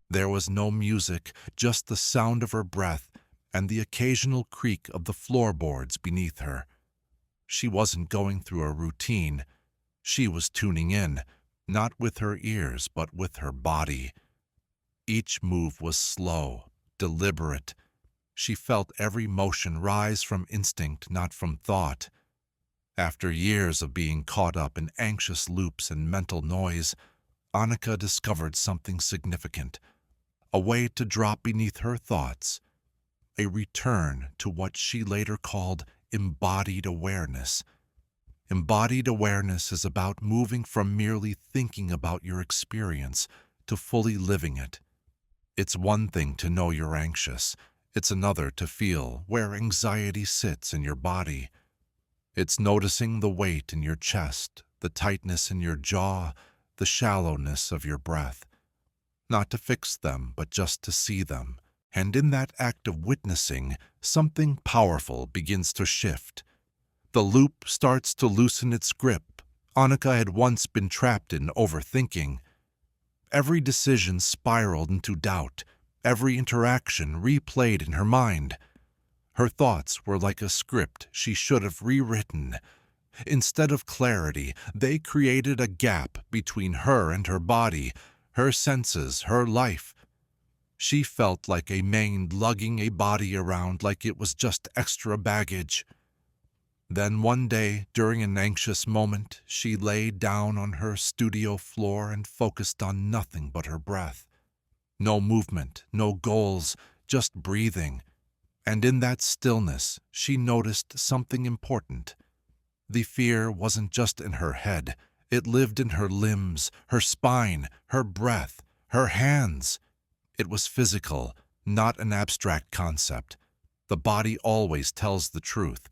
There was no music, just the sound of her breath and the occasional creak of the floorboards beneath her. She wasn't going through a routine. She was tuning in, not with her ears, but with her body. Each move was slow, deliberate. She felt every motion rise from instinct, not from thought. After years of being caught up in anxious loops and mental noise, Annika discovered something significant, a way to drop beneath her thoughts, a return to what she later called embodied awareness. Embodied awareness is about moving from merely thinking about your experience to fully living it. It's one thing to know you're anxious. It's another to feel where anxiety sits in your body. It's noticing the weight in your chest, the tightness in your jaw, the shallowness of your breath. Not to fix them, but just to see them. And in that act of witnessing, something powerful begins to shift. The loop starts to loosen its grip. Annika had once been trapped in overthinking. Every decision spiraled into doubt. Every interaction replayed in her mind. Her thoughts were like a script she should have rewritten. Instead of clarity, they created a gap between her and her body, her senses, her life. She felt like a maid lugging a body around like it was just extra baggage. Then one day, during an anxious moment, she lay down on her studio floor and focused on nothing but her breath. No movement, no goals, just breathing. And in that stillness, she noticed something important. The fear wasn't just in her head. It lived in her limbs, her spine, her breath, her hands. It was physical, not an abstract concept. The body always tells the truth.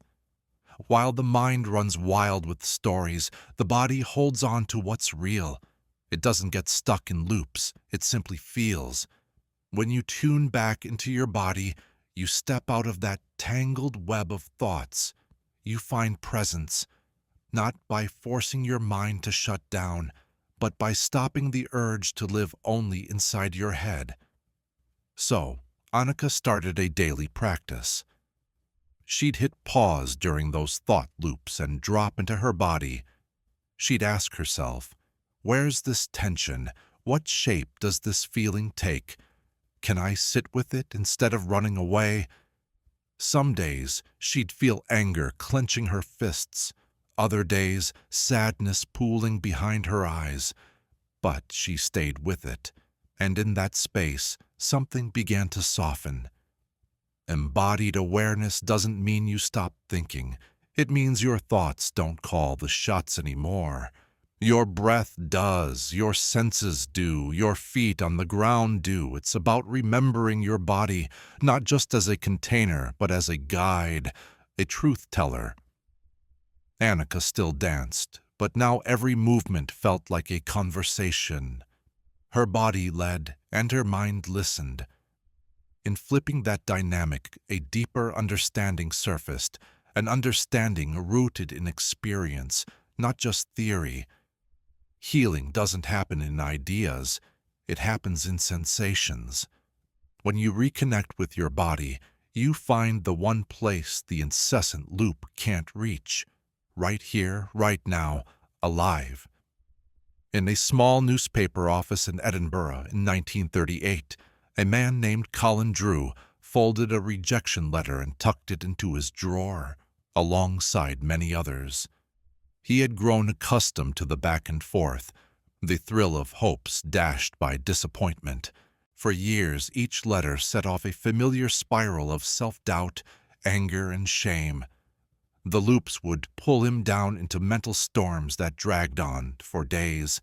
While the mind runs wild with stories, the body holds on to what's real. It doesn't get stuck in loops. It simply feels. When you tune back into your body, you step out of that tangled web of thoughts. You find presence, not by forcing your mind to shut down, but by stopping the urge to live only inside your head. So, Annika started a daily practice. She'd hit pause during those thought loops and drop into her body. She'd ask herself, where's this tension? What shape does this feeling take? Can I sit with it instead of running away? Some days, she'd feel anger clenching her fists. Other days, sadness pooling behind her eyes. But she stayed with it, and in that space, something began to soften. Embodied awareness doesn't mean you stop thinking. It means your thoughts don't call the shots anymore. Your breath does, your senses do, your feet on the ground do. It's about remembering your body, not just as a container, but as a guide, a truth teller. Annika still danced, but now every movement felt like a conversation. Her body led, and her mind listened. In flipping that dynamic, a deeper understanding surfaced, an understanding rooted in experience, not just theory. Healing doesn't happen in ideas, it happens in sensations. When you reconnect with your body, you find the one place the incessant loop can't reach. Right here, right now, alive. In a small newspaper office in Edinburgh in 1938, a man named Colin Drew folded a rejection letter and tucked it into his drawer, alongside many others. He had grown accustomed to the back and forth, the thrill of hopes dashed by disappointment. For years, each letter set off a familiar spiral of self-doubt, anger, and shame. The loops would pull him down into mental storms that dragged on for days.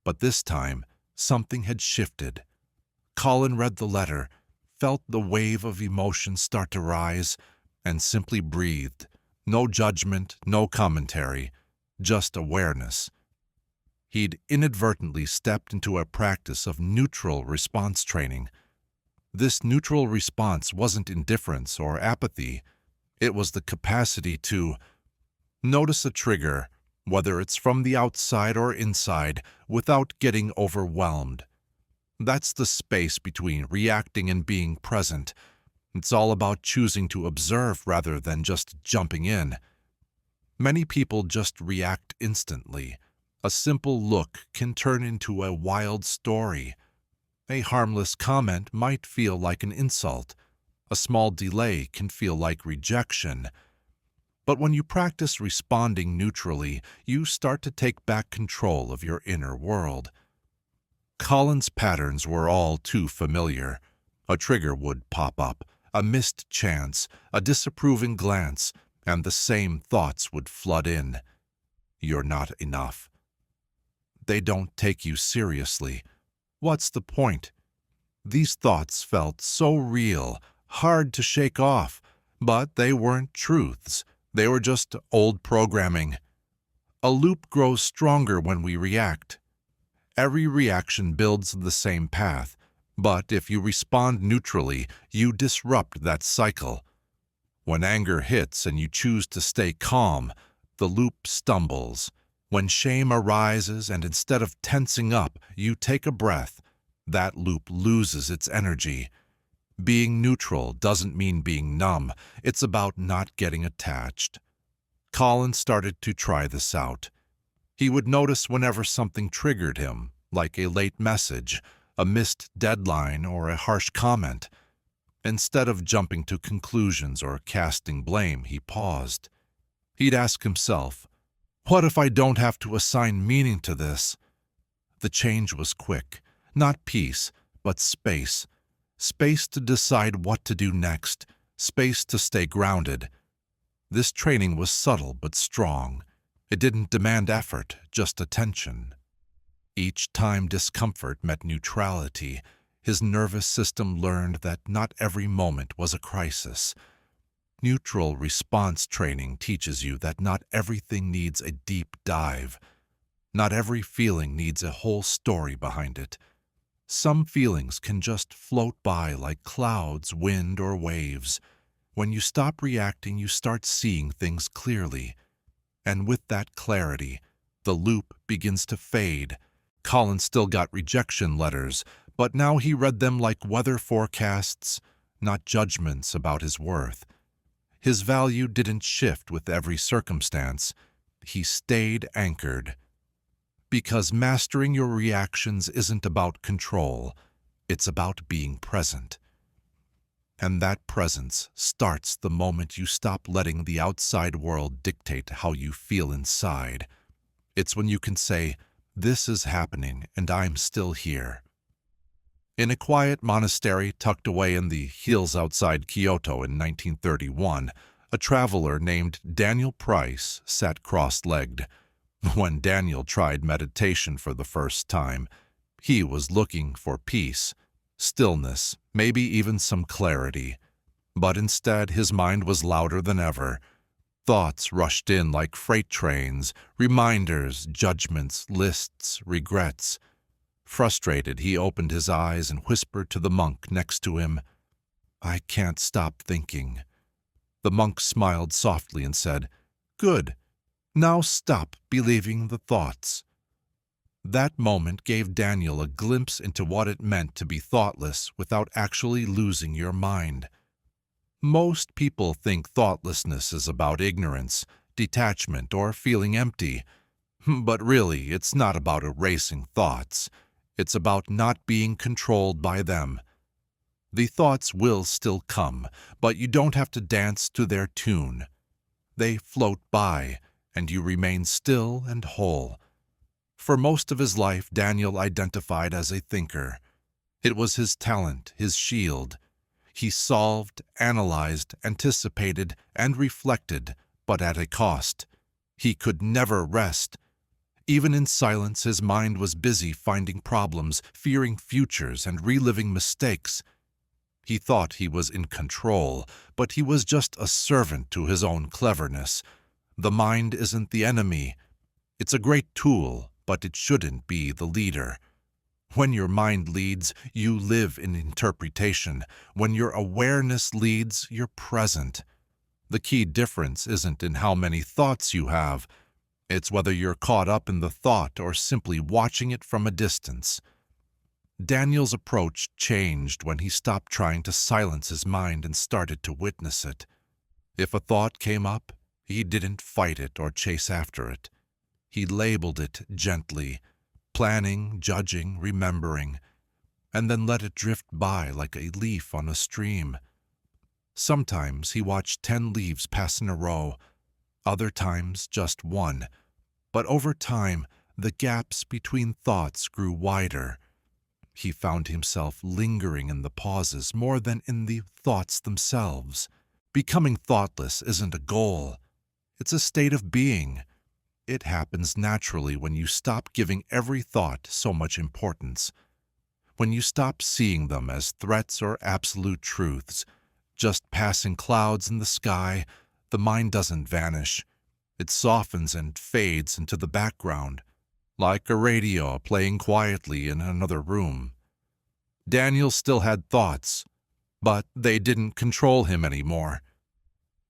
But this time, something had shifted. Colin read the letter, felt the wave of emotion start to rise, and simply breathed. No judgment, no commentary, just awareness. He'd inadvertently stepped into a practice of neutral response training. This neutral response wasn't indifference or apathy. It was the capacity to notice a trigger, whether it's from the outside or inside, without getting overwhelmed. That's the space between reacting and being present. It's all about choosing to observe rather than just jumping in. Many people just react instantly. A simple look can turn into a wild story. A harmless comment might feel like an insult. A small delay can feel like rejection. But when you practice responding neutrally, you start to take back control of your inner world. Colin's patterns were all too familiar. A trigger would pop up, a missed chance, a disapproving glance, and the same thoughts would flood in. You're not enough. They don't take you seriously. What's the point? These thoughts felt so real, hard to shake off, but they weren't truths. They were just old programming. A loop grows stronger when we react. Every reaction builds the same path, but if you respond neutrally, you disrupt that cycle. When anger hits and you choose to stay calm, the loop stumbles. When shame arises and instead of tensing up, you take a breath, that loop loses its energy. Being neutral doesn't mean being numb. It's about not getting attached. Colin started to try this out. He would notice whenever something triggered him, like a late message, a missed deadline, or a harsh comment. Instead of jumping to conclusions or casting blame, he paused. He'd ask himself, "What if I don't have to assign meaning to this?" The change was quick. Not peace, but space. Space to decide what to do next. Space to stay grounded. This training was subtle but strong. It didn't demand effort, just attention. Each time discomfort met neutrality, his nervous system learned that not every moment was a crisis. Neutral response training teaches you that not everything needs a deep dive. Not every feeling needs a whole story behind it. Some feelings can just float by like clouds, wind, or waves. When you stop reacting, you start seeing things clearly. And with that clarity, the loop begins to fade. Colin still got rejection letters, but now he read them like weather forecasts, not judgments about his worth. His value didn't shift with every circumstance. He stayed anchored. Because mastering your reactions isn't about control, it's about being present. And that presence starts the moment you stop letting the outside world dictate how you feel inside. It's when you can say, "This is happening and I'm still here." In a quiet monastery tucked away in the hills outside Kyoto in 1931, a traveler named Daniel Price sat cross-legged. When Daniel tried meditation for the first time, he was looking for peace, stillness, maybe even some clarity. But instead, his mind was louder than ever. Thoughts rushed in like freight trains, reminders, judgments, lists, regrets. Frustrated, he opened his eyes and whispered to the monk next to him, "I can't stop thinking." The monk smiled softly and said, "Good. Now stop believing the thoughts." That moment gave Daniel a glimpse into what it meant to be thoughtless without actually losing your mind. Most people think thoughtlessness is about ignorance, detachment, or feeling empty. But really, it's not about erasing thoughts. It's about not being controlled by them. The thoughts will still come, but you don't have to dance to their tune. They float by, and you remain still and whole. For most of his life, Daniel identified as a thinker. It was his talent, his shield. He solved, analyzed, anticipated, and reflected, but at a cost. He could never rest. Even in silence, his mind was busy finding problems, fearing futures, and reliving mistakes. He thought he was in control, but he was just a servant to his own cleverness. The mind isn't the enemy. It's a great tool, but it shouldn't be the leader. When your mind leads, you live in interpretation. When your awareness leads, you're present. The key difference isn't in how many thoughts you have. It's whether you're caught up in the thought or simply watching it from a distance. Daniel's approach changed when he stopped trying to silence his mind and started to witness it. If a thought came up, he didn't fight it or chase after it. He labeled it gently, planning, judging, remembering, and then let it drift by like a leaf on a stream. Sometimes he watched 10 leaves pass in a row, other times just one. But over time, the gaps between thoughts grew wider. He found himself lingering in the pauses more than in the thoughts themselves. Becoming thoughtless isn't a goal. It's a state of being. It happens naturally when you stop giving every thought so much importance. When you stop seeing them as threats or absolute truths, just passing clouds in the sky, the mind doesn't vanish. It softens and fades into the background, like a radio playing quietly in another room. Daniel still had thoughts, but they didn't control him anymore.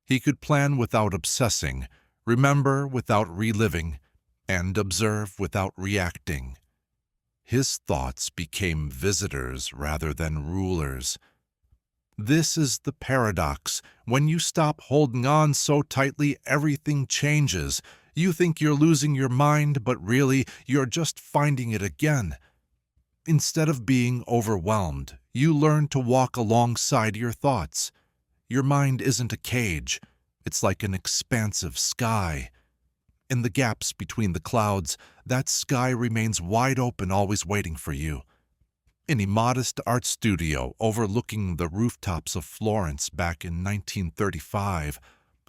He could plan without obsessing, remember without reliving, and observe without reacting. His thoughts became visitors rather than rulers. This is the paradox. When you stop holding on so tightly, everything changes. You think you're losing your mind, but really, you're just finding it again. Instead of being overwhelmed, you learn to walk alongside your thoughts. Your mind isn't a cage. It's like an expansive sky. In the gaps between the clouds, that sky remains wide open, always waiting for you. In a modest art studio overlooking the rooftops of Florence back in 1935,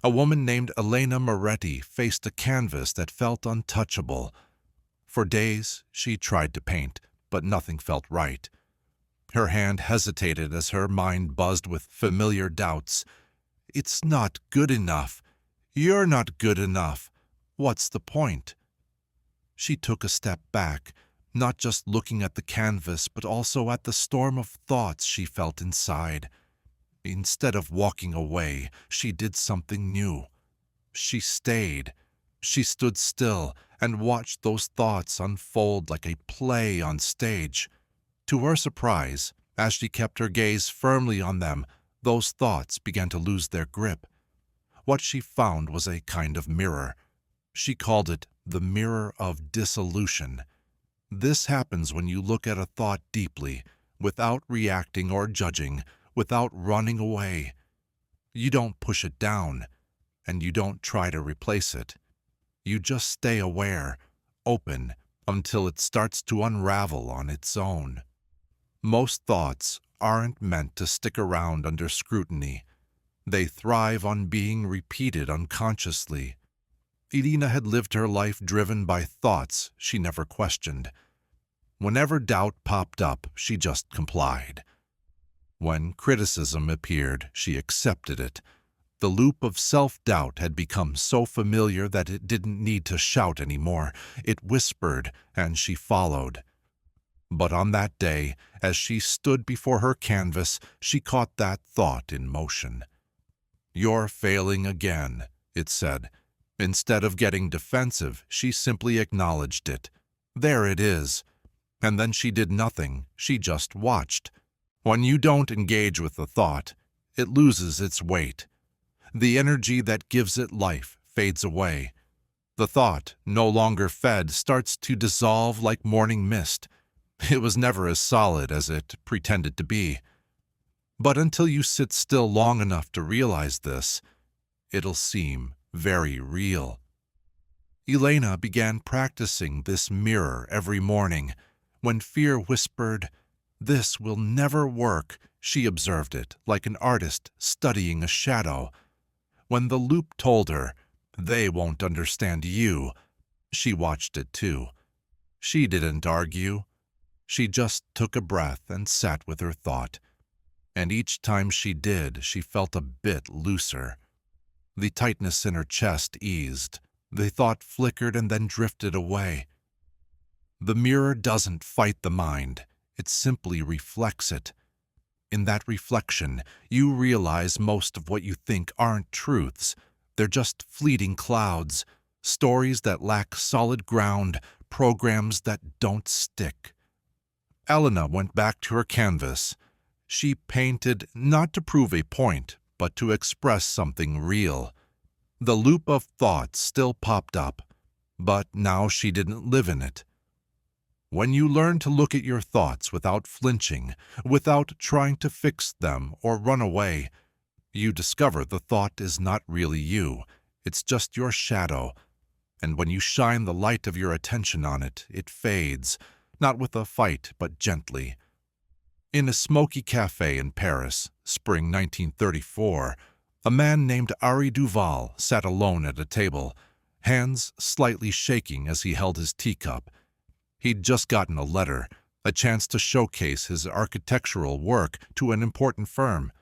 a woman named Elena Moretti faced a canvas that felt untouchable. For days, she tried to paint, but nothing felt right. Her hand hesitated as her mind buzzed with familiar doubts. It's not good enough. You're not good enough. What's the point? She took a step back, not just looking at the canvas, but also at the storm of thoughts she felt inside. Instead of walking away, she did something new. She stayed. She stood still and watched those thoughts unfold like a play on stage. To her surprise, as she kept her gaze firmly on them, those thoughts began to lose their grip. What she found was a kind of mirror. She called it the mirror of dissolution. This happens when you look at a thought deeply, without reacting or judging, without running away. You don't push it down, and you don't try to replace it. You just stay aware, open, until it starts to unravel on its own. Most thoughts aren't meant to stick around under scrutiny. They thrive on being repeated unconsciously. Irina had lived her life driven by thoughts she never questioned. Whenever doubt popped up, she just complied. When criticism appeared, she accepted it. The loop of self-doubt had become so familiar that it didn't need to shout anymore. It whispered, and she followed. But on that day, as she stood before her canvas, she caught that thought in motion. "You're failing again," it said. Instead of getting defensive, she simply acknowledged it. There it is. And then she did nothing. She just watched. When you don't engage with the thought, it loses its weight. The energy that gives it life fades away. The thought, no longer fed, starts to dissolve like morning mist. It was never as solid as it pretended to be. But until you sit still long enough to realize this, it'll seem very real. Elena began practicing this mirror every morning. When fear whispered, "This will never work," she observed it like an artist studying a shadow. When the loop told her, "They won't understand you," she watched it too. She didn't argue. She just took a breath and sat with her thought. And each time she did, she felt a bit looser. The tightness in her chest eased. The thought flickered and then drifted away. The mirror doesn't fight the mind. It simply reflects it. In that reflection, you realize most of what you think aren't truths. They're just fleeting clouds, stories that lack solid ground, programs that don't stick. Elena went back to her canvas. She painted not to prove a point, but to express something real. The loop of thoughts still popped up, but now she didn't live in it. When you learn to look at your thoughts without flinching, without trying to fix them or run away, you discover the thought is not really you. It's just your shadow. And when you shine the light of your attention on it, it fades, not with a fight, but gently. In a smoky cafe in Paris, spring 1934, a man named Ari Duval sat alone at a table, hands slightly shaking as he held his teacup. He'd just gotten a letter, a chance to showcase his architectural work to an important firm.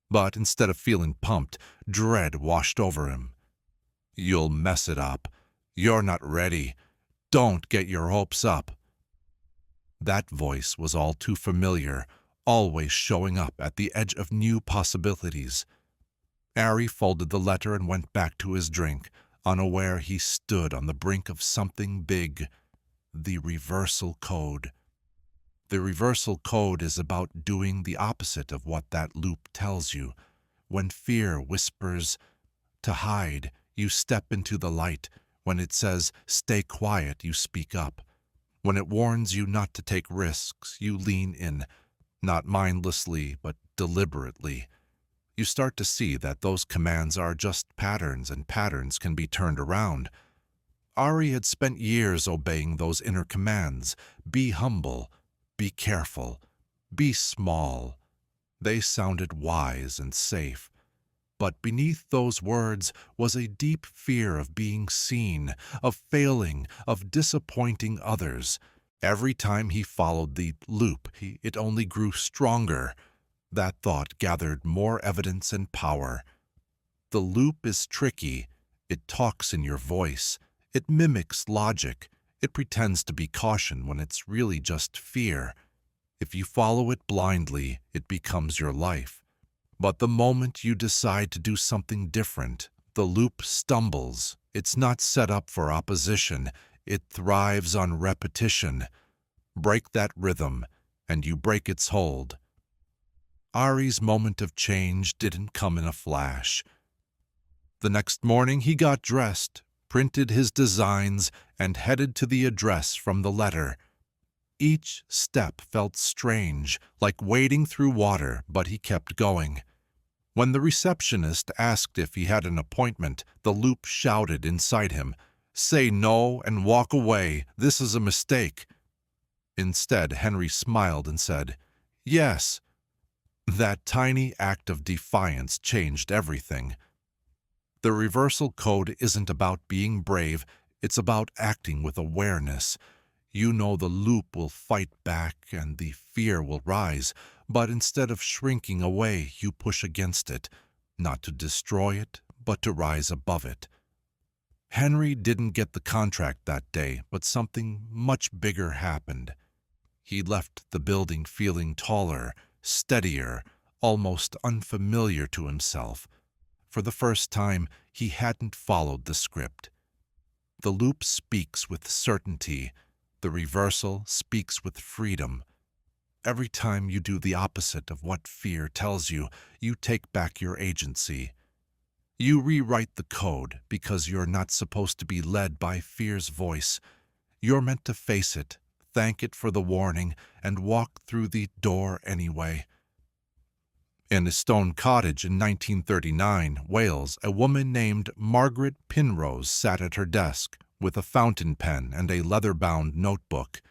But instead of feeling pumped, dread washed over him. "You'll mess it up. You're not ready. Don't get your hopes up." That voice was all too familiar, always showing up at the edge of new possibilities. Ari folded the letter and went back to his drink, unaware he stood on the brink of something big. The reversal code. The reversal code is about doing the opposite of what that loop tells you. When fear whispers to hide, you step into the light. When it says stay quiet, you speak up. When it warns you not to take risks, you lean in, not mindlessly, but deliberately. You start to see that those commands are just patterns, and patterns can be turned around. Ari had spent years obeying those inner commands. Be humble, be careful, be small. They sounded wise and safe. But beneath those words was a deep fear of being seen, of failing, of disappointing others. Every time he followed the loop, it only grew stronger. That thought gathered more evidence and power. The loop is tricky. It talks in your voice. It mimics logic. It pretends to be caution when it's really just fear. If you follow it blindly, it becomes your life. But the moment you decide to do something different, the loop stumbles. It's not set up for opposition. It thrives on repetition. Break that rhythm, and you break its hold. Ari's moment of change didn't come in a flash. The next morning he got dressed, printed his designs, and headed to the address from the letter. Each step felt strange, like wading through water, but he kept going. When the receptionist asked if he had an appointment, the loop shouted inside him, "Say no and walk away. This is a mistake." Instead, Henry smiled and said, Yes, that tiny act of defiance changed everything. The reversal code isn't about being brave, it's about acting with awareness. You know the loop will fight back and the fear will rise, but instead of shrinking away, you push against it, not to destroy it, but to rise above it. Henry didn't get the contract that day, but something much bigger happened. He left the building feeling taller, steadier, almost unfamiliar to himself. For the first time, he hadn't followed the script. The loop speaks with certainty. The reversal speaks with freedom. Every time you do the opposite of what fear tells you, you take back your agency. You rewrite the code because you're not supposed to be led by fear's voice. You're meant to face it, thank it for the warning, and walk through the door anyway. In a stone cottage in 1939, Wales, a woman named Margaret Penrose sat at her desk with a fountain pen and a leather-bound notebook.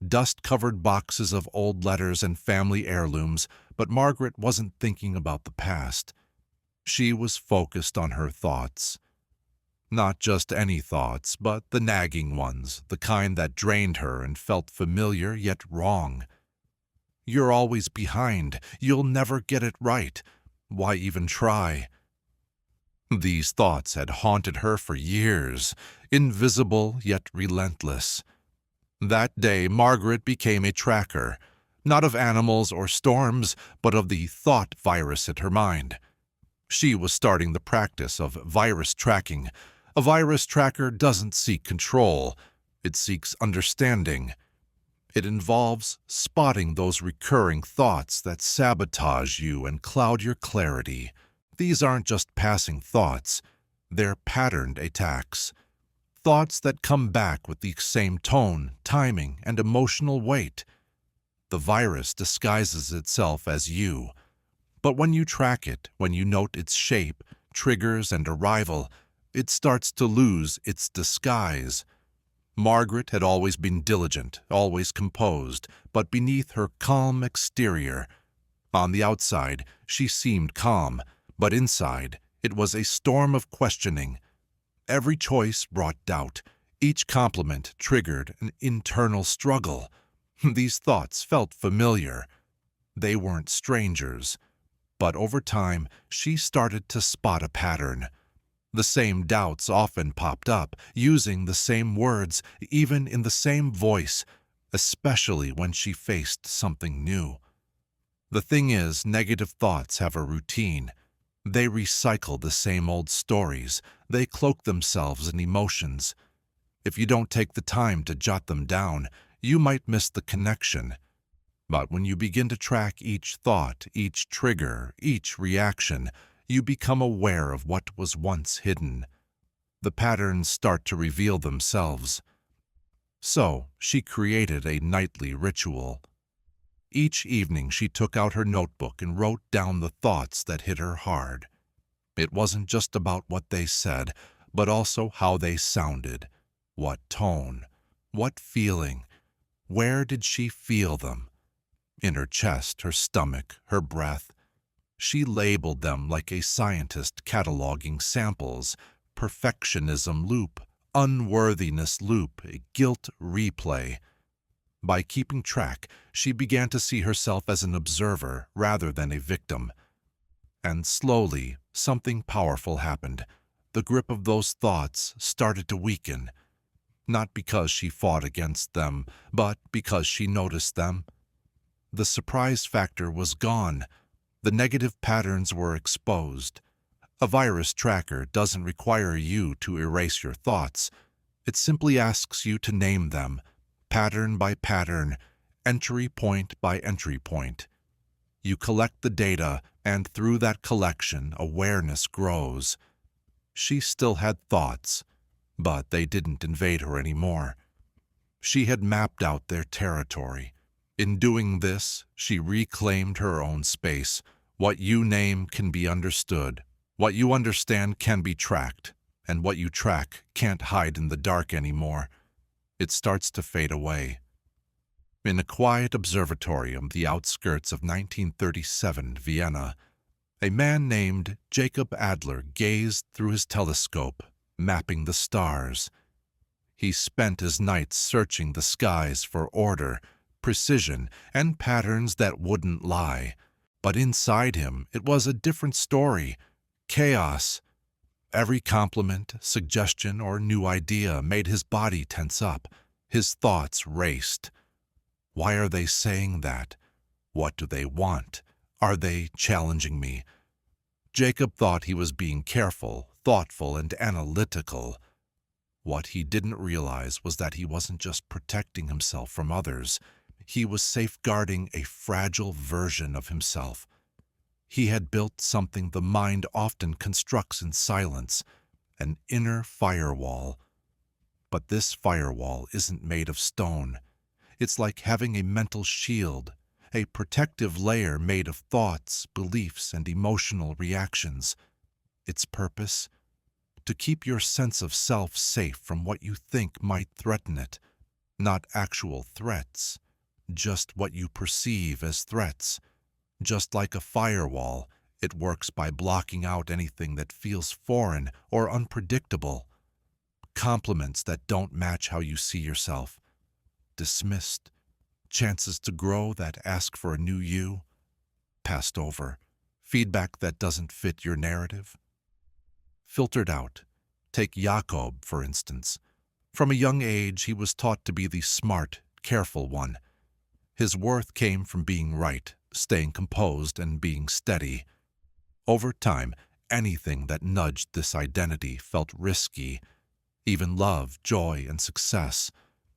Dust-covered boxes of old letters and family heirlooms, but Margaret wasn't thinking about the past. She was focused on her thoughts. Not just any thoughts, but the nagging ones, the kind that drained her and felt familiar yet wrong. You're always behind. You'll never get it right. Why even try? These thoughts had haunted her for years, invisible yet relentless. That day, Margaret became a tracker, not of animals or storms, but of the thought virus in her mind. She was starting the practice of virus tracking. A virus tracker doesn't seek control. It seeks understanding. It involves spotting those recurring thoughts that sabotage you and cloud your clarity. These aren't just passing thoughts. They're patterned attacks. Thoughts that come back with the same tone, timing, and emotional weight. The virus disguises itself as you. But when you track it, when you note its shape, triggers, and arrival, it starts to lose its disguise. Margaret had always been diligent, always composed, but beneath her calm exterior. On the outside, she seemed calm, but inside, it was a storm of questioning. Every choice brought doubt. Each compliment triggered an internal struggle. These thoughts felt familiar. They weren't strangers. But over time, she started to spot a pattern. The same doubts often popped up, using the same words, even in the same voice, especially when she faced something new. The thing is, negative thoughts have a routine. They recycle the same old stories. They cloak themselves in emotions. If you don't take the time to jot them down, you might miss the connection. But when you begin to track each thought, each trigger, each reaction, you become aware of what was once hidden. The patterns start to reveal themselves. So, she created a nightly ritual. Each evening she took out her notebook and wrote down the thoughts that hit her hard. It wasn't just about what they said, but also how they sounded. What tone? What feeling? Where did she feel them? In her chest, her stomach, her breath. She labeled them like a scientist cataloging samples. Perfectionism loop, unworthiness loop, guilt replay. By keeping track, she began to see herself as an observer rather than a victim. And slowly, something powerful happened. The grip of those thoughts started to weaken. Not because she fought against them, but because she noticed them. The surprise factor was gone. The negative patterns were exposed. A virus tracker doesn't require you to erase your thoughts. It simply asks you to name them, pattern by pattern, entry point by entry point. You collect the data, and through that collection, awareness grows. She still had thoughts, but they didn't invade her anymore. She had mapped out their territory. In doing this, she reclaimed her own space. What you name can be understood. What you understand can be tracked. And what you track can't hide in the dark anymore. It starts to fade away. In a quiet observatory on the outskirts of 1937 Vienna, a man named Jacob Adler gazed through his telescope, mapping the stars. He spent his nights searching the skies for order, precision, and patterns that wouldn't lie. But inside him, it was a different story. Chaos. Every compliment, suggestion, or new idea made his body tense up. His thoughts raced. Why are they saying that? What do they want? Are they challenging me? Jacob thought he was being careful, thoughtful, and analytical. What he didn't realize was that he wasn't just protecting himself from others. He was safeguarding a fragile version of himself. He had built something the mind often constructs in silence, an inner firewall. But this firewall isn't made of stone. It's like having a mental shield, a protective layer made of thoughts, beliefs, and emotional reactions. Its purpose? To keep your sense of self safe from what you think might threaten it. Not actual threats, just what you perceive as threats. Just like a firewall, it works by blocking out anything that feels foreign or unpredictable. Compliments that don't match how you see yourself. Dismissed. Chances to grow that ask for a new you. Passed over. Feedback that doesn't fit your narrative. Filtered out. Take Jakob, for instance. From a young age, he was taught to be the smart, careful one. His worth came from being right, staying composed, and being steady. Over time, anything that nudged this identity felt risky. Even love, joy, and success.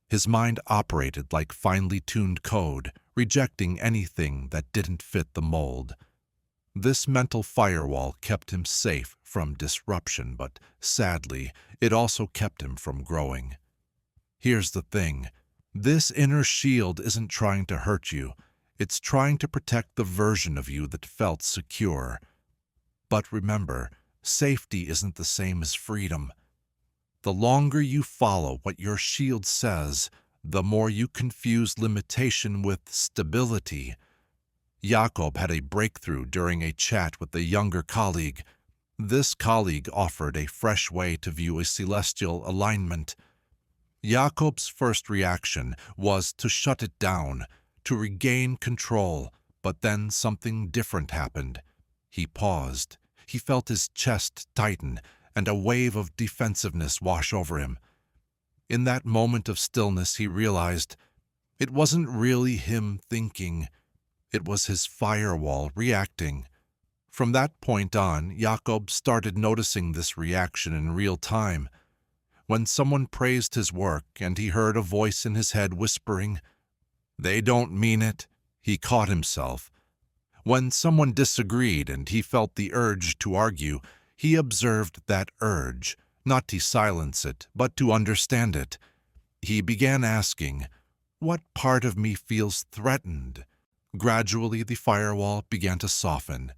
His mind operated like finely tuned code, rejecting anything that didn't fit the mold. This mental firewall kept him safe from disruption, but sadly, it also kept him from growing. Here's the thing. This inner shield isn't trying to hurt you. It's trying to protect the version of you that felt secure. But remember, safety isn't the same as freedom. The longer you follow what your shield says, the more you confuse limitation with stability. Jakob had a breakthrough during a chat with a younger colleague. This colleague offered a fresh way to view a celestial alignment. Jakob's first reaction was to shut it down, to regain control, but then something different happened. He paused. He felt his chest tighten, and a wave of defensiveness wash over him. In that moment of stillness, he realized it wasn't really him thinking. It was his firewall reacting. From that point on, Jakob started noticing this reaction in real time. When someone praised his work and he heard a voice in his head whispering, "They don't mean it," he caught himself. When someone disagreed and he felt the urge to argue, he observed that urge, not to silence it, but to understand it. He began asking, "What part of me feels threatened?" Gradually, the firewall began to soften.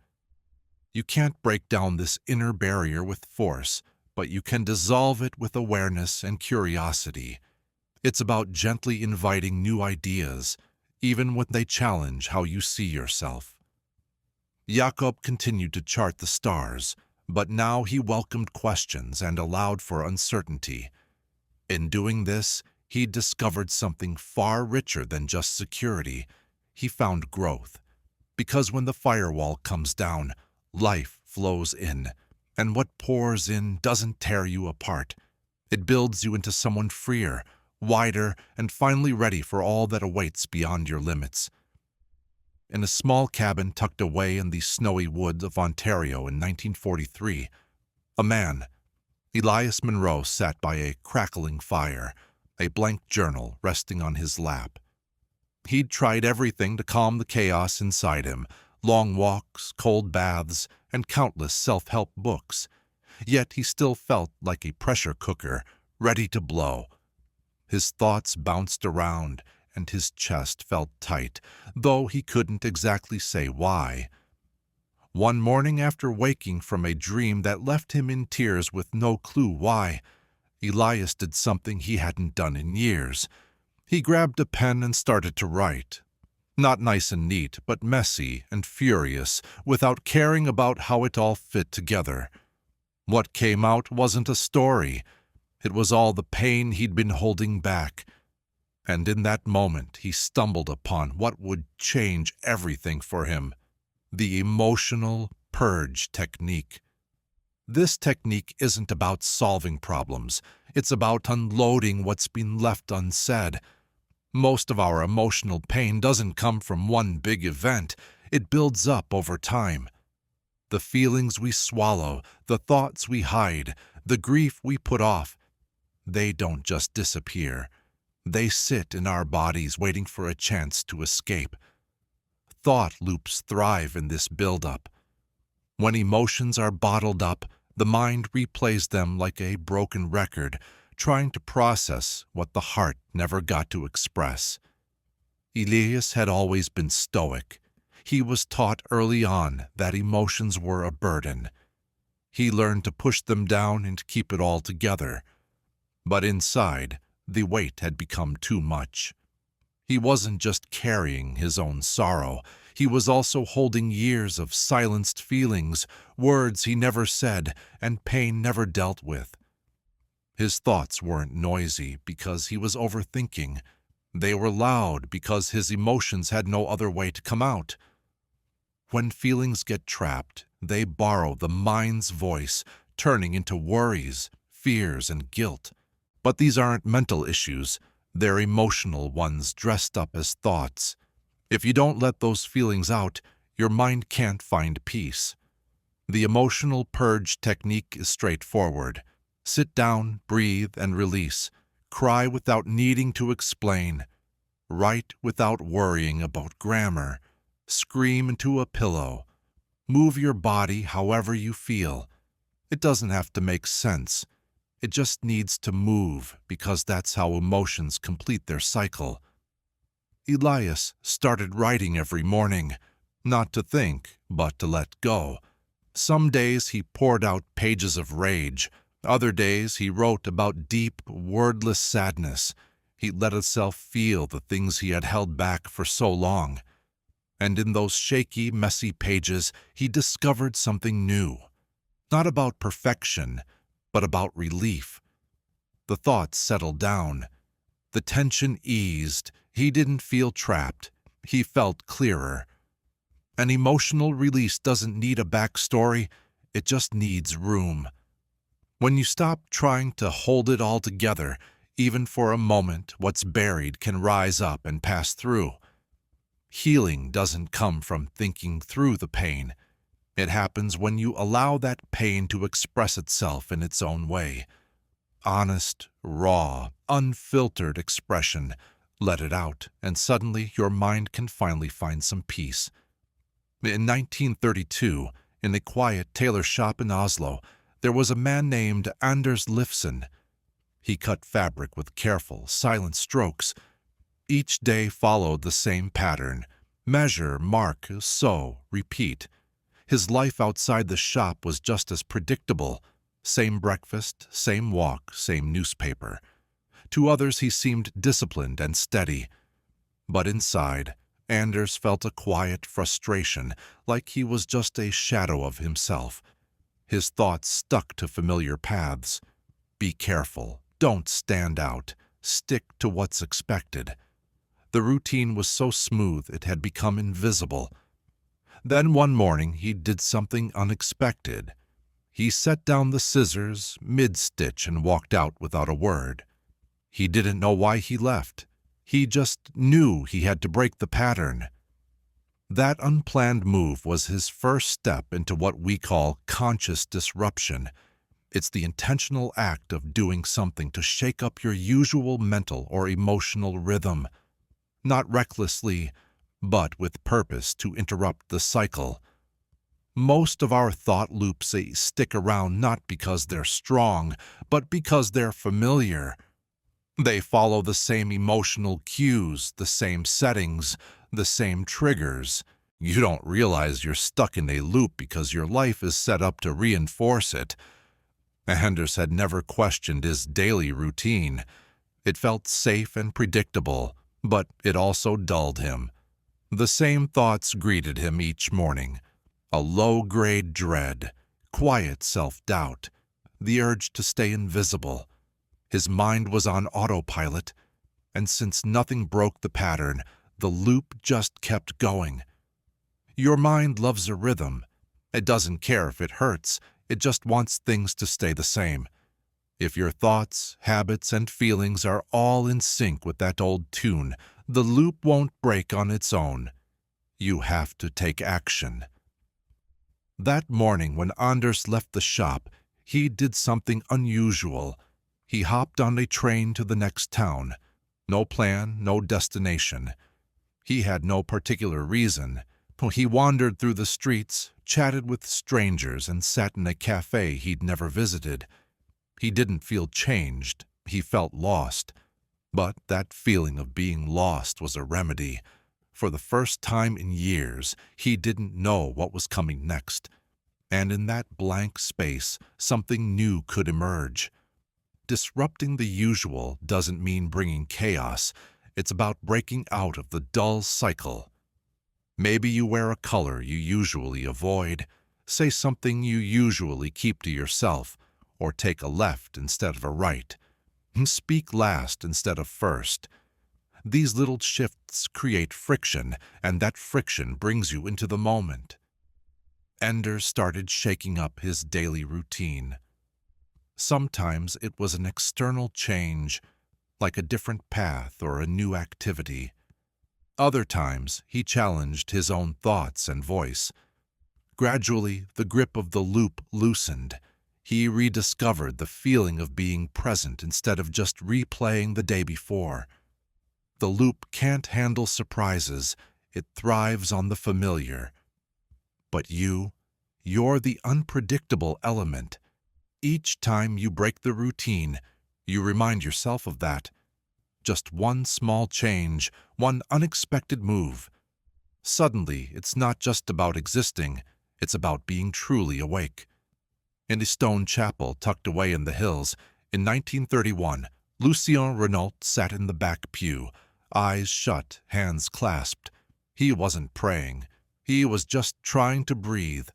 You can't break down this inner barrier with force, but you can dissolve it with awareness and curiosity. It's about gently inviting new ideas, even when they challenge how you see yourself. Jakob continued to chart the stars, but now he welcomed questions and allowed for uncertainty. In doing this, he discovered something far richer than just security. He found growth. Because when the firewall comes down, life flows in, and what pours in doesn't tear you apart. It builds you into someone freer, wider, and finally ready for all that awaits beyond your limits. In a small cabin tucked away in the snowy woods of Ontario in 1943, a man, Elias Monroe, sat by a crackling fire, a blank journal resting on his lap. He'd tried everything to calm the chaos inside him, long walks, cold baths, and countless self-help books. Yet he still felt like a pressure cooker, ready to blow. His thoughts bounced around, and his chest felt tight, though he couldn't exactly say why. One morning, after waking from a dream that left him in tears with no clue why, Elias did something he hadn't done in years. He grabbed a pen and started to write. Not nice and neat, but messy and furious, without caring about how it all fit together. What came out wasn't a story. It was all the pain he'd been holding back. And in that moment, he stumbled upon what would change everything for him: the emotional purge technique. This technique isn't about solving problems. It's about unloading what's been left unsaid. Most of our emotional pain doesn't come from one big event. It builds up over time. The feelings we swallow, the thoughts we hide, the grief we put off, they don't just disappear. They sit in our bodies waiting for a chance to escape. Thought loops thrive in this buildup. When emotions are bottled up, the mind replays them like a broken record, trying to process what the heart never got to express. Elias had always been stoic. He was taught early on that emotions were a burden. He learned to push them down and keep it all together. But inside, the weight had become too much. He wasn't just carrying his own sorrow. He was also holding years of silenced feelings, words he never said, and pain never dealt with. His thoughts weren't noisy because he was overthinking. They were loud because his emotions had no other way to come out. When feelings get trapped, they borrow the mind's voice, turning into worries, fears, and guilt. But these aren't mental issues. They're emotional ones dressed up as thoughts. If you don't let those feelings out, your mind can't find peace. The emotional purge technique is straightforward. Sit down, breathe, and release. Cry without needing to explain. Write without worrying about grammar. Scream into a pillow. Move your body however you feel. It doesn't have to make sense. It just needs to move because that's how emotions complete their cycle. Elias started writing every morning, not to think, but to let go. Some days he poured out pages of rage. Other days he wrote about deep, wordless sadness. He let himself feel the things he had held back for so long. And in those shaky, messy pages, he discovered something new. Not about perfection, but about relief. The thoughts settled down. The tension eased. He didn't feel trapped. He felt clearer. An emotional release doesn't need a backstory. It just needs room. When you stop trying to hold it all together, even for a moment, what's buried can rise up and pass through. Healing doesn't come from thinking through the pain. It happens when you allow that pain to express itself in its own way. Honest, raw, unfiltered expression. Let it out, and suddenly your mind can finally find some peace. In 1932, in a quiet tailor shop in Oslo, there was a man named Anders Lifson. He cut fabric with careful, silent strokes. Each day followed the same pattern: measure, mark, sew, repeat. His life outside the shop was just as predictable. Same breakfast, same walk, same newspaper. To others he seemed disciplined and steady. But inside, Anders felt a quiet frustration, like he was just a shadow of himself. His thoughts stuck to familiar paths. Be careful. Don't stand out. Stick to what's expected. The routine was so smooth it had become invisible. Then one morning he did something unexpected. He set down the scissors mid-stitch and walked out without a word. He didn't know why he left. He just knew he had to break the pattern. That unplanned move was his first step into what we call conscious disruption. It's the intentional act of doing something to shake up your usual mental or emotional rhythm. Not recklessly, but with purpose to interrupt the cycle. Most of our thought loops stick around not because they're strong, but because they're familiar. They follow the same emotional cues, the same settings, the same triggers. You don't realize you're stuck in a loop because your life is set up to reinforce it. Anders had never questioned his daily routine. It felt safe and predictable, but it also dulled him. The same thoughts greeted him each morning: a low-grade dread, quiet self-doubt, the urge to stay invisible. His mind was on autopilot, and since nothing broke the pattern, the loop just kept going. Your mind loves a rhythm. It doesn't care if it hurts, it just wants things to stay the same. If your thoughts, habits, and feelings are all in sync with that old tune, the loop won't break on its own. You have to take action. That morning when Anders left the shop, he did something unusual. He hopped on a train to the next town. No plan, no destination. He had no particular reason. He wandered through the streets, chatted with strangers, and sat in a cafe he'd never visited. He didn't feel changed, he felt lost. But that feeling of being lost was a remedy. For the first time in years, he didn't know what was coming next. And in that blank space, something new could emerge. Disrupting the usual doesn't mean bringing chaos. It's about breaking out of the dull cycle. Maybe you wear a color you usually avoid, say something you usually keep to yourself, or take a left instead of a right. Speak last instead of first. These little shifts create friction, and that friction brings you into the moment. Anders started shaking up his daily routine. Sometimes it was an external change, like a different path or a new activity. Other times, he challenged his own thoughts and voice. Gradually, the grip of the loop loosened. He rediscovered the feeling of being present instead of just replaying the day before. The loop can't handle surprises. It thrives on the familiar. But you're the unpredictable element. Each time you break the routine, you remind yourself of that. Just one small change, one unexpected move. Suddenly, it's not just about existing, it's about being truly awake. In a stone chapel tucked away in the hills, in 1931, Lucien Renault sat in the back pew, eyes shut, hands clasped. He wasn't praying. He was just trying to breathe.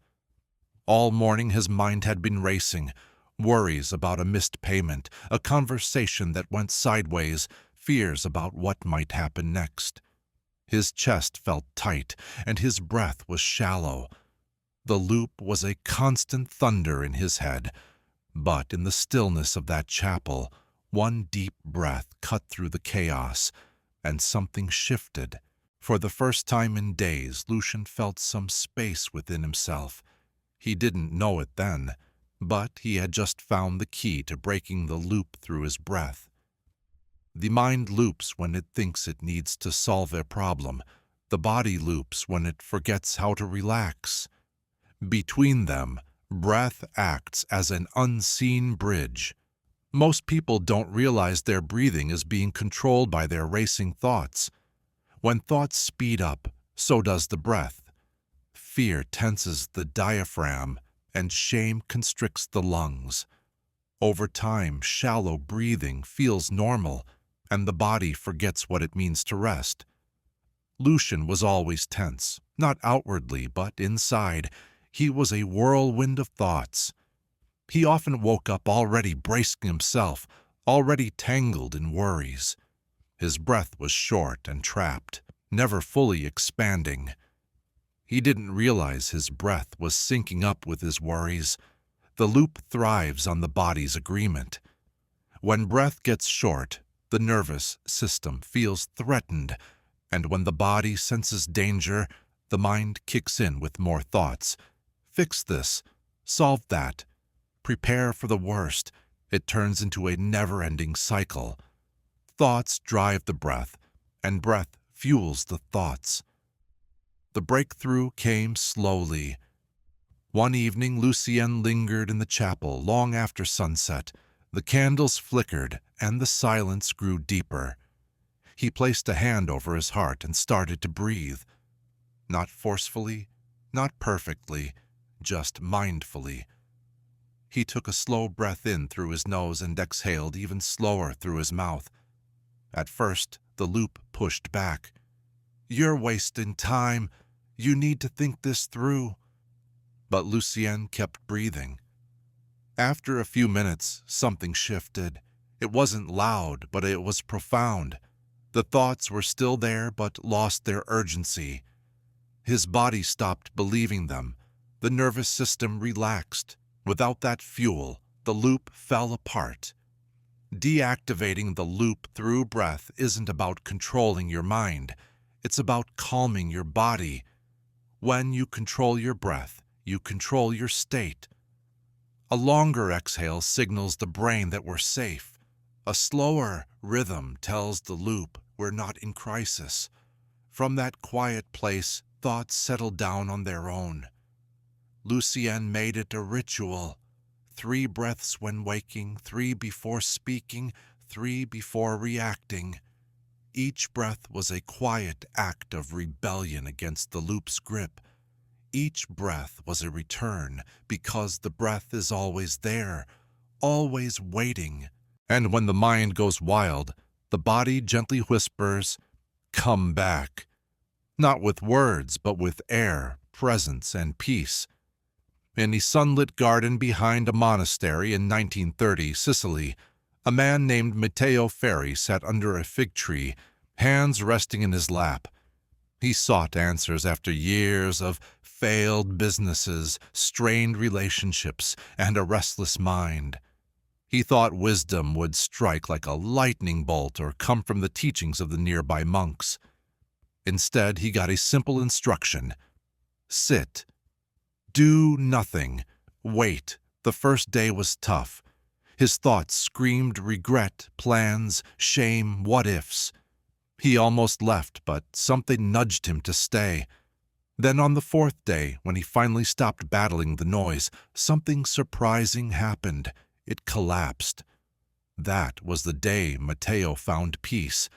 All morning his mind had been racing, worries about a missed payment, a conversation that went sideways, fears about what might happen next. His chest felt tight, and his breath was shallow. The loop was a constant thunder in his head, but in the stillness of that chapel, one deep breath cut through the chaos, and something shifted. For the first time in days, Lucien felt some space within himself. He didn't know it then, but he had just found the key to breaking the loop through his breath. The mind loops when it thinks it needs to solve a problem. The body loops when it forgets how to relax. Between them, breath acts as an unseen bridge. Most people don't realize their breathing is being controlled by their racing thoughts. When thoughts speed up, so does the breath. Fear tenses the diaphragm, and shame constricts the lungs. Over time, shallow breathing feels normal, and the body forgets what it means to rest. Lucien was always tense, not outwardly, but inside. He was a whirlwind of thoughts. He often woke up already bracing himself, already tangled in worries. His breath was short and trapped, never fully expanding. He didn't realize his breath was syncing up with his worries. The loop thrives on the body's agreement. When breath gets short, the nervous system feels threatened, and when the body senses danger, the mind kicks in with more thoughts. Fix this, solve that, prepare for the worst. It turns into a never-ending cycle. Thoughts drive the breath, and breath fuels the thoughts. The breakthrough came slowly. One evening, Lucien lingered in the chapel long after sunset. The candles flickered, and the silence grew deeper. He placed a hand over his heart and started to breathe. Not forcefully, not perfectly, just mindfully. He took a slow breath in through his nose and exhaled even slower through his mouth. At first, the loop pushed back. "You're wasting time. You need to think this through." But Lucien kept breathing. After a few minutes, something shifted. It wasn't loud, but it was profound. The thoughts were still there, but lost their urgency. His body stopped believing them. The nervous system relaxed. Without that fuel, the loop fell apart. Deactivating the loop through breath isn't about controlling your mind. It's about calming your body. When you control your breath, you control your state. A longer exhale signals the brain that we're safe. A slower rhythm tells the loop we're not in crisis. From that quiet place, thoughts settle down on their own. Lucien made it a ritual. 3 breaths when waking, 3 before speaking, 3 before reacting. Each breath was a quiet act of rebellion against the loop's grip. Each breath was a return, because the breath is always there, always waiting. And when the mind goes wild, the body gently whispers, "Come back." Not with words, but with air, presence, and peace. In a sunlit garden behind a monastery in 1930 Sicily, a man named Matteo Ferri sat under a fig tree, hands resting in his lap. He sought answers after years of failed businesses, strained relationships, and a restless mind. He thought wisdom would strike like a lightning bolt or come from the teachings of the nearby monks. Instead, he got a simple instruction: sit. Do nothing. Wait. The first day was tough. His thoughts screamed regret, plans, shame, what-ifs. He almost left, but something nudged him to stay. Then on the 4th day, when he finally stopped battling the noise, something surprising happened. It collapsed. That was the day Matteo found peace.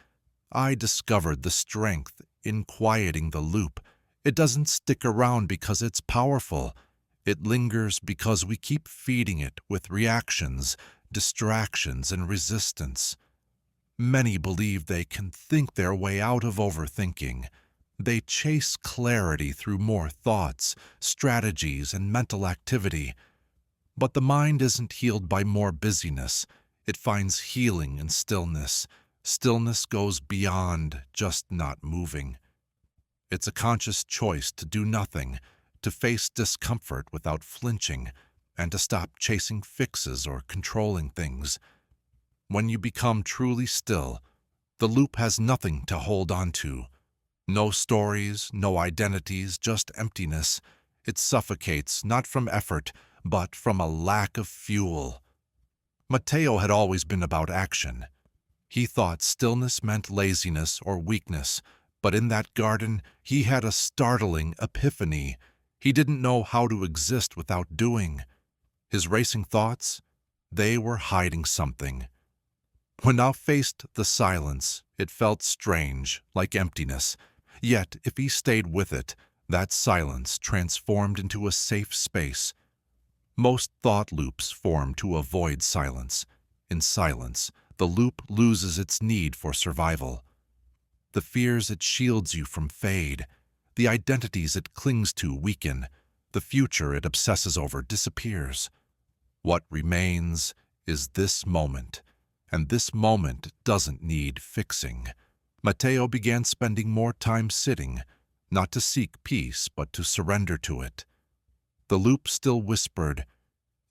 I discovered the strength in quieting the loop. It doesn't stick around because it's powerful. It lingers because we keep feeding it with reactions, distractions, and resistance. Many believe they can think their way out of overthinking. They chase clarity through more thoughts, strategies, and mental activity. But the mind isn't healed by more busyness. It finds healing in stillness. Stillness goes beyond just not moving. It's a conscious choice to do nothing, to face discomfort without flinching, and to stop chasing fixes or controlling things. When you become truly still, the loop has nothing to hold on to. No stories, no identities, just emptiness. It suffocates not from effort, but from a lack of fuel. Matteo had always been about action. He thought stillness meant laziness or weakness, but in that garden he had a startling epiphany. He didn't know how to exist without doing. His racing thoughts, they were hiding something. When now faced the silence, it felt strange, like emptiness. Yet, if he stayed with it, that silence transformed into a safe space. Most thought loops form to avoid silence. In silence, the loop loses its need for survival. The fears it shields you from fade. The identities it clings to weaken. The future it obsesses over disappears. What remains is this moment, and this moment doesn't need fixing. Matteo began spending more time sitting, not to seek peace, but to surrender to it. The loop still whispered,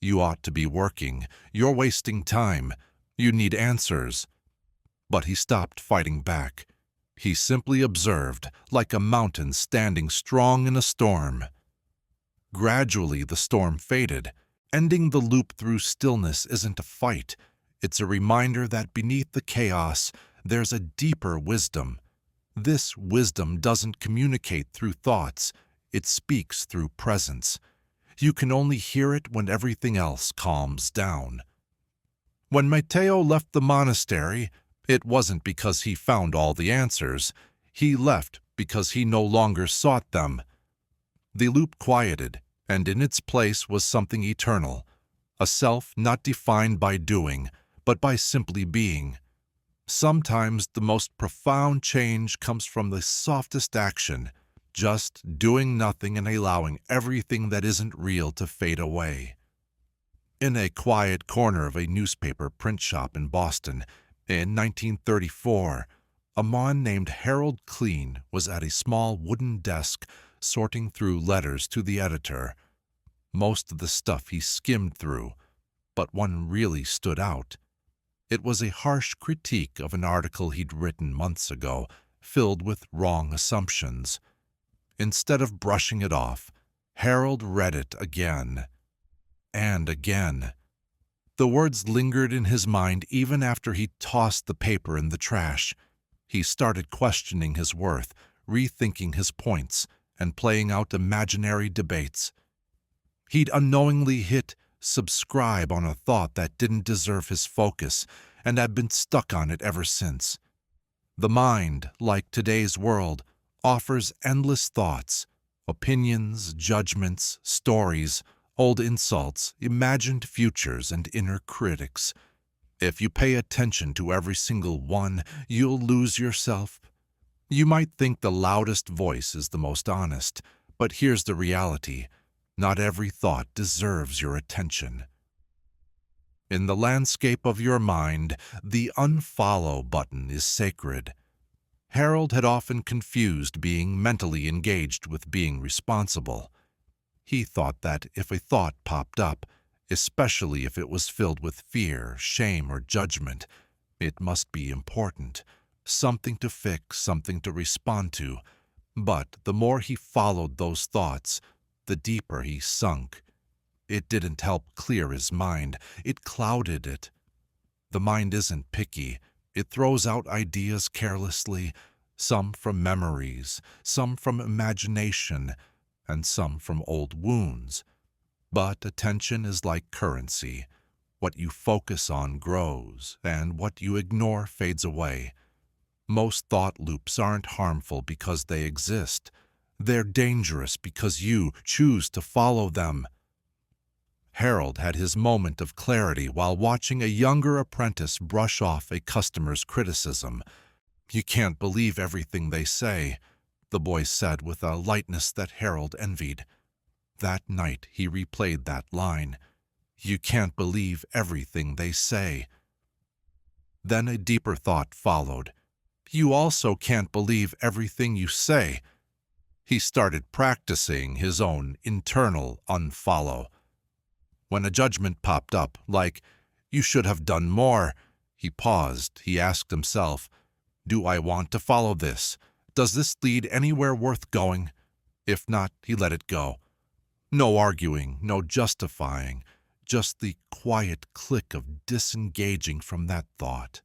"You ought to be working. You're wasting time. You need answers." But he stopped fighting back. He simply observed, like a mountain standing strong in a storm. Gradually, the storm faded. Ending the loop through stillness isn't a fight. It's a reminder that beneath the chaos, there's a deeper wisdom. This wisdom doesn't communicate through thoughts. It speaks through presence. You can only hear it when everything else calms down. When Matteo left the monastery, it wasn't because he found all the answers. He left because he no longer sought them. The loop quieted, and in its place was something eternal, a self not defined by doing, but by simply being. Sometimes the most profound change comes from the softest action, just doing nothing and allowing everything that isn't real to fade away. In a quiet corner of a newspaper print shop in Boston, in 1934, a man named Harold Klein was at a small wooden desk sorting through letters to the editor. Most of the stuff he skimmed through, but one really stood out. It was a harsh critique of an article he'd written months ago, filled with wrong assumptions. Instead of brushing it off, Harold read it again and again. The words lingered in his mind even after he tossed the paper in the trash. He started questioning his worth, rethinking his points, and playing out imaginary debates. He'd unknowingly hit subscribe on a thought that didn't deserve his focus and had been stuck on it ever since. The mind, like today's world, offers endless thoughts, opinions, judgments, stories, old insults, imagined futures, and inner critics. If you pay attention to every single one, you'll lose yourself. You might think the loudest voice is the most honest, but here's the reality. Not every thought deserves your attention. In the landscape of your mind, the unfollow button is sacred. Harold had often confused being mentally engaged with being responsible. He thought that if a thought popped up, especially if it was filled with fear, shame, or judgment, it must be important, something to fix, something to respond to. But the more he followed those thoughts, the deeper he sunk. It didn't help clear his mind, it clouded it. The mind isn't picky. It throws out ideas carelessly, some from memories, some from imagination, and some from old wounds. But attention is like currency. What you focus on grows, and what you ignore fades away. Most thought loops aren't harmful because they exist. They're dangerous because you choose to follow them. Harold had his moment of clarity while watching a younger apprentice brush off a customer's criticism. "You can't believe everything they say," the boy said with a lightness that Harold envied. That night he replayed that line. "You can't believe everything they say." Then a deeper thought followed. "You also can't believe everything you say." He started practicing his own internal unfollow. When a judgment popped up, like, "You should have done more," he paused. He asked himself, "Do I want to follow this? Does this lead anywhere worth going?" If not, he let it go. No arguing, no justifying, just the quiet click of disengaging from that thought.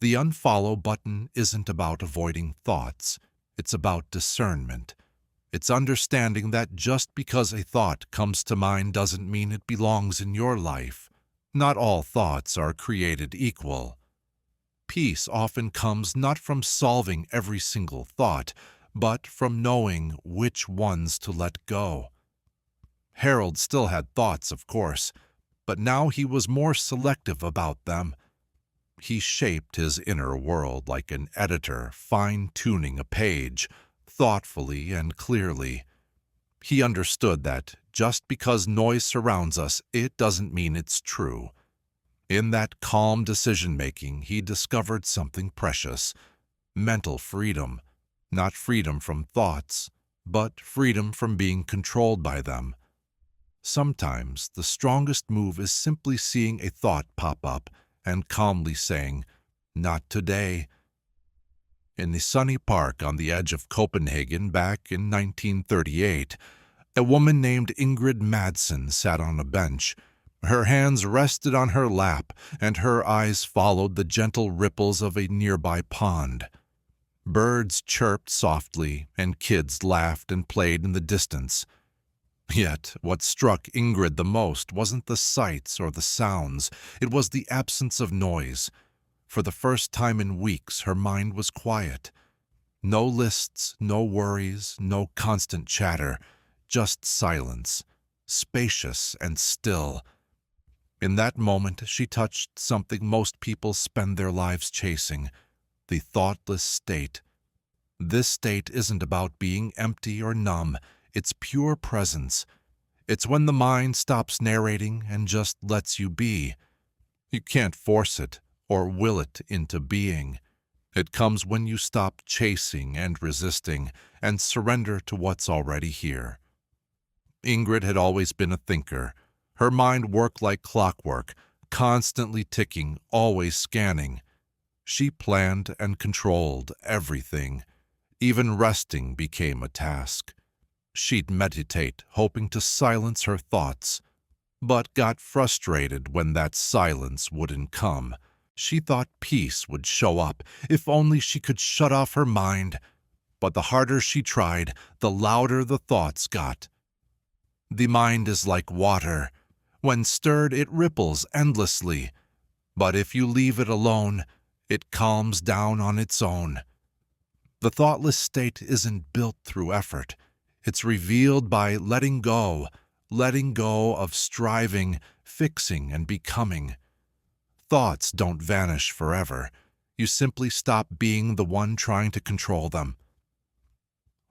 The unfollow button isn't about avoiding thoughts. It's about discernment. It's understanding that just because a thought comes to mind doesn't mean it belongs in your life. Not all thoughts are created equal. Peace often comes not from solving every single thought, but from knowing which ones to let go. Harold still had thoughts, of course, but now he was more selective about them. He shaped his inner world like an editor fine-tuning a page, thoughtfully and clearly. He understood that just because noise surrounds us, it doesn't mean it's true. In that calm decision-making, he discovered something precious: mental freedom. Not freedom from thoughts, but freedom from being controlled by them. Sometimes the strongest move is simply seeing a thought pop up and calmly saying, "Not today." In the sunny park on the edge of Copenhagen back in 1938, a woman named Ingrid Madsen sat on a bench. Her hands rested on her lap, and her eyes followed the gentle ripples of a nearby pond. Birds chirped softly, and kids laughed and played in the distance. Yet what struck Ingrid the most wasn't the sights or the sounds, it was the absence of noise. For the first time in weeks, her mind was quiet. No lists, no worries, no constant chatter, just silence, spacious and still. In that moment, she touched something most people spend their lives chasing: the thoughtless state. This state isn't about being empty or numb, it's pure presence. It's when the mind stops narrating and just lets you be. You can't force it or will it into being. It comes when you stop chasing and resisting and surrender to what's already here. Ingrid had always been a thinker. Her mind worked like clockwork, constantly ticking, always scanning. She planned and controlled everything. Even resting became a task. She'd meditate, hoping to silence her thoughts, but got frustrated when that silence wouldn't come. She thought peace would show up if only she could shut off her mind. But the harder she tried, the louder the thoughts got. The mind is like water. When stirred, it ripples endlessly. But if you leave it alone, it calms down on its own. The thoughtless state isn't built through effort. It's revealed by letting go of striving, fixing, and becoming. Thoughts don't vanish forever. You simply stop being the one trying to control them.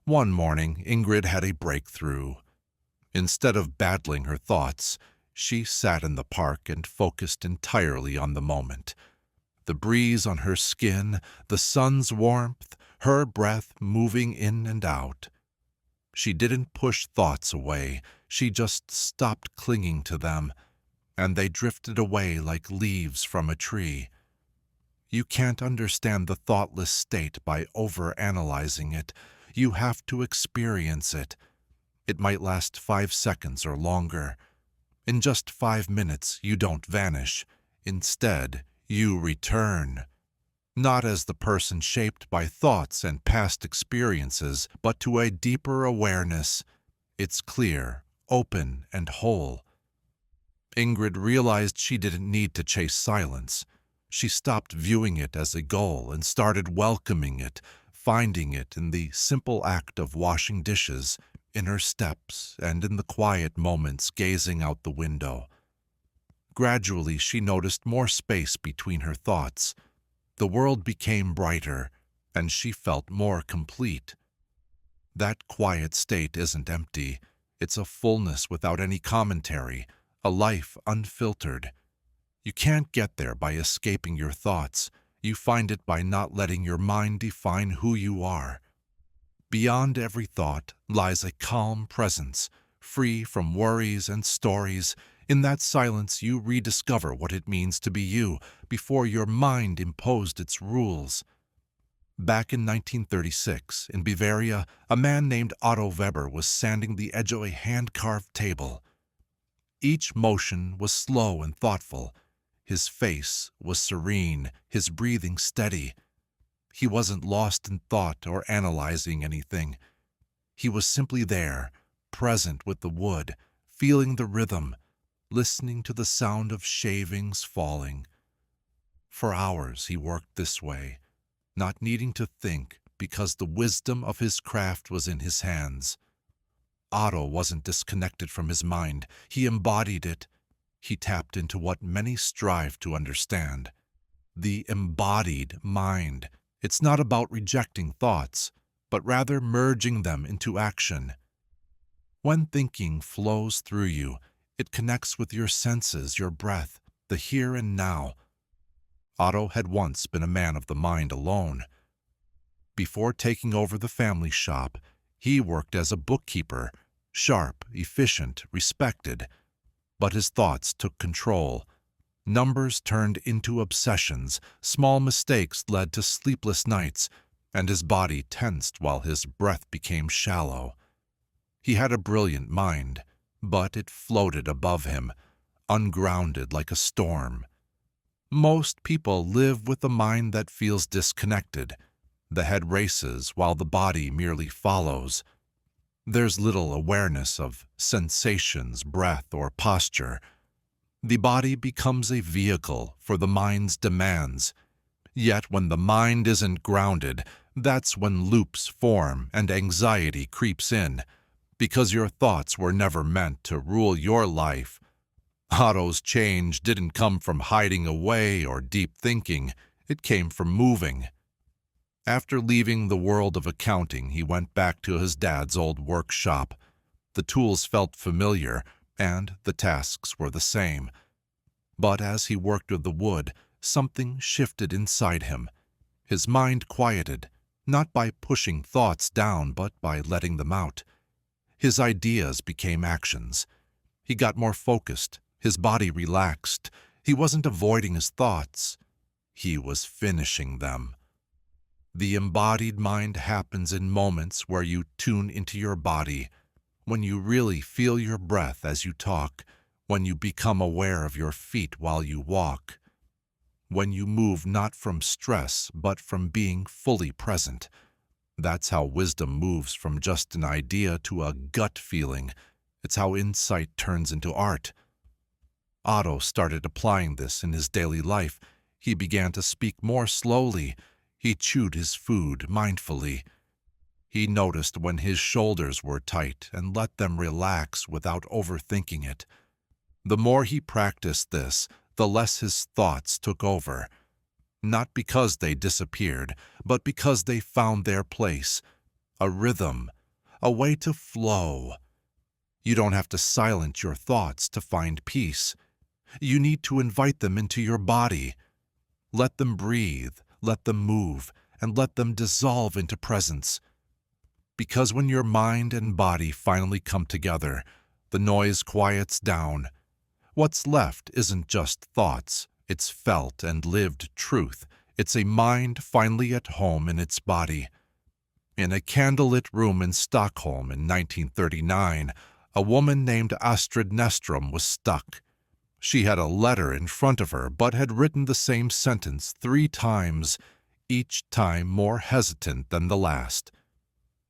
One morning, Ingrid had a breakthrough. Instead of battling her thoughts, she sat in the park and focused entirely on the moment. The breeze on her skin, the sun's warmth, her breath moving in and out. She didn't push thoughts away, she just stopped clinging to them, and they drifted away like leaves from a tree. You can't understand the thoughtless state by overanalyzing it. You have to experience it. It might last 5 seconds or longer. In just 5 minutes, you don't vanish. Instead, you return. Not as the person shaped by thoughts and past experiences, but to a deeper awareness. It's clear, open, and whole. Ingrid realized she didn't need to chase silence. She stopped viewing it as a goal and started welcoming it, finding it in the simple act of washing dishes, in her steps, and in the quiet moments gazing out the window. Gradually, she noticed more space between her thoughts. The world became brighter, and she felt more complete. That quiet state isn't empty. It's a fullness without any commentary, a life unfiltered. You can't get there by escaping your thoughts. You find it by not letting your mind define who you are. Beyond every thought lies a calm presence, free from worries and stories. In that silence, you rediscover what it means to be you before your mind imposed its rules. Back in 1936, in Bavaria, a man named Otto Weber was sanding the edge of a hand-carved table. Each motion was slow and thoughtful. His face was serene, his breathing steady. He wasn't lost in thought or analyzing anything. He was simply there, present with the wood, feeling the rhythm, listening to the sound of shavings falling. For hours he worked this way, not needing to think because the wisdom of his craft was in his hands. Otto wasn't disconnected from his mind. He embodied it. He tapped into what many strive to understand: the embodied mind. It's not about rejecting thoughts, but rather merging them into action. When thinking flows through you, it connects with your senses, your breath, the here and now. Otto had once been a man of the mind alone. Before taking over the family shop, he worked as a bookkeeper, sharp, efficient, respected. But his thoughts took control. Numbers turned into obsessions, small mistakes led to sleepless nights, and his body tensed while his breath became shallow. He had a brilliant mind, but it floated above him, ungrounded like a storm. Most people live with a mind that feels disconnected. The head races while the body merely follows. There's little awareness of sensations, breath, or posture. The body becomes a vehicle for the mind's demands. Yet when the mind isn't grounded, that's when loops form and anxiety creeps in, because your thoughts were never meant to rule your life. Otto's change didn't come from hiding away or deep thinking. It came from moving. After leaving the world of accounting, he went back to his dad's old workshop. The tools felt familiar, and the tasks were the same. But as he worked with the wood, something shifted inside him. His mind quieted, not by pushing thoughts down, but by letting them out. His ideas became actions. He got more focused. His body relaxed. He wasn't avoiding his thoughts. He was finishing them. The embodied mind happens in moments where you tune into your body, when you really feel your breath as you talk, when you become aware of your feet while you walk, when you move not from stress but from being fully present. That's how wisdom moves from just an idea to a gut feeling. It's how insight turns into art. Otto started applying this in his daily life. He began to speak more slowly. He chewed his food mindfully. He noticed when his shoulders were tight and let them relax without overthinking it. The more he practiced this, the less his thoughts took over. Not because they disappeared, but because they found their place, a rhythm, a way to flow. You don't have to silence your thoughts to find peace. You need to invite them into your body. Let them breathe, let them move, and let them dissolve into presence. Because when your mind and body finally come together, the noise quiets down. What's left isn't just thoughts, it's felt and lived truth. It's a mind finally at home in its body. In a candlelit room in Stockholm in 1939, a woman named Astrid Nestrom was stuck. She had a letter in front of her, but had written the same sentence 3 times, each time more hesitant than the last.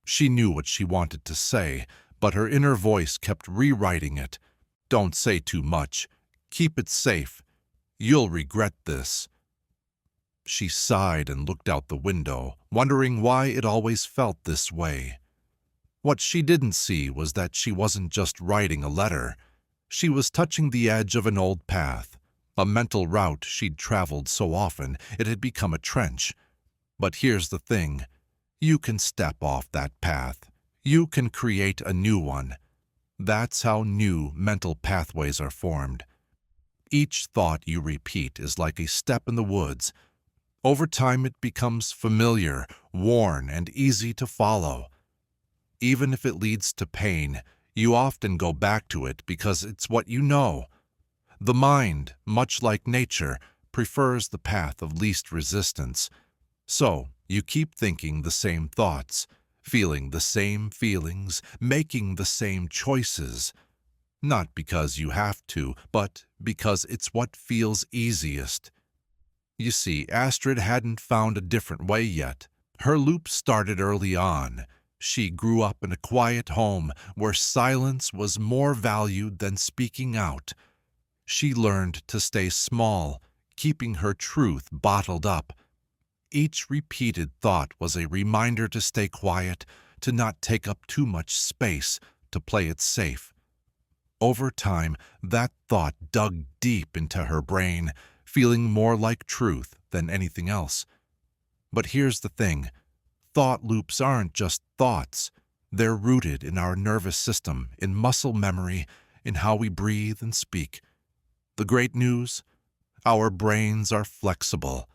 She knew what she wanted to say, but her inner voice kept rewriting it. Don't say too much. Keep it safe. You'll regret this. She sighed and looked out the window, wondering why it always felt this way. What she didn't see was that she wasn't just writing a letter. She was touching the edge of an old path, a mental route she'd traveled so often it had become a trench. But here's the thing. You can step off that path. You can create a new one. That's how new mental pathways are formed. Each thought you repeat is like a step in the woods. Over time it becomes familiar, worn, and easy to follow. Even if it leads to pain, you often go back to it because it's what you know. The mind, much like nature, prefers the path of least resistance. So, you keep thinking the same thoughts, feeling the same feelings, making the same choices. Not because you have to, but because it's what feels easiest. You see, Astrid hadn't found a different way yet. Her loop started early on. She grew up in a quiet home where silence was more valued than speaking out. She learned to stay small, keeping her truth bottled up. Each repeated thought was a reminder to stay quiet, to not take up too much space, to play it safe. Over time, that thought dug deep into her brain, feeling more like truth than anything else. But here's the thing. Thought loops aren't just thoughts. They're rooted in our nervous system, in muscle memory, in how we breathe and speak. The great news? Our brains are flexible.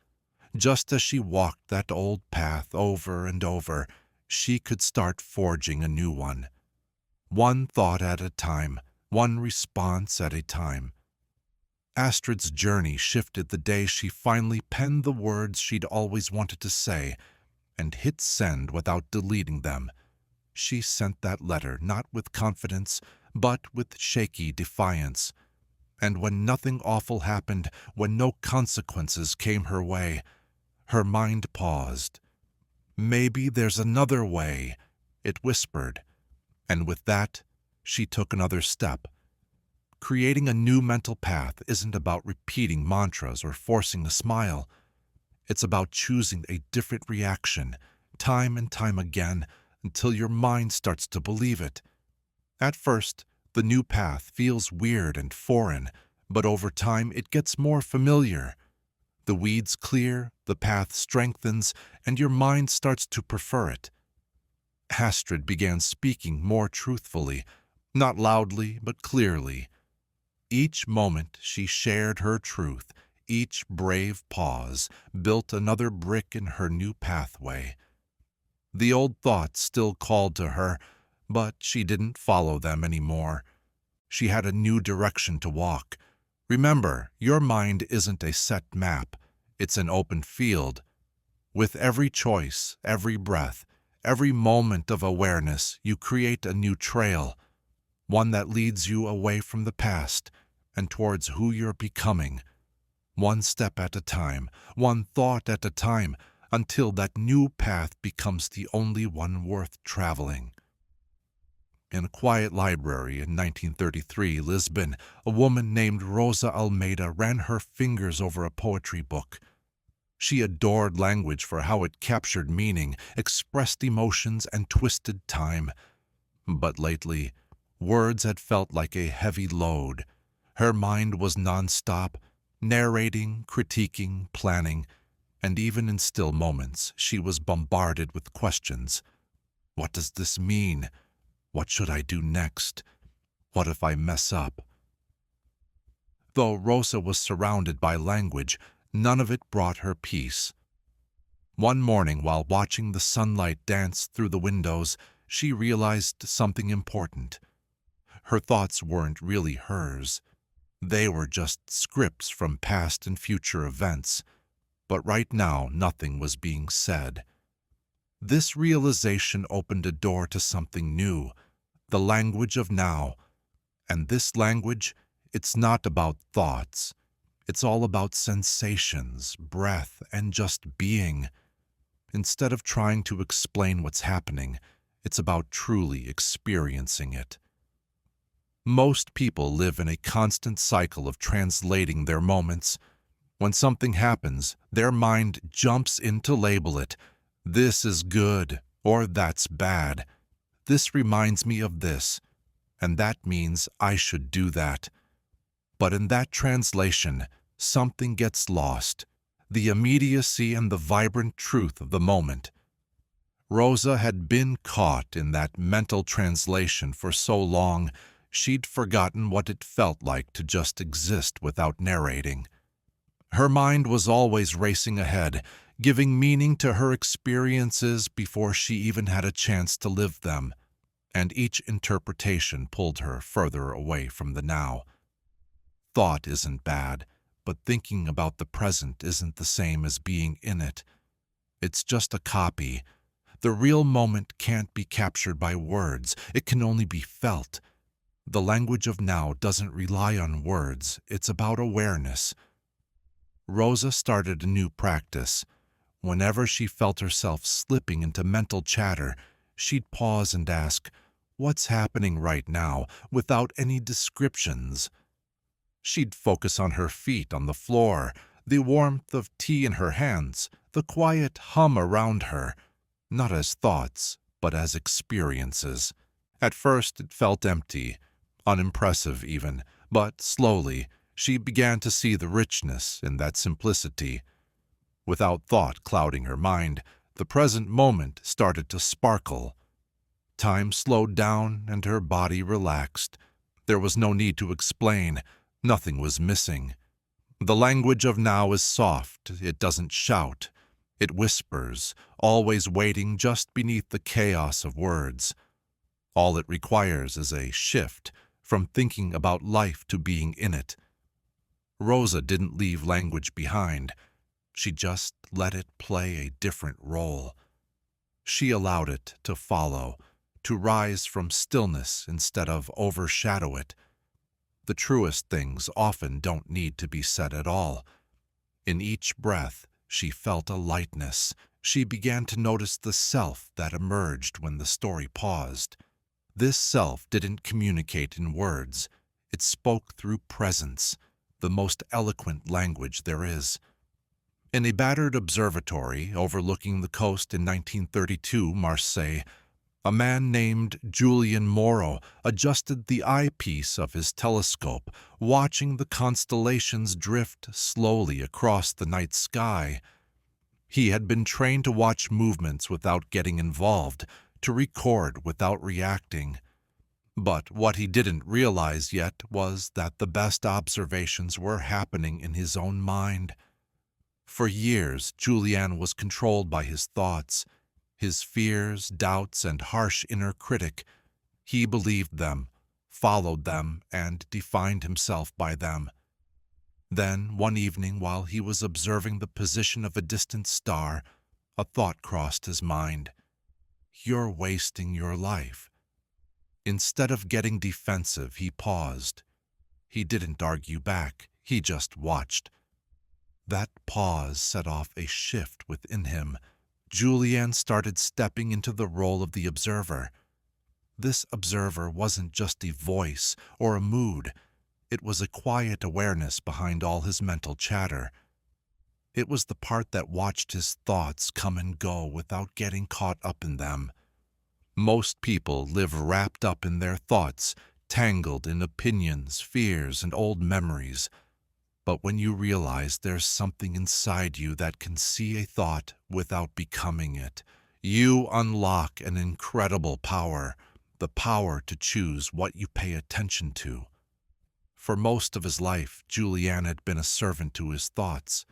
Just as she walked that old path over and over, she could start forging a new one. One thought at a time, one response at a time. Astrid's journey shifted the day she finally penned the words she'd always wanted to say and hit send without deleting them. She sent that letter not with confidence, but with shaky defiance. And when nothing awful happened, when no consequences came her way, her mind paused. Maybe there's another way, it whispered. And with that, she took another step. Creating a new mental path isn't about repeating mantras or forcing a smile. It's about choosing a different reaction, time and time again, until your mind starts to believe it. At first, the new path feels weird and foreign, but over time it gets more familiar. The weeds clear, the path strengthens, and your mind starts to prefer it. Astrid began speaking more truthfully, not loudly but clearly. Each moment she shared her truth, each brave pause built another brick in her new pathway. The old thoughts still called to her, but she didn't follow them anymore. She had a new direction to walk. Remember, your mind isn't a set map, it's an open field. With every choice, every breath, every moment of awareness, you create a new trail, one that leads you away from the past and towards who you're becoming. One step at a time, one thought at a time, until that new path becomes the only one worth traveling. In a quiet library in 1933 Lisbon, a woman named Rosa Almeida ran her fingers over a poetry book. She adored language for how it captured meaning, expressed emotions, and twisted time. But lately, words had felt like a heavy load. Her mind was nonstop, narrating, critiquing, planning, and even in still moments, she was bombarded with questions. What does this mean? What should I do next? What if I mess up? Though Rosa was surrounded by language, none of it brought her peace. One morning, while watching the sunlight dance through the windows, she realized something important. Her thoughts weren't really hers. They were just scripts from past and future events. But right now, nothing was being said. This realization opened a door to something new, the language of now. And this language, it's not about thoughts. It's all about sensations, breath, and just being. Instead of trying to explain what's happening, it's about truly experiencing it. Most people live in a constant cycle of translating their moments. When something happens, their mind jumps in to label it. This is good, or that's bad. This reminds me of this, and that means I should do that. But in that translation, something gets lost, the immediacy and the vibrant truth of the moment. Rosa had been caught in that mental translation for so long, she'd forgotten what it felt like to just exist without narrating. Her mind was always racing ahead, giving meaning to her experiences before she even had a chance to live them, and each interpretation pulled her further away from the now. Thought isn't bad, but thinking about the present isn't the same as being in it. It's just a copy. The real moment can't be captured by words, it can only be felt. The language of now doesn't rely on words, it's about awareness. Rosa started a new practice. Whenever she felt herself slipping into mental chatter, she'd pause and ask, "What's happening right now?" without any descriptions. She'd focus on her feet on the floor, the warmth of tea in her hands, the quiet hum around her, not as thoughts, but as experiences. At first it felt empty, unimpressive even, but slowly she began to see the richness in that simplicity. Without thought clouding her mind, the present moment started to sparkle. Time slowed down and her body relaxed. There was no need to explain. Nothing was missing. The language of now is soft. It doesn't shout. It whispers, always waiting just beneath the chaos of words. All it requires is a shift from thinking about life to being in it. Rosa didn't leave language behind. She just let it play a different role. She allowed it to follow, to rise from stillness instead of overshadow it. The truest things often don't need to be said at all. In each breath, she felt a lightness. She began to notice the self that emerged when the story paused. This self didn't communicate in words. It spoke through presence, the most eloquent language there is. In a battered observatory overlooking the coast in 1932 Marseille, A man named Julian Morrow adjusted the eyepiece of his telescope, watching the constellations drift slowly across the night sky. He had been trained to watch movements without getting involved, to record without reacting. But what he didn't realize yet was that the best observations were happening in his own mind. For years, Julian was controlled by his thoughts, his fears, doubts, and harsh inner critic. He believed them, followed them, and defined himself by them. Then, one evening, while he was observing the position of a distant star, a thought crossed his mind. "You're wasting your life." Instead of getting defensive, he paused. He didn't argue back, he just watched. That pause set off a shift within him. Julian started stepping into the role of the observer. This observer wasn't just a voice or a mood. It was a quiet awareness behind all his mental chatter. It was the part that watched his thoughts come and go without getting caught up in them. Most people live wrapped up in their thoughts, tangled in opinions, fears, and old memories. But when you realize there's something inside you that can see a thought without becoming it, you unlock an incredible power, the power to choose what you pay attention to. For most of his life, Julian had been a servant to his thoughts.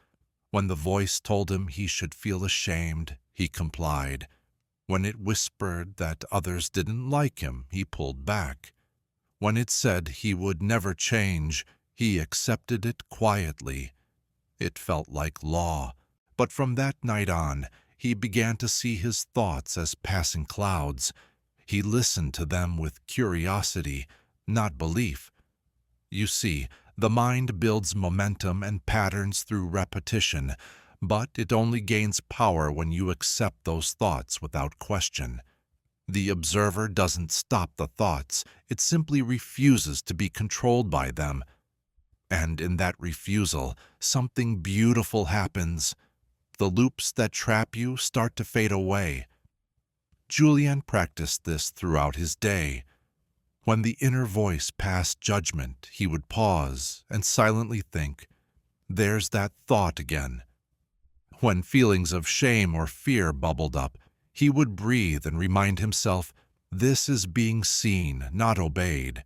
When the voice told him he should feel ashamed, he complied. When it whispered that others didn't like him, he pulled back. When it said he would never change, he accepted it quietly. It felt like law. But from that night on, he began to see his thoughts as passing clouds. He listened to them with curiosity, not belief. You see, the mind builds momentum and patterns through repetition, but it only gains power when you accept those thoughts without question. The observer doesn't stop the thoughts, it simply refuses to be controlled by them. And in that refusal, something beautiful happens. The loops that trap you start to fade away. Julian practiced this throughout his day. When the inner voice passed judgment, he would pause and silently think, "There's that thought again." When feelings of shame or fear bubbled up, he would breathe and remind himself, "This is being seen, not obeyed."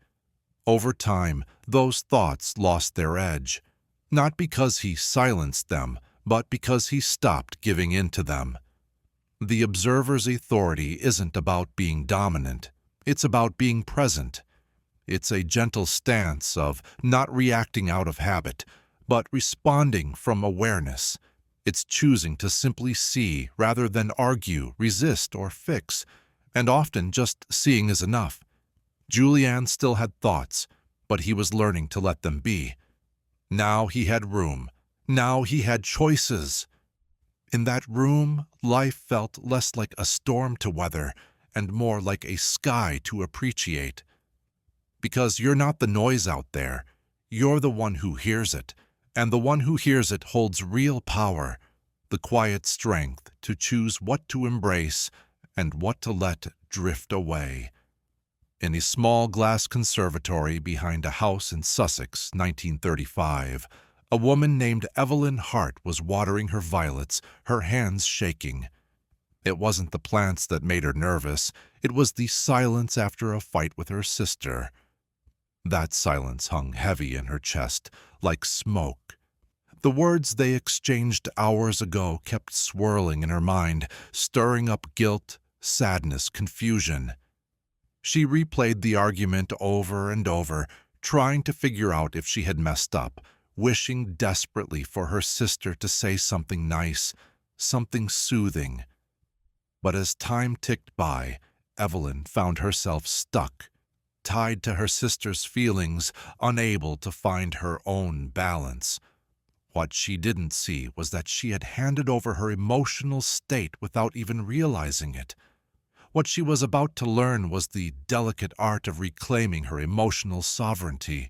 Over time, those thoughts lost their edge, not because he silenced them, but because he stopped giving in to them. The observer's authority isn't about being dominant, it's about being present. It's a gentle stance of not reacting out of habit, but responding from awareness. It's choosing to simply see rather than argue, resist, or fix, and often just seeing is enough. Julian still had thoughts, but he was learning to let them be. Now he had room. Now he had choices. In that room, life felt less like a storm to weather and more like a sky to appreciate. Because you're not the noise out there, you're the one who hears it, and the one who hears it holds real power, the quiet strength to choose what to embrace and what to let drift away. In a small glass conservatory behind a house in Sussex, 1935, a woman named Evelyn Hart was watering her violets, her hands shaking. It wasn't the plants that made her nervous, it was the silence after a fight with her sister. That silence hung heavy in her chest, like smoke. The words they exchanged hours ago kept swirling in her mind, stirring up guilt, sadness, confusion. She replayed the argument over and over, trying to figure out if she had messed up, wishing desperately for her sister to say something nice, something soothing. But as time ticked by, Evelyn found herself stuck, tied to her sister's feelings, unable to find her own balance. What she didn't see was that she had handed over her emotional state without even realizing it. What she was about to learn was the delicate art of reclaiming her emotional sovereignty.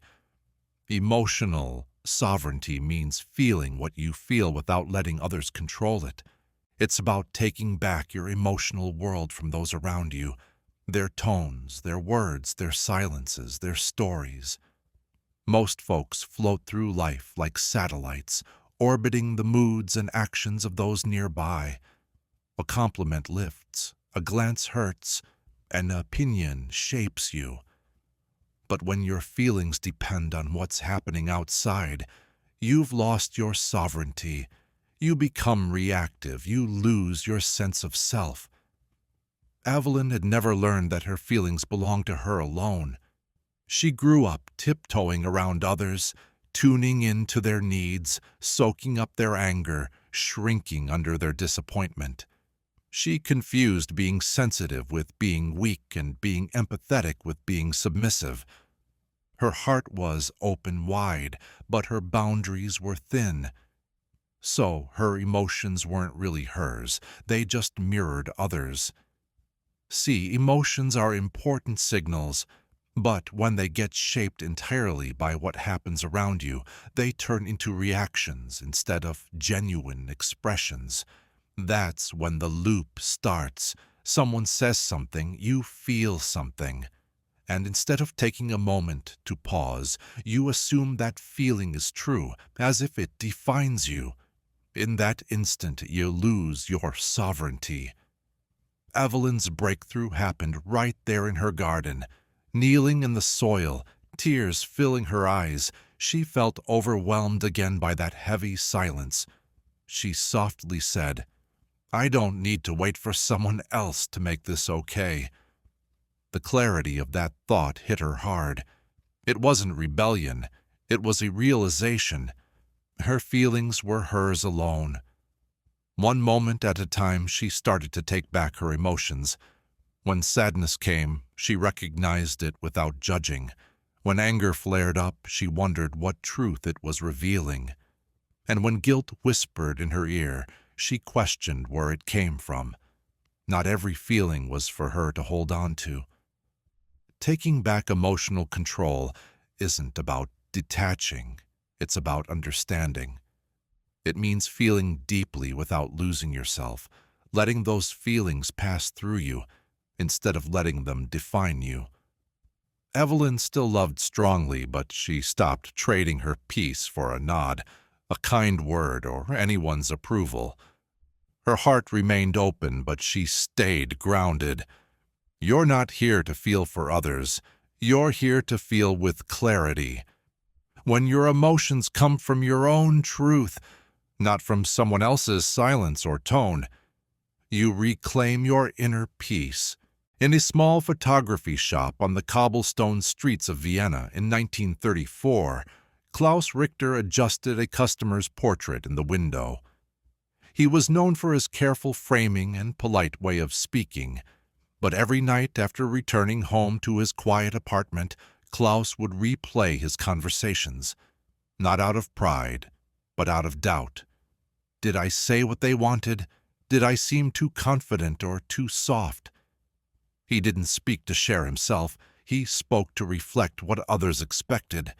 Emotional sovereignty means feeling what you feel without letting others control it. It's about taking back your emotional world from those around you, Their tones, their words, their silences, their stories. Most folks float through life like satellites, orbiting the moods and actions of those nearby. A compliment lifts, a glance hurts, an opinion shapes you. But when your feelings depend on what's happening outside, you've lost your sovereignty. You become reactive. You lose your sense of self. Evelyn had never learned that her feelings belonged to her alone. She grew up tiptoeing around others, tuning in to their needs, soaking up their anger, shrinking under their disappointment. She confused being sensitive with being weak and being empathetic with being submissive. Her heart was open wide, but her boundaries were thin. So her emotions weren't really hers, they just mirrored others. See, emotions are important signals, but when they get shaped entirely by what happens around you, they turn into reactions instead of genuine expressions. That's when the loop starts. Someone says something, you feel something. And instead of taking a moment to pause, you assume that feeling is true, as if it defines you. In that instant, you lose your sovereignty. Evelyn's breakthrough happened right there in her garden. Kneeling in the soil, tears filling her eyes, she felt overwhelmed again by that heavy silence. She softly said, "I don't need to wait for someone else to make this okay." The clarity of that thought hit her hard. It wasn't rebellion. It was a realization. Her feelings were hers alone. One moment at a time, she started to take back her emotions. When sadness came, she recognized it without judging. When anger flared up, she wondered what truth it was revealing. And when guilt whispered in her ear, she questioned where it came from. Not every feeling was for her to hold on to. Taking back emotional control isn't about detaching, it's about understanding. It means feeling deeply without losing yourself, letting those feelings pass through you instead of letting them define you. Evelyn still loved strongly, but she stopped trading her peace for a nod, a kind word, or anyone's approval. Her heart remained open, but she stayed grounded. You're not here to feel for others. You're here to feel with clarity. When your emotions come from your own truth, not from someone else's silence or tone, you reclaim your inner peace. In a small photography shop on the cobblestone streets of Vienna in 1934, Klaus Richter adjusted a customer's portrait in the window. He was known for his careful framing and polite way of speaking, but every night after returning home to his quiet apartment, Klaus would replay his conversations, not out of pride, but out of doubt. Did I say what they wanted? Did I seem too confident or too soft? He didn't speak to share himself. He spoke to reflect what others expected.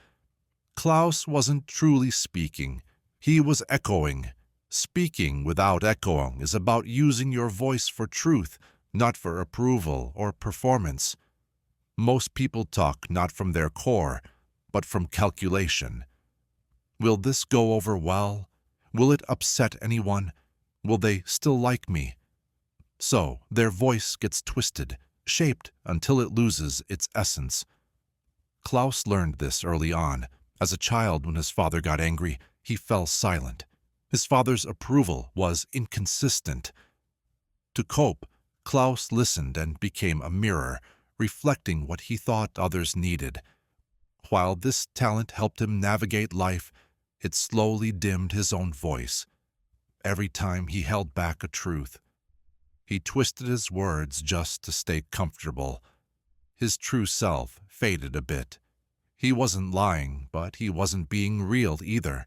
Klaus wasn't truly speaking. He was echoing. Speaking without echoing is about using your voice for truth, not for approval or performance. Most people talk not from their core, but from calculation. Will this go over well? Will it upset anyone? Will they still like me? So their voice gets twisted, shaped until it loses its essence. Klaus learned this early on. As a child, when his father got angry, he fell silent. His father's approval was inconsistent. To cope, Klaus listened and became a mirror, reflecting what he thought others needed. While this talent helped him navigate life, it slowly dimmed his own voice. Every time he held back a truth, he twisted his words just to stay comfortable. His true self faded a bit. He wasn't lying, but he wasn't being real either.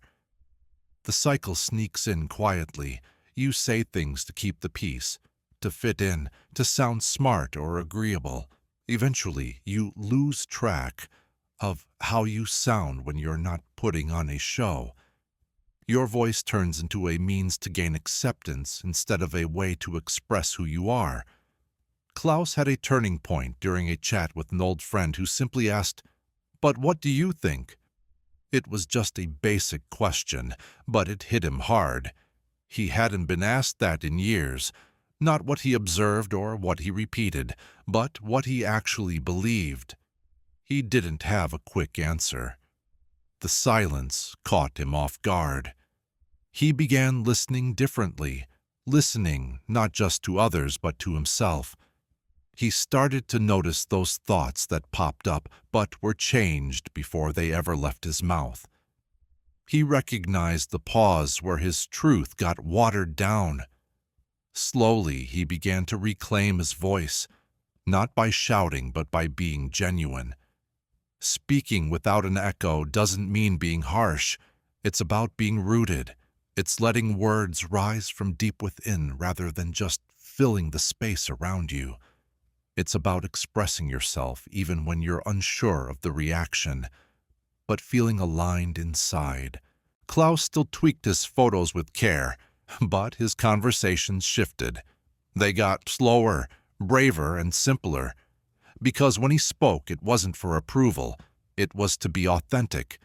The cycle sneaks in quietly. You say things to keep the peace, to fit in, to sound smart or agreeable. Eventually, you lose track of how you sound when you're not putting on a show. Your voice turns into a means to gain acceptance instead of a way to express who you are. Klaus had a turning point during a chat with an old friend who simply asked, "But what do you think?" It was just a basic question, but it hit him hard. He hadn't been asked that in years. Not what he observed or what he repeated, but what he actually believed. He didn't have a quick answer. The silence caught him off guard. He began listening differently, listening not just to others but to himself. He started to notice those thoughts that popped up but were changed before they ever left his mouth. He recognized the pause where his truth got watered down. Slowly, he began to reclaim his voice, not by shouting but by being genuine. Speaking without an echo doesn't mean being harsh. It's about being rooted. It's letting words rise from deep within rather than just filling the space around you. It's about expressing yourself even when you're unsure of the reaction, but feeling aligned inside. Klaus still tweaked his photos with care, but his conversations shifted. They got slower, braver, and simpler. Because when he spoke, it wasn't for approval. It was to be authentic.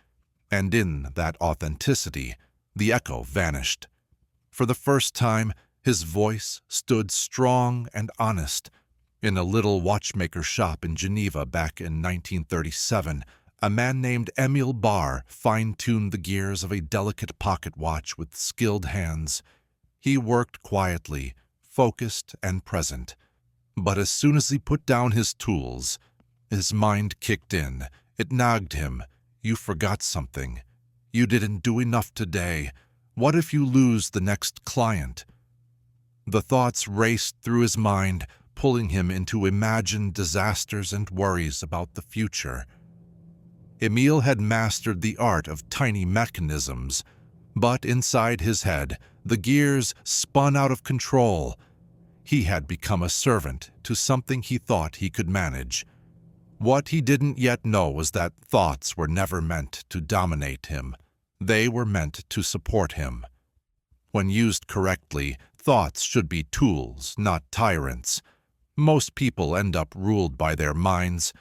And in that authenticity, the echo vanished. For the first time, his voice stood strong and honest. In a little watchmaker shop in Geneva back in 1937, a man named Emil Barr fine-tuned the gears of a delicate pocket watch with skilled hands. He worked quietly, focused and present. But as soon as he put down his tools, his mind kicked in. It nagged him. You forgot something. You didn't do enough today. What if you lose the next client? The thoughts raced through his mind, pulling him into imagined disasters and worries about the future. Emil had mastered the art of tiny mechanisms, but inside his head, the gears spun out of control. He had become a servant to something he thought he could manage. What he didn't yet know was that thoughts were never meant to dominate him. They were meant to support him. When used correctly, thoughts should be tools, not tyrants. Most people end up ruled by their minds,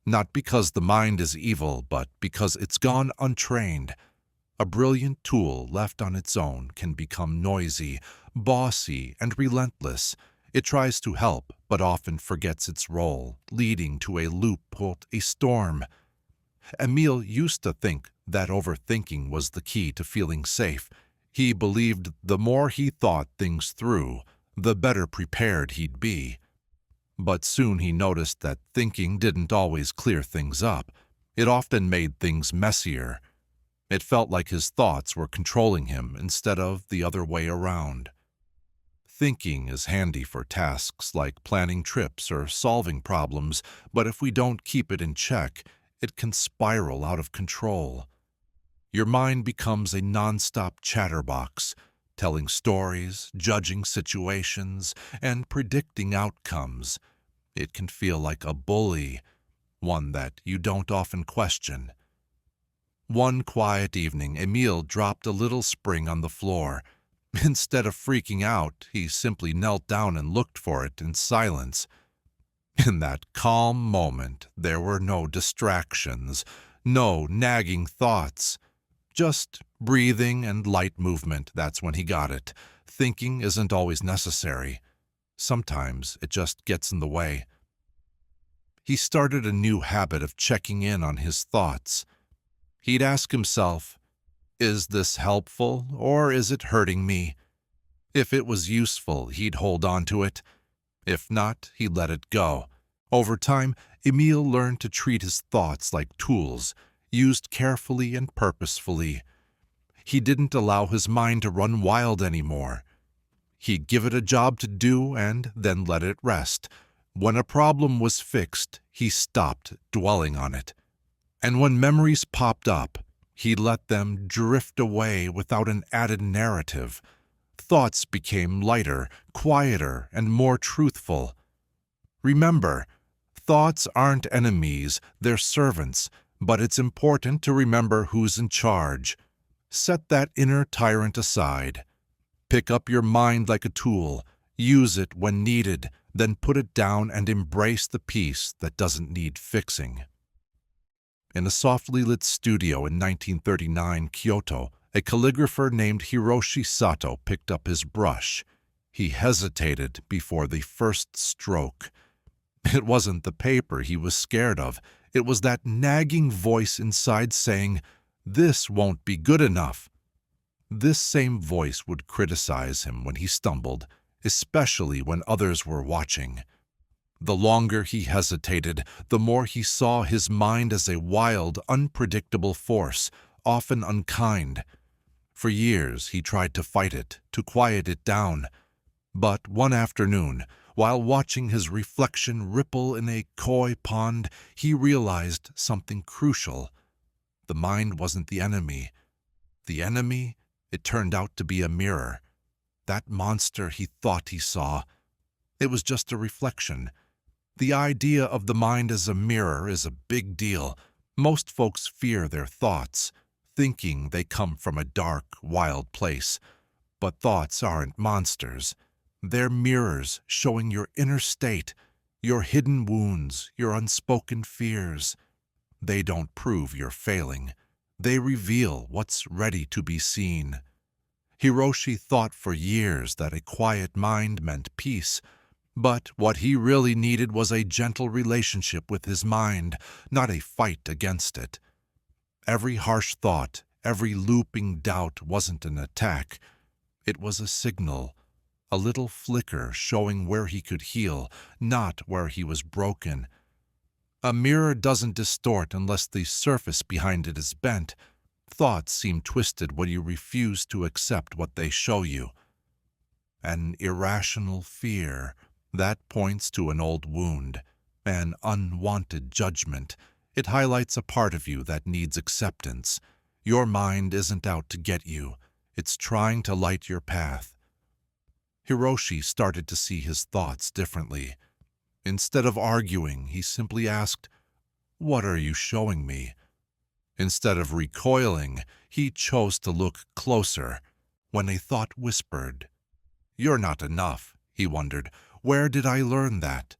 not because the mind is evil, but because it's gone untrained. A brilliant tool left on its own can become noisy, bossy, and relentless. It tries to help, but often forgets its role, leading to a loop or a storm. Emil used to think that overthinking was the key to feeling safe. He believed the more he thought things through, the better prepared he'd be. But soon he noticed that thinking didn't always clear things up. It often made things messier. It felt like his thoughts were controlling him instead of the other way around. Thinking is handy for tasks like planning trips or solving problems, but if we don't keep it in check, it can spiral out of control. Your mind becomes a nonstop chatterbox, telling stories, judging situations, and predicting outcomes. It can feel like a bully, one that you don't often question. One quiet evening, Emil dropped a little spring on the floor. Instead of freaking out, he simply knelt down and looked for it in silence. In that calm moment, there were no distractions, no nagging thoughts. Just breathing and light movement, that's when he got it. Thinking isn't always necessary. Sometimes it just gets in the way. He started a new habit of checking in on his thoughts. He'd ask himself, is this helpful or is it hurting me? If it was useful, he'd hold on to it. If not, he'd let it go. Over time, Emil learned to treat his thoughts like tools, used carefully and purposefully. He didn't allow his mind to run wild anymore. He'd give it a job to do and then let it rest. When a problem was fixed, he stopped dwelling on it. And when memories popped up, he let them drift away without an added narrative. Thoughts became lighter, quieter, and more truthful. Remember, thoughts aren't enemies, they're servants, but it's important to remember who's in charge. Set that inner tyrant aside. Pick up your mind like a tool. Use it when needed, Then put it down and embrace the piece that doesn't need fixing. In a softly lit studio in 1939 Kyoto, a calligrapher named Hiroshi Sato picked up his brush. He hesitated before the first stroke. It wasn't the paper he was scared of. It was that nagging voice inside saying, "This won't be good enough." This same voice would criticize him when he stumbled, especially when others were watching. The longer he hesitated, the more he saw his mind as a wild, unpredictable force, often unkind. For years he tried to fight it, to quiet it down. But one afternoon, while watching his reflection ripple in a koi pond, he realized something crucial. The mind wasn't the enemy. The enemy, it turned out to be a mirror. That monster he thought he saw, it was just a reflection. The idea of the mind as a mirror is a big deal. Most folks fear their thoughts, thinking they come from a dark, wild place. But thoughts aren't monsters. They're mirrors showing your inner state, your hidden wounds, your unspoken fears. They don't prove you're failing. They reveal what's ready to be seen. Hiroshi thought for years that a quiet mind meant peace. But what he really needed was a gentle relationship with his mind, not a fight against it. Every harsh thought, every looping doubt wasn't an attack. It was a signal, a little flicker showing where he could heal, not where he was broken. A mirror doesn't distort unless the surface behind it is bent. Thoughts seem twisted when you refuse to accept what they show you. An irrational fear, that points to an old wound, an unwanted judgment. It highlights a part of you that needs acceptance. Your mind isn't out to get you. It's trying to light your path. Hiroshi started to see his thoughts differently. Instead of arguing, he simply asked, "What are you showing me?" Instead of recoiling, he chose to look closer. When a thought whispered, "You're not enough," he wondered, "where did I learn that?"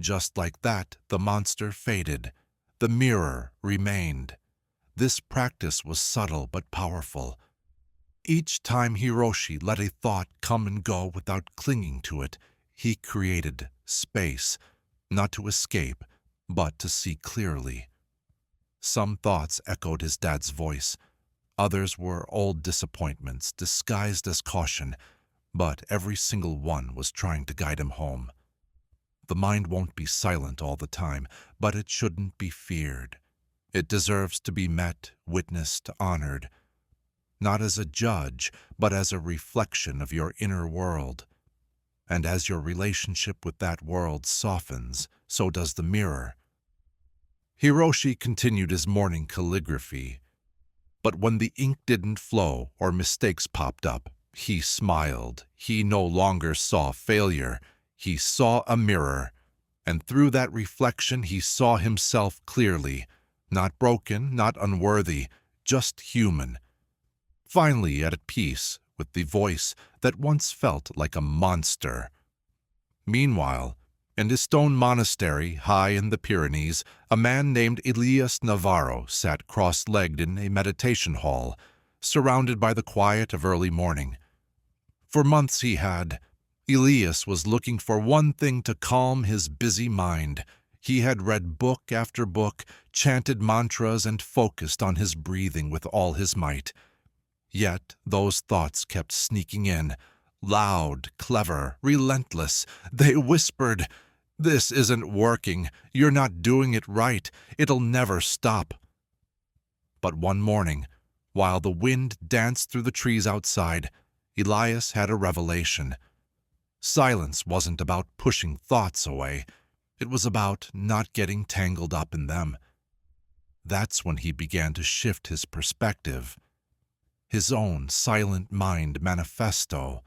Just like that, the monster faded. The mirror remained. This practice was subtle but powerful. Each time Hiroshi let a thought come and go without clinging to it, he created space, not to escape, but to see clearly. Some thoughts echoed his dad's voice. Others were old disappointments disguised as caution, but every single one was trying to guide him home. The mind won't be silent all the time, but it shouldn't be feared. It deserves to be met, witnessed, honored, not as a judge, but as a reflection of your inner world. And as your relationship with that world softens, so does the mirror. Hiroshi continued his morning calligraphy. But when the ink didn't flow or mistakes popped up, he smiled. He no longer saw failure. He saw a mirror. And through that reflection, he saw himself clearly. Not broken, not unworthy, just human. Finally at peace with the voice that once felt like a monster. Meanwhile, in his stone monastery high in the Pyrenees, a man named Elias Navarro sat cross-legged in a meditation hall, surrounded by the quiet of early morning. For months Elias was looking for one thing to calm his busy mind. He had read book after book, chanted mantras, and focused on his breathing with all his might. Yet those thoughts kept sneaking in, loud, clever, relentless. They whispered, "This isn't working. You're not doing it right. It'll never stop." But one morning, while the wind danced through the trees outside, Elias had a revelation. Silence wasn't about pushing thoughts away. It was about not getting tangled up in them. That's when he began to shift his perspective. His own silent mind manifesto.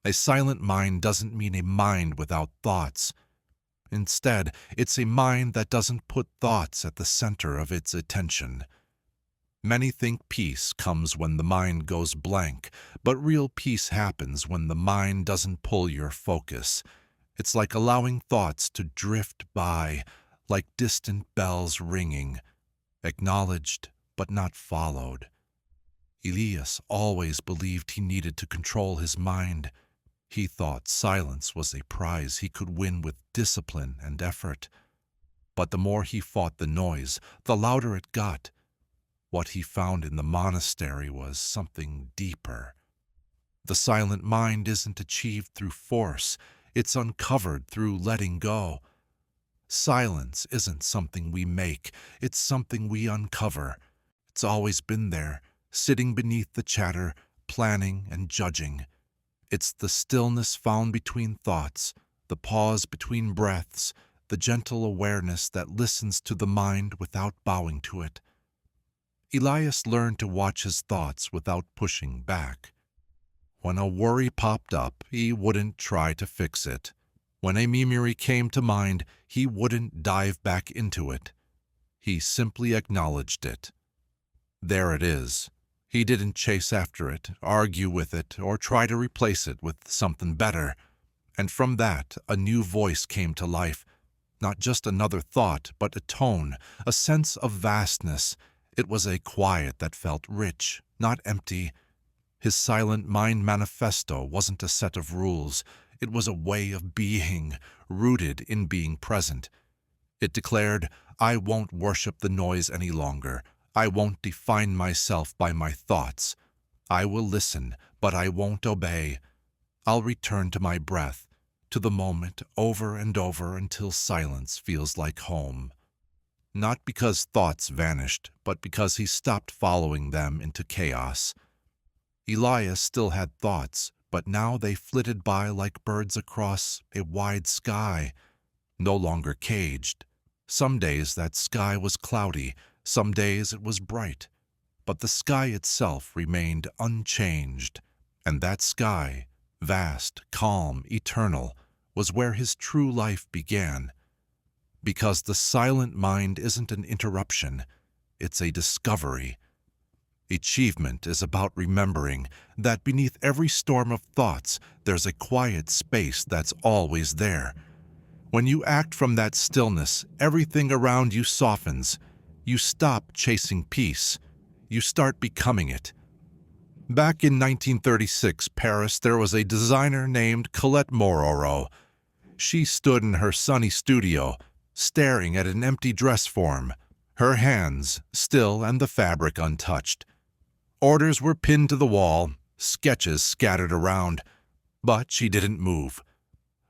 A silent mind doesn't mean a mind without thoughts. Instead, it's a mind that doesn't put thoughts at the center of its attention. Many think peace comes when the mind goes blank, but real peace happens when the mind doesn't pull your focus. It's like allowing thoughts to drift by, like distant bells ringing, acknowledged but not followed. Elias always believed he needed to control his mind. He thought silence was a prize he could win with discipline and effort. But the more he fought the noise, the louder it got. What he found in the monastery was something deeper. The silent mind isn't achieved through force, it's uncovered through letting go. Silence isn't something we make, it's something we uncover. It's always been there, sitting beneath the chatter, planning and judging. It's the stillness found between thoughts, the pause between breaths, the gentle awareness that listens to the mind without bowing to it. Elias learned to watch his thoughts without pushing back. When a worry popped up, he wouldn't try to fix it. When a memory came to mind, he wouldn't dive back into it. He simply acknowledged it. There it is. He didn't chase after it, argue with it, or try to replace it with something better. And from that, a new voice came to life. Not just another thought, but a tone, a sense of vastness. It was a quiet that felt rich, not empty. His silent mind manifesto wasn't a set of rules. It was a way of being, rooted in being present. It declared, I won't worship the noise any longer. I won't define myself by my thoughts. I will listen, but I won't obey. I'll return to my breath, to the moment over and over until silence feels like home. Not because thoughts vanished, but because he stopped following them into chaos. Elias still had thoughts, but now they flitted by like birds across a wide sky, no longer caged. Some days that sky was cloudy, some days it was bright, but the sky itself remained unchanged, and that sky, vast, calm, eternal, was where his true life began. Because the silent mind isn't an interruption, it's a discovery. Achievement is about remembering that beneath every storm of thoughts, there's a quiet space that's always there. When you act from that stillness, everything around you softens. You stop chasing peace. You start becoming it. Back in 1936 Paris, there was a designer named Colette Mororo. She stood in her sunny studio, staring at an empty dress form, her hands still and the fabric untouched. Orders were pinned to the wall, sketches scattered around, but she didn't move.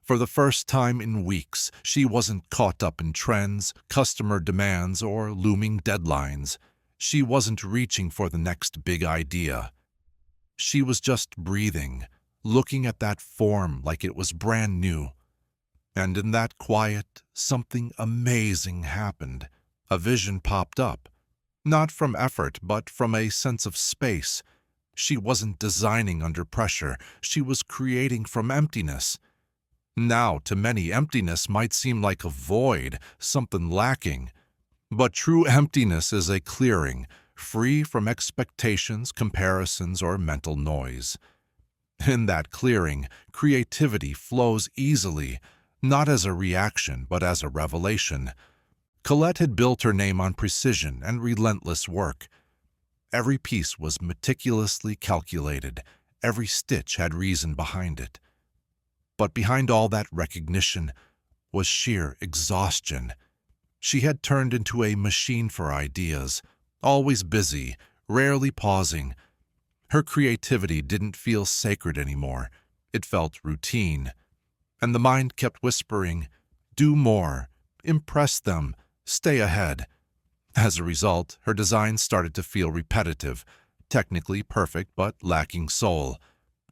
For the first time in weeks, she wasn't caught up in trends, customer demands, or looming deadlines. She wasn't reaching for the next big idea. She was just breathing, looking at that form like it was brand new. And in that quiet, something amazing happened. A vision popped up, not from effort, but from a sense of space. She wasn't designing under pressure. She was creating from emptiness. Now, to many, emptiness might seem like a void, something lacking. But true emptiness is a clearing, free from expectations, comparisons, or mental noise. In that clearing, creativity flows easily, not as a reaction, but as a revelation. Colette had built her name on precision and relentless work. Every piece was meticulously calculated. Every stitch had reason behind it. But behind all that recognition was sheer exhaustion. She had turned into a machine for ideas, always busy, rarely pausing. Her creativity didn't feel sacred anymore. It felt routine. And the mind kept whispering, do more, impress them, stay ahead. As a result, her designs started to feel repetitive, technically perfect but lacking soul.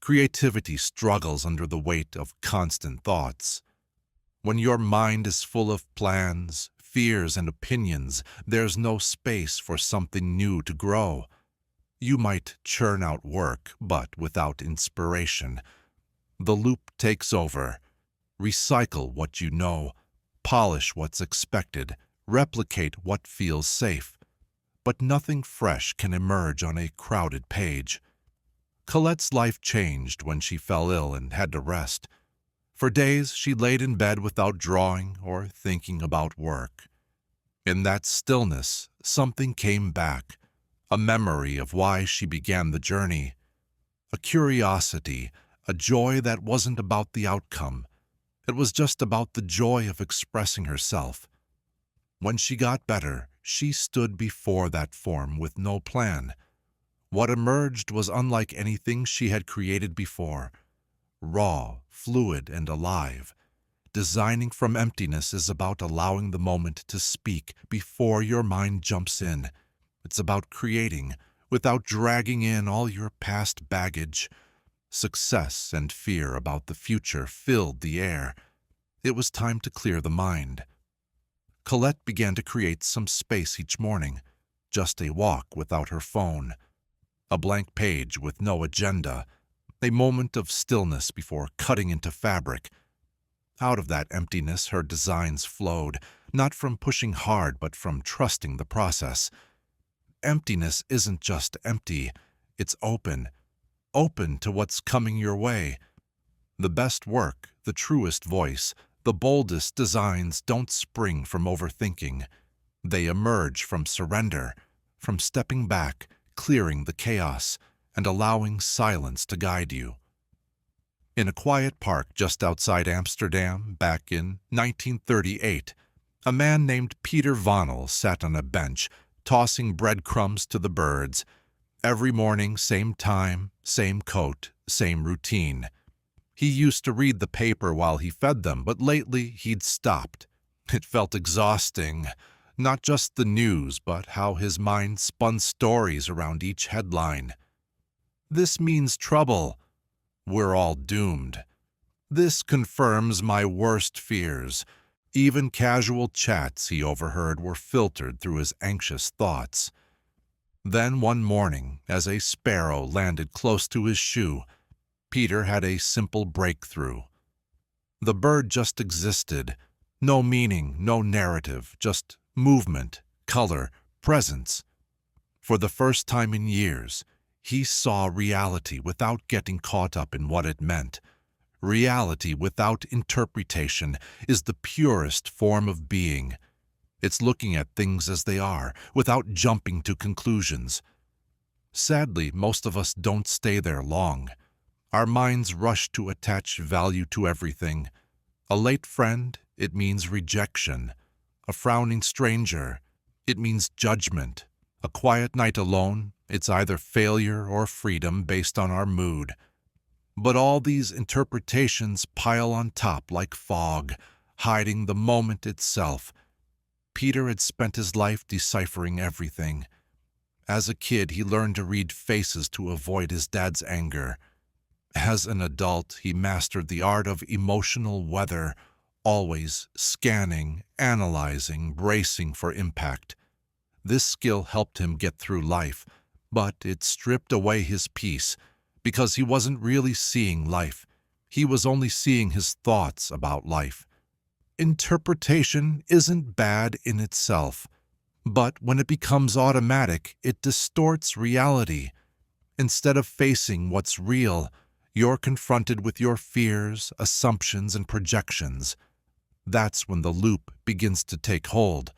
Creativity struggles under the weight of constant thoughts. When your mind is full of plans, fears, and opinions, there's no space for something new to grow. You might churn out work, but without inspiration. The loop takes over. Recycle what you know, polish what's expected, replicate what feels safe. But nothing fresh can emerge on a crowded page. Colette's life changed when she fell ill and had to rest. For days she laid in bed without drawing or thinking about work. In that stillness, something came back, a memory of why she began the journey, a curiosity, a joy that wasn't about the outcome. It was just about the joy of expressing herself. When she got better, she stood before that form with no plan. What emerged was unlike anything she had created before, raw, fluid, and alive. Designing from emptiness is about allowing the moment to speak before your mind jumps in. It's about creating without dragging in all your past baggage. Success and fear about the future filled the air. It was time to clear the mind. Colette began to create some space each morning, just a walk without her phone, a blank page with no agenda, a moment of stillness before cutting into fabric. Out of that emptiness her designs flowed, not from pushing hard but from trusting the process. Emptiness isn't just empty, it's open to what's coming your way. The best work, the truest voice, the boldest designs don't spring from overthinking. They emerge from surrender, from stepping back, clearing the chaos, and allowing silence to guide you. In a quiet park just outside Amsterdam, back in 1938, a man named Peter Vonnel sat on a bench, tossing breadcrumbs to the birds. Every morning, same time, same coat, same routine. He used to read the paper while he fed them, but lately he'd stopped. It felt exhausting. Not just the news, but how his mind spun stories around each headline. This means trouble. We're all doomed. This confirms my worst fears. Even casual chats he overheard were filtered through his anxious thoughts. Then one morning, as a sparrow landed close to his shoe, Peter had a simple breakthrough. The bird just existed. No meaning, no narrative, just movement, color, presence. For the first time in years, he saw reality without getting caught up in what it meant. Reality without interpretation is the purest form of being. It's looking at things as they are, without jumping to conclusions. Sadly, most of us don't stay there long. Our minds rush to attach value to everything. A late friend, it means rejection. A frowning stranger, it means judgment. A quiet night alone, it's either failure or freedom based on our mood. But all these interpretations pile on top like fog, hiding the moment itself. Peter had spent his life deciphering everything. As a kid, he learned to read faces to avoid his dad's anger. As an adult, he mastered the art of emotional weather, always scanning, analyzing, bracing for impact. This skill helped him get through life, but it stripped away his peace, because he wasn't really seeing life. He was only seeing his thoughts about life. Interpretation isn't bad in itself, but when it becomes automatic, it distorts reality. Instead of facing what's real, you're confronted with your fears, assumptions, and projections. That's when the loop begins to take hold.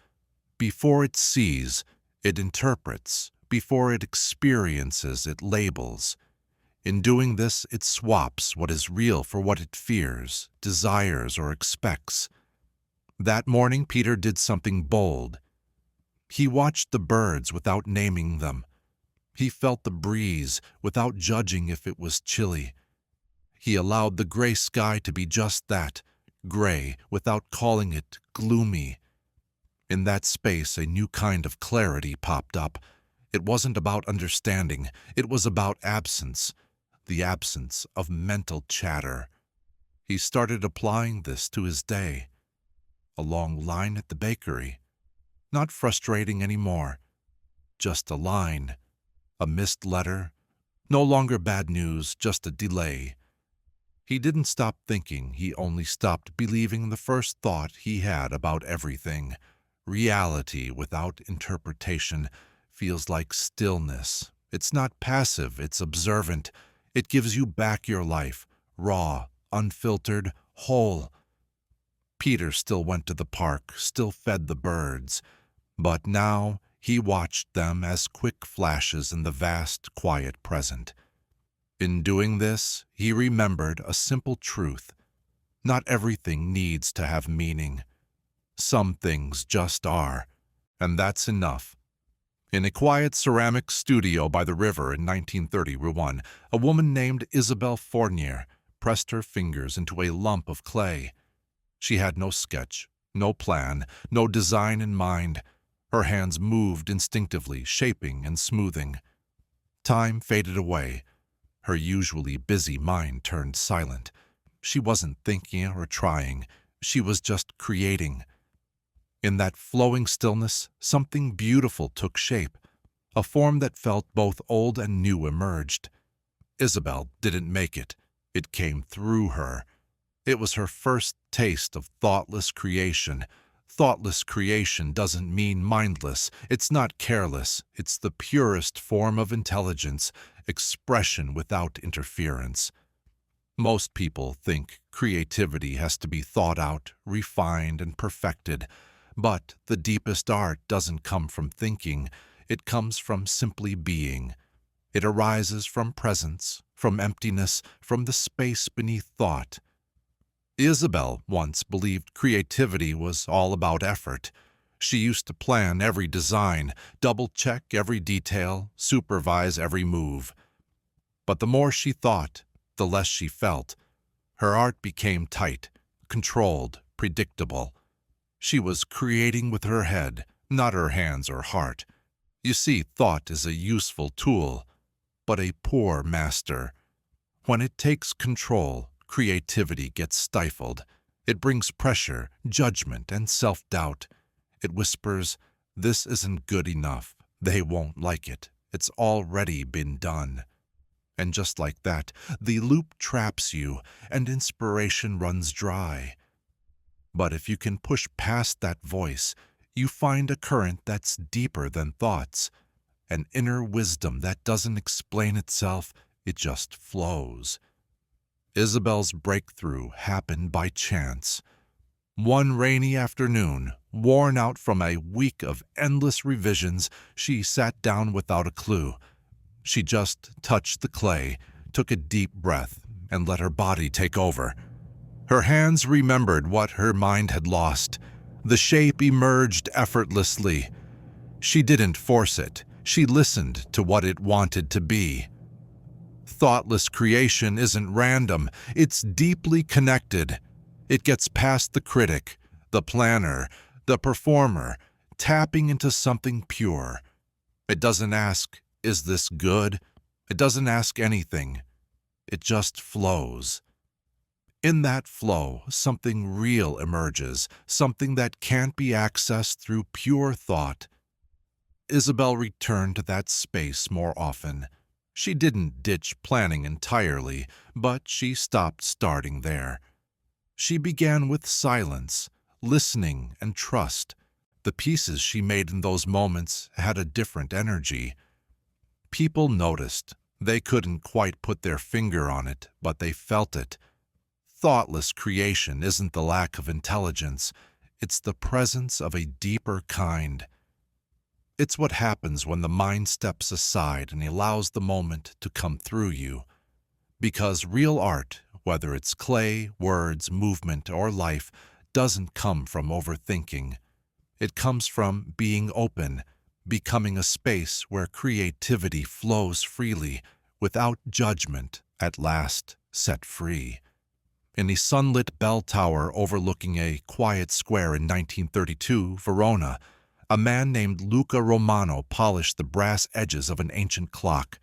Before it sees, it interprets. Before it experiences, it labels. In doing this, it swaps what is real for what it fears, desires, or expects. That morning, Peter did something bold. He watched the birds without naming them. He felt the breeze without judging if it was chilly. He allowed the gray sky to be just that, gray, without calling it gloomy. In that space, a new kind of clarity popped up. It wasn't about understanding, it was about absence, the absence of mental chatter. He started applying this to his day. A long line at the bakery. Not frustrating anymore. Just a line. A missed letter. No longer bad news, just a delay. He didn't stop thinking, he only stopped believing the first thought he had about everything. Reality without interpretation feels like stillness. It's not passive, it's observant. It gives you back your life, raw, unfiltered, whole. Peter still went to the park, still fed the birds, but now he watched them as quick flashes in the vast, quiet present. In doing this, he remembered a simple truth. Not everything needs to have meaning. Some things just are, and that's enough. In a quiet ceramic studio by the river in 1931, a woman named Isabelle Fournier pressed her fingers into a lump of clay. She had no sketch, no plan, no design in mind. Her hands moved instinctively, shaping and smoothing. Time faded away. Her usually busy mind turned silent. She wasn't thinking or trying. She was just creating. In that flowing stillness, something beautiful took shape. A form that felt both old and new emerged. Isabelle didn't make it. It came through her. It was her first taste of thoughtless creation. Thoughtless creation doesn't mean mindless. It's not careless. It's the purest form of intelligence, expression without interference. Most people think creativity has to be thought out, refined, and perfected. But the deepest art doesn't come from thinking. It comes from simply being. It arises from presence, from emptiness, from the space beneath thought. Isabelle once believed creativity was all about effort. She used to plan every design, double-check every detail, supervise every move. But the more she thought, the less she felt. Her art became tight, controlled, predictable. She was creating with her head, not her hands or heart. You see, thought is a useful tool, but a poor master. When it takes control, creativity gets stifled. It brings pressure, judgment, and self-doubt. It whispers, "This isn't good enough. They won't like it. It's already been done." And just like that, the loop traps you, and inspiration runs dry. But if you can push past that voice, you find a current that's deeper than thoughts, an inner wisdom that doesn't explain itself, it just flows. Isabelle's breakthrough happened by chance. One rainy afternoon, worn out from a week of endless revisions, she sat down without a clue. She just touched the clay, took a deep breath, and let her body take over. Her hands remembered what her mind had lost. The shape emerged effortlessly. She didn't force it. She listened to what it wanted to be. Thoughtless creation isn't random. It's deeply connected. It gets past the critic, the planner, the performer, tapping into something pure. It doesn't ask, "Is this good?" It doesn't ask anything. It just flows. In that flow, something real emerges, something that can't be accessed through pure thought. Isabelle returned to that space more often. She didn't ditch planning entirely, but she stopped starting there. She began with silence, listening, and trust. The pieces she made in those moments had a different energy. People noticed. They couldn't quite put their finger on it, but they felt it. Thoughtless creation isn't the lack of intelligence. It's the presence of a deeper kind. It's what happens when the mind steps aside and allows the moment to come through you. Because real art, whether it's clay, words, movement, or life, doesn't come from overthinking. It comes from being open, becoming a space where creativity flows freely, without judgment, at last set free. In a sunlit bell tower overlooking a quiet square in 1932, Verona, a man named Luca Romano polished the brass edges of an ancient clock.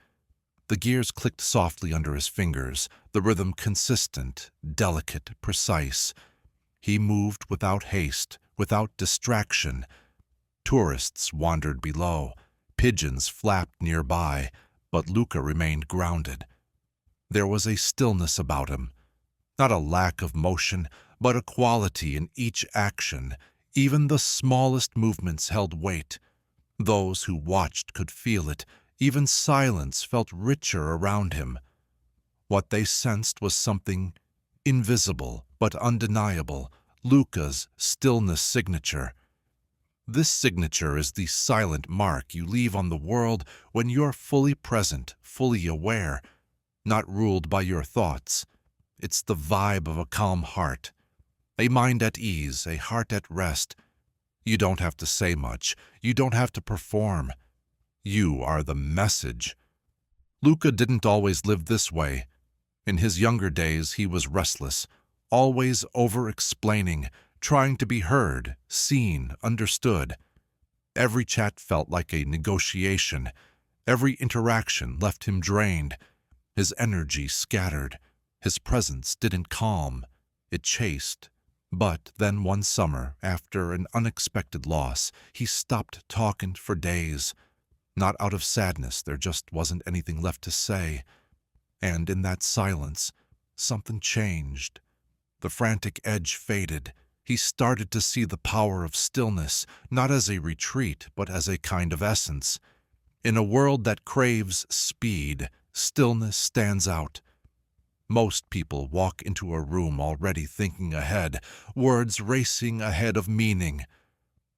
The gears clicked softly under his fingers, the rhythm consistent, delicate, precise. He moved without haste, without distraction. Tourists wandered below. Pigeons flapped nearby, but Luca remained grounded. There was a stillness about him. Not a lack of motion, but a quality in each action. Even the smallest movements held weight. Those who watched could feel it. Even silence felt richer around him. What they sensed was something invisible but undeniable, Luca's stillness signature. This signature is the silent mark you leave on the world when you're fully present, fully aware, not ruled by your thoughts. It's the vibe of a calm heart, a mind at ease, a heart at rest. You don't have to say much. You don't have to perform. You are the message. Luca didn't always live this way. In his younger days, he was restless, always over-explaining, trying to be heard, seen, understood. Every chat felt like a negotiation. Every interaction left him drained. His energy scattered. His presence didn't calm. It chased. But then one summer, after an unexpected loss, he stopped talking for days. Not out of sadness, there just wasn't anything left to say. And in that silence, something changed. The frantic edge faded. He started to see the power of stillness, not as a retreat, but as a kind of essence. In a world that craves speed, stillness stands out. Most people walk into a room already thinking ahead, words racing ahead of meaning.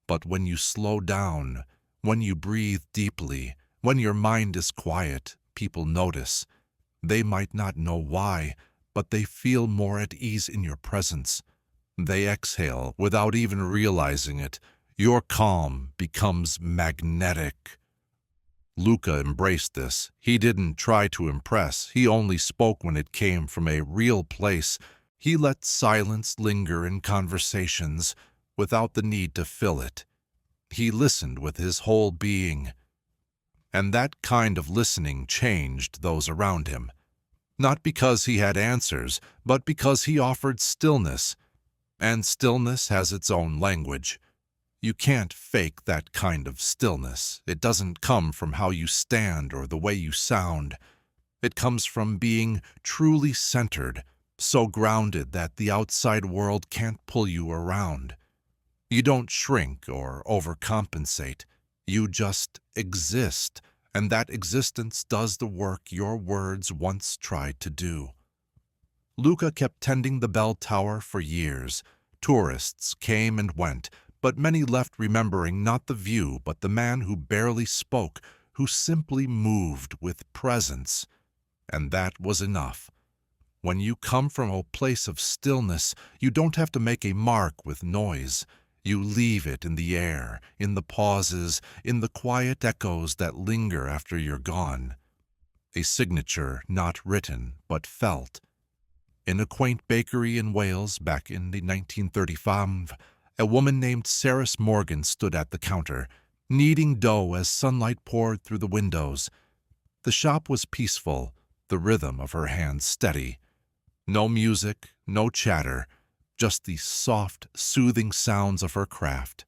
But when you slow down, when you breathe deeply, when your mind is quiet, people notice. They might not know why, but they feel more at ease in your presence. They exhale without even realizing it. Your calm becomes magnetic. Luca embraced this. He didn't try to impress. He only spoke when it came from a real place. He let silence linger in conversations without the need to fill it. He listened with his whole being. And that kind of listening changed those around him. Not because he had answers, but because he offered stillness. And stillness has its own language. You can't fake that kind of stillness. It doesn't come from how you stand or the way you sound. It comes from being truly centered, so grounded that the outside world can't pull you around. You don't shrink or overcompensate. You just exist, and that existence does the work your words once tried to do. Luca kept tending the bell tower for years. Tourists came and went, but many left remembering not the view, but the man who barely spoke, who simply moved with presence. And that was enough. When you come from a place of stillness, you don't have to make a mark with noise. You leave it in the air, in the pauses, in the quiet echoes that linger after you're gone. A signature not written, but felt. In a quaint bakery in Wales back in the 1935, a woman named Sarah Morgan stood at the counter, kneading dough as sunlight poured through the windows. The shop was peaceful, the rhythm of her hands steady. No music, no chatter, just the soft, soothing sounds of her craft.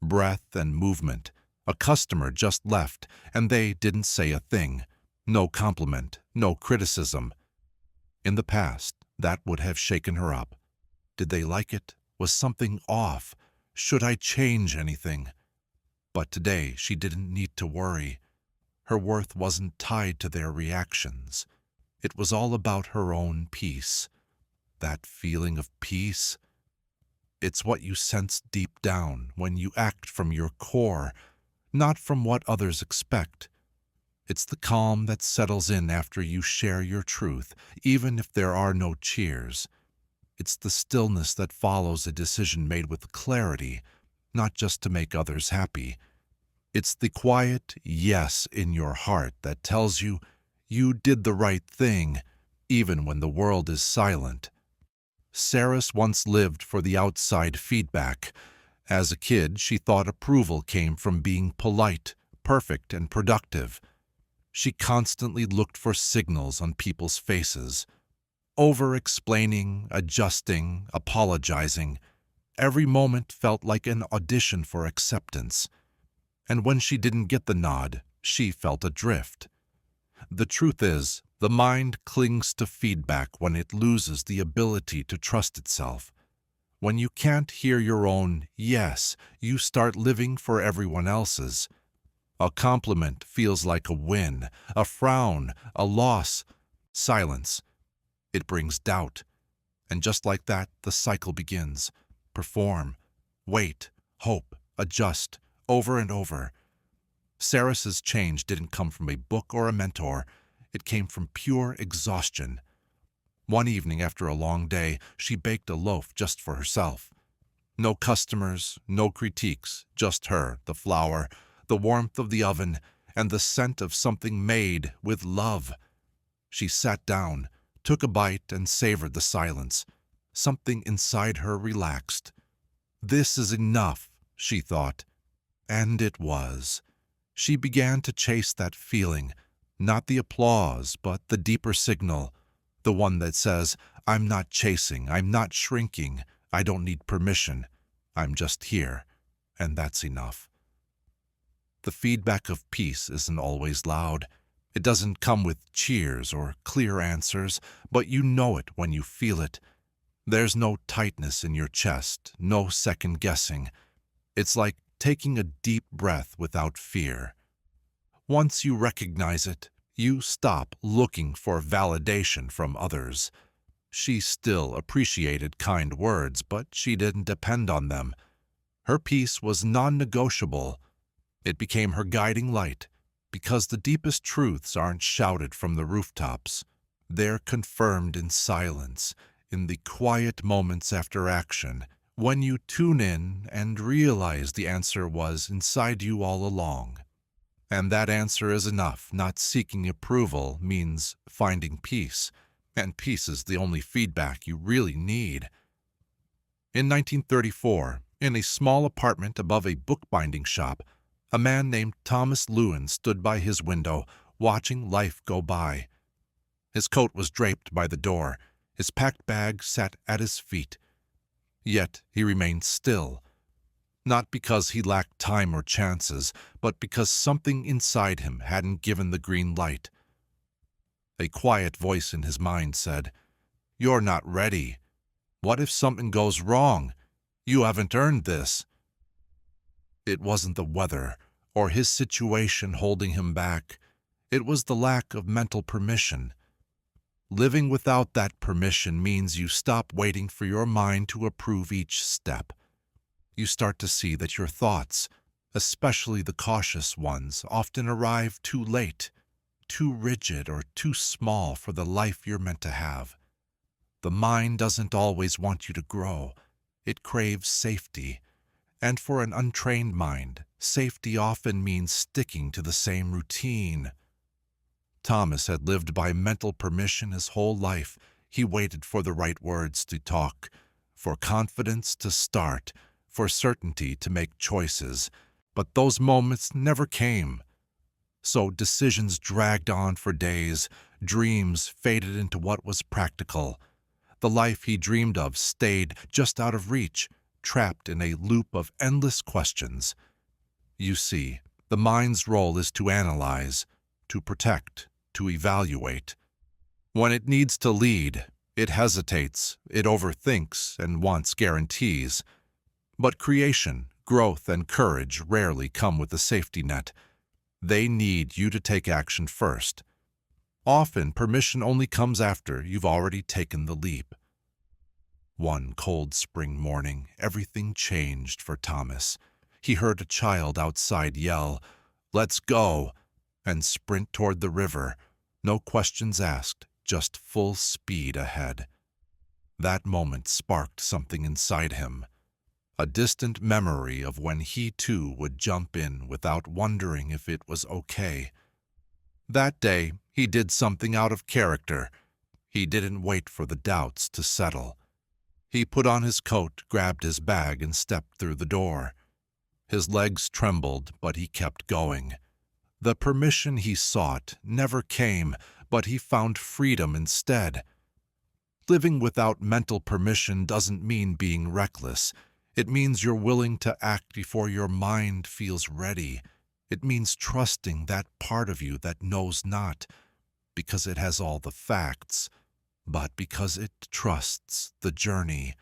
Breath and movement. A customer just left, and they didn't say a thing. No compliment, no criticism. In the past, that would have shaken her up. Did they like it? Was something off? Should I change anything? But today she didn't need to worry. Her worth wasn't tied to their reactions. It was all about her own peace. That feeling of peace, it's what you sense deep down when you act from your core, not from what others expect. It's the calm that settles in after you share your truth, even if there are no cheers. It's the stillness that follows a decision made with clarity, not just to make others happy. It's the quiet yes in your heart that tells you you did the right thing, even when the world is silent. Saris once lived for the outside feedback. As a kid, she thought approval came from being polite, perfect, and productive. She constantly looked for signals on people's faces. Over-explaining, adjusting, apologizing. Every moment felt like an audition for acceptance. And when she didn't get the nod, she felt adrift. The truth is, the mind clings to feedback when it loses the ability to trust itself. When you can't hear your own yes, you start living for everyone else's. A compliment feels like a win, a frown, a loss, silence. It brings doubt. And just like that, the cycle begins. Perform, wait, hope, adjust, over and over. Saris's change didn't come from a book or a mentor. It came from pure exhaustion. One evening after a long day, she baked a loaf just for herself. No customers, no critiques, just her, the flour, the warmth of the oven, and the scent of something made with love. She sat down, took a bite, and savored the silence. Something inside her relaxed. This is enough, she thought. And it was. She began to chase that feeling, not the applause, but the deeper signal, the one that says, I'm not chasing, I'm not shrinking, I don't need permission, I'm just here, and that's enough. The feedback of peace isn't always loud. It doesn't come with cheers or clear answers, but you know it when you feel it. There's no tightness in your chest, no second guessing. It's like taking a deep breath without fear. Once you recognize it, you stop looking for validation from others. She still appreciated kind words, but she didn't depend on them. Her peace was non-negotiable. It became her guiding light, because the deepest truths aren't shouted from the rooftops. They're confirmed in silence, in the quiet moments after action, when you tune in and realize the answer was inside you all along. And that answer is enough. Not seeking approval means finding peace, and peace is the only feedback you really need. In 1934, in a small apartment above a bookbinding shop, a man named Thomas Lewin stood by his window, watching life go by. His coat was draped by the door. His packed bag sat at his feet. Yet he remained still, not because he lacked time or chances, but because something inside him hadn't given the green light. A quiet voice in his mind said, "You're not ready. What if something goes wrong? You haven't earned this." It wasn't the weather or his situation holding him back. It was the lack of mental permission. Living without that permission means you stop waiting for your mind to approve each step. You start to see that your thoughts, especially the cautious ones, often arrive too late, too rigid or too small for the life you're meant to have. The mind doesn't always want you to grow. It craves safety. And for an untrained mind, safety often means sticking to the same routine. Thomas had lived by mental permission his whole life. He waited for the right words to talk, for confidence to start, for certainty to make choices. But those moments never came. So decisions dragged on for days, dreams faded into what was practical. The life he dreamed of stayed just out of reach, trapped in a loop of endless questions. You see, the mind's role is to analyze, to protect, to evaluate. When it needs to lead, it hesitates, it overthinks, and wants guarantees. But creation, growth, and courage rarely come with a safety net. They need you to take action first. Often, permission only comes after you've already taken the leap. One cold spring morning, everything changed for Thomas. He heard a child outside yell, "Let's go," and sprint toward the river. No questions asked, just full speed ahead. That moment sparked something inside him. A distant memory of when he too would jump in without wondering if it was okay. That day, he did something out of character. He didn't wait for the doubts to settle. He put on his coat, grabbed his bag, and stepped through the door. His legs trembled, but he kept going. The permission he sought never came, but he found freedom instead. Living without mental permission doesn't mean being reckless. It means you're willing to act before your mind feels ready. It means trusting that part of you that knows not, because it has all the facts, but because it trusts the journey.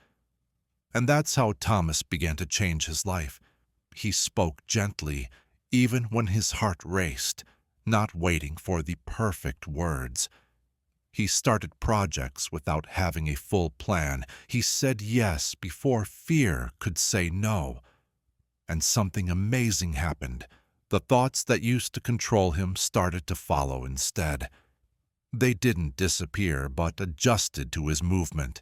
And that's how Thomas began to change his life. He spoke gently, even when his heart raced, not waiting for the perfect words. He started projects without having a full plan. He said yes before fear could say no. And something amazing happened. The thoughts that used to control him started to follow instead. They didn't disappear, but adjusted to his movement.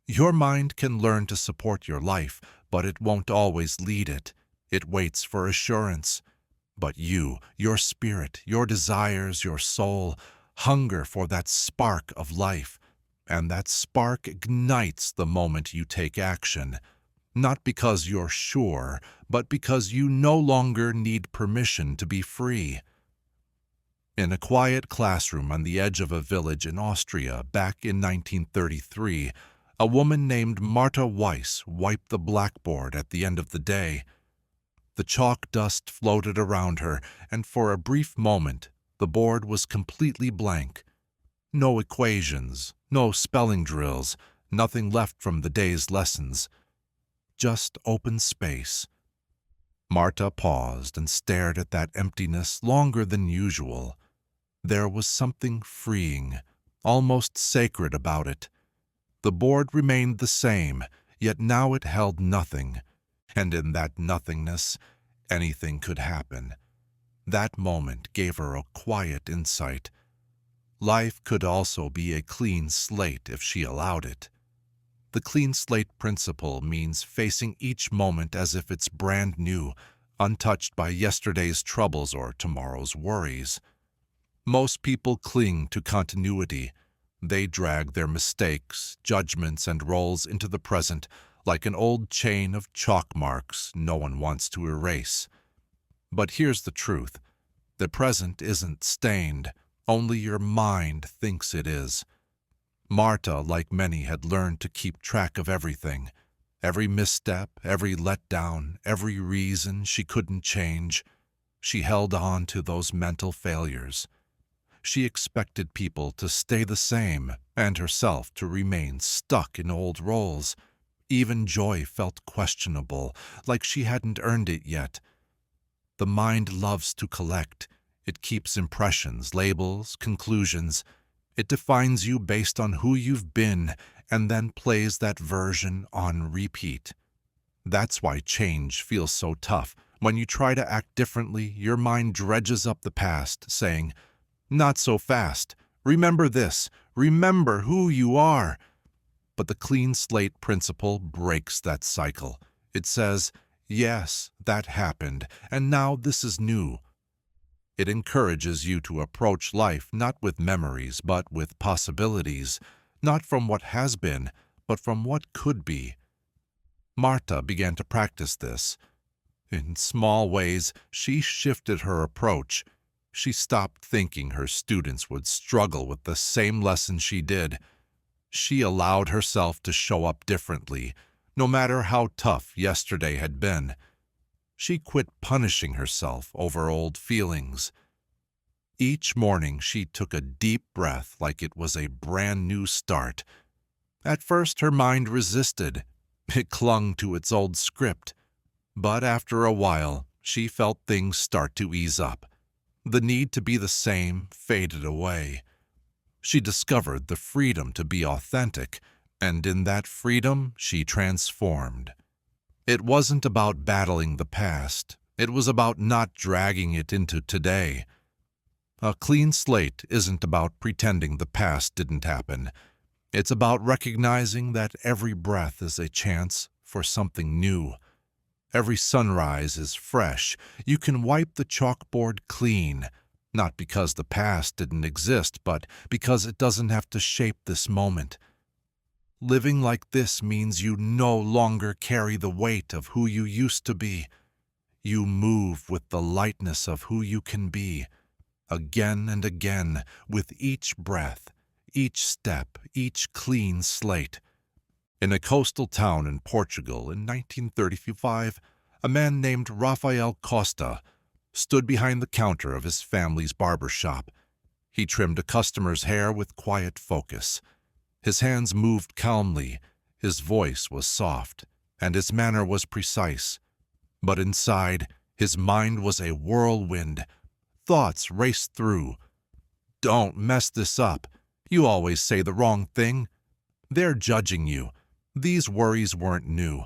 Your mind can learn to support your life, but it won't always lead it. It waits for assurance. But you, your spirit, your desires, your soul, hunger for that spark of life. And that spark ignites the moment you take action. Not because you're sure, but because you no longer need permission to be free. In a quiet classroom on the edge of a village in Austria back in 1933, a woman named Martha Weiss wiped the blackboard at the end of the day. The chalk dust floated around her, and for a brief moment, the board was completely blank. No equations, no spelling drills, nothing left from the day's lessons. Just open space. Martha paused and stared at that emptiness longer than usual. There was something freeing, almost sacred about it. The board remained the same, yet now it held nothing. And in that nothingness, anything could happen. That moment gave her a quiet insight. Life could also be a clean slate if she allowed it. The clean slate principle means facing each moment as if it's brand new, untouched by yesterday's troubles or tomorrow's worries. Most people cling to continuity. They drag their mistakes, judgments, and roles into the present like an old chain of chalk marks no one wants to erase. But here's the truth. The present isn't stained. Only your mind thinks it is. Martha, like many, had learned to keep track of everything. Every misstep, every letdown, every reason she couldn't change. She held on to those mental failures. She expected people to stay the same and herself to remain stuck in old roles. Even joy felt questionable, like she hadn't earned it yet. The mind loves to collect. It keeps impressions, labels, conclusions. It defines you based on who you've been and then plays that version on repeat. That's why change feels so tough. When you try to act differently, your mind dredges up the past, saying, "Not so fast. Remember this. Remember who you are." But the clean slate principle breaks that cycle. It says, yes, that happened, and now this is new. It encourages you to approach life not with memories, but with possibilities, not from what has been, but from what could be. Martha began to practice this. In small ways, she shifted her approach. She stopped thinking her students would struggle with the same lesson she did. She allowed herself to show up differently, no matter how tough yesterday had been. She quit punishing herself over old feelings. Each morning she took a deep breath like it was a brand new start. At first her mind resisted. It clung to its old script. But after a while, she felt things start to ease up. The need to be the same faded away. She discovered the freedom to be authentic, and in that freedom she transformed. It wasn't about battling the past. It was about not dragging it into today. A clean slate isn't about pretending the past didn't happen. It's about recognizing that every breath is a chance for something new. Every sunrise is fresh. You can wipe the chalkboard clean, not because the past didn't exist, but because it doesn't have to shape this moment. Living like this means you no longer carry the weight of who you used to be. You move with the lightness of who you can be, again and again, with each breath, each step, each clean slate. In a coastal town in Portugal in 1935, a man named Rafael Costa stood behind the counter of his family's barber shop. He trimmed a customer's hair with quiet focus. His hands moved calmly, his voice was soft, and his manner was precise. But inside, his mind was a whirlwind. Thoughts raced through. Don't mess this up. You always say the wrong thing. They're judging you. These worries weren't new.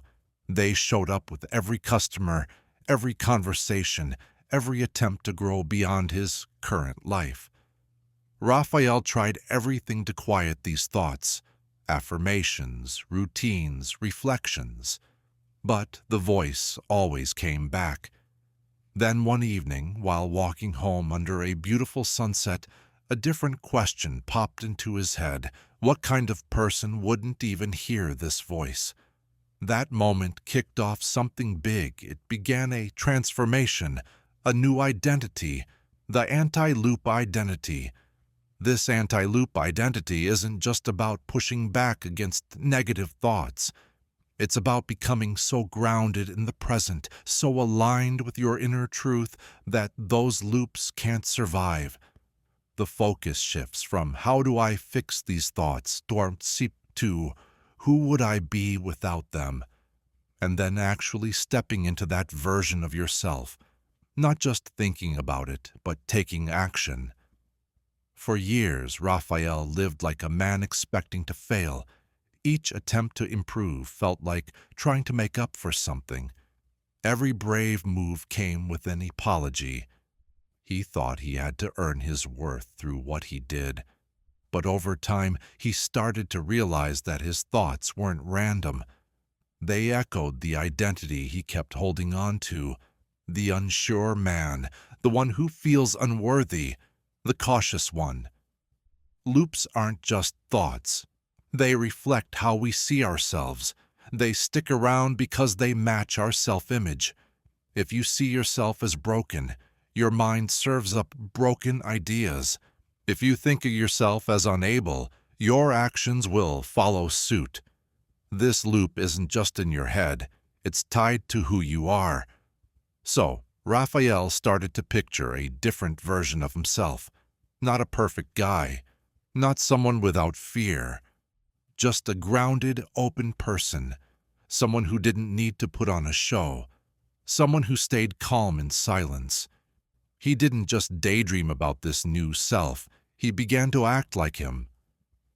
They showed up with every customer, every conversation, every attempt to grow beyond his current life. Raphael tried everything to quiet these thoughts, affirmations, routines, reflections. But the voice always came back. Then one evening, while walking home under a beautiful sunset, a different question popped into his head. What kind of person wouldn't even hear this voice? That moment kicked off something big. It began a transformation, a new identity, the anti-loop identity. This anti-loop identity isn't just about pushing back against negative thoughts. It's about becoming so grounded in the present, so aligned with your inner truth that those loops can't survive. The focus shifts from how do I fix these thoughts to who would I be without them? And then actually stepping into that version of yourself, not just thinking about it, but taking action. For years, Raphael lived like a man expecting to fail. Each attempt to improve felt like trying to make up for something. Every brave move came with an apology. He thought he had to earn his worth through what he did. But over time, he started to realize that his thoughts weren't random. They echoed the identity he kept holding on to, the unsure man, the one who feels unworthy, the cautious one. Loops aren't just thoughts. They reflect how we see ourselves. They stick around because they match our self-image. If you see yourself as broken, your mind serves up broken ideas. If you think of yourself as unable, your actions will follow suit. This loop isn't just in your head, it's tied to who you are. So, Raphael started to picture a different version of himself. Not a perfect guy, not someone without fear. Just a grounded, open person, someone who didn't need to put on a show, someone who stayed calm in silence. He didn't just daydream about this new self, he began to act like him.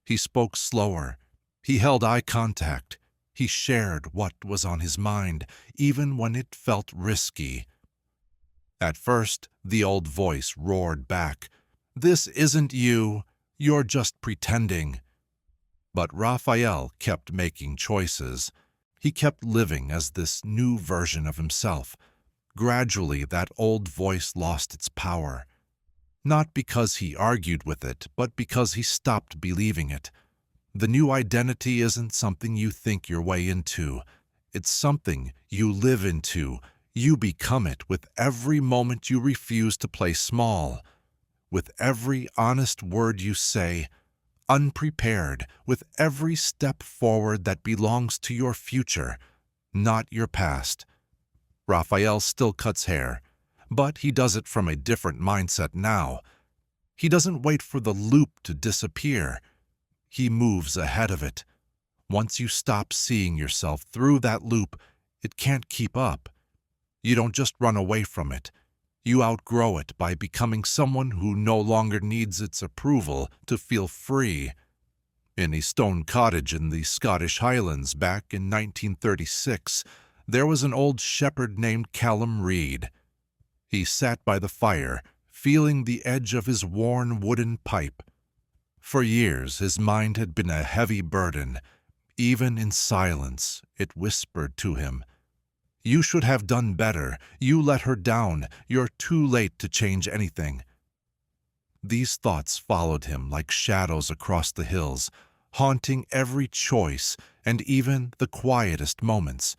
He spoke slower, he held eye contact, he shared what was on his mind, even when it felt risky. At first, the old voice roared back, "This isn't you, you're just pretending." But Raphael kept making choices. He kept living as this new version of himself. Gradually, that old voice lost its power. Not because he argued with it, but because he stopped believing it. The new identity isn't something you think your way into. It's something you live into. You become it with every moment you refuse to play small, with every honest word you say, unprepared, with every step forward that belongs to your future, not your past. Raphael still cuts hair, but he does it from a different mindset now. He doesn't wait for the loop to disappear. He moves ahead of it. Once you stop seeing yourself through that loop, it can't keep up. You don't just run away from it. You outgrow it by becoming someone who no longer needs its approval to feel free. In a stone cottage in the Scottish Highlands back in 1936, there was an old shepherd named Callum Reed. He sat by the fire, feeling the edge of his worn wooden pipe. For years, his mind had been a heavy burden. Even in silence, it whispered to him, "You should have done better. You let her down. You're too late to change anything." These thoughts followed him like shadows across the hills, haunting every choice and even the quietest moments.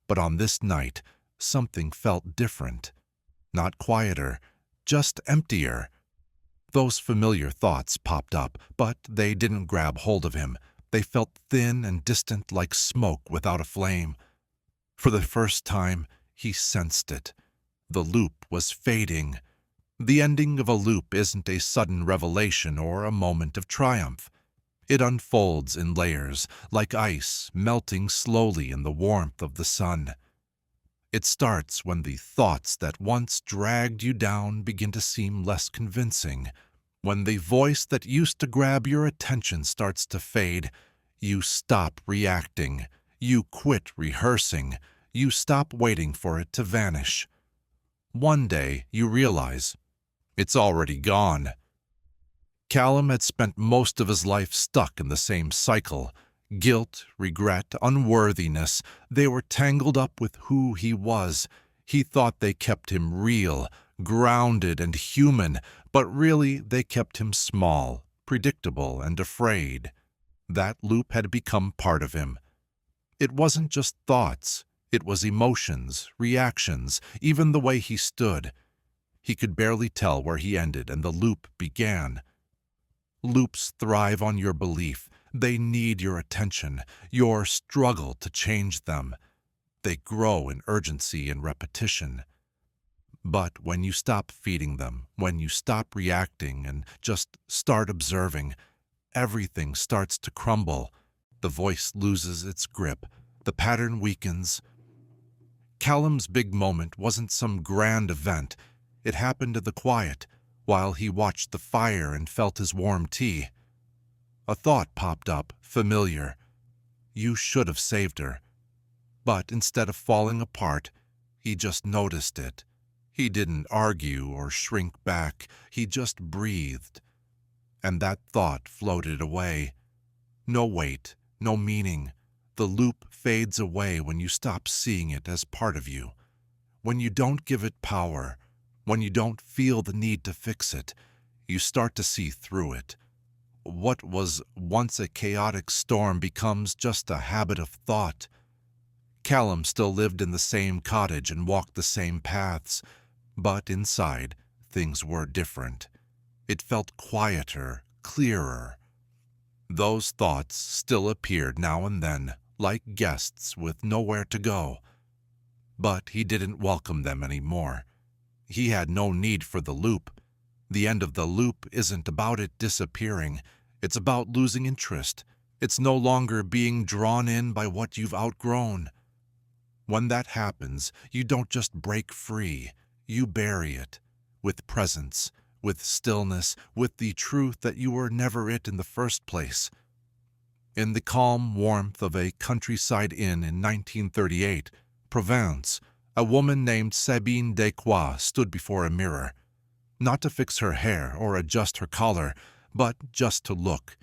But on this night, something felt different. Not quieter, just emptier. Those familiar thoughts popped up, but they didn't grab hold of him. They felt thin and distant like smoke without a flame. For the first time, he sensed it. The loop was fading. The ending of a loop isn't a sudden revelation or a moment of triumph. It unfolds in layers, like ice melting slowly in the warmth of the sun. It starts when the thoughts that once dragged you down begin to seem less convincing. When the voice that used to grab your attention starts to fade, you stop reacting. You quit rehearsing. You stop waiting for it to vanish. One day, you realize it's already gone. Callum had spent most of his life stuck in the same cycle. Guilt, regret, unworthiness, they were tangled up with who he was. He thought they kept him real, grounded and human, but really they kept him small, predictable, and afraid. That loop had become part of him. It wasn't just thoughts, it was emotions, reactions, even the way he stood. He could barely tell where he ended and the loop began. Loops thrive on your belief. They need your attention, your struggle to change them. They grow in urgency and repetition. But when you stop feeding them, when you stop reacting and just start observing, everything starts to crumble. The voice loses its grip. The pattern weakens. Callum's big moment wasn't some grand event. It happened in the quiet, while he watched the fire and felt his warm tea. A thought popped up, familiar. You should have saved her. But instead of falling apart, he just noticed it. He didn't argue or shrink back. He just breathed. And that thought floated away. No weight, no meaning. The loop fades away when you stop seeing it as part of you. When you don't give it power, when you don't feel the need to fix it, you start to see through it. What was once a chaotic storm becomes just a habit of thought. Callum still lived in the same cottage and walked the same paths, but inside, things were different. It felt quieter, clearer. Those thoughts still appeared now and then, like guests with nowhere to go. But he didn't welcome them anymore. He had no need for the loop. The end of the loop isn't about it disappearing. It's about losing interest. It's no longer being drawn in by what you've outgrown. When that happens, you don't just break free. You bury it, with presence, with stillness, with the truth that you were never it in the first place. In the calm warmth of a countryside inn in 1938, Provence, a woman named Sabine Descroix stood before a mirror, not to fix her hair or adjust her collar, but just to look.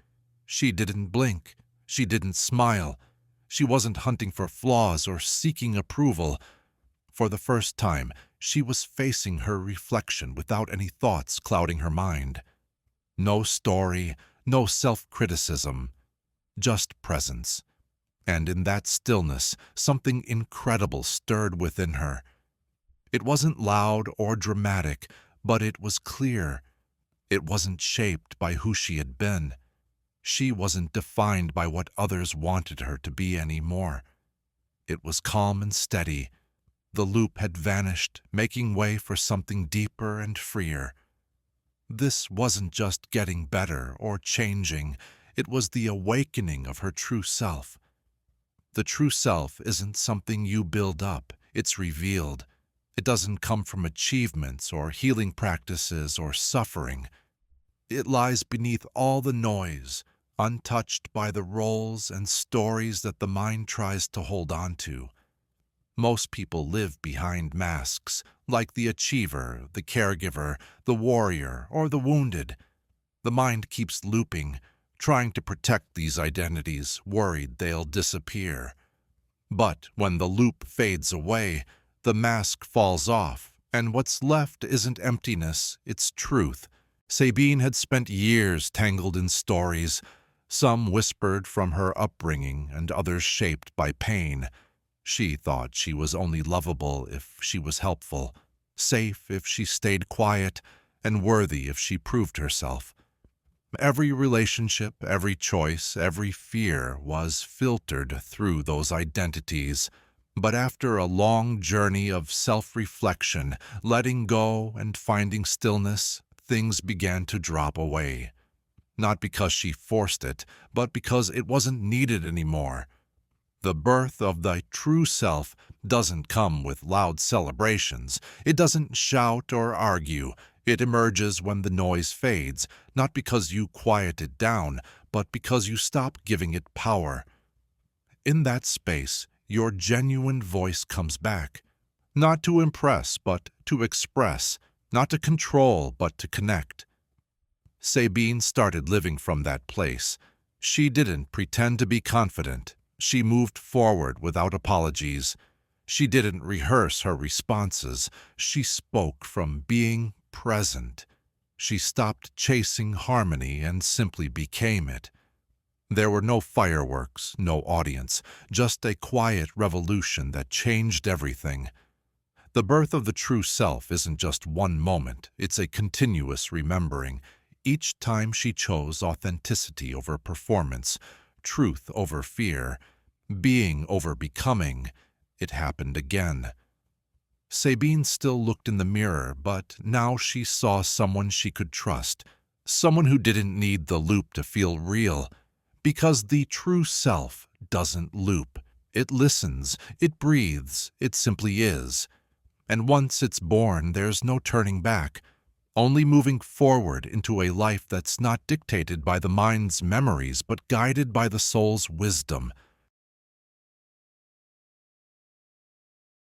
She didn't blink. She didn't smile. She wasn't hunting for flaws or seeking approval. For the first time, she was facing her reflection without any thoughts clouding her mind. No story, no self-criticism, just presence. And in that stillness, something incredible stirred within her. It wasn't loud or dramatic, but it was clear. It wasn't shaped by who she had been. She wasn't defined by what others wanted her to be anymore. It was calm and steady. The loop had vanished, making way for something deeper and freer. This wasn't just getting better or changing. It was the awakening of her true self. The true self isn't something you build up. It's revealed. It doesn't come from achievements or healing practices or suffering. It lies beneath all the noise, untouched by the roles and stories that the mind tries to hold on to. Most people live behind masks, like the achiever, the caregiver, the warrior, or the wounded. The mind keeps looping, trying to protect these identities, worried they'll disappear. But when the loop fades away, the mask falls off, and what's left isn't emptiness, it's truth. Sabine had spent years tangled in stories, some whispered from her upbringing and others shaped by pain. She thought she was only lovable if she was helpful, safe if she stayed quiet, and worthy if she proved herself. Every relationship, every choice, every fear was filtered through those identities. But after a long journey of self-reflection, letting go and finding stillness, things began to drop away. Not because she forced it, but because it wasn't needed anymore. The birth of thy true self doesn't come with loud celebrations. It doesn't shout or argue. It emerges when the noise fades, not because you quiet it down, but because you stop giving it power. In that space, your genuine voice comes back, not to impress, but to express, not to control, but to connect. Sabine started living from that place. She didn't pretend to be confident. She moved forward without apologies. She didn't rehearse her responses. She spoke from being present. She stopped chasing harmony and simply became it. There were no fireworks, no audience, just a quiet revolution that changed everything. The birth of the true self isn't just one moment, it's a continuous remembering. Each time she chose authenticity over performance, truth over fear, being over becoming, it happened again. Sabine still looked in the mirror, but now she saw someone she could trust, someone who didn't need the loop to feel real. Because the true self doesn't loop. It listens, it breathes, it simply is. And once it's born, there's no turning back, only moving forward into a life that's not dictated by the mind's memories, but guided by the soul's wisdom.